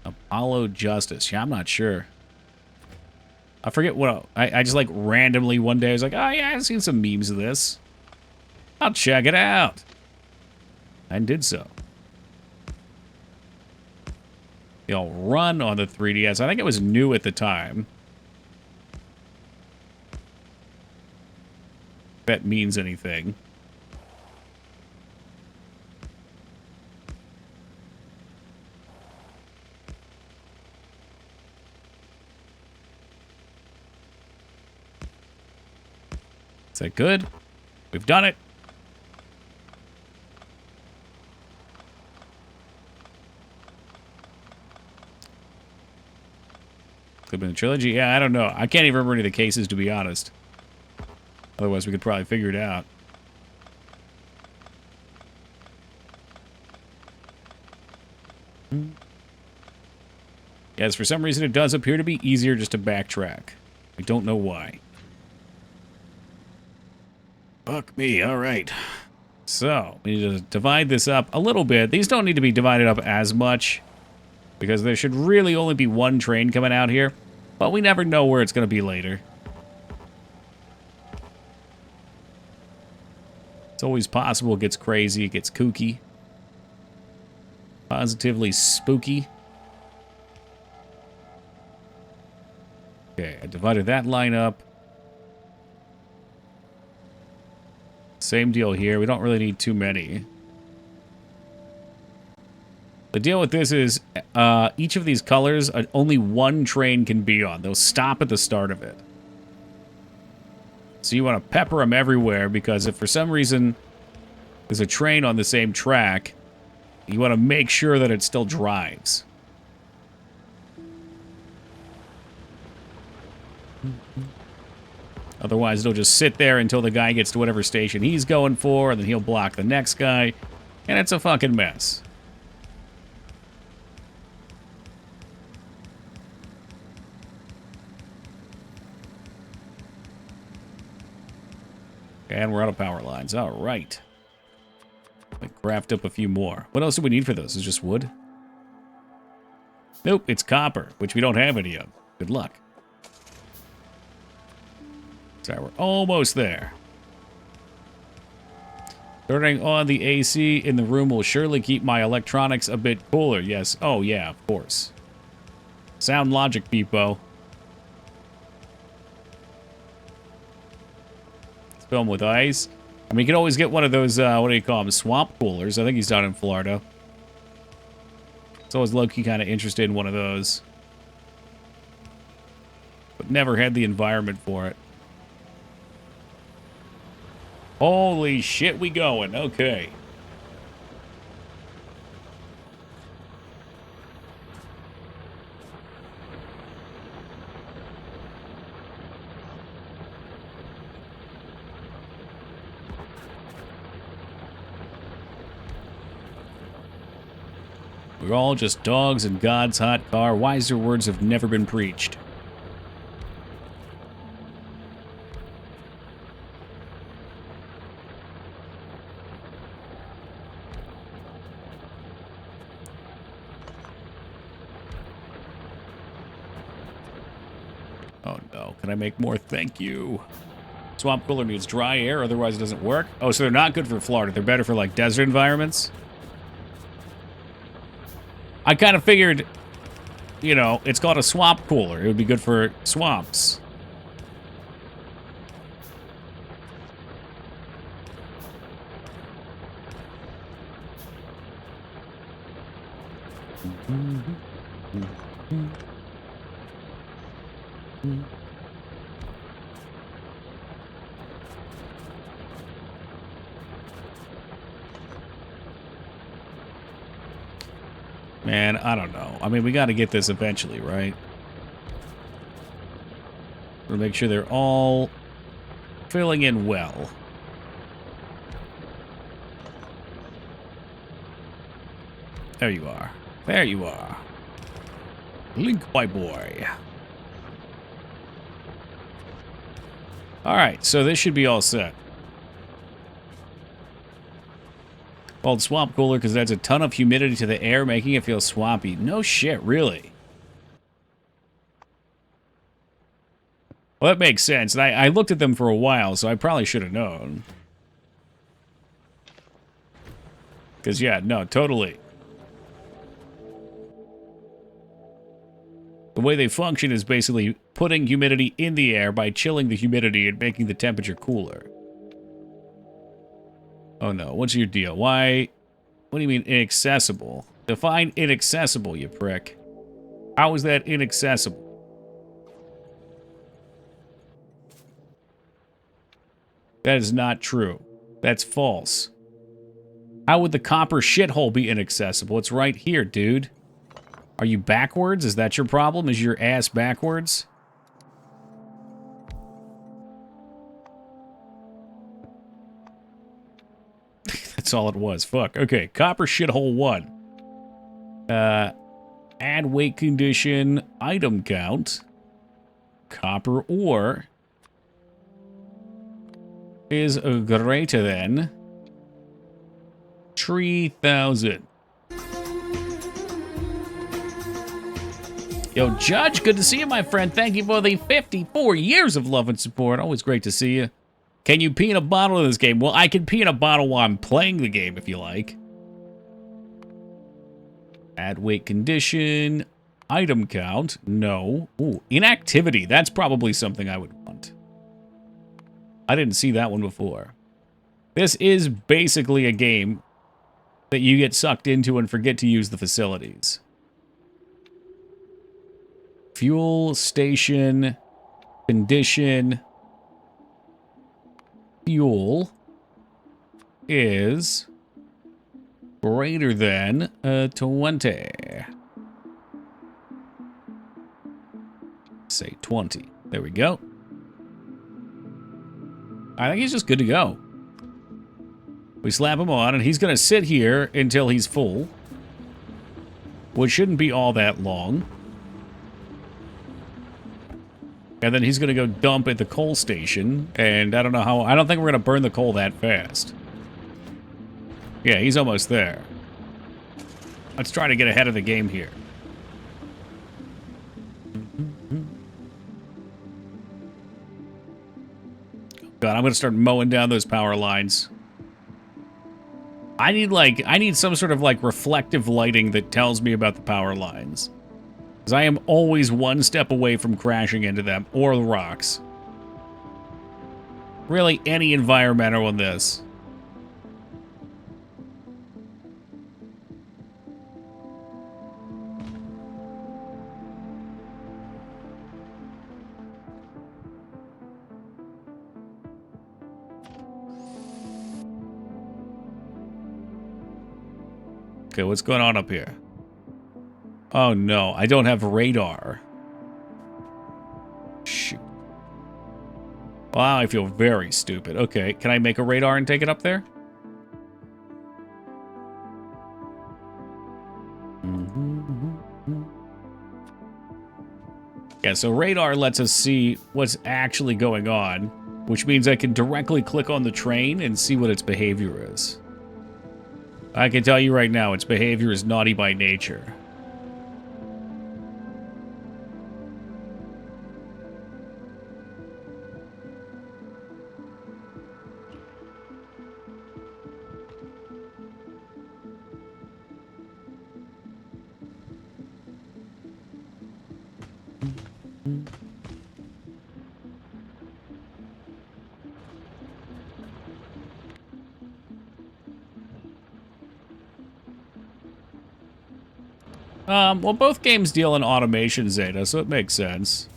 Apollo Justice. Yeah, I'm not sure. I forget what I just like randomly one day I was like, oh yeah, I've seen some memes of this. I'll check it out. And did so. They'll run on the 3DS. I think it was new at the time. If that means anything. Is that good? We've done it. Could be the trilogy. Yeah, I don't know. I can't even remember any of the cases, to be honest. Otherwise, we could probably figure it out. Yes, for some reason it does appear to be easier just to backtrack. I don't know why. Fuck me, alright. So, we need to divide this up a little bit. These don't need to be divided up as much, because there should really only be one train coming out here. But we never know where it's going to be later. It's always possible it gets crazy, it gets kooky. Positively spooky. Okay, I divided that line up. Same deal here. We don't really need too many. The deal with this is each of these colors, only one train can be on. They'll stop at the start of it. So you want to pepper them everywhere, because if for some reason there's a train on the same track, you want to make sure that it still drives. Otherwise, it'll just sit there until the guy gets to whatever station he's going for, and then he'll block the next guy, and it's a fucking mess. And we're out of power lines. All right. Let me craft up a few more. What else do we need for those? Is it just wood? Nope, it's copper, which we don't have any of. Good luck. So we're almost there. Turning on the AC in the room will surely keep my electronics a bit cooler. Yes. Oh, yeah, of course. Sound logic, Peepo. Fill them with ice. I mean, you can always get one of those, what do you call them, swamp coolers. I think he's down in Florida. So I was low-key kind of interested in one of those. But never had the environment for it. Holy shit, we going. Okay. We're all just dogs in God's hot car. Wiser words have never been preached. Oh no, can I make more? Thank you. Swamp cooler needs dry air, otherwise it doesn't work. Oh, so they're not good for Florida. They're better for, like, desert environments? I kind of figured, you know, it's called a swamp cooler. It would be good for swamps. Man, I don't know. I mean, we got to get this eventually, right? We'll make sure they're all filling in well. There you are. There you are. Link, my boy. Alright, so this should be all set. Called swamp cooler because it adds a ton of humidity to the air, making it feel swampy. No shit, really. Well, that makes sense. And I looked at them for a while, so I probably should have known. Because, yeah, no, totally. The way they function is basically putting humidity in the air by chilling the humidity and making the temperature cooler. Oh no, what's your deal? Why? What do you mean inaccessible? Define inaccessible, you prick. How is that inaccessible? That is not true. That's false. How would the copper shithole be inaccessible? It's right here, dude. Are you backwards? Is that your problem? Is your ass backwards? That's all it was. Fuck. Okay, copper shithole 1. Add weight condition, item count. Copper ore is greater than 3,000. Yo, Judge, good to see you, my friend. Thank you for the 54 years of love and support. Always great to see you. Can you pee in a bottle in this game? Well, I can pee in a bottle while I'm playing the game, if you like. Add weight condition. Item count. No. Ooh, inactivity. That's probably something I would want. I didn't see that one before. This is basically a game that you get sucked into and forget to use the facilities. Fuel station condition. Fuel is greater than 20. Say 20. There we go. I think he's just good to go. We slap him on, and he's going to sit here until he's full, which shouldn't be all that long. And then he's going to go dump at the coal station, and I don't know how... I don't think we're going to burn the coal that fast. Yeah, he's almost there. Let's try to get ahead of the game here. God, I'm going to start mowing down those power lines. I need some sort of, like, reflective lighting that tells me about the power lines. Because I am always one step away from crashing into them, or the rocks. Really, any environmental in this. Okay, what's going on up here? Oh no, I don't have radar. Shoot. Wow, I feel very stupid. Okay, can I make a radar and take it up there? Yeah, so radar lets us see what's actually going on, which means I can directly click on the train and see what its behavior is. I can tell you right now, its behavior is naughty by nature. Well, both games deal in automation, Zeta, so it makes sense.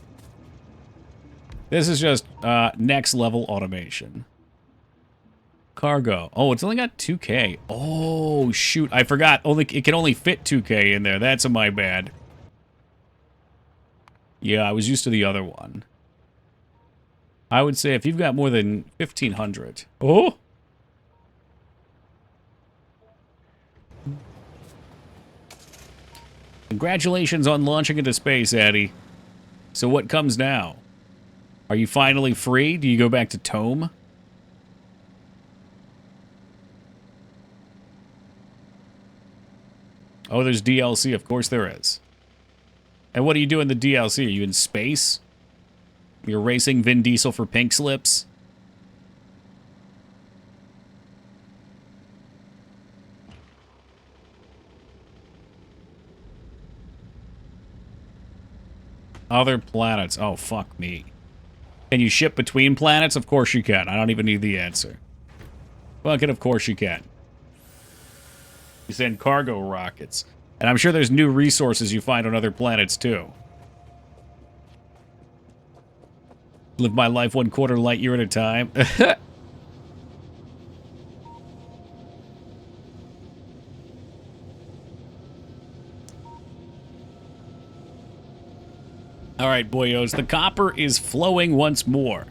This is just next level automation. Cargo. Oh, it's only got 2K. Oh, shoot. I forgot. It can only fit 2K in there. That's my bad. Yeah, I was used to the other one. I would say if you've got more than 1,500. Oh! Congratulations on launching into space, Addy. So what comes now? Are you finally free? Do you go back to Tome? Oh, there's DLC. Of course there is. And what do you do in the DLC? Are you in space? You're racing Vin Diesel for pink slips? Other planets. Oh, fuck me. Can you ship between planets? Of course you can. I don't even need the answer. Fuck it, of course you can. You send cargo rockets. And I'm sure there's new resources you find on other planets, too. Live my life 1/4 light year at a time. All right, boyos, the copper is flowing once more.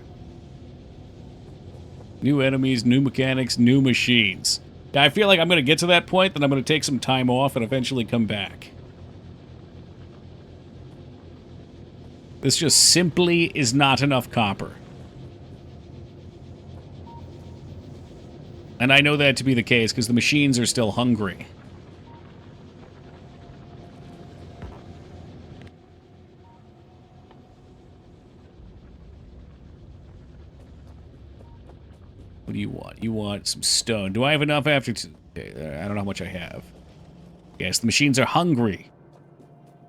New enemies, new mechanics, new machines. I feel like I'm going to get to that point, then I'm going to take some time off and eventually come back. This just simply is not enough copper. And I know that to be the case because the machines are still hungry. What do you want? You want some stone. Do I have enough after... Okay, I don't know how much I have. Yes, the machines are hungry.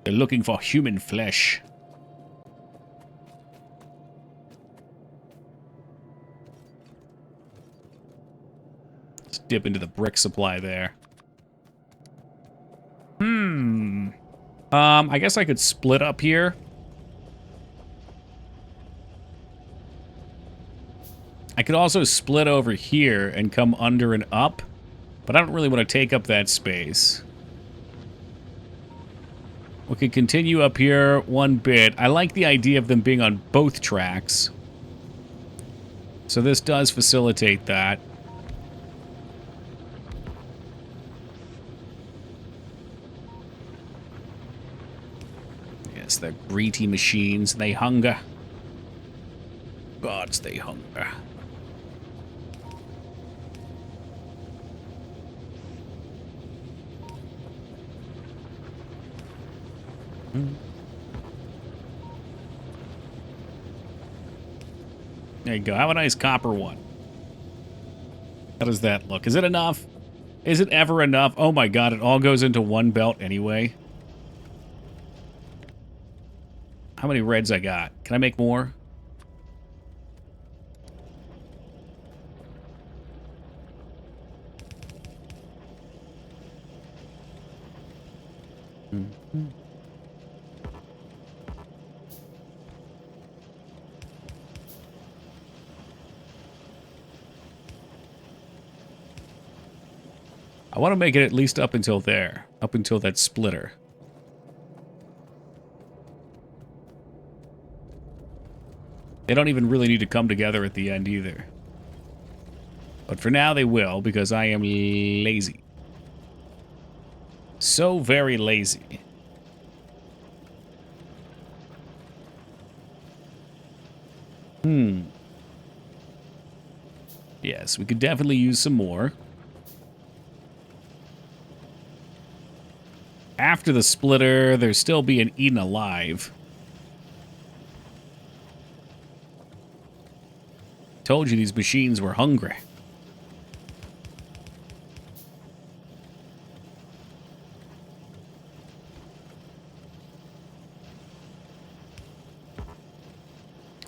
They're looking for human flesh. Let's dip into the brick supply there. I guess I could split up here. I could also split over here and come under and up, but I don't really want to take up that space. We could continue up here one bit. I like the idea of them being on both tracks. So this does facilitate that. Yes, they're greedy machines. They hunger. Gods, they hunger. There you go. Have a nice copper one. How does that look? Is it enough? Is it ever enough? Oh my god, it all goes into one belt anyway. How many reds I got? Can I make more? I want to make it at least up until there. Up until that splitter. They don't even really need to come together at the end either. But for now they will, because I am lazy. So very lazy. Yes, we could definitely use some more. After the splitter, they're still being eaten alive. Told you these machines were hungry.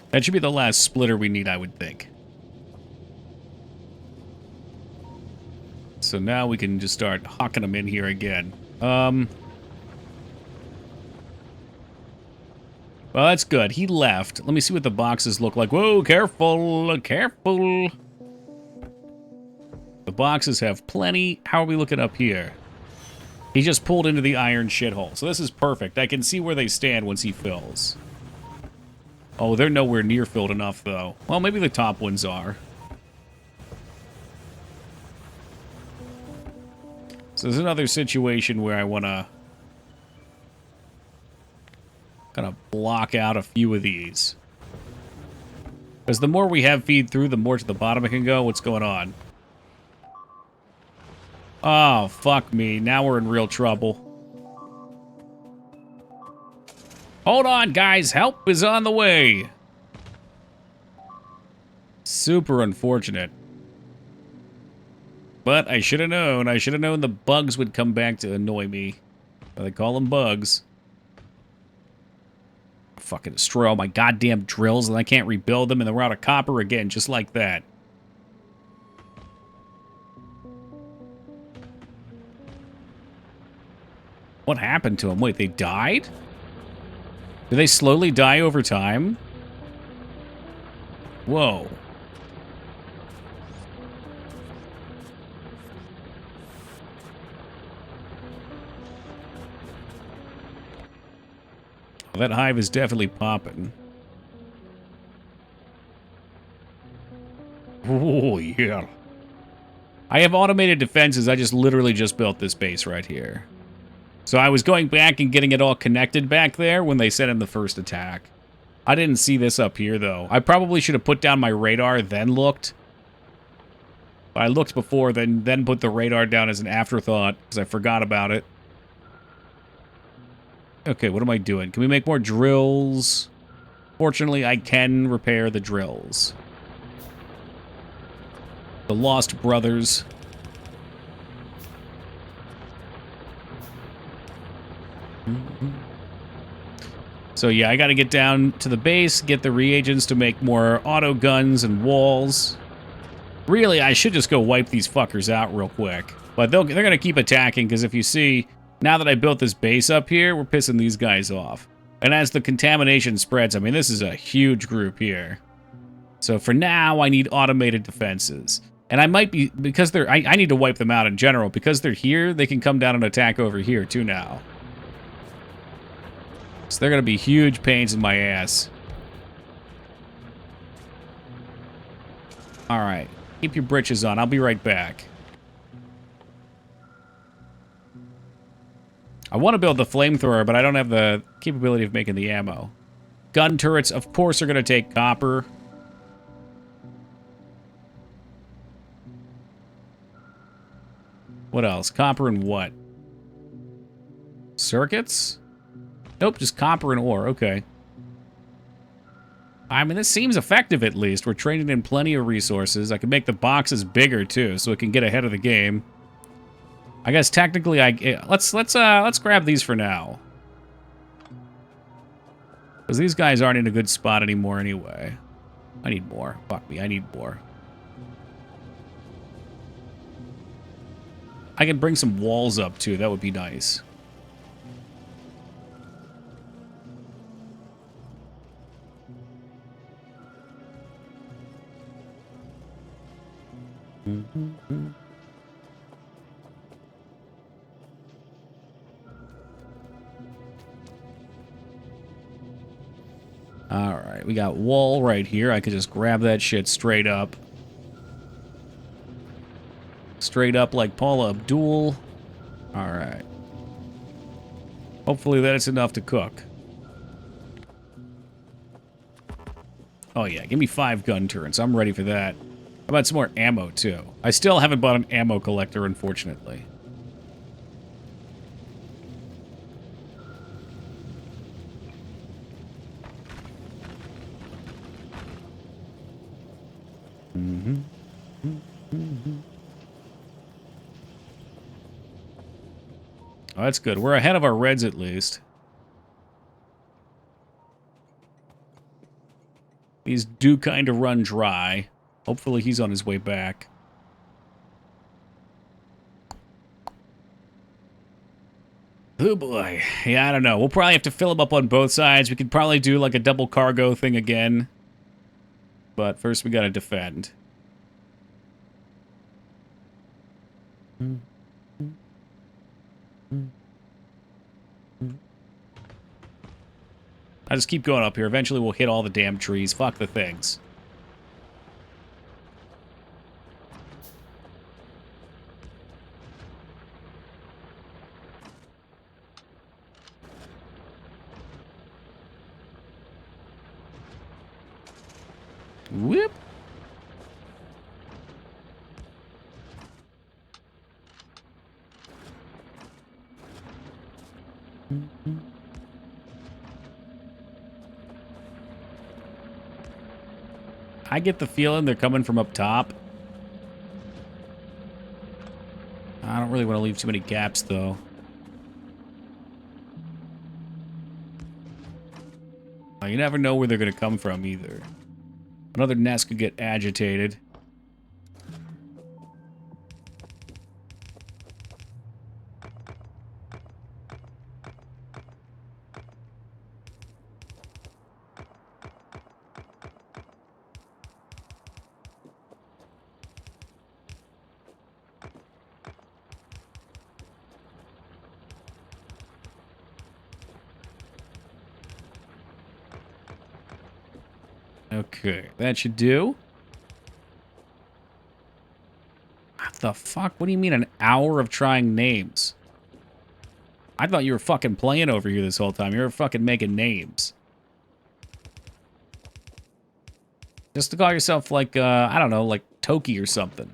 That should be the last splitter we need, I would think. So now we can just start hawking them in here again. Well, that's good. He left. Let me see what the boxes look like. Whoa, careful, careful. The boxes have plenty. How are we looking up here? He just pulled into the iron shithole. So this is perfect. I can see where they stand once he fills. Oh, they're nowhere near filled enough, though. Well, maybe the top ones are. So there's another situation where I want to kind of block out a few of these. Because the more we have feed through, the more to the bottom it can go. What's going on? Oh, fuck me. Now we're in real trouble. Hold on, guys. Help is on the way. Super unfortunate. But I should have known. I should have known the bugs would come back to annoy me. They call them bugs. Fucking destroy all my goddamn drills and I can't rebuild them and then we're out of copper again, just like that. What happened to them? Wait, they died? Do they slowly die over time? Whoa. Well, that hive is definitely popping. Oh, yeah. I have automated defenses. I just literally just built this base right here. So I was going back and getting it all connected back there when they sent in the first attack. I didn't see this up here, though. I probably should have put down my radar, then looked. I looked before, then put the radar down as an afterthought, because I forgot about it. Okay, what am I doing? Can we make more drills? Fortunately, I can repair the drills. The Lost Brothers. So yeah, I gotta get down to the base, get the reagents to make more auto guns and walls. Really, I should just go wipe these fuckers out real quick. But they're gonna keep attacking, because if you see, now that I built this base up here, we're pissing these guys off. And as the contamination spreads, I mean, this is a huge group here. So for now, I need automated defenses. And I might be, because they're, I need to wipe them out in general. Because they're here, they can come down and attack over here too now. So they're going to be huge pains in my ass. Alright. Keep your britches on. I'll be right back. I want to build the flamethrower, but I don't have the capability of making the ammo. Gun turrets, of course, are going to take copper. What else? Copper and what? Circuits? Nope, just copper and ore. Okay. I mean, this seems effective at least. We're trading in plenty of resources. I can make the boxes bigger too, so it can get ahead of the game. I guess technically, let's grab these for now, because these guys aren't in a good spot anymore anyway. I need more. Fuck me, I need more. I can bring some walls up too. That would be nice. Alright, we got wall right here. I could just grab that shit straight up. Straight up like Paula Abdul. Alright. Hopefully that's enough to cook. Oh yeah, give me 5 gun turrets. I'm ready for that. How about some more ammo, too? I still haven't bought an ammo collector, unfortunately. Oh, that's good. We're ahead of our reds, at least. These do kind of run dry. Hopefully he's on his way back. Oh boy. Yeah, I don't know. We'll probably have to fill them up on both sides. We could probably do like a double cargo thing again. But first we gotta defend. I just keep going up here. Eventually we'll hit all the damn trees. Fuck the things. Whoop. I get the feeling they're coming from up top. I don't really want to leave too many gaps, though. You never know where they're going to come from, either. Another nest could get agitated. Okay, that should do. What the fuck? What do you mean an hour of trying names? I thought you were fucking playing over here this whole time. You were fucking making names. Just to call yourself like, I don't know, like Toki or something.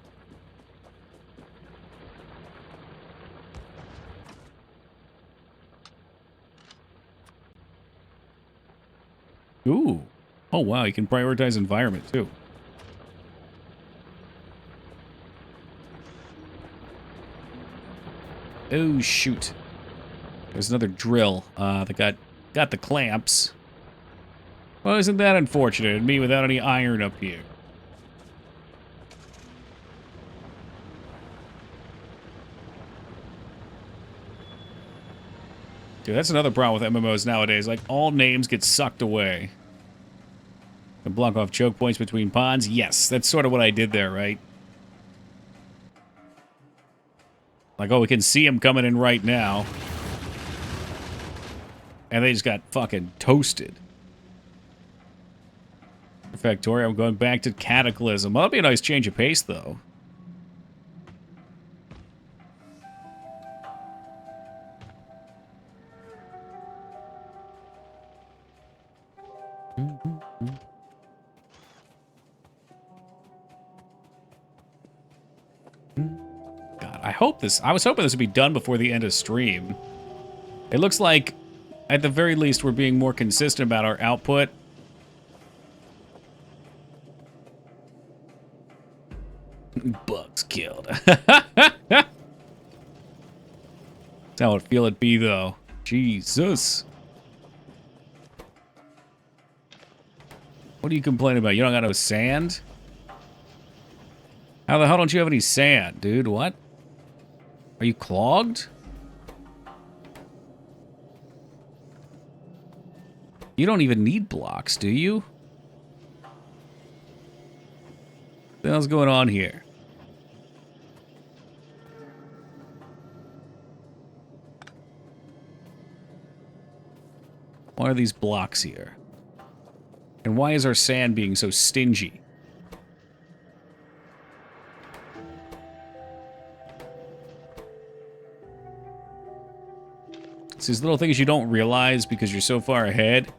Ooh. Oh, wow, you can prioritize environment, too. Oh, shoot. There's another drill that got the clamps. Well, isn't that unfortunate? Me without any iron up here. Dude, that's another problem with MMOs nowadays. Like, all names get sucked away. Can block off choke points between ponds? Yes, that's sort of what I did there, right? Like, oh, we can see him coming in right now. And they just got fucking toasted. Factorio, I'm going back to Cataclysm. Well, that'd be a nice change of pace, though. God, I was hoping this would be done before the end of stream. It looks like, at the very least, we're being more consistent about our output. Bugs killed. That's how it feel it be, though. Jesus. What are you complaining about? You don't got no sand? How the hell don't you have any sand, dude? What? Are you clogged? You don't even need blocks, do you? What the hell's going on here? Why are these blocks here? And why is our sand being so stingy? It's these little things you don't realize because you're so far ahead.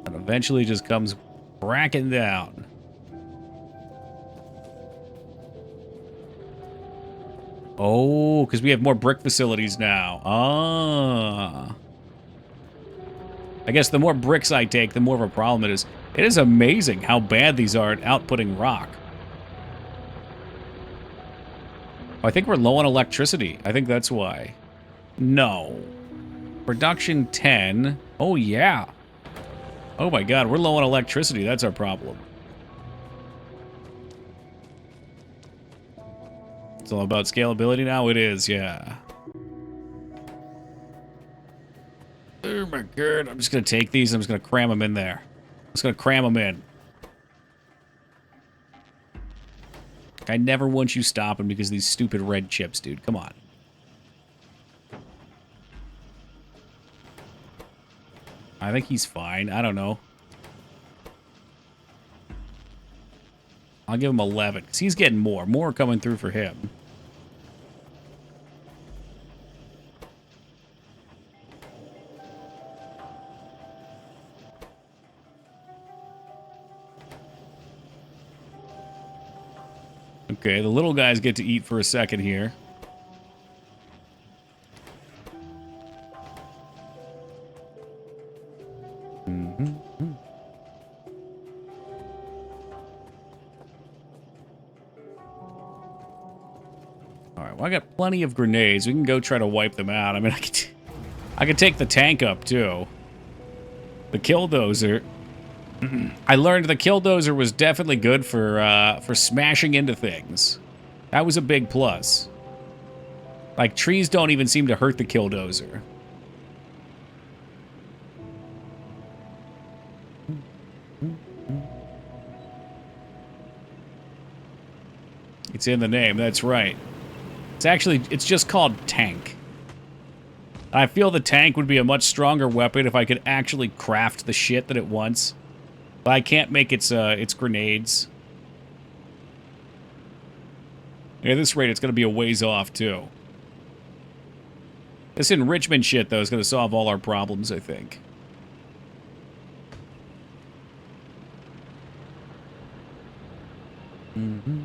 And eventually just comes cracking down. Oh, because we have more brick facilities now. Ah. I guess the more bricks I take, the more of a problem it is. It is amazing how bad these are at outputting rock. Oh, I think we're low on electricity. I think that's why. No. Production 10. Oh, yeah. Oh, my God. We're low on electricity. That's our problem. It's all about scalability now? It is, yeah. Oh, my God. I'm just going to take these and I'm just going to cram them in there. I'm just going to cram them in. I never want you stopping because of these stupid red chips, dude. Come on. I think he's fine. I don't know. I'll give him 11, because he's getting more. More coming through for him. Okay, the little guys get to eat for a second here. Alright, well, I got plenty of grenades. We can go try to wipe them out. I mean, I could take the tank up, too. The killdozer. I learned the killdozer was definitely good for smashing into things. That was a big plus. Like, trees don't even seem to hurt the killdozer. It's in the name, that's right. It's just called tank. I feel the tank would be a much stronger weapon if I could actually craft the shit that it wants. But I can't make its grenades. Yeah, at this rate, it's going to be a ways off, too. This enrichment shit, though, is going to solve all our problems, I think. Mm-hmm.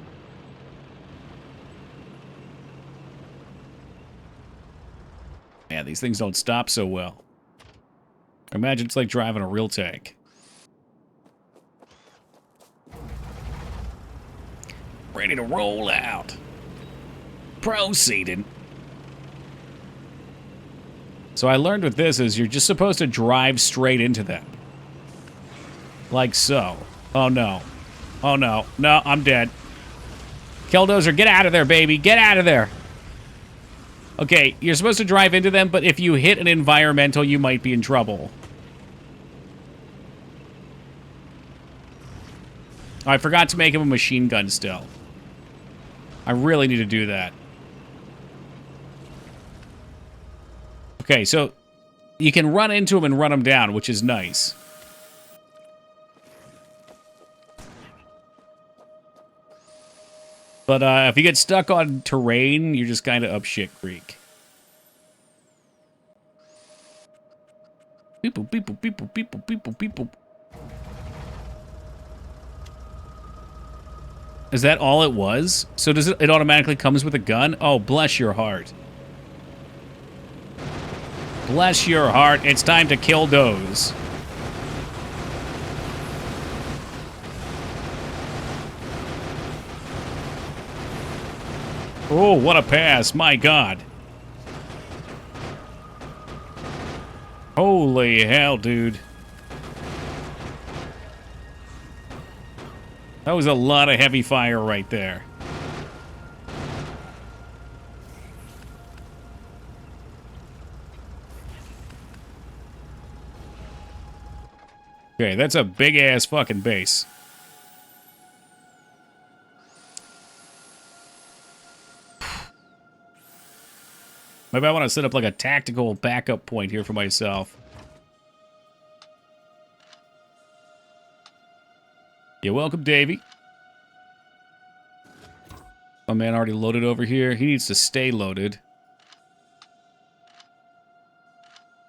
Yeah, these things don't stop so well. Imagine it's like driving a real tank. Ready to roll out. Proceeding. So I learned with this is you're just supposed to drive straight into them. Like so. Oh no. Oh no. No, I'm dead. Killdozer, get out of there, baby. Get out of there. Okay, you're supposed to drive into them, but if you hit an environmental, you might be in trouble. Oh, I forgot to make him a machine gun still. I really need to do that. Okay, so you can run into him and run him down, which is nice. But if you get stuck on terrain, you're just kind of up shit creek. People, people, people, people, people, people. Is that all it was? So does it automatically comes with a gun? Oh, bless your heart. Bless your heart. It's time to kill those. Oh, what a pass. My God. Holy hell, dude. That was a lot of heavy fire right there. Okay, that's a big-ass fucking base. Maybe I want to set up like a tactical backup point here for myself. You're welcome, Davey. My man already loaded over here. He needs to stay loaded.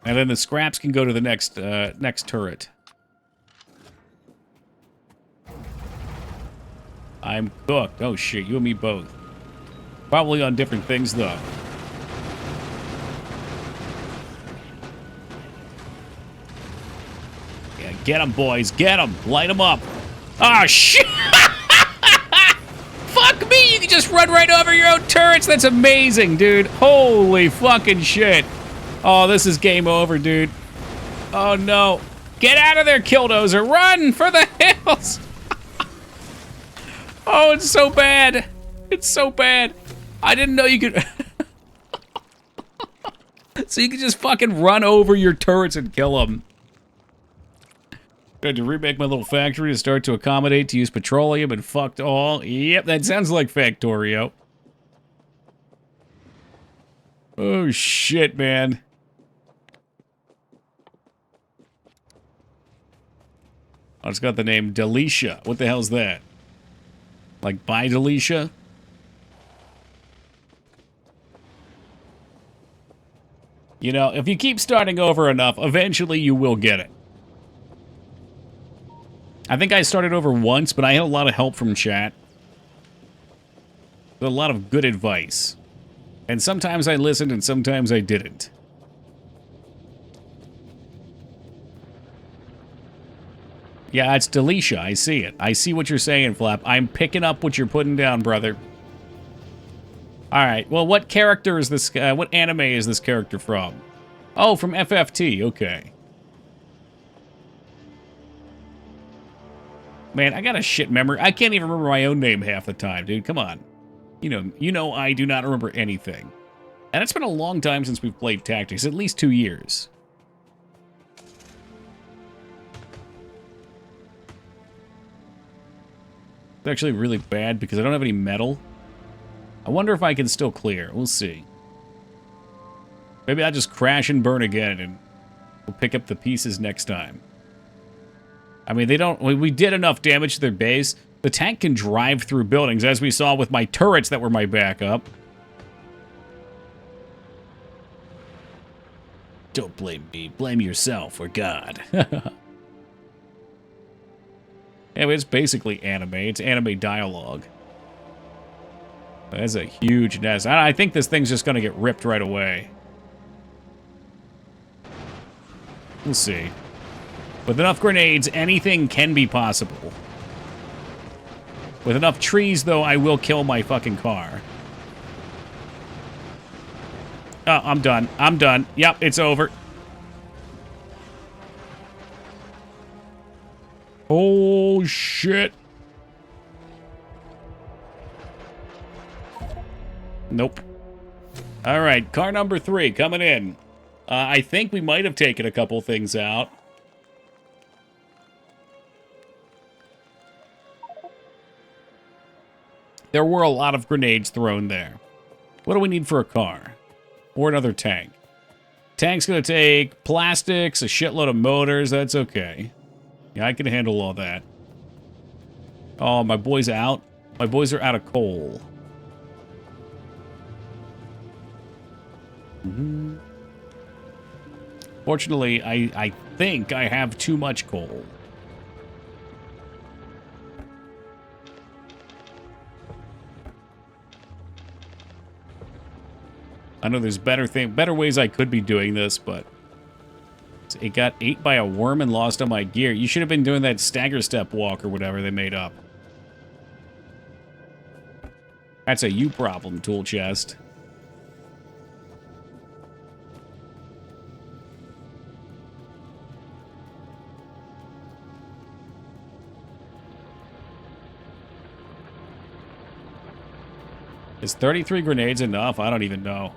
And then the scraps can go to the next next turret. I'm cooked. Oh shit, you and me both. Probably on different things though. Yeah, get them, boys. Get them. Light them up. Ah, oh, shit! Fuck me! You can just run right over your own turrets. That's amazing, dude. Holy fucking shit. Oh, this is game over, dude. Oh, no. Get out of there, Killdozer. Run for the hills. Oh, it's so bad. It's so bad. I didn't know you could... So you could just fucking run over your turrets and kill them. Had to remake my little factory to start to accommodate to use petroleum and fucked all. Yep, that sounds like Factorio. Oh, shit, man. Oh, it's got the name Delicia. What the hell's that? Like, by Delicia? You know, if you keep starting over enough, eventually you will get it. I think I started over once, but I had a lot of help from chat. A lot of good advice. And sometimes I listened and sometimes I didn't. Yeah, it's Delicia. I see it. I see what you're saying, Flap. I'm picking up what you're putting down, brother. Alright, well, what character is this... what anime is this character from? Oh, from FFT. Okay. Man, I got a shit memory. I can't even remember my own name half the time, dude. Come on. You know I do not remember anything. And it's been a long time since we've played Tactics. At least 2 years. It's actually really bad because I don't have any metal. I wonder if I can still clear. We'll see. Maybe I'll just crash and burn again and we'll pick up the pieces next time. I mean, they don't... We did enough damage to their base. The tank can drive through buildings, as we saw with my turrets that were my backup. Don't blame me. Blame yourself or God. Yeah, it's basically anime. It's anime dialogue. That's a huge nest. I think this thing's just going to get ripped right away. We'll see. With enough grenades, anything can be possible. With enough trees, though, I will kill my fucking car. Oh, I'm done. I'm done. Yep, it's over. Oh, shit. Nope. All right, car number 3 coming in. I think we might have taken a couple things out. There were a lot of grenades thrown there. What do we need for a car? Or another tank? Tank's going to take plastics, a shitload of motors. That's okay. Yeah, I can handle all that. Oh, my boy's out. My boys are out of coal. Fortunately, I think I have too much coal. I know there's better ways I could be doing this, but it got ate by a worm and lost on my gear. You should have been doing that stagger step walk or whatever they made up. That's a you problem, tool chest. Is 33 grenades enough? I don't even know.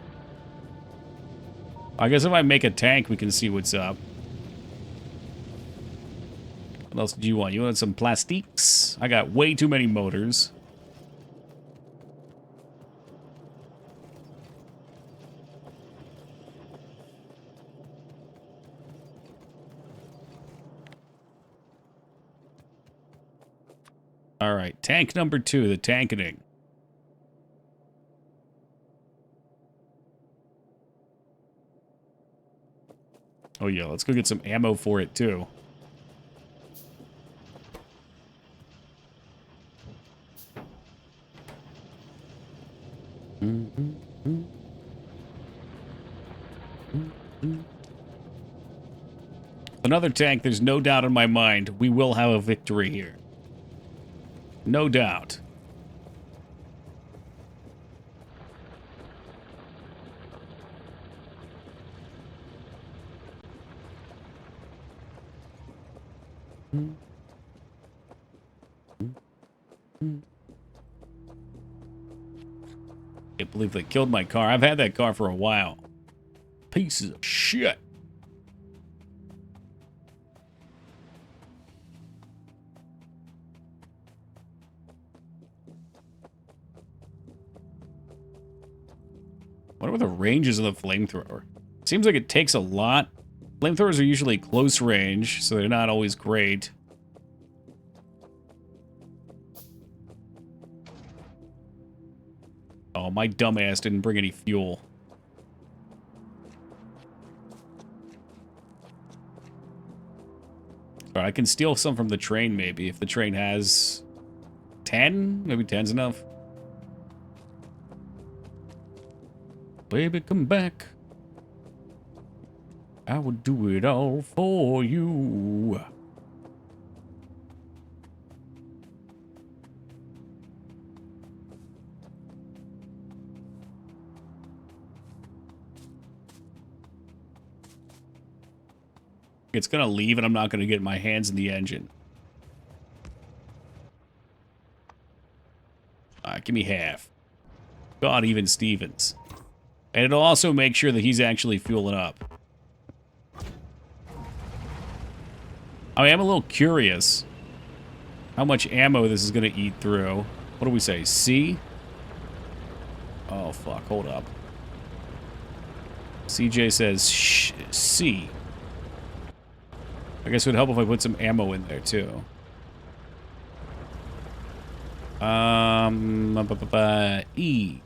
I guess if I make a tank, we can see what's up. What else do you want? You want some plastiques? I got way too many motors. All right, tank number 2, the tankening. Oh yeah, let's go get some ammo for it too. Another tank, there's no doubt in my mind, we will have a victory here. No doubt. Can't believe they killed my car. I've had that car for a while. Pieces of shit. What are the ranges of the flamethrower? Seems like it takes a lot. Flamethrowers are usually close range, so they're not always great. Oh, my dumbass didn't bring any fuel. Alright, I can steal some from the train, maybe, if the train has 10? Maybe 10's enough. Baby, come back. I would do it all for you. It's gonna leave and I'm not gonna get my hands in the engine. Alright, give me half. God, even Stevens. And it'll also make sure that he's actually fueling up. I mean, I'm a little curious how much ammo this is going to eat through. What do we say? C? Oh, fuck. Hold up. CJ says C. I guess it would help if I put some ammo in there, too. E.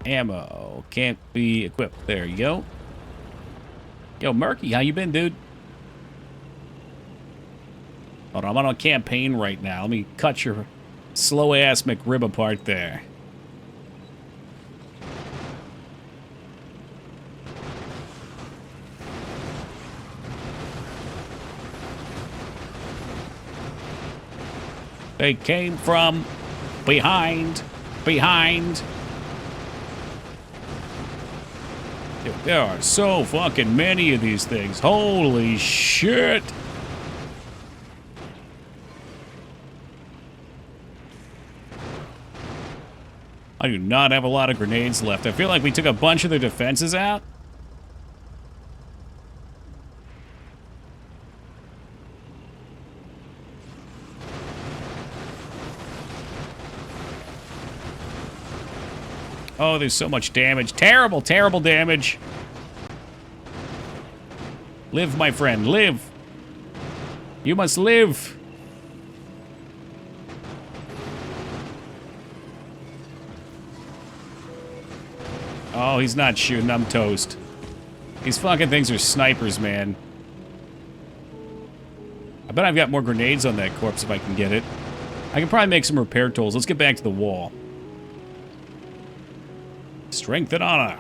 Ammo. Can't be equipped. There you go. Yo, Murky, how you been, dude? Hold on, I'm on a campaign right now. Let me cut your slow-ass McRib apart there. They came from behind. Dude, there are so fucking many of these things. Holy shit. I do not have a lot of grenades left. I feel like we took a bunch of their defenses out. Oh, there's so much damage. Terrible, terrible damage. Live, my friend, live. You must live. Oh, he's not shooting. I'm toast. These fucking things are snipers, man. I bet I've got more grenades on that corpse if I can get it. I can probably make some repair tools. Let's get back to the wall. Strength and honor.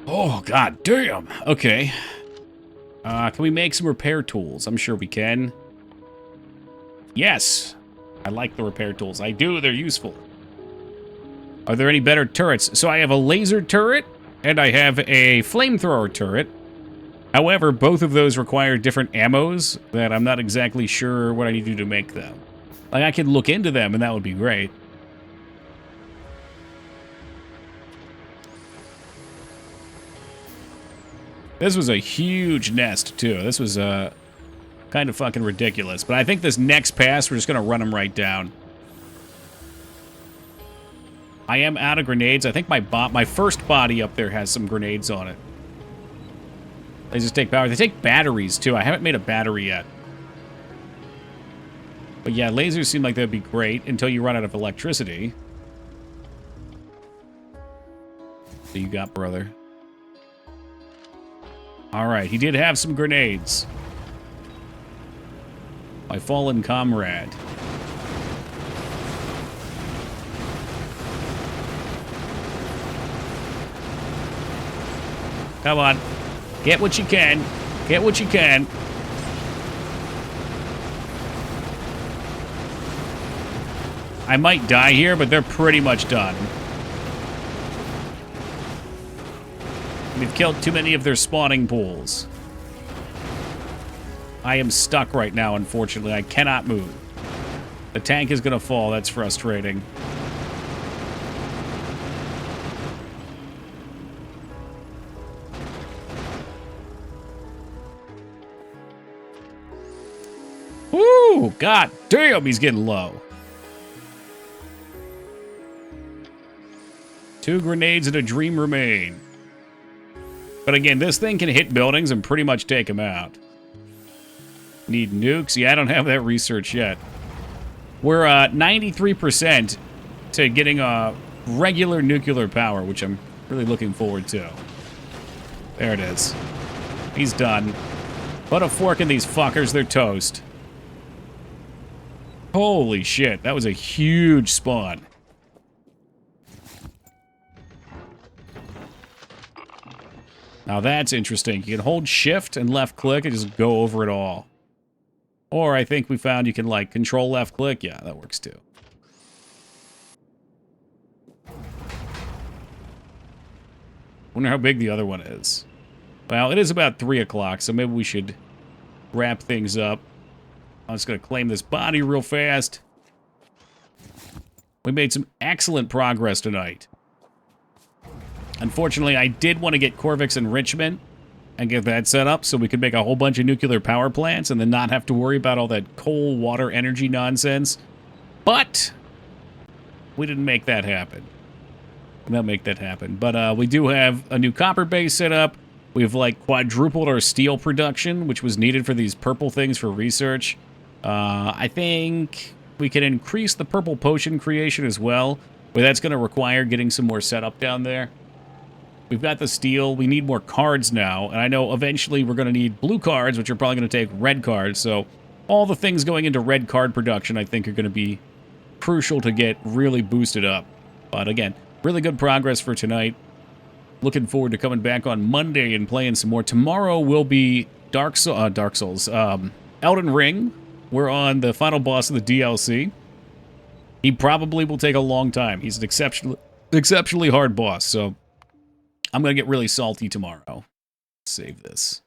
Oh, god damn. Okay. Can we make some repair tools? I'm sure we can. Yes. I like the repair tools. I do. They're useful. Are there any better turrets? So I have a laser turret, and I have a flamethrower turret. However, both of those require different ammos that I'm not exactly sure what I need to do to make them. Like, I could look into them, and that would be great. This was a huge nest, too. This was, kind of fucking ridiculous. But I think this next pass, we're just gonna run them right down. I am out of grenades. I think my first body up there has some grenades on it. They just take power. They take batteries, too. I haven't made a battery yet. But yeah, lasers seem like that'd be great until you run out of electricity. What do you got, brother? Alright, he did have some grenades. My fallen comrade. Come on. Get what you can. Get what you can. I might die here, but they're pretty much done. We've killed too many of their spawning pools. I am stuck right now, unfortunately. I cannot move. The tank is going to fall. That's frustrating. Woo! God damn, he's getting low. 2 grenades and a dream remain. But again, this thing can hit buildings and pretty much take them out. Need nukes? Yeah, I don't have that research yet. We're 93% to getting a regular nuclear power, which I'm really looking forward to. There it is. He's done. Put a fork in these fuckers, they're toast. Holy shit, that was a huge spawn. Now that's interesting. You can hold shift and left click and just go over it all. Or I think we found you can, like, control left click. Yeah, that works too. Wonder how big the other one is. Well, it is about 3 o'clock, so maybe we should wrap things up. I'm just going to claim this body real fast. We made some excellent progress tonight. Unfortunately, I did want to get Corvix enrichment and get that set up so we could make a whole bunch of nuclear power plants and then not have to worry about all that coal, water, energy nonsense. But we didn't make that happen. I'll make that happen. But we do have a new copper base set up. We've, like, quadrupled our steel production, which was needed for these purple things for research. I think we can increase the purple potion creation as well, but that's going to require getting some more setup down there. We've got the steel. We need more cards now, and I know eventually we're going to need blue cards, which are probably going to take red cards, so all the things going into red card production, I think, are going to be crucial to get really boosted up. But again, really good progress for tonight. Looking forward to coming back on Monday and playing some more. Tomorrow will be Dark Souls. Elden Ring. We're on the final boss of the DLC. He probably will take a long time. He's an exceptionally hard boss, so I'm going to get really salty tomorrow. Save this.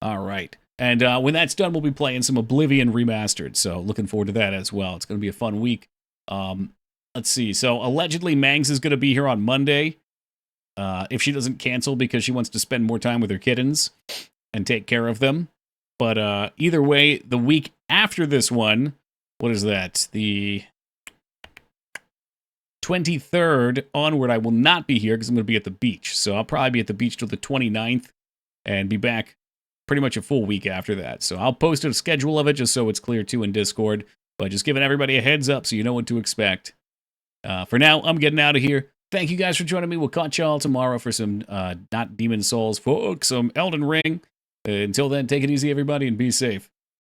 All right. And when that's done, we'll be playing some Oblivion Remastered, so looking forward to that as well. It's going to be a fun week. Let's see. So allegedly, Mangs is going to be here on Monday. If she doesn't cancel because she wants to spend more time with her kittens and take care of them. But either way, the week after this one, what is that? The 23rd onward, I will not be here because I'm going to be at the beach. So I'll probably be at the beach till the 29th and be back pretty much a full week after that. So I'll post a schedule of it just so it's clear too in Discord. But just giving everybody a heads up so you know what to expect. For now, I'm getting out of here. Thank you guys for joining me. We'll catch y'all tomorrow for some, not Demon Souls, folks, some Elden Ring. Until then, take it easy, everybody, and be safe.